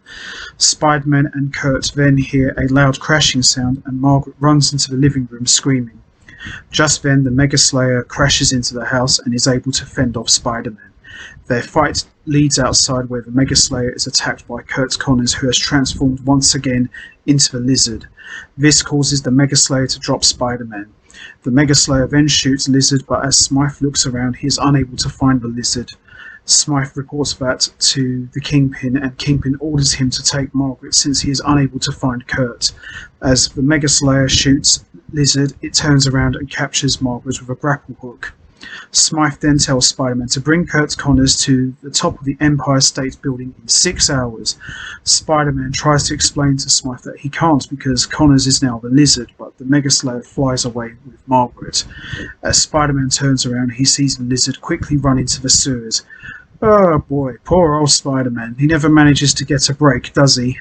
Spider-Man and Kurt then hear a loud crashing sound and Margaret runs into the living room screaming. Just then, the Mega Slayer crashes into the house and is able to fend off Spider-Man. Their fight leads outside where the Mega Slayer is attacked by Kurt Connors, who has transformed once again into the Lizard. This causes the Mega Slayer to drop Spider-Man. The Mega Slayer then shoots Lizard, but as Smythe looks around, he is unable to find the Lizard. Smythe reports that to the Kingpin, and Kingpin orders him to take Margaret since he is unable to find Kurt. As the Mega Slayer shoots Lizard, it turns around and captures Margaret with a grapple hook. Smythe then tells Spider-Man to bring Kurt Connors to the top of the Empire State Building in 6 hours. Spider-Man tries to explain to Smythe that he can't because Connors is now the Lizard, but the Mega Slayer flies away with Margaret. As Spider-Man turns around, he sees the Lizard quickly run into the sewers. Oh boy, poor old Spider-Man. He never manages to get a break, does he?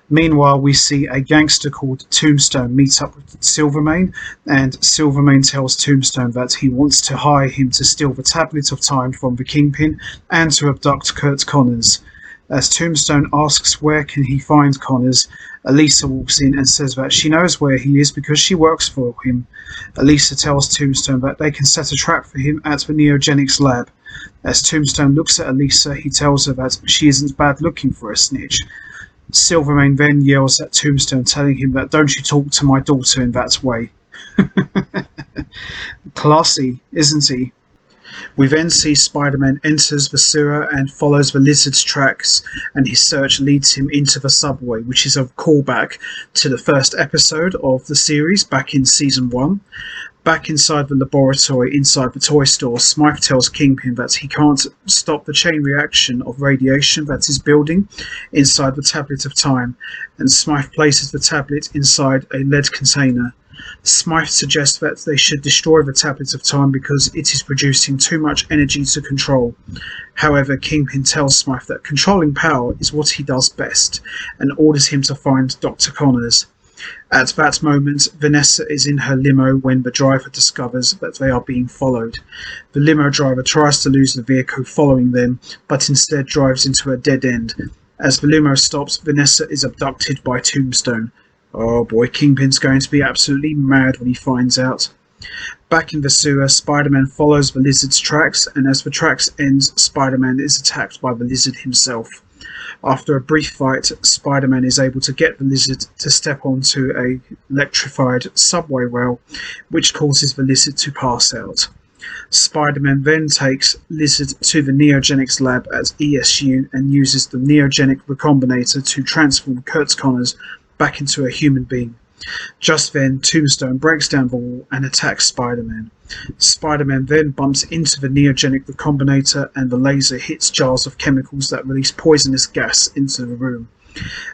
Meanwhile, we see a gangster called Tombstone meet up with Silvermane, and Silvermane tells Tombstone that he wants to hire him to steal the Tablet of Time from the Kingpin and to abduct Kurt Connors. As Tombstone asks where can he find Connors, Elisa walks in and says that she knows where he is because she works for him. Elisa tells Tombstone that they can set a trap for him at the Neogenics lab. As Tombstone looks at Elisa, he tells her that she isn't bad looking for a snitch. Silvermane then yells at Tombstone, telling him that don't you talk to my daughter in that way. Classy, isn't he? We then see Spider-Man enters the sewer and follows the Lizard's tracks, and his search leads him into the subway, which is a callback to the first episode of the series back in Season 1. Back inside the laboratory inside the toy store, Smythe tells Kingpin that he can't stop the chain reaction of radiation that is building inside the Tablet of Time, and Smythe places the tablet inside a lead container. Smythe suggests that they should destroy the Tablet of Time because it is producing too much energy to control. However, Kingpin tells Smythe that controlling power is what he does best, and orders him to find Dr. Connors. At that moment, Vanessa is in her limo when the driver discovers that they are being followed. The limo driver tries to lose the vehicle following them, but instead drives into a dead end. As the limo stops, Vanessa is abducted by Tombstone. Oh boy, Kingpin's going to be absolutely mad when he finds out. Back in the sewer, Spider-Man follows the Lizard's tracks, and as the tracks end, Spider-Man is attacked by the Lizard himself. After a brief fight, Spider-Man is able to get the Lizard to step onto a electrified subway rail, which causes the Lizard to pass out. Spider-Man then takes Lizard to the Neogenics lab at ESU and uses the Neogenic Recombinator to transform Kurt Connors back into a human being. Just then, Tombstone breaks down the wall and attacks Spider-Man. Spider-Man then bumps into the Neogenic Recombinator and the laser hits jars of chemicals that release poisonous gas into the room.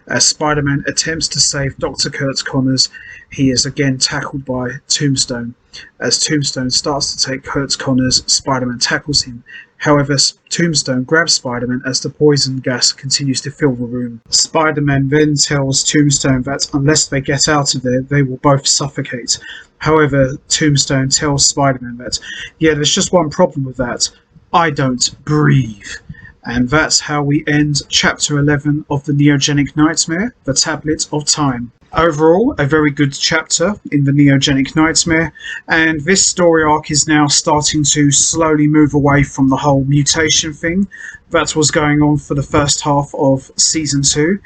As Spider-Man attempts to save Dr. Kurt Connors, he is again tackled by Tombstone. As Tombstone starts to take Kurt Connors, Spider-Man tackles him. However, Tombstone grabs Spider-Man as the poison gas continues to fill the room. Spider-Man then tells Tombstone that unless they get out of there, they will both suffocate. However, Tombstone tells Spider-Man that, yeah, there's just one problem with that. I don't breathe. And that's how we end Chapter 11 of the Neogenic Nightmare, the Tablet of Time. Overall, a very good chapter in the Neogenic Nightmare, and this story arc is now starting to slowly move away from the whole mutation thing that was going on for the first half of Season 2.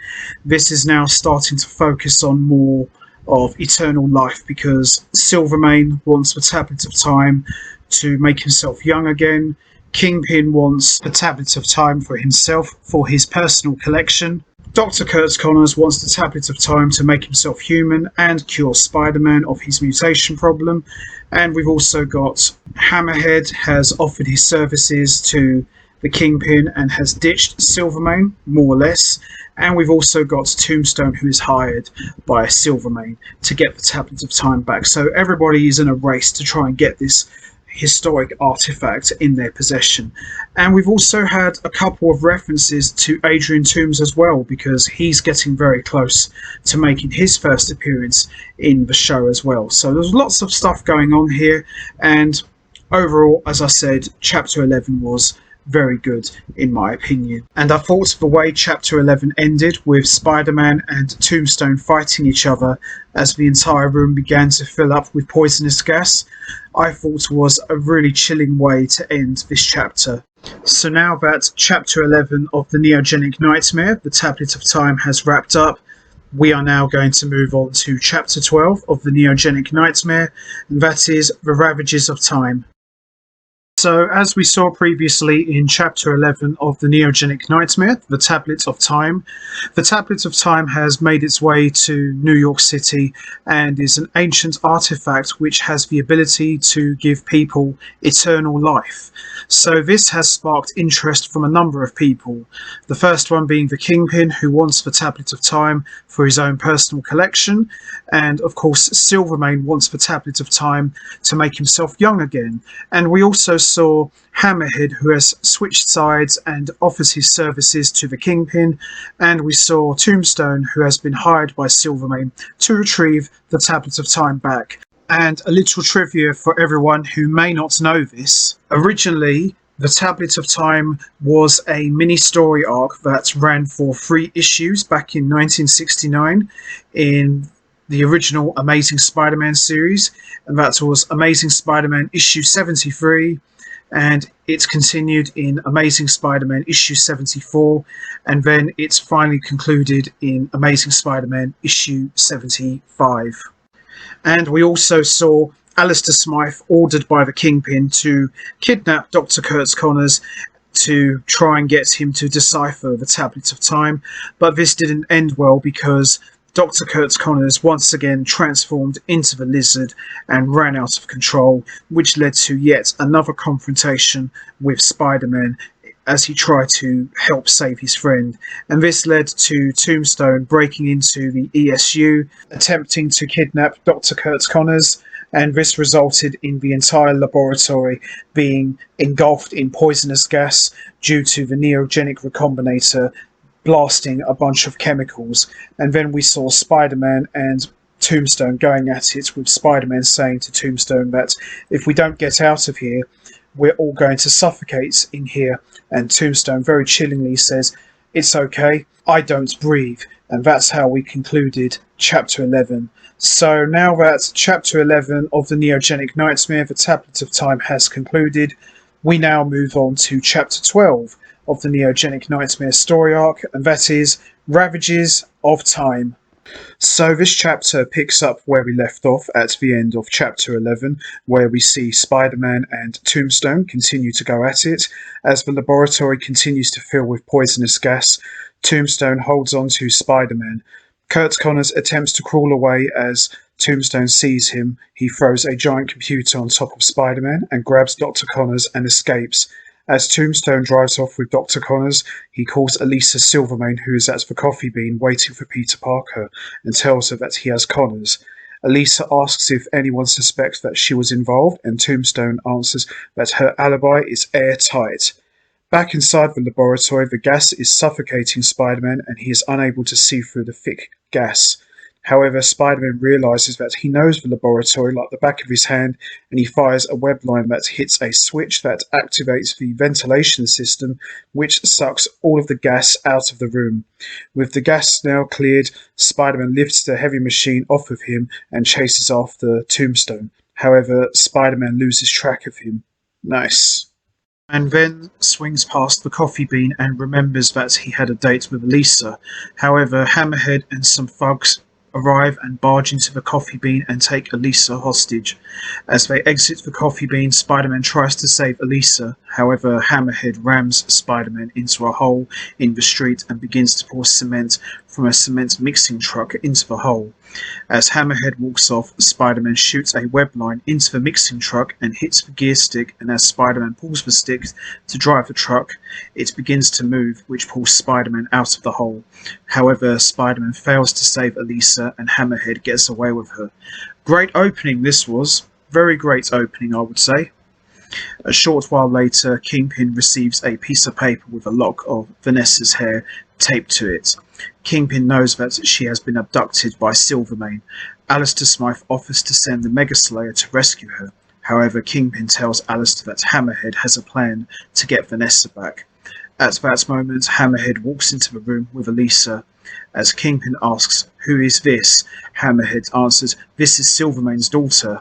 This is now starting to focus on more of eternal life because Silvermane wants the Tablet of Time to make himself young again. Kingpin wants the Tablet of Time for himself, for his personal collection. Dr. Kurt Connors wants the Tablet of Time to make himself human and cure Spider-Man of his mutation problem. And we've also got Hammerhead has offered his services to the Kingpin and has ditched Silvermane, more or less. And we've also got Tombstone, who is hired by Silvermane to get the Tablet of Time back. So everybody is in a race to try and get this historic artifact in their possession. And we've also had a couple of references to Adrian Toomes as well, because he's getting very close to making his first appearance in the show as well. So there's lots of stuff going on here, and overall, as I said, Chapter 11 was very good in my opinion. And I thought the way Chapter 11 ended, with Spider-Man and Tombstone fighting each other as the entire room began to fill up with poisonous gas, I thought was a really chilling way to end this chapter. So now that Chapter 11 of the Neogenic Nightmare, the Tablet of Time, has wrapped up, we are now going to move on to Chapter 12 of the Neogenic Nightmare, and that is the Ravages of Time. So, as we saw previously in Chapter 11 of the Neogenic Nightmare, the Tablet of Time, the Tablet of Time has made its way to New York City and is an ancient artifact which has the ability to give people eternal life. So this has sparked interest from a number of people. The first one being the Kingpin, who wants the Tablet of Time for his own personal collection, and of course Silvermane wants the Tablet of Time to make himself young again. And we also saw Hammerhead, who has switched sides and offers his services to the Kingpin, and we saw Tombstone, who has been hired by Silvermane to retrieve the Tablet of Time back. And a little trivia for everyone who may not know this. Originally, the Tablet of Time was a mini-story arc that ran for 3 issues back in 1969 in the original Amazing Spider-Man series, and that was Amazing Spider-Man issue 73, and it's continued in Amazing Spider-Man issue 74, and then it's finally concluded in Amazing Spider-Man issue 75. And we also saw Alistair Smythe ordered by the Kingpin to kidnap Dr. Kurtz Connors to try and get him to decipher the Tablet of Time, but this didn't end well because Dr. Kurtz Connors once again transformed into the Lizard and ran out of control, which led to yet another confrontation with Spider-Man as he tried to help save his friend. And this led to Tombstone breaking into the ESU, attempting to kidnap Dr. Kurtz Connors, and this resulted in the entire laboratory being engulfed in poisonous gas due to the Neogenic Recombinator blasting a bunch of chemicals. And then we saw Spider-Man and Tombstone going at it, with Spider-Man saying to Tombstone that if we don't get out of here, we're all going to suffocate in here. And Tombstone very chillingly says, "It's okay, I don't breathe." And that's how we concluded Chapter 11. So now that Chapter 11 of the Neogenic Nightmare, the Tablet of Time, has concluded, we now move on to Chapter 12 of the Neogenic Nightmare story arc, and that is Ravages of Time. So this chapter picks up where we left off at the end of Chapter 11, where we see Spider-Man and Tombstone continue to go at it. As the laboratory continues to fill with poisonous gas, Tombstone holds on to Spider-Man. Kurt Connors attempts to crawl away as Tombstone sees him. He throws a giant computer on top of Spider-Man and grabs Dr. Connors and escapes. As Tombstone drives off with Dr. Connors, he calls Elisa Silvermane, who is at the coffee bean waiting for Peter Parker, and tells her that he has Connors. Elisa asks if anyone suspects that she was involved, and Tombstone answers that her alibi is airtight. Back inside the laboratory, the gas is suffocating Spider-Man, and he is unable to see through the thick gas. However, Spider-Man realizes that he knows the laboratory like the back of his hand, and he fires a web line that hits a switch that activates the ventilation system, which sucks all of the gas out of the room. With the gas now cleared, Spider-Man lifts the heavy machine off of him and chases after Tombstone. However, Spider-Man loses track of him. Nice. And then swings past the coffee bean and remembers that he had a date with Elisa. However, Hammerhead and some thugs arrive and barge into the coffee bean and take Elisa hostage. As they exit the coffee bean, Spider-Man tries to save Elisa. However, Hammerhead rams Spider-Man into a hole in the street and begins to pour cement from a cement mixing truck into the hole. As Hammerhead walks off, Spider-Man shoots a web line into the mixing truck and hits the gear stick, and as Spider-Man pulls the stick to drive the truck, it begins to move, which pulls Spider-Man out of the hole. However, Spider-Man fails to save Elisa and Hammerhead gets away with her. Great opening this was. Very great opening, I would say. A short while later, Kingpin receives a piece of paper with a lock of Vanessa's hair taped to it. Kingpin knows that she has been abducted by Silvermane. Alistair Smythe offers to send the Mega Slayer to rescue her. However, Kingpin tells Alistair that Hammerhead has a plan to get Vanessa back. At that moment, Hammerhead walks into the room with Elisa. As Kingpin asks, "Who is this?" Hammerhead answers, "This is Silvermane's daughter."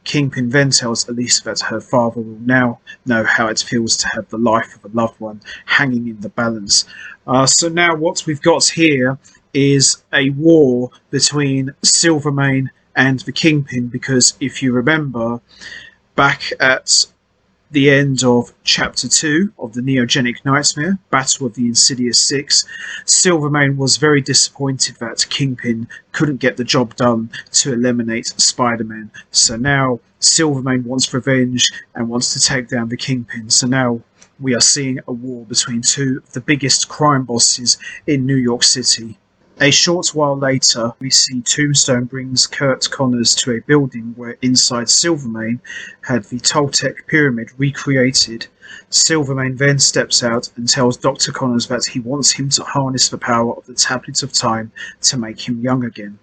Kingpin then tells Elisa that her father will now know how it feels to have the life of a loved one hanging in the balance. So now what we've got here is a war between Silvermane and the Kingpin, because if you remember, back at the end of Chapter 2 of the Neogenic Nightmare, Battle of the Insidious 6, Silvermane was very disappointed that Kingpin couldn't get the job done to eliminate Spider-Man. So now Silvermane wants revenge and wants to take down the Kingpin. So now we are seeing a war between two of the biggest crime bosses in New York City. A short while later, we see Tombstone brings Curt Connors to a building where inside Silvermane had the Toltec pyramid recreated. Silvermane then steps out and tells Dr. Connors that he wants him to harness the power of the Tablet of Time to make him young again.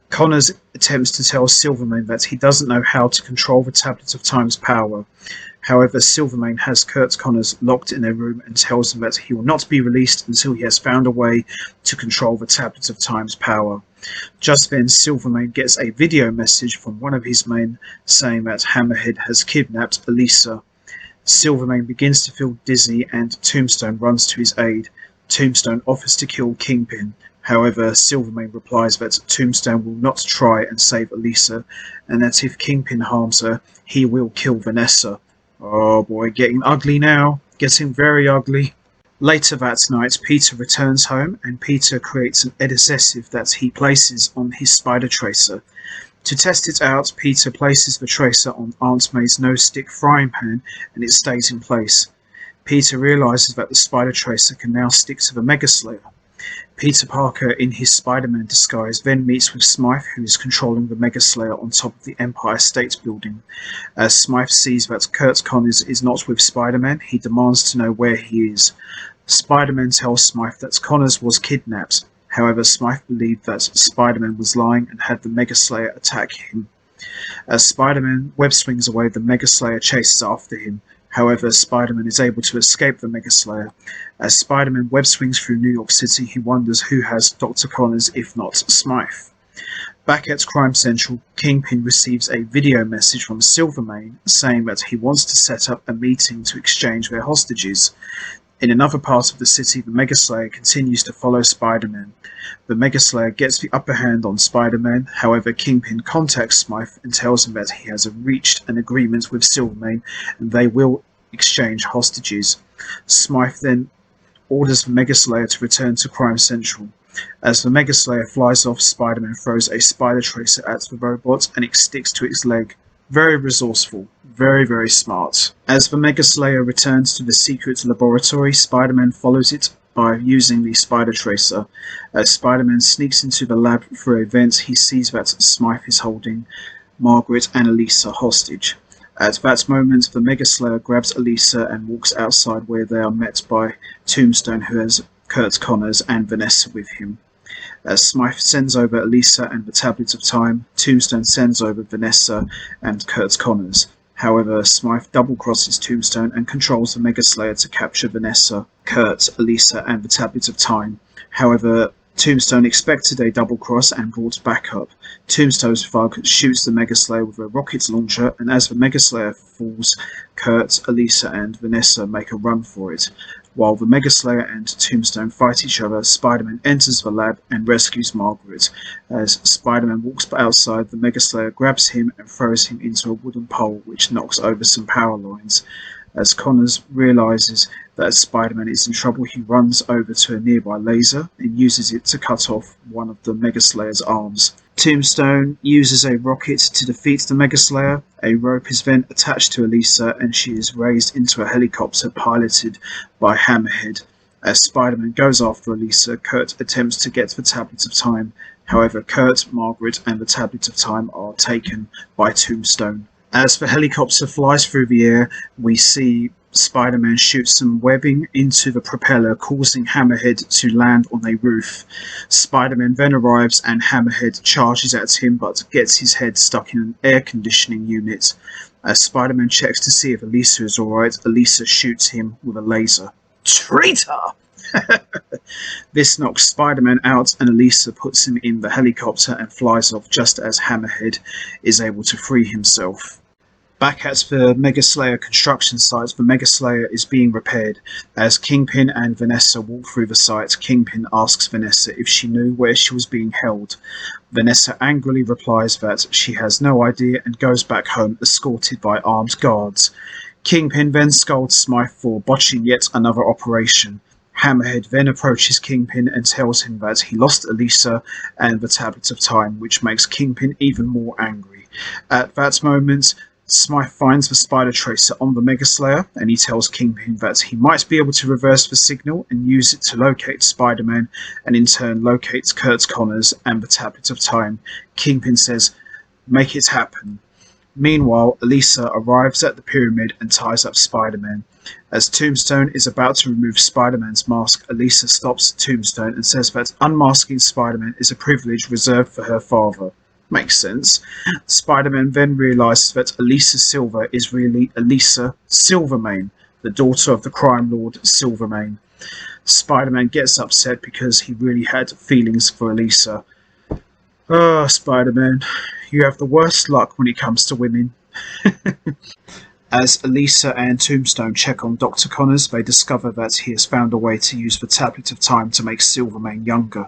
Connors attempts to tell Silvermane that he doesn't know how to control the Tablet of Time's power. However, Silvermane has Curt Connors locked in a room and tells him that he will not be released until he has found a way to control the Tablet of Time's power. Just then, Silvermane gets a video message from one of his men saying that Hammerhead has kidnapped Elisa. Silvermane begins to feel dizzy and Tombstone runs to his aid. Tombstone offers to kill Kingpin. However, Silvermane replies that Tombstone will not try and save Elisa, and that if Kingpin harms her, he will kill Vanessa. Oh boy, getting ugly now. Getting very ugly. Later that night, Peter returns home and Peter creates an adhesive that he places on his spider tracer. To test it out, Peter places the tracer on Aunt May's no-stick frying pan and it stays in place. Peter realizes that the spider tracer can now stick to the Mega Slayer. Peter Parker, in his Spider-Man disguise, then meets with Smythe, who is controlling the Mega Slayer on top of the Empire State Building. As Smythe sees that Curt Connors is not with Spider-Man, he demands to know where he is. Spider-Man tells Smythe that Connors was kidnapped. However, Smythe believed that Spider-Man was lying and had the Mega Slayer attack him. As Spider-Man web swings away, the Mega Slayer chases after him. However, Spider-Man is able to escape the Mega Slayer. As Spider-Man web swings through New York City, he wonders who has Dr. Connors if not Smythe. Back at Crime Central, Kingpin receives a video message from Silvermane saying that he wants to set up a meeting to exchange their hostages. In another part of the city, the Mega Slayer continues to follow Spider-Man. The Mega Slayer gets the upper hand on Spider-Man, however Kingpin contacts Smythe and tells him that he has reached an agreement with Silvermane and they will exchange hostages. Smythe then orders the Mega Slayer to return to Crime Central. As the Mega Slayer flies off, Spider-Man throws a spider tracer at the robot and it sticks to its leg. Very resourceful. Very, very smart. As the Mega Slayer returns to the secret laboratory, Spider-Man follows it by using the spider tracer. As Spider-Man sneaks into the lab through a vent, he sees that Smythe is holding Margaret and Elisa hostage. At that moment, the Mega Slayer grabs Elisa and walks outside, where they are met by Tombstone, who has Curt Connors and Vanessa with him. As Smythe sends over Elisa and the Tablet of Time, Tombstone sends over Vanessa and Curt Connors. However, Smythe double-crosses Tombstone and controls the Mega Slayer to capture Vanessa, Curt, Elisa and the Tablet of Time. However, Tombstone expected a double-cross and brought backup. Tombstone's thug shoots the Mega Slayer with a rocket launcher, and as the Mega Slayer falls, Curt, Elisa and Vanessa make a run for it. While the Mega Slayer and Tombstone fight each other, Spider-Man enters the lab and rescues Margaret. As Spider-Man walks outside, the Mega Slayer grabs him and throws him into a wooden pole, which knocks over some power lines. As Connors realizes that Spider-Man is in trouble, he runs over to a nearby laser and uses it to cut off one of the Mega Slayer's arms. Tombstone uses a rocket to defeat the Mega Slayer. A rope is then attached to Elisa and she is raised into a helicopter piloted by Hammerhead. As Spider-Man goes after Elisa, Curt attempts to get the Tablet of Time. However, Curt, Margaret and the Tablet of Time are taken by Tombstone. As the helicopter flies through the air, we see Spider-Man shoot some webbing into the propeller, causing Hammerhead to land on a roof. Spider-Man then arrives and Hammerhead charges at him but gets his head stuck in an air conditioning unit. As Spider-Man checks to see if Elisa is alright, Elisa shoots him with a laser. Traitor! This knocks Spider-Man out and Elisa puts him in the helicopter and flies off just as Hammerhead is able to free himself. Back at the Mega Slayer construction site, the Mega Slayer is being repaired. As Kingpin and Vanessa walk through the site, Kingpin asks Vanessa if she knew where she was being held. Vanessa angrily replies that she has no idea and goes back home escorted by armed guards. Kingpin then scolds Smythe for botching yet another operation. Hammerhead then approaches Kingpin and tells him that he lost Elisa and the Tablet of Time, which makes Kingpin even more angry. At that moment, Smythe finds the Spider Tracer on the Mega Slayer, and he tells Kingpin that he might be able to reverse the signal and use it to locate Spider-Man, and in turn locate Kurt Connors and the Tablet of Time. Kingpin says, "Make it happen." Meanwhile, Elisa arrives at the pyramid and ties up Spider-Man. As Tombstone is about to remove Spider-Man's mask, Elisa stops Tombstone and says that unmasking Spider-Man is a privilege reserved for her father. Makes sense. Spider-Man then realizes that Elisa Silver is really Elisa Silvermane, the daughter of the crime lord Silvermane. Spider-Man gets upset because he really had feelings for Elisa. Oh, Spider-Man, you have the worst luck when it comes to women. As Elisa and Tombstone check on Dr. Connors, they discover that he has found a way to use the Tablet of Time to make Silvermane younger.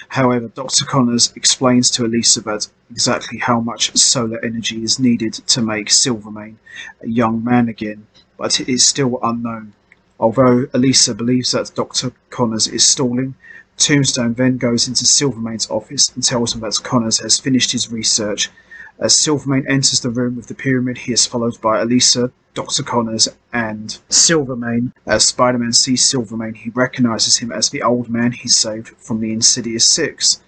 However, Dr. Connors explains to Elisa that exactly how much solar energy is needed to make Silvermane a young man again, but it is still unknown. Although Elisa believes that Dr. Connors is stalling, Tombstone then goes into Silvermane's office and tells him that Connors has finished his research. As Silvermane enters the room with the pyramid, he is followed by Elisa, Dr. Connors, and Silvermane. As Spider-Man sees Silvermane, he recognizes him as the old man he saved from the Insidious 6.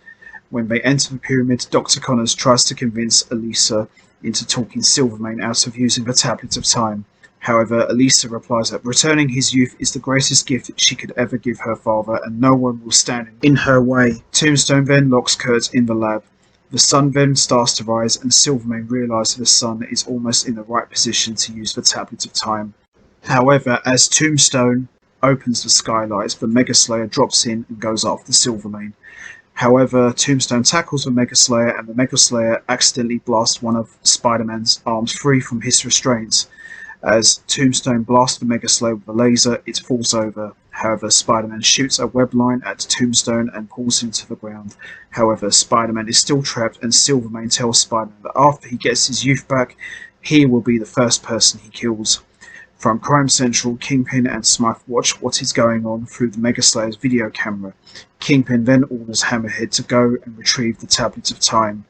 When they enter the pyramid, Dr. Connors tries to convince Elisa into talking Silvermane out of using the Tablet of Time. However, Elisa replies that returning his youth is the greatest gift she could ever give her father, and no one will stand in her way. Tombstone then locks Kurt in the lab. The sun then starts to rise, and Silvermane realizes the sun is almost in the right position to use the Tablet of Time. However, as Tombstone opens the skylight, the Mega Slayer drops in and goes after Silvermane. However, Tombstone tackles the Mega Slayer, and the Mega Slayer accidentally blasts one of Spider-Man's arms free from his restraints. As Tombstone blasts the Mega Slayer with a laser, it falls over. However, Spider-Man shoots a web line at Tombstone and pulls him to the ground. However, Spider-Man is still trapped, and Silvermane tells Spider-Man that after he gets his youth back, he will be the first person he kills. From Crime Central, Kingpin and Smythe watch what is going on through the Mega Slayer's video camera. Kingpin then orders Hammerhead to go and retrieve the Tablet of Time.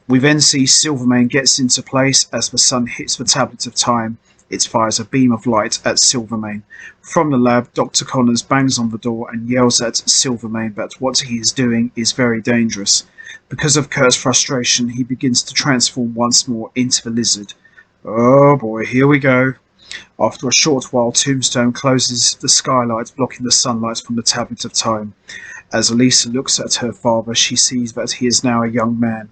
We then see Silvermane gets into place as the sun hits the Tablet of Time. It fires a beam of light at Silvermane. From the lab, Dr. Connors bangs on the door and yells at Silvermane that what he is doing is very dangerous. Because of Kurt's frustration, he begins to transform once more into the lizard. Oh boy, here we go. After a short while, Tombstone closes the skylight, blocking the sunlight from the Tablet of Time. As Elisa looks at her father, she sees that he is now a young man.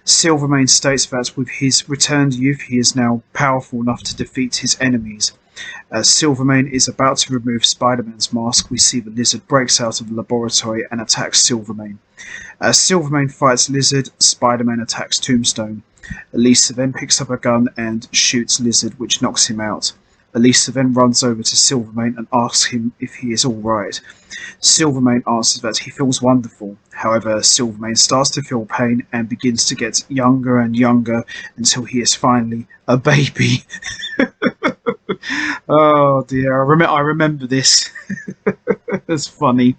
Silvermane states that with his returned youth, he is now powerful enough to defeat his enemies. As Silvermane is about to remove Spider-Man's mask, we see the lizard breaks out of the laboratory and attacks Silvermane. As Silvermane fights Lizard, Spider-Man attacks Tombstone. Elisa then picks up a gun and shoots Lizard, which knocks him out. Elisa then runs over to Silvermane and asks him if he is alright. Silvermane answers that he feels wonderful. However, Silvermane starts to feel pain and begins to get younger and younger until he is finally a baby. Oh dear, I remember this. It's funny.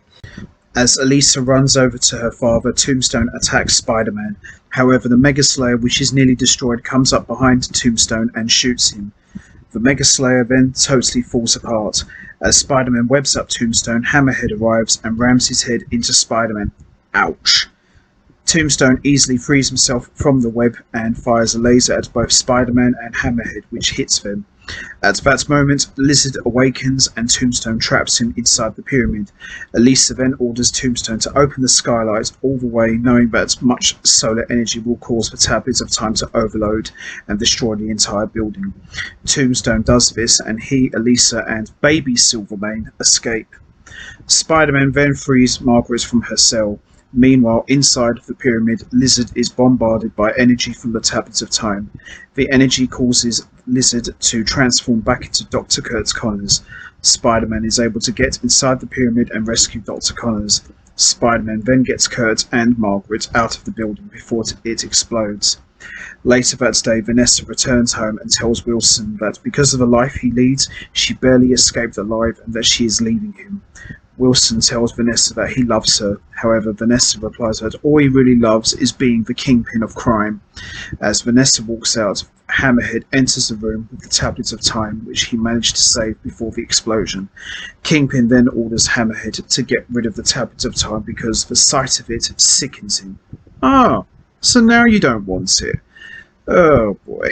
As Elisa runs over to her father, Tombstone attacks Spider-Man. However, the Mega Slayer, which is nearly destroyed, comes up behind Tombstone and shoots him. The Mega Slayer then totally falls apart. As Spider-Man webs up Tombstone, Hammerhead arrives and rams his head into Spider-Man. Ouch. Tombstone easily frees himself from the web and fires a laser at both Spider-Man and Hammerhead, which hits them. At that moment, the Lizard awakens and Tombstone traps him inside the pyramid. Elisa then orders Tombstone to open the skylight all the way, knowing that much solar energy will cause the tablets of time to overload and destroy the entire building. Tombstone does this, and he, Elisa, and baby Silvermane escape. Spider-Man then frees Margaret from her cell. Meanwhile, inside the pyramid, Lizard is bombarded by energy from the tablets of time. The energy causes Lizard to transform back into Dr. Kurt Connors. Spider-Man is able to get inside the pyramid and rescue Dr. Connors. Spider-Man then gets Kurt and Margaret out of the building before it explodes. Later that day, Vanessa returns home and tells Wilson that because of the life he leads, she barely escaped alive and that she is leaving him. Wilson tells Vanessa that he loves her. However, Vanessa replies that all he really loves is being the kingpin of crime. As Vanessa walks out, Hammerhead enters the room with the tablets of time, which he managed to save before the explosion. Kingpin then orders Hammerhead to get rid of the tablets of time because the sight of it sickens him. Ah, so now you don't want it. Oh boy.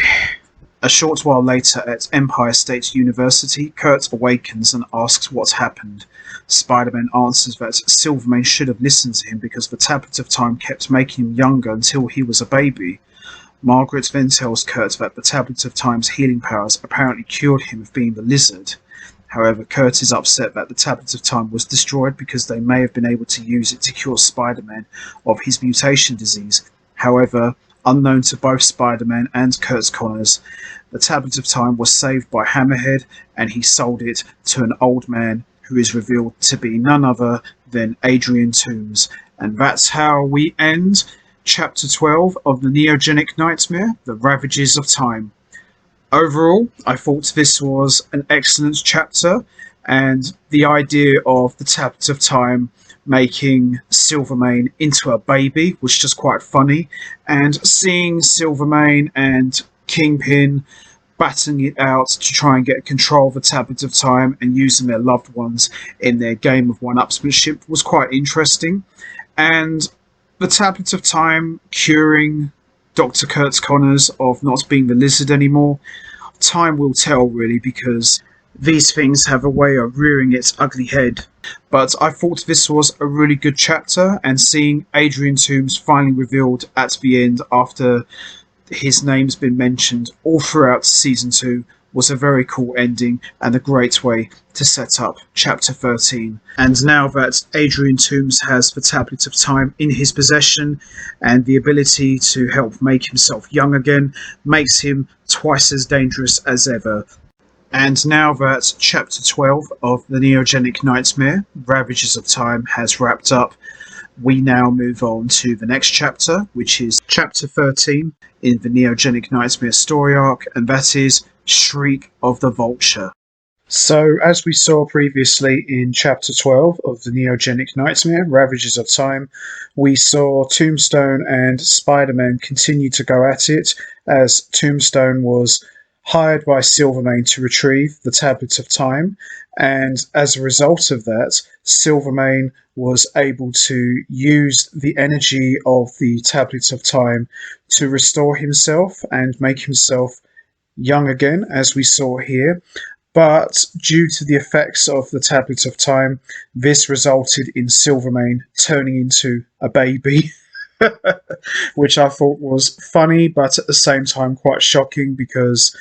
A short while later at Empire State University, Kurt awakens and asks what's happened. Spider-Man answers that Silvermane should have listened to him because the tablets of time kept making him younger until he was a baby. Margaret then tells Kurt that the tablets of time's healing powers apparently cured him of being the Lizard. However, Kurt is upset that the tablets of time was destroyed because they may have been able to use it to cure Spider-Man of his mutation disease. However, unknown to both Spider-Man and Kurt Connors, the tablet of time was saved by Hammerhead and he sold it to an old man who is revealed to be none other than Adrian Toomes. And that's how we end Chapter 12 of the Neogenic Nightmare, The Ravages of Time. Overall, I thought this was an excellent chapter, and the idea of the tablets of time making Silvermane into a baby was just quite funny, and seeing Silvermane and Kingpin battling it out to try and get control of the tablets of time and using their loved ones in their game of one-upsmanship was quite interesting. And the tablets of time curing Dr. Kurt Connors of not being the Lizard anymore, time will tell really, because these things have a way of rearing its ugly head. But I thought this was a really good chapter, and seeing Adrian Toomes finally revealed at the end after his name's been mentioned all throughout Season 2 was a very cool ending and a great way to set up Chapter 13. And now that Adrian Toomes has the Tablet of Time in his possession and the ability to help make himself young again, makes him twice as dangerous as ever. And now that Chapter 12 of the Neogenic Nightmare, Ravages of Time, has wrapped up, we now move on to the next chapter, which is Chapter 13 in the Neogenic Nightmare story arc, and that is Shriek of the Vulture. So, as we saw previously in Chapter 12 of the Neogenic Nightmare, Ravages of Time, we saw Tombstone and Spider-Man continue to go at it, as Tombstone was hired by Silvermane to retrieve the Tablets of Time, and as a result of that, Silvermane was able to use the energy of the Tablets of Time to restore himself and make himself young again, as we saw here. But due to the effects of the Tablets of Time, this resulted in Silvermane turning into a baby, which I thought was funny, but at the same time quite shocking, because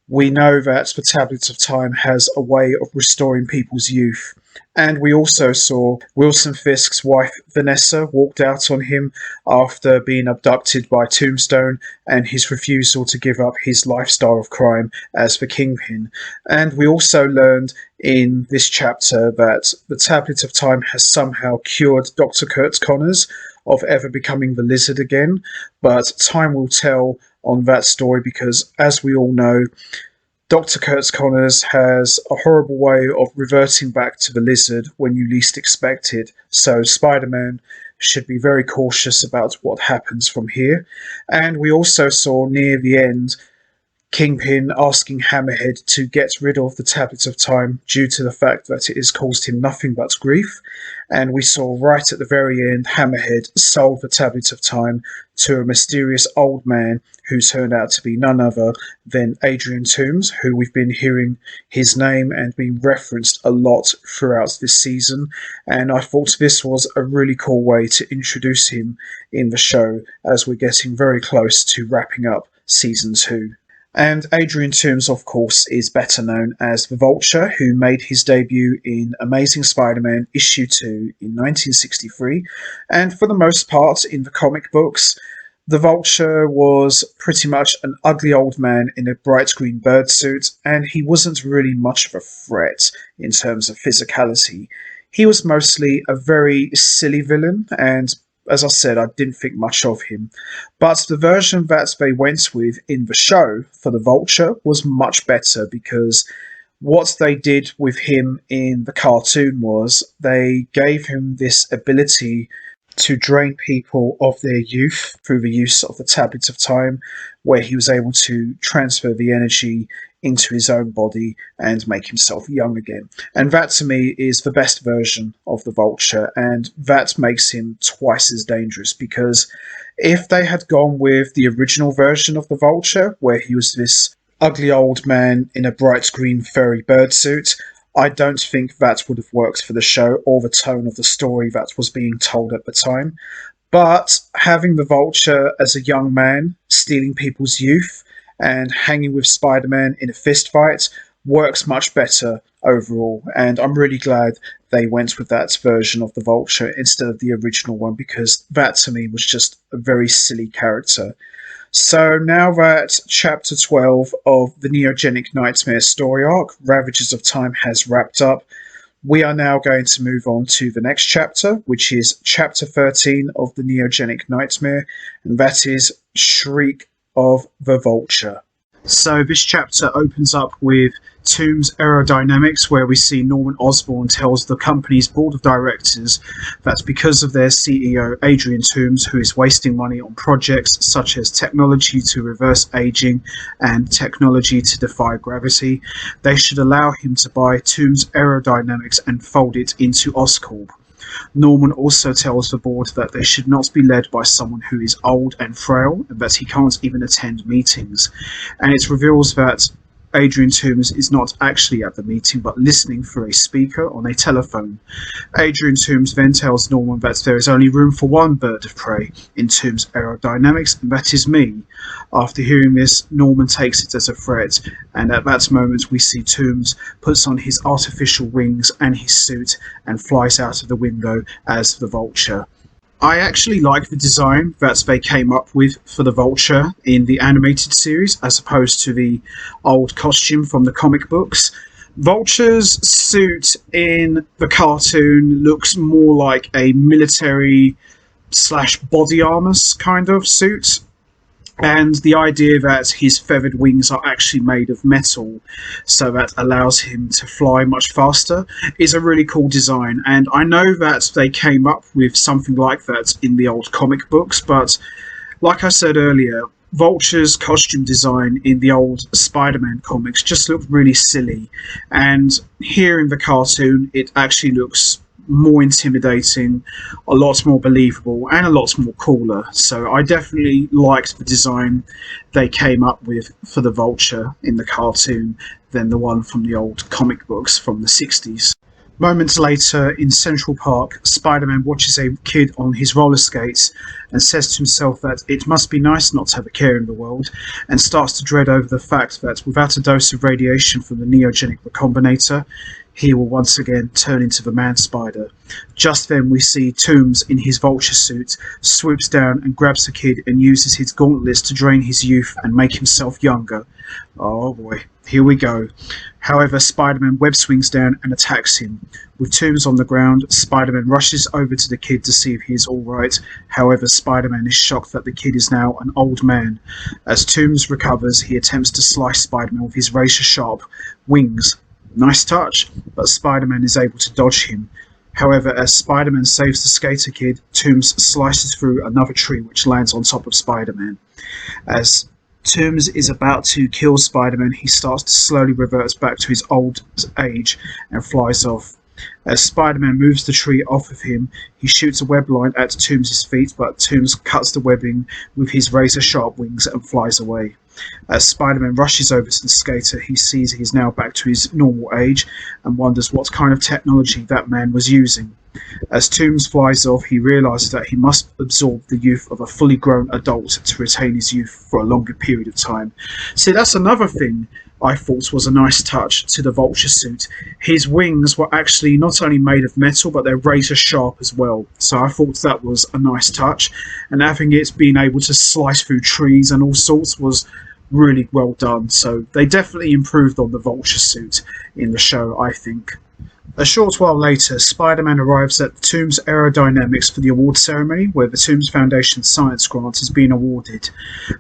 we know that the Tablets of Time has a way of restoring people's youth. And we also saw Wilson Fisk's wife Vanessa walked out on him after being abducted by Tombstone and his refusal to give up his lifestyle of crime as the Kingpin. And we also learned in this chapter that the Tablet of Time has somehow cured Dr. Kurt Connors of ever becoming the Lizard again. But time will tell on that story, because as we all know, Dr. Kurt Connors has a horrible way of reverting back to the Lizard when you least expect it, so Spider-Man should be very cautious about what happens from here. And we also saw near the end Kingpin asking Hammerhead to get rid of the Tablet of Time due to the fact that it has caused him nothing but grief. And we saw right at the very end Hammerhead sold the Tablet of Time to a mysterious old man who turned out to be none other than Adrian Toomes, who we've been hearing his name and being referenced a lot throughout this season. And I thought this was a really cool way to introduce him in the show as we're getting very close to wrapping up season 2. And Adrian Toomes, of course, is better known as the Vulture, who made his debut in Amazing Spider-Man issue 2 in 1963. And for the most part, in the comic books, the Vulture was pretty much an ugly old man in a bright green bird suit, and he wasn't really much of a threat in terms of physicality. He was mostly a very silly villain, and as I said, I didn't think much of him. But the version that they went with in the show for the Vulture was much better, because what they did with him in the cartoon was they gave him this ability to drain people of their youth through the use of the Tablet of Time, where he was able to transfer the energy into his own body and make himself young again. And that, to me, is the best version of the Vulture, and that makes him twice as dangerous, because if they had gone with the original version of the Vulture, where he was this ugly old man in a bright green furry bird suit, I don't think that would have worked for the show or the tone of the story that was being told at the time. But having the Vulture as a young man, stealing people's youth, and hanging with Spider-Man in a fist fight works much better overall. And I'm really glad they went with that version of the Vulture instead of the original one, because that to me was just a very silly character. So now that Chapter 12 of the Neogenic Nightmare story arc, Ravages of Time, has wrapped up, we are now going to move on to the next chapter, which is Chapter 13 of the Neogenic Nightmare, and that is Shriek of the Vulture. So this chapter opens up with Toomes' aerodynamics, where we see Norman Osborn tells the company's board of directors that because of their CEO Adrian Toomes, who is wasting money on projects such as technology to reverse aging and technology to defy gravity, they should allow him to buy Toomes' aerodynamics and fold it into Oscorp. Norman also tells the board that they should not be led by someone who is old and frail, and that he can't even attend meetings. And it reveals that Adrian Toomes is not actually at the meeting, but listening through a speaker on a telephone. Adrian Toomes then tells Norman that there is only room for one bird of prey in Toomes' aerodynamics, and that is me. After hearing this, Norman takes it as a threat, and at that moment we see Toomes puts on his artificial wings and his suit and flies out of the window as the Vulture. I actually like the design that they came up with for the Vulture in the animated series, as opposed to the old costume from the comic books. Vulture's suit in the cartoon looks more like a military / body armor kind of suit. And the idea that his feathered wings are actually made of metal, so that allows him to fly much faster, is a really cool design. And I know that they came up with something like that in the old comic books, but like I said earlier, Vulture's costume design in the old Spider-Man comics just looked really silly. And here in the cartoon, it actually looks more intimidating, a lot more believable, and a lot more cooler. So I definitely liked the design they came up with for the Vulture in the cartoon than the one from the old comic books from the 60s. Moments later, in Central Park, Spider-Man watches a kid on his roller skates and says to himself that it must be nice not to have a care in the world, and starts to dread over the fact that without a dose of radiation from the Neogenic Recombinator, he will once again turn into the Man-Spider. Just then we see Toomes in his Vulture suit swoops down and grabs the kid and uses his gauntlets to drain his youth and make himself younger. Oh boy, here we go. However, Spider-Man web swings down and attacks him. With Toomes on the ground, Spider-Man rushes over to the kid to see if he is alright. However, Spider-Man is shocked that the kid is now an old man. As Toomes recovers, he attempts to slice Spider-Man with his razor-sharp wings. Nice touch, but Spider-Man is able to dodge him. However, as Spider-Man saves the skater kid, Toomes slices through another tree which lands on top of Spider-Man. As Toomes is about to kill Spider-Man. He starts to slowly revert back to his old age and flies off. As Spider-Man moves the tree off of him, he shoots a web line at Toomes' feet, but Toomes cuts the webbing with his razor-sharp wings and flies away. As Spider-Man rushes over to the skater, he sees he is now back to his normal age and wonders what kind of technology that man was using. As Toomes flies off, he realizes that he must absorb the youth of a fully grown adult to retain his youth for a longer period of time. See, that's another thing I thought was a nice touch to the Vulture suit. His wings were actually not only made of metal, but they're razor sharp as well. So I thought that was a nice touch. And having it being able to slice through trees and all sorts was really well done. So they definitely improved on the Vulture suit in the show, I think. A short while later, Spider-Man arrives at Toomes Aerodynamics for the award ceremony, where the Toomes Foundation Science Grant has been awarded.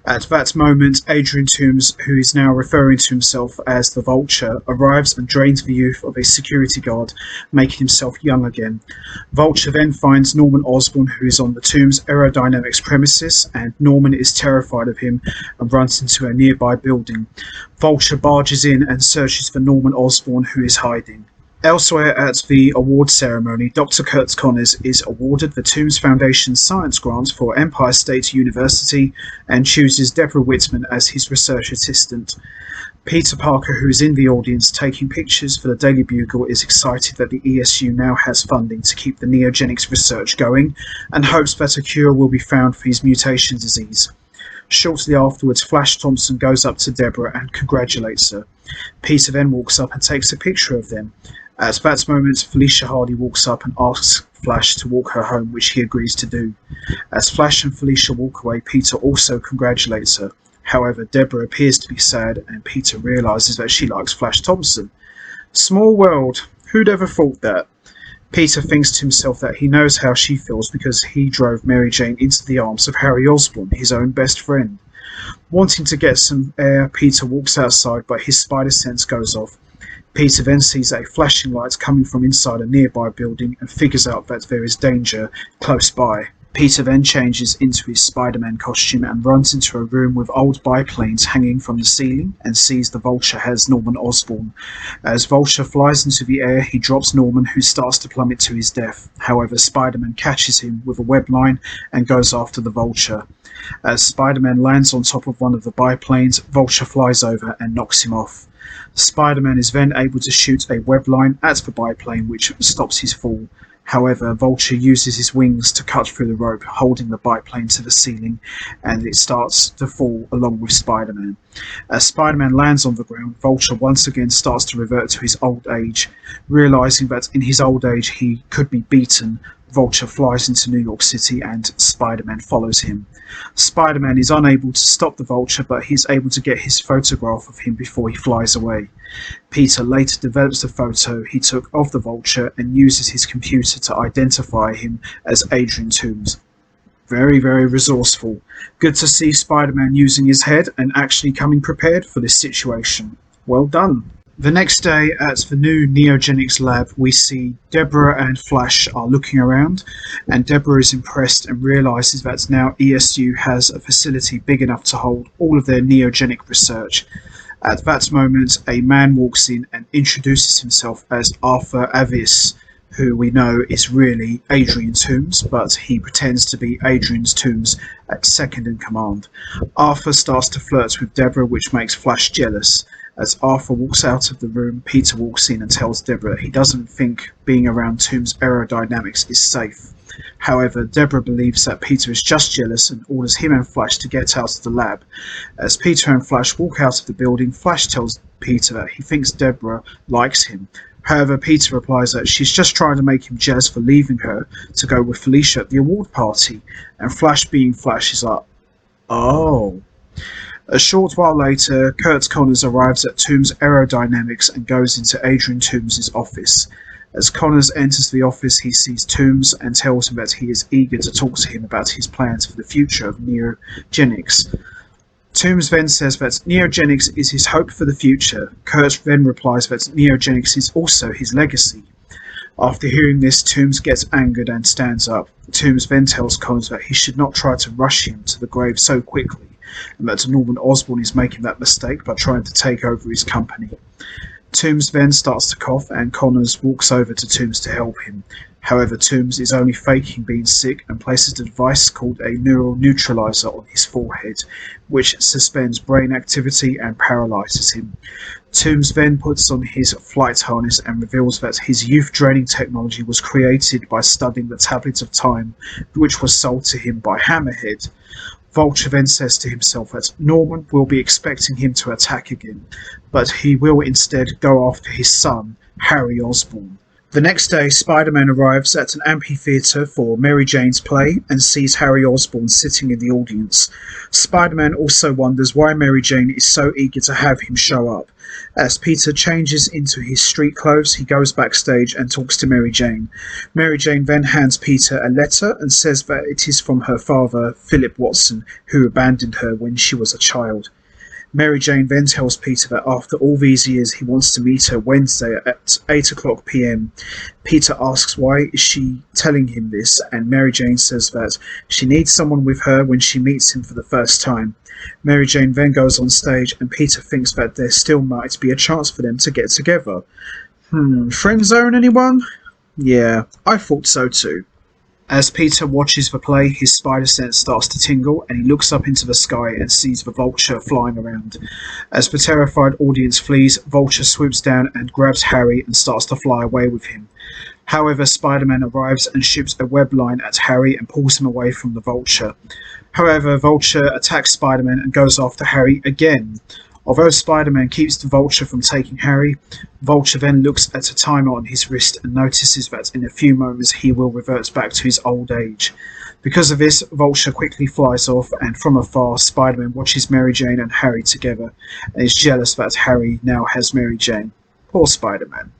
At that moment, Adrian Toomes, who is now referring to himself as the Vulture, arrives and drains the youth of a security guard, making himself young again. Vulture then finds Norman Osborn, who is on the Toomes Aerodynamics premises, and Norman is terrified of him and runs into a nearby building. Vulture barges in and searches for Norman Osborn, who is hiding. Elsewhere at the award ceremony, Dr. Kurt Connors is awarded the Toomes Foundation Science Grant for Empire State University and chooses Deborah Whitman as his research assistant. Peter Parker, who is in the audience taking pictures for the Daily Bugle, is excited that the ESU now has funding to keep the Neogenics research going and hopes that a cure will be found for his mutation disease. Shortly afterwards, Flash Thompson goes up to Deborah and congratulates her. Peter then walks up and takes a picture of them. At that moment, Felicia Hardy walks up and asks Flash to walk her home, which he agrees to do. As Flash and Felicia walk away, Peter also congratulates her. However, Deborah appears to be sad, and Peter realizes that she likes Flash Thompson. Small world. Who'd ever thought that? Peter thinks to himself that he knows how she feels because he drove Mary Jane into the arms of Harry Osborn, his own best friend. Wanting to get some air, Peter walks outside, but his spider sense goes off. Peter then sees a flashing light coming from inside a nearby building and figures out that there is danger close by. Peter then changes into his Spider-Man costume and runs into a room with old biplanes hanging from the ceiling and sees the Vulture has Norman Osborn. As Vulture flies into the air, he drops Norman, who starts to plummet to his death. However, Spider-Man catches him with a web line and goes after the Vulture. As Spider-Man lands on top of one of the biplanes, Vulture flies over and knocks him off. Spider-Man is then able to shoot a web line at the biplane, which stops his fall. However, Vulture uses his wings to cut through the rope, holding the biplane to the ceiling, and it starts to fall along with Spider-Man. As Spider-Man lands on the ground, Vulture once again starts to revert to his old age. Realizing that in his old age he could be beaten, Vulture flies into New York City and Spider-Man follows him. Spider-Man is unable to stop the Vulture, but he's able to get his photograph of him before he flies away. Peter later develops the photo he took of the Vulture and uses his computer to identify him as Adrian Toomes. Very, very resourceful. Good to see Spider-Man using his head and actually coming prepared for this situation. Well done. The next day at the new Neogenics lab, we see Deborah and Flash are looking around, and Deborah is impressed and realizes that now ESU has a facility big enough to hold all of their neogenic research. At that moment, a man walks in and introduces himself as Arthur Avis, who we know is really Adrian Toomes, but he pretends to be Adrian Toomes at second in command. Arthur starts to flirt with Deborah, which makes Flash jealous. As Arthur walks out of the room, Peter walks in and tells Deborah he doesn't think being around Toomes Aerodynamics is safe. However, Deborah believes that Peter is just jealous and orders him and Flash to get out of the lab. As Peter and Flash walk out of the building, Flash tells Peter that he thinks Deborah likes him. However, Peter replies that she's just trying to make him jealous for leaving her to go with Felicia at the award party. And Flash, being Flash, is like, oh. A short while later, Kurt Connors arrives at Toomes Aerodynamics and goes into Adrian Toomes' office. As Connors enters the office, he sees Toomes and tells him that he is eager to talk to him about his plans for the future of Neogenics. Toomes then says that Neogenics is his hope for the future. Kurt then replies that Neogenics is also his legacy. After hearing this, Toomes gets angered and stands up. Toomes then tells Connors that he should not try to rush him to the grave so quickly, and that Norman Osborn is making that mistake by trying to take over his company. Toombs then starts to cough and Connors walks over to Toombs to help him. However, Toombs is only faking being sick and places a device called a neural neutralizer on his forehead, which suspends brain activity and paralyzes him. Toombs then puts on his flight harness and reveals that his youth-draining technology was created by studying the Tablets of Time, which was sold to him by Hammerhead. Vulture then says to himself that Norman will be expecting him to attack again, but he will instead go after his son, Harry Osborn. The next day, Spider-Man arrives at an amphitheatre for Mary Jane's play and sees Harry Osborn sitting in the audience. Spider-Man also wonders why Mary Jane is so eager to have him show up. As Peter changes into his street clothes, he goes backstage and talks to Mary Jane. Mary Jane then hands Peter a letter and says that it is from her father, Philip Watson, who abandoned her when she was a child. Mary Jane then tells Peter that after all these years he wants to meet her Wednesday at 8 o'clock p.m. Peter asks why is she telling him this, and Mary Jane says that she needs someone with her when she meets him for the first time. Mary Jane then goes on stage and Peter thinks that there still might be a chance for them to get together. Friend zone anyone? Yeah, I thought so too. As Peter watches the play, his spider sense starts to tingle and he looks up into the sky and sees the Vulture flying around. As the terrified audience flees, Vulture swoops down and grabs Harry and starts to fly away with him. However, Spider-Man arrives and shoots a web line at Harry and pulls him away from the Vulture. However, Vulture attacks Spider-Man and goes after Harry again. Although Spider-Man keeps the Vulture from taking Harry, Vulture then looks at a timer on his wrist and notices that in a few moments he will revert back to his old age. Because of this, Vulture quickly flies off, and from afar, Spider-Man watches Mary Jane and Harry together, and is jealous that Harry now has Mary Jane. Poor Spider-Man.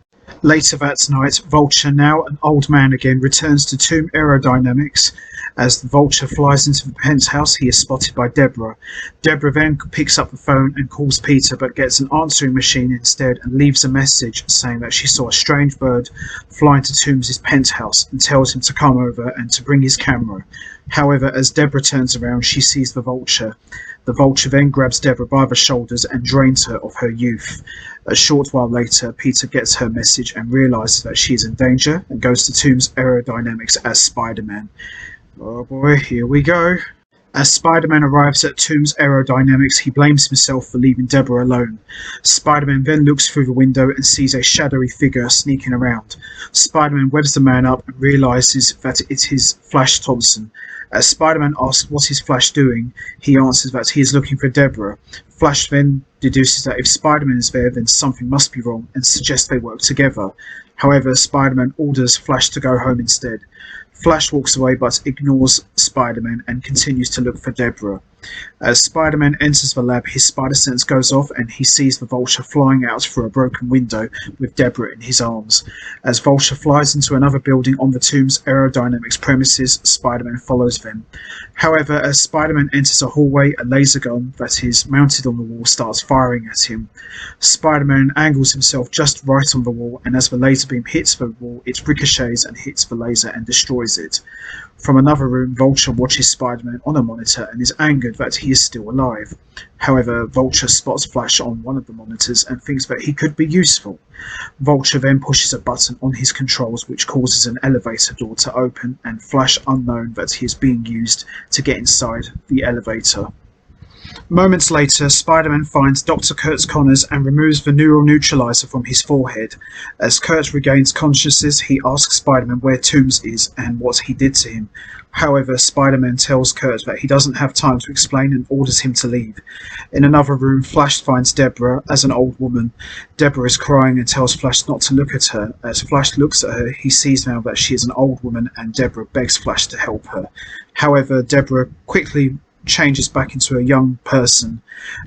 Later that night, Vulture, now an old man again, returns to Tomb Aerodynamics. As the Vulture flies into the penthouse, he is spotted by Deborah. Deborah then picks up the phone and calls Peter, but gets an answering machine instead and leaves a message saying that she saw a strange bird fly into Toombs' penthouse and tells him to come over and to bring his camera. However, as Deborah turns around, she sees the Vulture. The Vulture then grabs Deborah by the shoulders and drains her of her youth. A short while later, Peter gets her message and realizes that she is in danger and goes to Toombs Aerodynamics as Spider-Man. Oh boy, here we go. As Spider-Man arrives at Toombs Aerodynamics, he blames himself for leaving Deborah alone. Spider-Man then looks through the window and sees a shadowy figure sneaking around. Spider-Man webs the man up and realizes that it is Flash Thompson. As Spider-Man asks what is Flash doing, he answers that he is looking for Deborah. Flash then deduces that if Spider-Man is there, then something must be wrong and suggests they work together. However, Spider-Man orders Flash to go home instead. Flash walks away but ignores Spider-Man and continues to look for Deborah. As Spider-Man enters the lab, his spider sense goes off and he sees the Vulture flying out through a broken window with Deborah in his arms. As Vulture flies into another building on the Toombs Aerodynamics premises, Spider-Man follows them. However, as Spider-Man enters a hallway, a laser gun that is mounted on the wall starts firing at him. Spider-Man angles himself just right on the wall, and as the laser beam hits the wall, it ricochets and hits the laser and destroys it. From another room, Vulture watches Spider-Man on a monitor and is angered that he is still alive. However, Vulture spots Flash on one of the monitors and thinks that he could be useful. Vulture then pushes a button on his controls which causes an elevator door to open, and Flash unknown that he is being used to get inside the elevator. Moments later, Spider-Man finds Dr. Kurt Connors and removes the neural neutralizer from his forehead. As Kurt regains consciousness, he asks Spider-Man where Toombs is and what he did to him. However, Spider-Man tells Kurt that he doesn't have time to explain and orders him to leave. In another room, Flash finds Deborah as an old woman. Deborah is crying and tells Flash not to look at her. As Flash looks at her, he sees now that she is an old woman and Deborah begs Flash to help her. However, Deborah quickly changes back into a young person.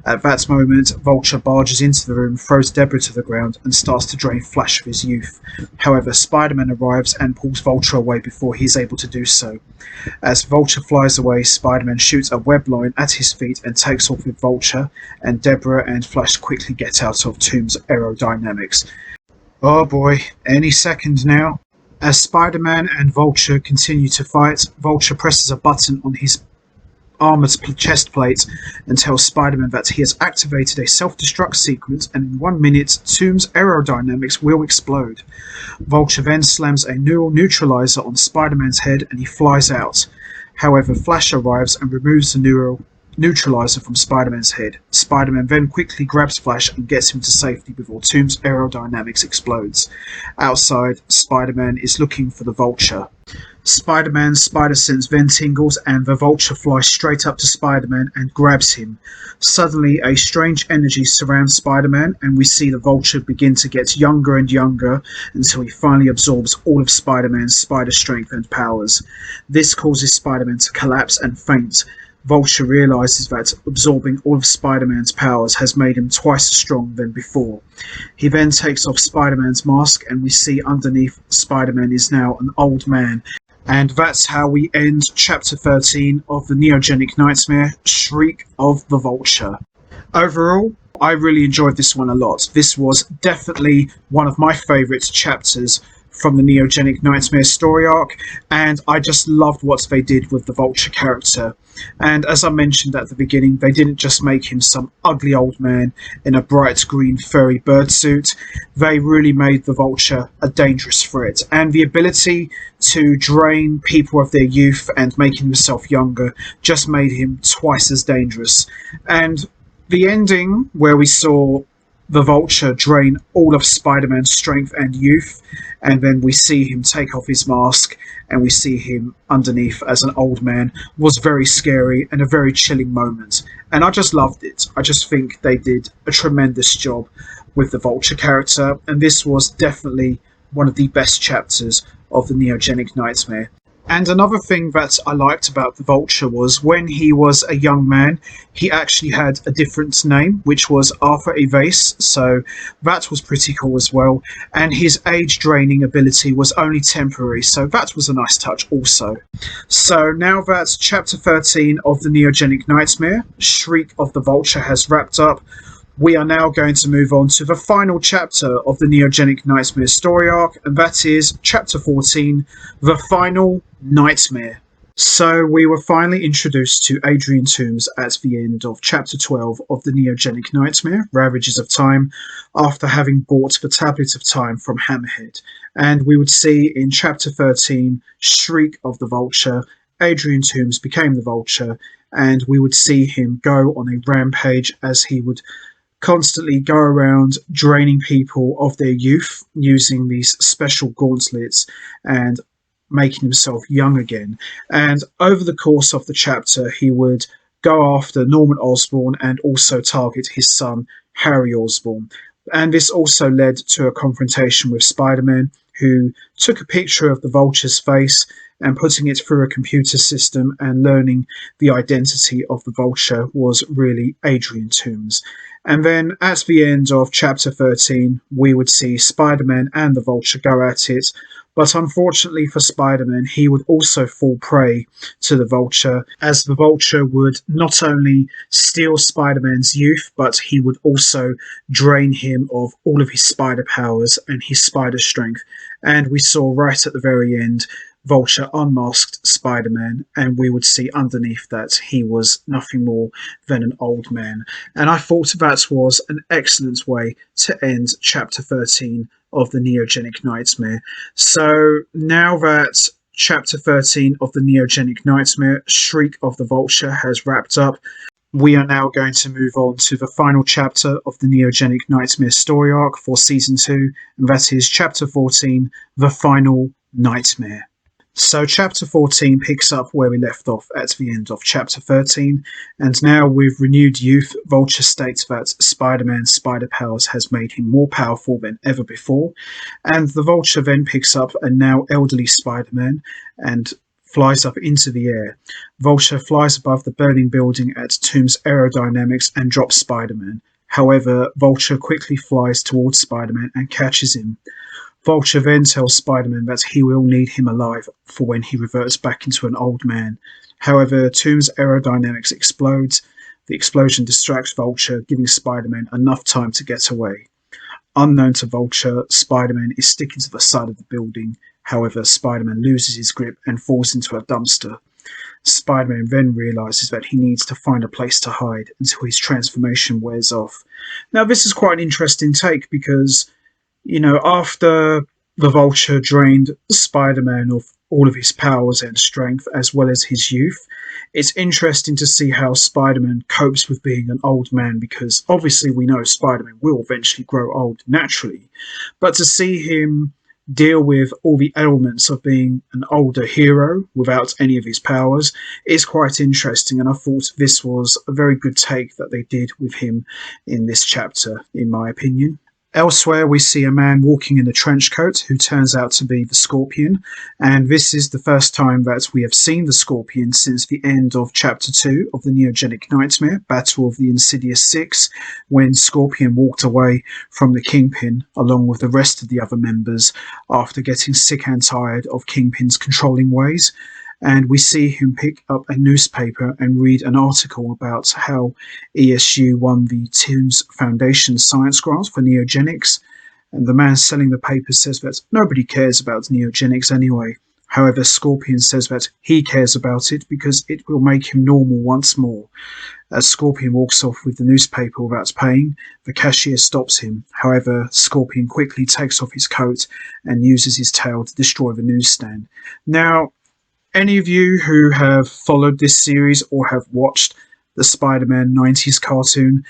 At that moment, Vulture barges into the room, throws Deborah to the ground, and starts to drain Flash of his youth. However, Spider-Man arrives and pulls Vulture away before he is able to do so. As Vulture flies away, Spider-Man shoots a web line at his feet and takes off with Vulture, and Deborah and Flash quickly get out of Toombs Aerodynamics. Oh boy, any second now. As Spider-Man and Vulture continue to fight, Vulture presses a button on his armoured chest plate and tells Spider-Man that he has activated a self-destruct sequence, and in 1 minute, Tomb's aerodynamics will explode. Vulture then slams a neural neutralizer on Spider-Man's head and he flies out. However, Flash arrives and removes the neural neutralizer from Spider-Man's head. Spider-Man then quickly grabs Flash and gets him to safety before Tomb's aerodynamics explodes. Outside, Spider-Man is looking for the Vulture. Spider-Man's spider sense then tingles and the Vulture flies straight up to Spider-Man and grabs him. Suddenly, a strange energy surrounds Spider-Man and we see the Vulture begin to get younger and younger until he finally absorbs all of Spider-Man's spider strength and powers. This causes Spider-Man to collapse and faint. Vulture realises that absorbing all of Spider-Man's powers has made him twice as strong than before. He then takes off Spider-Man's mask and we see underneath Spider-Man is now an old man. And that's how we end Chapter 13 of the Neogenic Nightmare, Shriek of the Vulture. Overall, I really enjoyed this one a lot. This was definitely one of my favourite chapters from the Neogenic Nightmare story arc, and I just loved what they did with the Vulture character. And as I mentioned at the beginning, they didn't just make him some ugly old man in a bright green furry bird suit. They really made the Vulture a dangerous threat, and the ability to drain people of their youth and making himself younger just made him twice as dangerous. And the ending where we saw the Vulture drain all of Spider-Man's strength and youth, and then we see him take off his mask and we see him underneath as an old man, was very scary and a very chilling moment. And I just loved it. I just think they did a tremendous job with the Vulture character, and this was definitely one of the best chapters of the Neogenic Nightmare. And another thing that I liked about the Vulture was when he was a young man, he actually had a different name, which was Arthur Evase, so that was pretty cool as well. And his age-draining ability was only temporary, so that was a nice touch also. So now that Chapter 13 of the Neogenic Nightmare, Shriek of the Vulture, has wrapped up, we are now going to move on to the final chapter of the Neogenic Nightmare story arc, and that is Chapter 14, The Final Nightmare. So we were finally introduced to Adrian Toombs at the end of Chapter 12 of the Neogenic Nightmare, Ravages of Time, after having bought the Tablet of Time from Hammerhead. And we would see in Chapter 13, Shriek of the Vulture, Adrian Toombs became the Vulture, and we would see him go on a rampage as he would constantly go around draining people of their youth using these special gauntlets and making himself young again. And over the course of the chapter, he would go after Norman Osborn and also target his son, Harry Osborn. And this also led to a confrontation with Spider-Man, who took a picture of the Vulture's face and putting it through a computer system and learning the identity of the Vulture was really Adrian Toombs. And then at the end of Chapter 13, we would see Spider-Man and the Vulture go at it. But unfortunately for Spider-Man, he would also fall prey to the Vulture, as the Vulture would not only steal Spider-Man's youth, but he would also drain him of all of his spider powers and his spider strength. And we saw right at the very end, Vulture unmasked Spider-Man, and we would see underneath that he was nothing more than an old man. And I thought that was an excellent way to end Chapter 13 of the Neogenic Nightmare. So now that Chapter 13 of the Neogenic Nightmare, Shriek of the Vulture, has wrapped up, we are now going to move on to the final chapter of the Neogenic Nightmare story arc for Season 2, and that is Chapter 14, The Final Nightmare. So Chapter 14 picks up where we left off at the end of Chapter 13, and now with renewed youth, Vulture states that Spider-Man's spider powers has made him more powerful than ever before, and the Vulture then picks up a now elderly Spider-Man and flies up into the air. Vulture flies above the burning building at Toombs Aerodynamics and drops Spider-Man. However, Vulture quickly flies towards Spider-Man and catches him. Vulture then tells Spider-Man that he will need him alive for when he reverts back into an old man. However, Toombs Aerodynamics explodes. The explosion distracts Vulture, giving Spider-Man enough time to get away. Unknown to Vulture, Spider-Man is sticking to the side of the building. However, Spider-Man loses his grip and falls into a dumpster. Spider-Man then realizes that he needs to find a place to hide until his transformation wears off. Now, this is quite an interesting take because, after the Vulture drained Spider-Man of all of his powers and strength, as well as his youth, it's interesting to see how Spider-Man copes with being an old man, because obviously we know Spider-Man will eventually grow old naturally. But to see him deal with all the elements of being an older hero without any of his powers is quite interesting, and I thought this was a very good take that they did with him in this chapter, in my opinion. Elsewhere, we see a man walking in a trench coat who turns out to be the Scorpion, and this is the first time that we have seen the Scorpion since the end of Chapter 2 of the Neogenic Nightmare, Battle of the Insidious 6, when Scorpion walked away from the Kingpin along with the rest of the other members after getting sick and tired of Kingpin's controlling ways. And we see him pick up a newspaper and read an article about how ESU won the Toombs Foundation Science Grant for neogenics. And the man selling the paper says that nobody cares about neogenics anyway. However, Scorpion says that he cares about it because it will make him normal once more. As Scorpion walks off with the newspaper without paying, the cashier stops him. However, Scorpion quickly takes off his coat and uses his tail to destroy the newsstand. Now, any of you who have followed this series or have watched the Spider-Man 90s cartoon,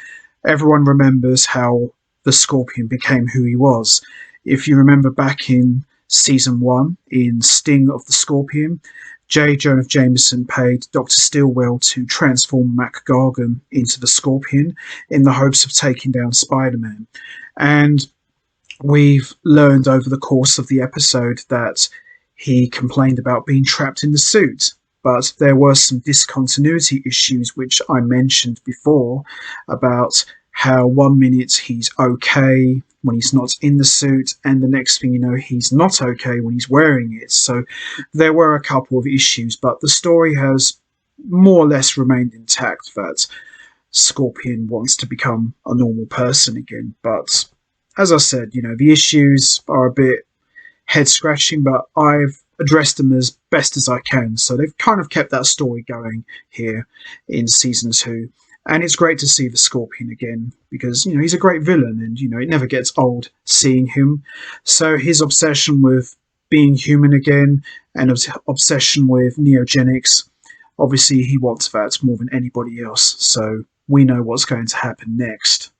everyone remembers how the Scorpion became who he was. If you remember back in Season 1, in Sting of the Scorpion, J. Jonah Jameson paid Dr. Stillwell to transform Mac Gargan into the Scorpion in the hopes of taking down Spider-Man. And we've learned over the course of the episode that he complained about being trapped in the suit, but there were some discontinuity issues which I mentioned before about how 1 minute he's okay when he's not in the suit, and the next thing you know he's not okay when he's wearing it. So there were a couple of issues, but the story has more or less remained intact that Scorpion wants to become a normal person again. But as I said, the issues are a bit head-scratching, but I've addressed them as best as I can. So they've kind of kept that story going here in Season 2. And it's great to see the Scorpion again because, he's a great villain and, it never gets old seeing him. So his obsession with being human again and his obsession with neogenics, obviously he wants that more than anybody else. So we know what's going to happen next.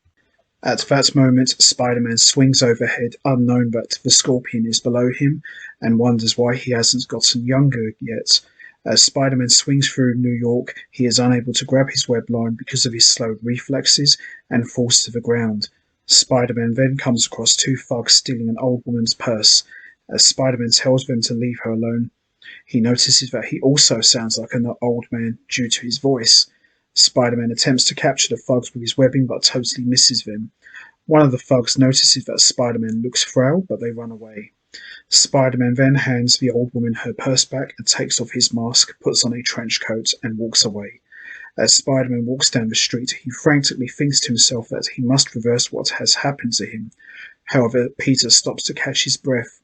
At that moment, Spider-Man swings overhead, unknown that the Scorpion is below him, and wonders why he hasn't gotten younger yet. As Spider-Man swings through New York, he is unable to grab his web line because of his slowed reflexes and falls to the ground. Spider-Man then comes across two thugs stealing an old woman's purse. As Spider-Man tells them to leave her alone, he notices that he also sounds like an old man due to his voice. Spider-Man attempts to capture the thugs with his webbing but totally misses them. One of the thugs notices that Spider-Man looks frail, but they run away. Spider-Man then hands the old woman her purse back and takes off his mask, puts on a trench coat, and walks away. As Spider-Man walks down the street, he frantically thinks to himself that he must reverse what has happened to him. However, Peter stops to catch his breath.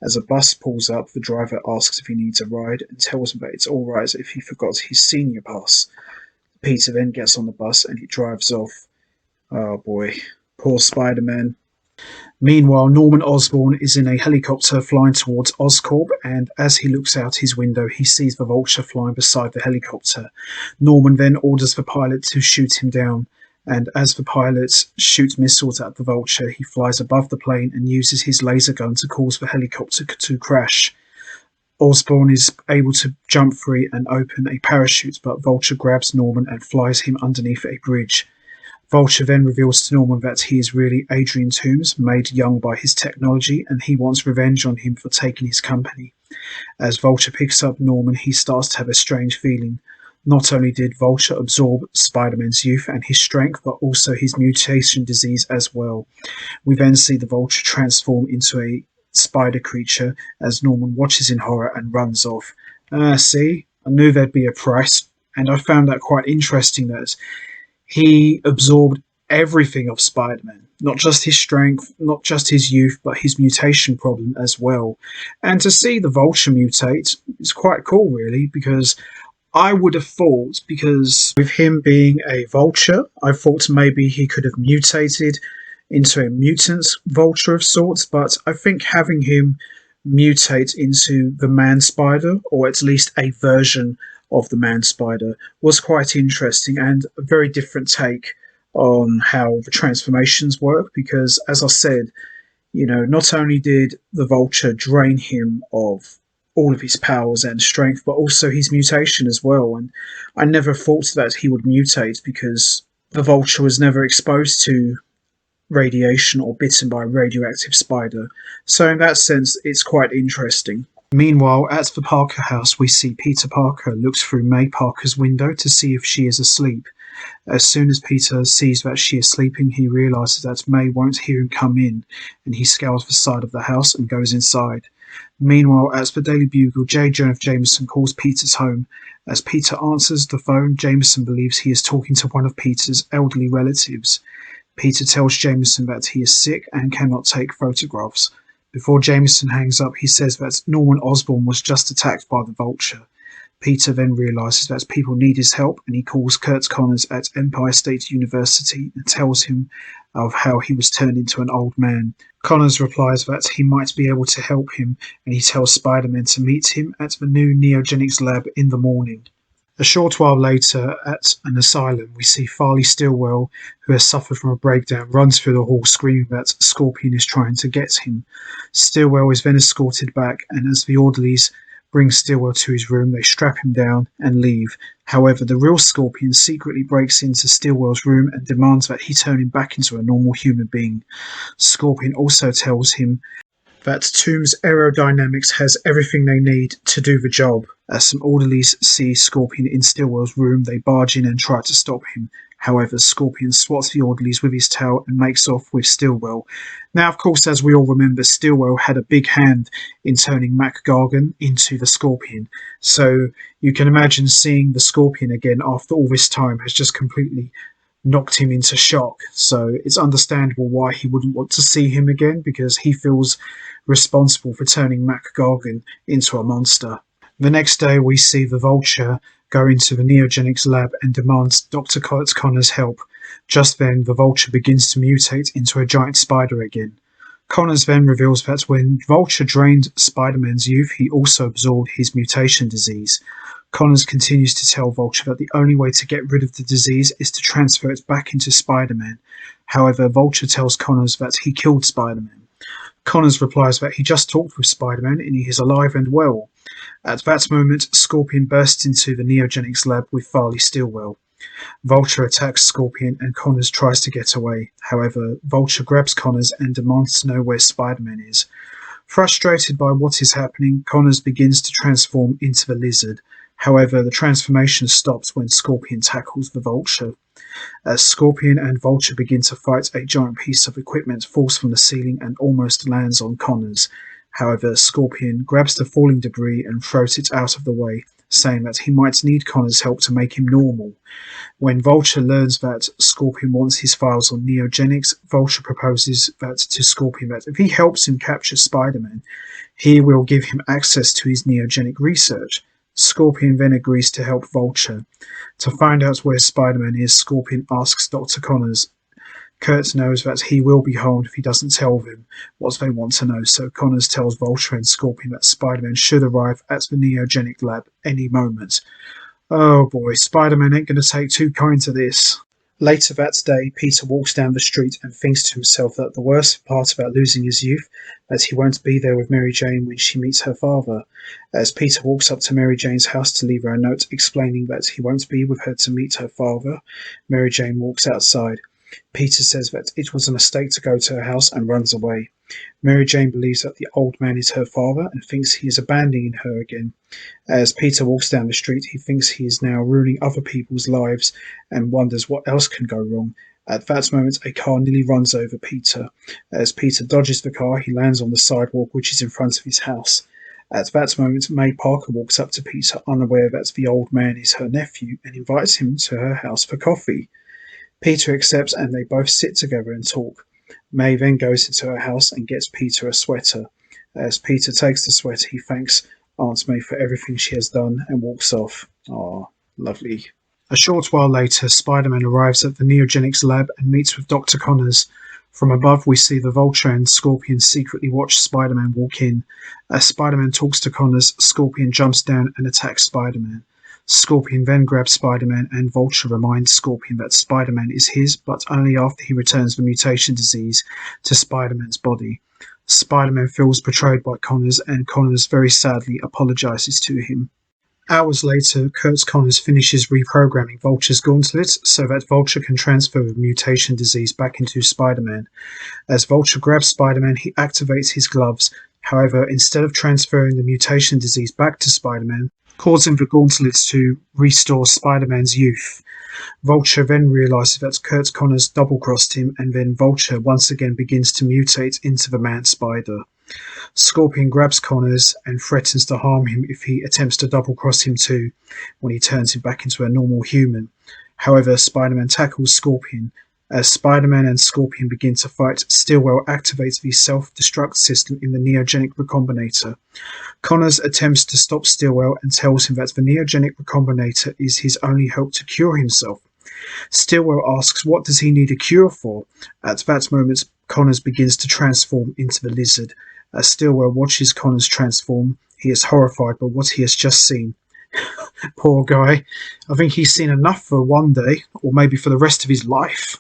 As a bus pulls up, the driver asks if he needs a ride and tells him that it's alright if he forgot his senior pass. Peter then gets on the bus and he drives off. Oh boy, poor Spider-Man. Meanwhile, Norman Osborn is in a helicopter flying towards Oscorp, and as he looks out his window, he sees the Vulture flying beside the helicopter. Norman then orders the pilot to shoot him down, and as the pilot shoots missiles at the Vulture, he flies above the plane and uses his laser gun to cause the helicopter to crash. Osborn is able to jump free and open a parachute, but Vulture grabs Norman and flies him underneath a bridge. Vulture then reveals to Norman that he is really Adrian Toombs, made young by his technology, and he wants revenge on him for taking his company. As Vulture picks up Norman, he starts to have a strange feeling. Not only did Vulture absorb Spider-Man's youth and his strength, but also his mutation disease as well. We then see the Vulture transform into a spider creature as Norman watches in horror and runs off. See, I knew there'd be a price, and I found that quite interesting that he absorbed everything of Spider-Man, not just his strength, not just his youth, but his mutation problem as well. And to see the Vulture mutate is quite cool, really, because I would have thought, because with him being a vulture, I thought maybe he could have mutated into a mutant vulture of sorts, but I think having him mutate into the man spider, or at least a version of the man spider, was quite interesting and a very different take on how the transformations work. Because, as I said, not only did the vulture drain him of all of his powers and strength, but also his mutation as well. And I never thought that he would mutate because the vulture was never exposed to radiation or bitten by a radioactive spider. So, in that sense, it's quite interesting. Meanwhile, at the Parker house, we see Peter Parker looks through May Parker's window to see if she is asleep. As soon as Peter sees that she is sleeping, he realizes that May won't hear him come in, and he scales the side of the house and goes inside. Meanwhile, at the Daily Bugle, J. Jonah Jameson calls Peter's home. As Peter answers the phone, Jameson believes he is talking to one of Peter's elderly relatives. Peter tells Jameson that he is sick and cannot take photographs. Before Jameson hangs up, he says that Norman Osborn was just attacked by the Vulture. Peter then realizes that people need his help, and he calls Kurt Connors at Empire State University and tells him of how he was turned into an old man. Connors replies that he might be able to help him, and he tells Spider-Man to meet him at the new Neogenics lab in the morning. A short while later, at an asylum, we see Farley Stillwell, who has suffered from a breakdown, runs through the hall screaming that Scorpion is trying to get him. Stillwell is then escorted back, and as the orderlies bring Stillwell to his room, they strap him down and leave. However, the real Scorpion secretly breaks into Stillwell's room and demands that he turn him back into a normal human being. Scorpion also tells him that Tomb's aerodynamics has everything they need to do the job. As some orderlies see Scorpion in Stillwell's room, they barge in and try to stop him. However, Scorpion swats the orderlies with his tail and makes off with Stillwell. Now, of course, as we all remember, Stillwell had a big hand in turning Mac Gargan into the Scorpion. So you can imagine seeing the Scorpion again after all this time has just completely knocked him into shock. So it's understandable why he wouldn't want to see him again, because he feels responsible for turning Mac Gargan into a monster. The next day, we see the Vulture go into the Neogenics lab and demands Dr. Kurt Connors' help. Just then, the Vulture begins to mutate into a giant spider again. Connors then reveals that when Vulture drained Spider-Man's youth, he also absorbed his mutation disease. Connors continues to tell Vulture that the only way to get rid of the disease is to transfer it back into Spider-Man. However, Vulture tells Connors that he killed Spider-Man. Connors replies that he just talked with Spider-Man and he is alive and well. At that moment, Scorpion bursts into the Neogenics lab with Farley Stillwell. Vulture attacks Scorpion and Connors tries to get away. However, Vulture grabs Connors and demands to know where Spider-Man is. Frustrated by what is happening, Connors begins to transform into the Lizard. However, the transformation stops when Scorpion tackles the Vulture. As Scorpion and Vulture begin to fight, a giant piece of equipment falls from the ceiling and almost lands on Connors. However, Scorpion grabs the falling debris and throws it out of the way, saying that he might need Connors' help to make him normal. When Vulture learns that Scorpion wants his files on Neogenics, Vulture proposes that to Scorpion that if he helps him capture Spider-Man, he will give him access to his Neogenic research. Scorpion then agrees to help Vulture. To find out where Spider-Man is, Scorpion asks Dr. Connors. Kurt knows that he will be harmed if he doesn't tell them what they want to know, so Connors tells Vulture and Scorpion that Spider-Man should arrive at the Neogenic lab any moment. Oh boy, Spider-Man ain't going to take too kind to this. Later that day, Peter walks down the street and thinks to himself that the worst part about losing his youth, that he won't be there with Mary Jane when she meets her father. As Peter walks up to Mary Jane's house to leave her a note explaining that he won't be with her to meet her father, Mary Jane walks outside. Peter says that it was a mistake to go to her house and runs away. Mary Jane believes that the old man is her father and thinks he is abandoning her again. As Peter walks down the street, he thinks he is now ruining other people's lives and wonders what else can go wrong. At that moment, a car nearly runs over Peter. As Peter dodges the car, he lands on the sidewalk which is in front of his house. At that moment, May Parker walks up to Peter, unaware that the old man is her nephew, and invites him to her house for coffee. Peter accepts and they both sit together and talk. May then goes into her house and gets Peter a sweater. As Peter takes the sweater, he thanks Aunt May for everything she has done, and walks off. Ah, lovely. A short while later, Spider-Man arrives at the Neogenics lab and meets with Dr. Connors. From above, we see the Vulture and Scorpion secretly watch Spider-Man walk in. As Spider-Man talks to Connors, Scorpion jumps down and attacks Spider-Man. Scorpion then grabs Spider-Man, and Vulture reminds Scorpion that Spider-Man is his, but only after he returns the mutation disease to Spider-Man's body. Spider-Man feels betrayed by Connors, and Connors very sadly apologizes to him. Hours later, Kurt Connors finishes reprogramming Vulture's gauntlets so that Vulture can transfer the mutation disease back into Spider-Man. As Vulture grabs Spider-Man, he activates his gloves. However, instead of transferring the mutation disease back to Spider-Man, causing the gauntlets to restore Spider-Man's youth. Vulture then realizes that Kurt Connors double-crossed him, and then Vulture once again begins to mutate into the Man-Spider. Scorpion grabs Connors and threatens to harm him if he attempts to double-cross him too, when he turns him back into a normal human. However, Spider-Man tackles Scorpion. As Spider-Man and Scorpion begin to fight, Stillwell activates the self-destruct system in the Neogenic Recombinator. Connors attempts to stop Stillwell and tells him that the Neogenic Recombinator is his only hope to cure himself. Stillwell asks what does he need a cure for. At that moment, Connors begins to transform into the lizard. As Stillwell watches Connors transform, he is horrified by what he has just seen. Poor guy. I think he's seen enough for one day, or maybe for the rest of his life.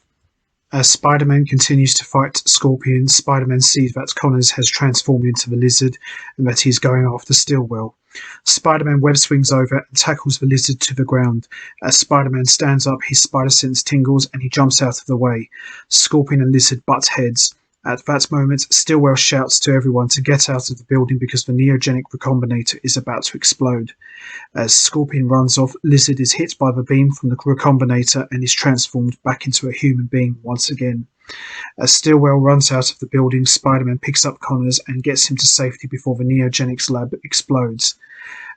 As Spider-Man continues to fight Scorpion, Spider-Man sees that Connors has transformed into the lizard and that he is going after Stillwell. Spider-Man web swings over and tackles the lizard to the ground. As Spider-Man stands up, his spider sense tingles and he jumps out of the way. Scorpion and lizard butt heads. At that moment, Stillwell shouts to everyone to get out of the building because the Neogenic Recombinator is about to explode. As Scorpion runs off, Lizard is hit by the beam from the Recombinator and is transformed back into a human being once again. As Stillwell runs out of the building, Spider-Man picks up Connors and gets him to safety before the Neogenics lab explodes.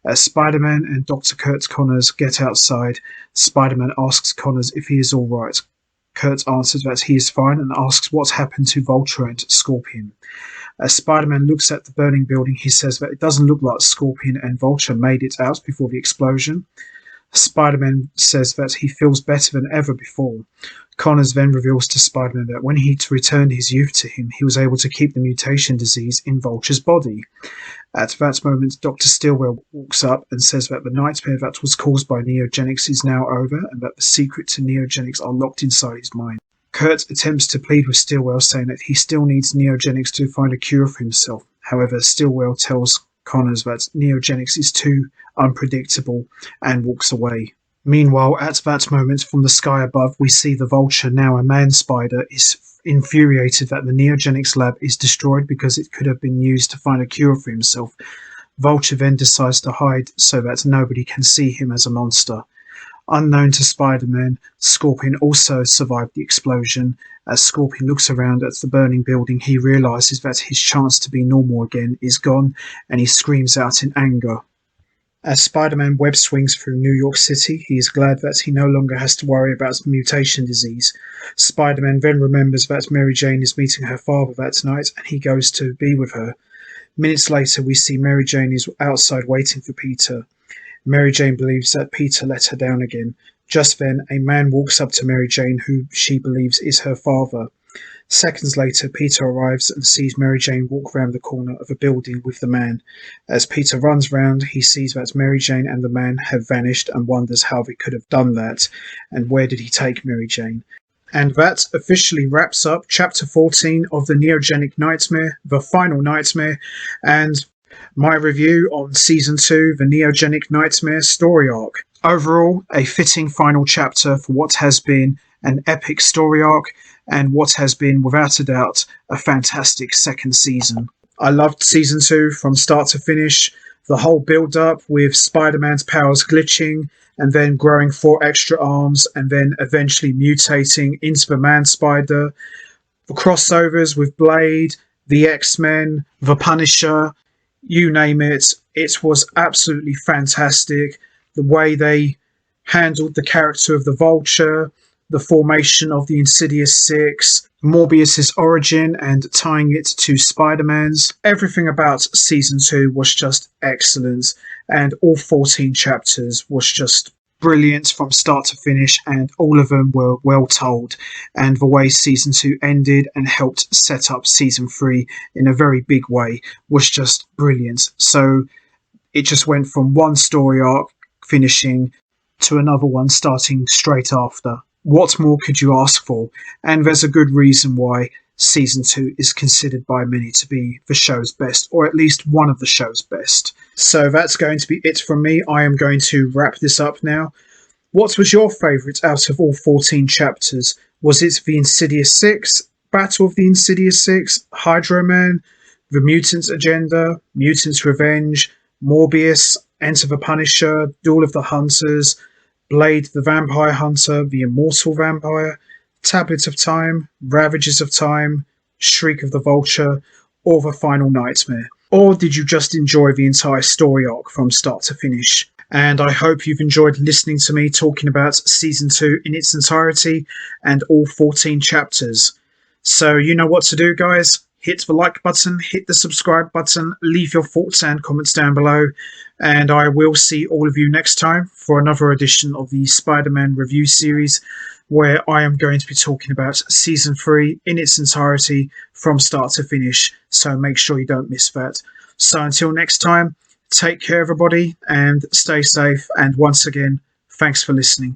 As Spider-Man and Dr. Kurt Connors get outside, Spider-Man asks Connors if he is alright. Kurt answers that he is fine and asks what's happened to Vulture and Scorpion. As Spider-Man looks at the burning building, he says that it doesn't look like Scorpion and Vulture made it out before the explosion. Spider-Man says that he feels better than ever before. Connors then reveals to Spider-Man that when he returned his youth to him, he was able to keep the mutation disease in Vulture's body. At that moment, Dr. Stillwell walks up and says that the nightmare that was caused by Neogenics is now over and that the secret to Neogenics are locked inside his mind. Kurt attempts to plead with Stillwell, saying that he still needs Neogenics to find a cure for himself. However, Stillwell tells Connors that Neogenics is too unpredictable and walks away. Meanwhile, at that moment, from the sky above, we see the Vulture, now a man-spider, is infuriated that the Neogenics lab is destroyed because it could have been used to find a cure for himself. Vulture then decides to hide so that nobody can see him as a monster. Unknown to Spider-Man, Scorpion also survived the explosion. As Scorpion looks around at the burning building, he realizes that his chance to be normal again is gone, and he screams out in anger. As Spider-Man web swings through New York City, he is glad that he no longer has to worry about mutation disease. Spider-Man then remembers that Mary Jane is meeting her father that night, and he goes to be with her. Minutes later, we see Mary Jane is outside waiting for Peter. Mary Jane believes that Peter let her down again. Just then, a man walks up to Mary Jane, who she believes is her father. Seconds later, Peter arrives and sees Mary Jane walk round the corner of a building with the man. As Peter runs round, he sees that Mary Jane and the man have vanished and wonders how they could have done that, and where did he take Mary Jane. And that officially wraps up Chapter 14 of the Neogenic Nightmare, the final nightmare, and my review on Season 2, the Neogenic Nightmare story arc. Overall, a fitting final chapter for what has been an epic story arc, and what has been, without a doubt, a fantastic second season. I loved Season 2 from start to finish. The whole build-up with Spider-Man's powers glitching, and then growing 4 extra arms, and then eventually mutating into the Man-Spider. The crossovers with Blade, the X-Men, the Punisher, you name it. It was absolutely fantastic. The way they handled the character of the Vulture, the formation of the Insidious Six, Morbius's origin and tying it to Spider-Man's. Everything about season 2 was just excellent, and all 14 chapters was just brilliant from start to finish, and all of them were well told. And the way season 2 ended and helped set up season 3 in a very big way was just brilliant. So it just went from one story arc finishing to another one starting straight after. What more could you ask for? And there's a good reason why season 2 is considered by many to be the show's best, or at least one of the show's best. So that's going to be it from me. I am going to wrap this up now. What was your favourite out of all 14 chapters? Was it the Insidious 6, Battle of the Insidious 6, Hydro Man, the Mutant Agenda, Mutant's Revenge, Morbius, Enter the Punisher, Duel of the Hunters, Blade the Vampire Hunter, the Immortal Vampire, Tablet of Time, Ravages of Time, Shriek of the Vulture, or the Final Nightmare? Or did you just enjoy the entire story arc from start to finish? And I hope you've enjoyed listening to me talking about Season 2 in its entirety and all 14 chapters. So you know what to do, guys. Hit the like button, hit the subscribe button, leave your thoughts and comments down below, and I will see all of you next time for another edition of the Spider-Man review series, where I am going to be talking about Season 3 in its entirety from start to finish, so make sure you don't miss that. So until next time, take care everybody, and stay safe, and once again, thanks for listening.